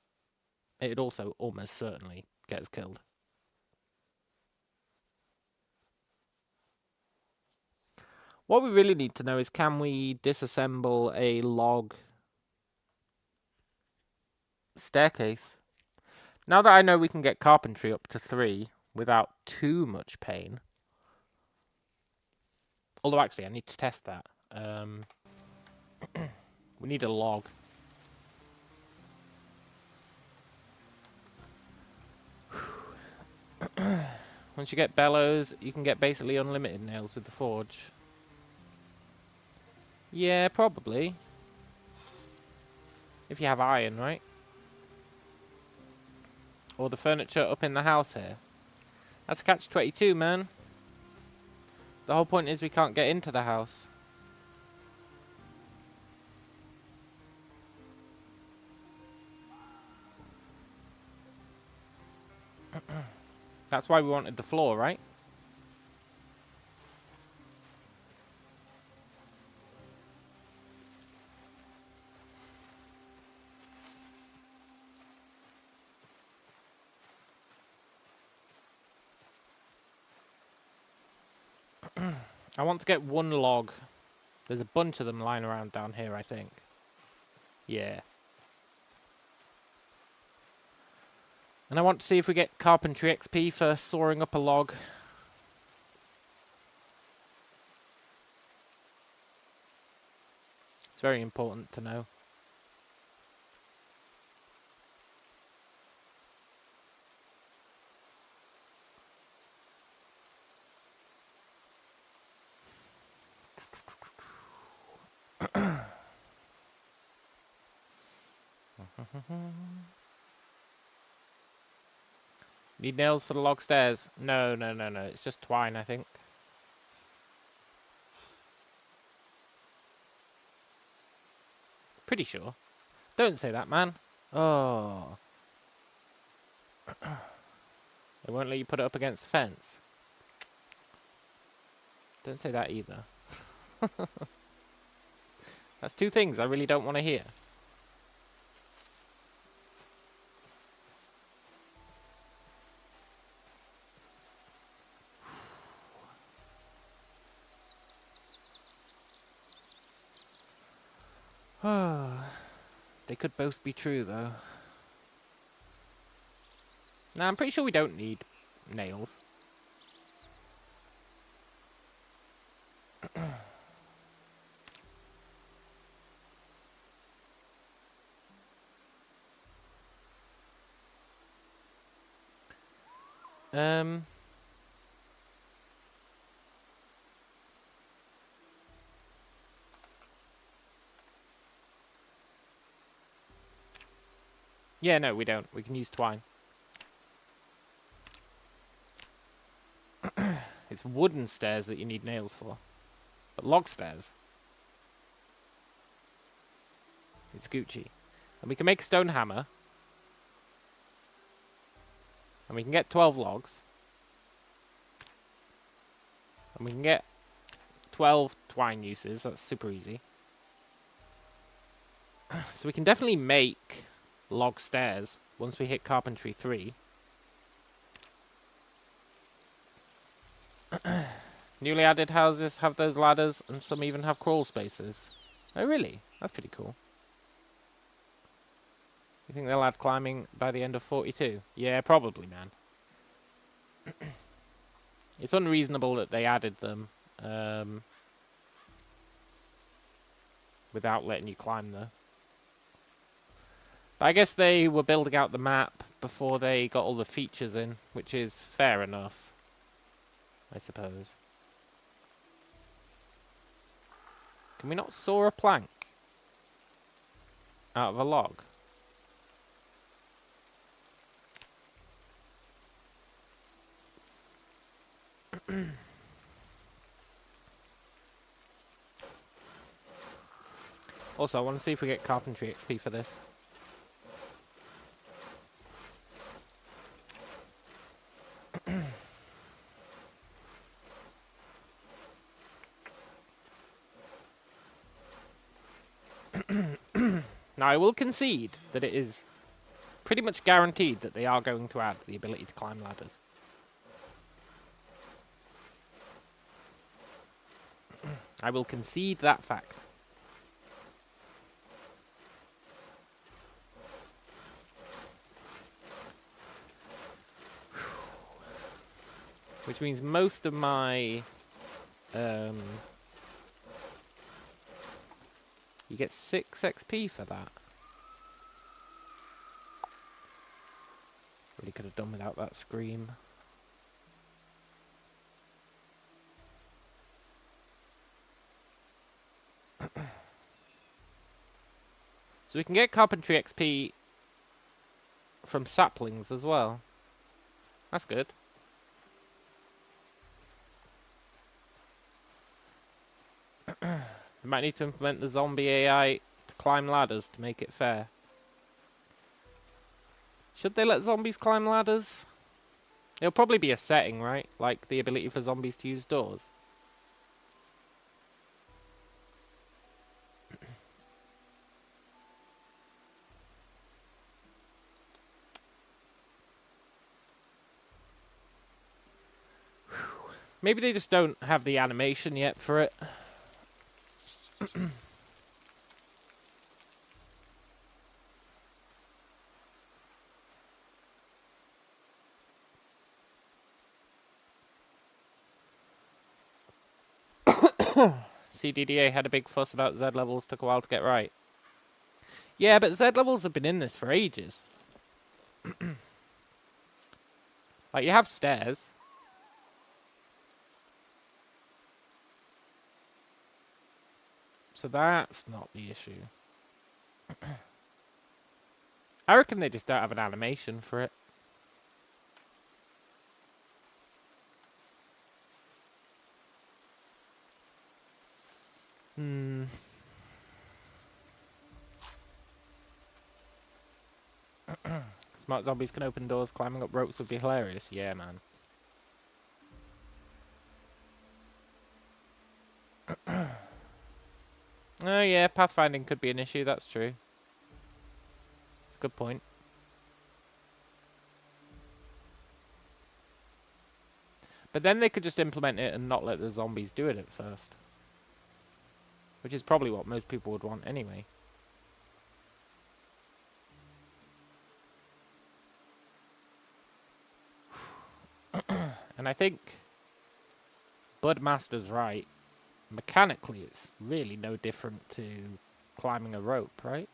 it'd also almost certainly get us killed. What we really need to know is, can we disassemble a log staircase. Now that I know we can get carpentry up to 3 without too much pain. Although, actually, I need to test that. We need a log. Once you get bellows, you can get basically unlimited nails with the forge. Yeah, probably. If you have iron, right? Or the furniture up in the house here. That's a catch-22, man. The whole point is we can't get into the house. That's why we wanted the floor, right? I want to get 1 log. There's a bunch of them lying around down here, I think. Yeah. And I want to see if we get carpentry XP for sawing up a log. It's very important to know. Need nails for the log stairs? No. It's just twine, I think. Pretty sure. Don't say that, man. Oh. They won't let you put it up against the fence. Don't say that either. That's 2 things I really don't want to hear. They could both be true, though. Nah, I'm pretty sure we don't need nails. Yeah, no, we don't. We can use twine. It's wooden stairs that you need nails for. But log stairs, it's Gucci. And we can make a stone hammer. And we can get 12 logs. And we can get 12 twine uses. That's super easy. So we can definitely make log stairs once we hit carpentry 3. Newly added houses have those ladders, and some even have crawl spaces. Oh, really? That's pretty cool. You think they'll add climbing by the end of 42? Yeah, probably, man. It's unreasonable that they added them without letting you climb, though. But I guess they were building out the map before they got all the features in, which is fair enough, I suppose. Can we not saw a plank out of a log? Also, I want to see if we get carpentry XP for this. Now, I will concede that it is pretty much guaranteed that they are going to add the ability to climb ladders. I will concede that fact. Which means most of my... you get 6 XP for that. Really could have done without that scream. So we can get carpentry XP from saplings as well. That's good. We might need to implement the zombie AI to climb ladders to make it fair. Should they let zombies climb ladders? It'll probably be a setting, right? Like the ability for zombies to use doors. Maybe they just don't have the animation yet for it. CDDA had a big fuss about Z levels, took a while to get right. Yeah, but Z levels have been in this for ages. Like, you have stairs. So that's not the issue. I reckon they just don't have an animation for it. Smart zombies can open doors, climbing up ropes would be hilarious. Yeah, man. Oh yeah, pathfinding could be an issue, that's true. That's a good point. But then they could just implement it and not let the zombies do it at first. Which is probably what most people would want anyway. And I think Budmaster's right. Mechanically, it's really no different to climbing a rope, right?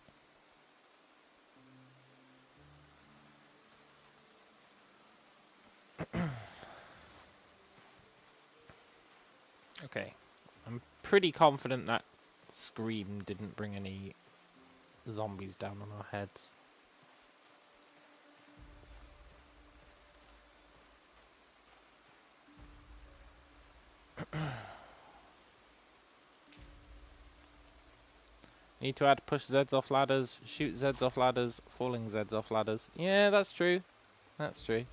Okay. I'm pretty confident that scream didn't bring any zombies down on our heads. Need to add push Zeds off ladders, shoot Zeds off ladders, falling Zeds off ladders. Yeah, that's true. That's true.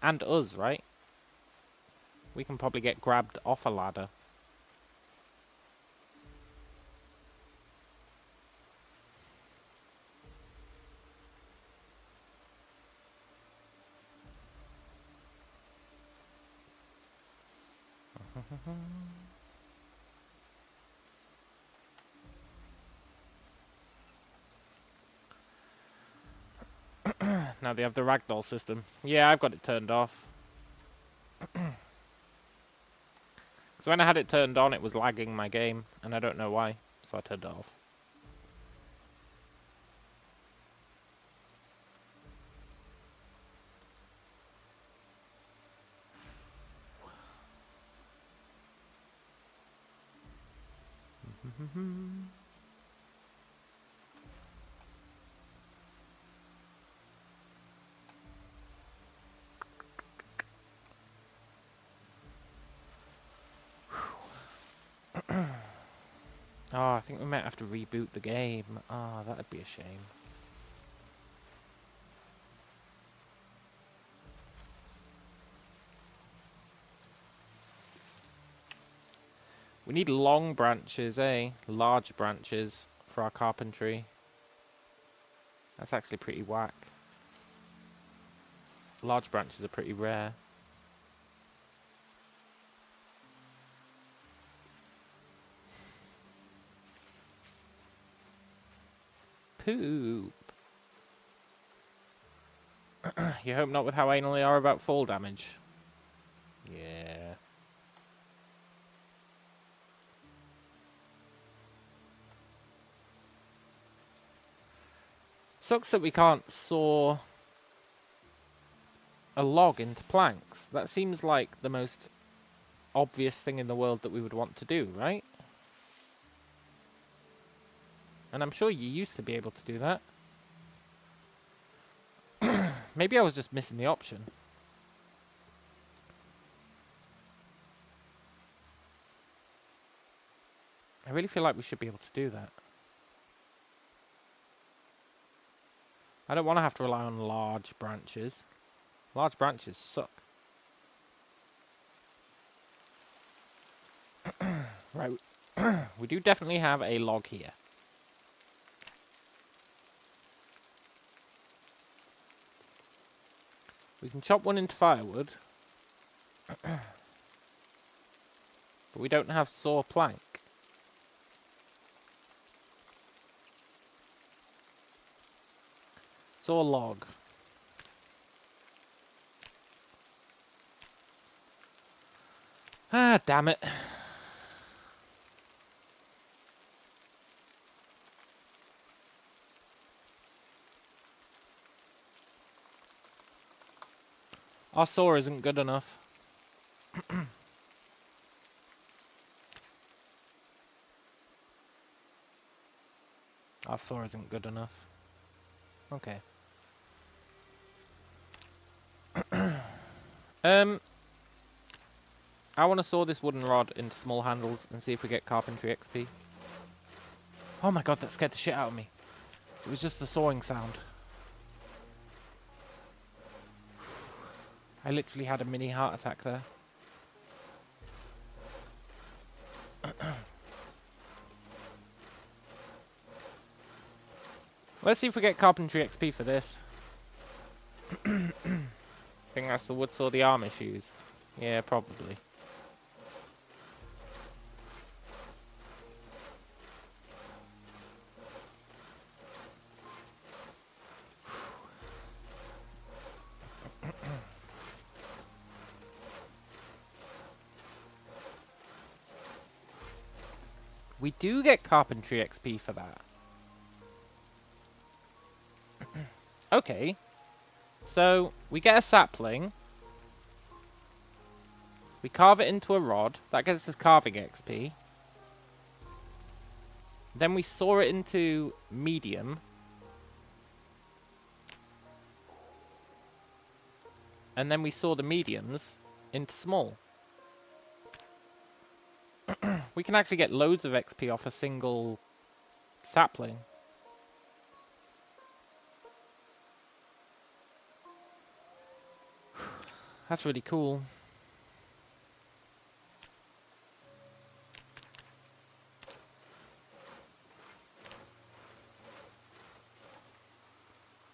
And us, right? We can probably get grabbed off a ladder. Now they have the ragdoll system. Yeah, I've got it turned off. Because when I had it turned on, it was lagging my game, and I don't know why, so I turned it off. Oh, I think we might have to reboot the game. Oh, that'd be a shame. We need long branches, eh? Large branches for our carpentry. That's actually pretty whack. Large branches are pretty rare. Poop. You hope not with how anal they are about fall damage. Sucks that we can't saw a log into planks. That seems like the most obvious thing in the world that we would want to do, right? And I'm sure you used to be able to do that. Maybe I was just missing the option. I really feel like we should be able to do that. I don't want to have to rely on large branches. Large branches suck. Right. We do definitely have a log here. We can chop one into firewood. But we don't have saw plank. Saw log. Ah, damn it. Our saw isn't good enough. Our saw isn't good enough. Okay. I want to saw this wooden rod into small handles and see if we get carpentry XP. Oh my god, that scared the shit out of me. It was just the sawing sound. I literally had a mini heart attack there. Let's see if we get carpentry XP for this. I think that's the wood saw the arm issues. Yeah, probably. We do get carpentry XP for that. Okay. So, we get a sapling. We carve it into a rod. That gets us carving XP. Then we saw it into medium. And then we saw the mediums into small. We can actually get loads of XP off a single sapling. That's really cool.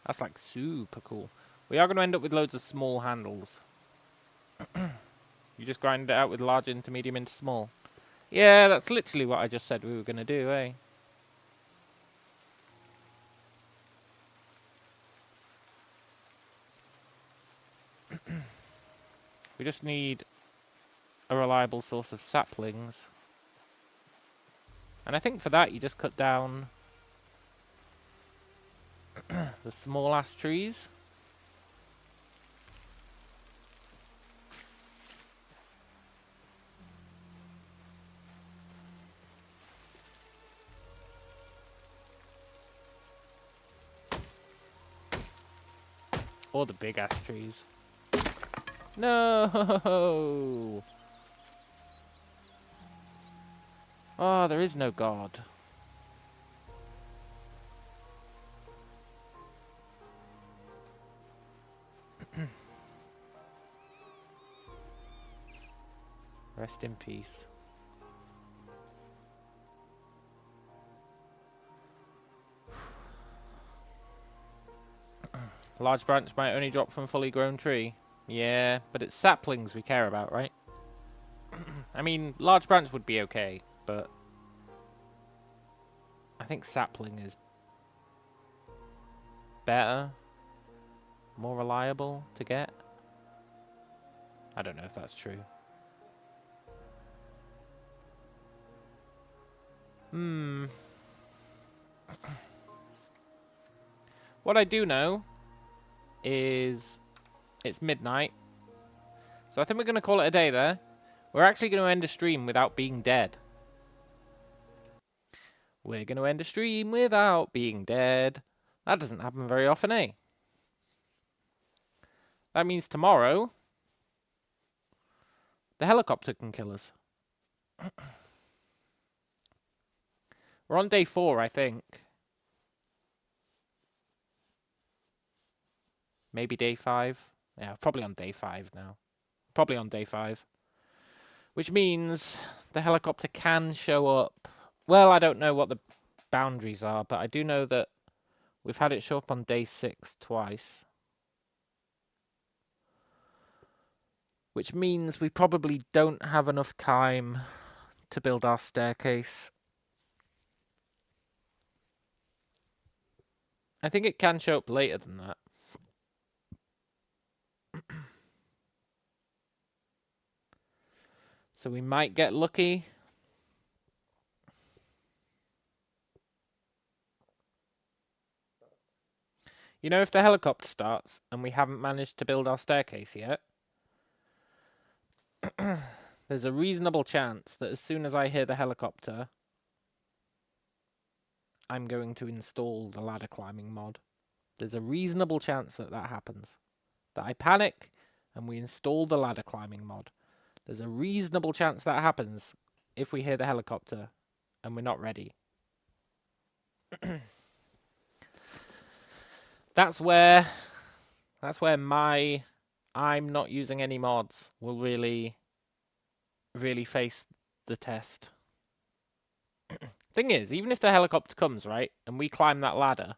That's like super cool. We are going to end up with loads of small handles. You just grind it out with large into medium into small. Yeah, that's literally what I just said we were going to do, eh? We just need a reliable source of saplings. And I think for that you just cut down the small ass trees. Or the big ass trees. No! Oh, there is no God. Rest in peace. Large branch might only drop from fully grown tree. Yeah, but it's saplings we care about, right? I mean, large branch would be okay, but I think sapling is better, more reliable to get. I don't know if that's true. What I do know is it's midnight. So I think we're going to call it a day there. We're actually going to end a stream without being dead. We're going to end a stream without being dead. That doesn't happen very often, eh? That means tomorrow, the helicopter can kill us. We're on day 4, I think. Maybe day 5. Yeah, probably on day 5 now. Probably on day 5. Which means the helicopter can show up. Well, I don't know what the boundaries are, but I do know that we've had it show up on day 6 twice. Which means we probably don't have enough time to build our staircase. I think it can show up later than that. So we might get lucky. You know, if the helicopter starts and we haven't managed to build our staircase yet, there's a reasonable chance that as soon as I hear the helicopter, I'm going to install the ladder climbing mod. There's a reasonable chance that that happens. That I panic and we install the ladder climbing mod. There's a reasonable chance that happens if we hear the helicopter and we're not ready. That's where my I'm not using any mods will really face the test. Thing is, even if the helicopter comes, right, and we climb that ladder,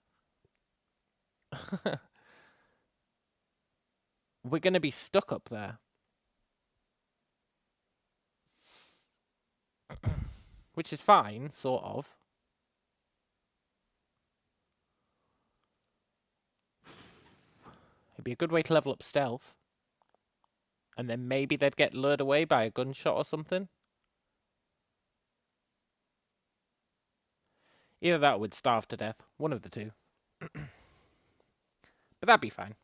we're going to be stuck up there. Which is fine, sort of. It'd be a good way to level up stealth. And then maybe they'd get lured away by a gunshot or something. Either that or we'd starve to death. One of the two. But that'd be fine.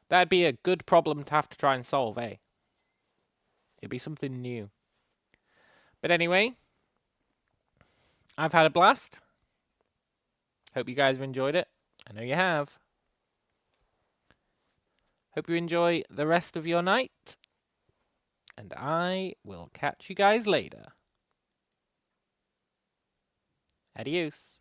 That'd be a good problem to have to try and solve, eh? It'd be something new. But anyway, I've had a blast. Hope you guys have enjoyed it. I know you have. Hope you enjoy the rest of your night. And I will catch you guys later. Adios.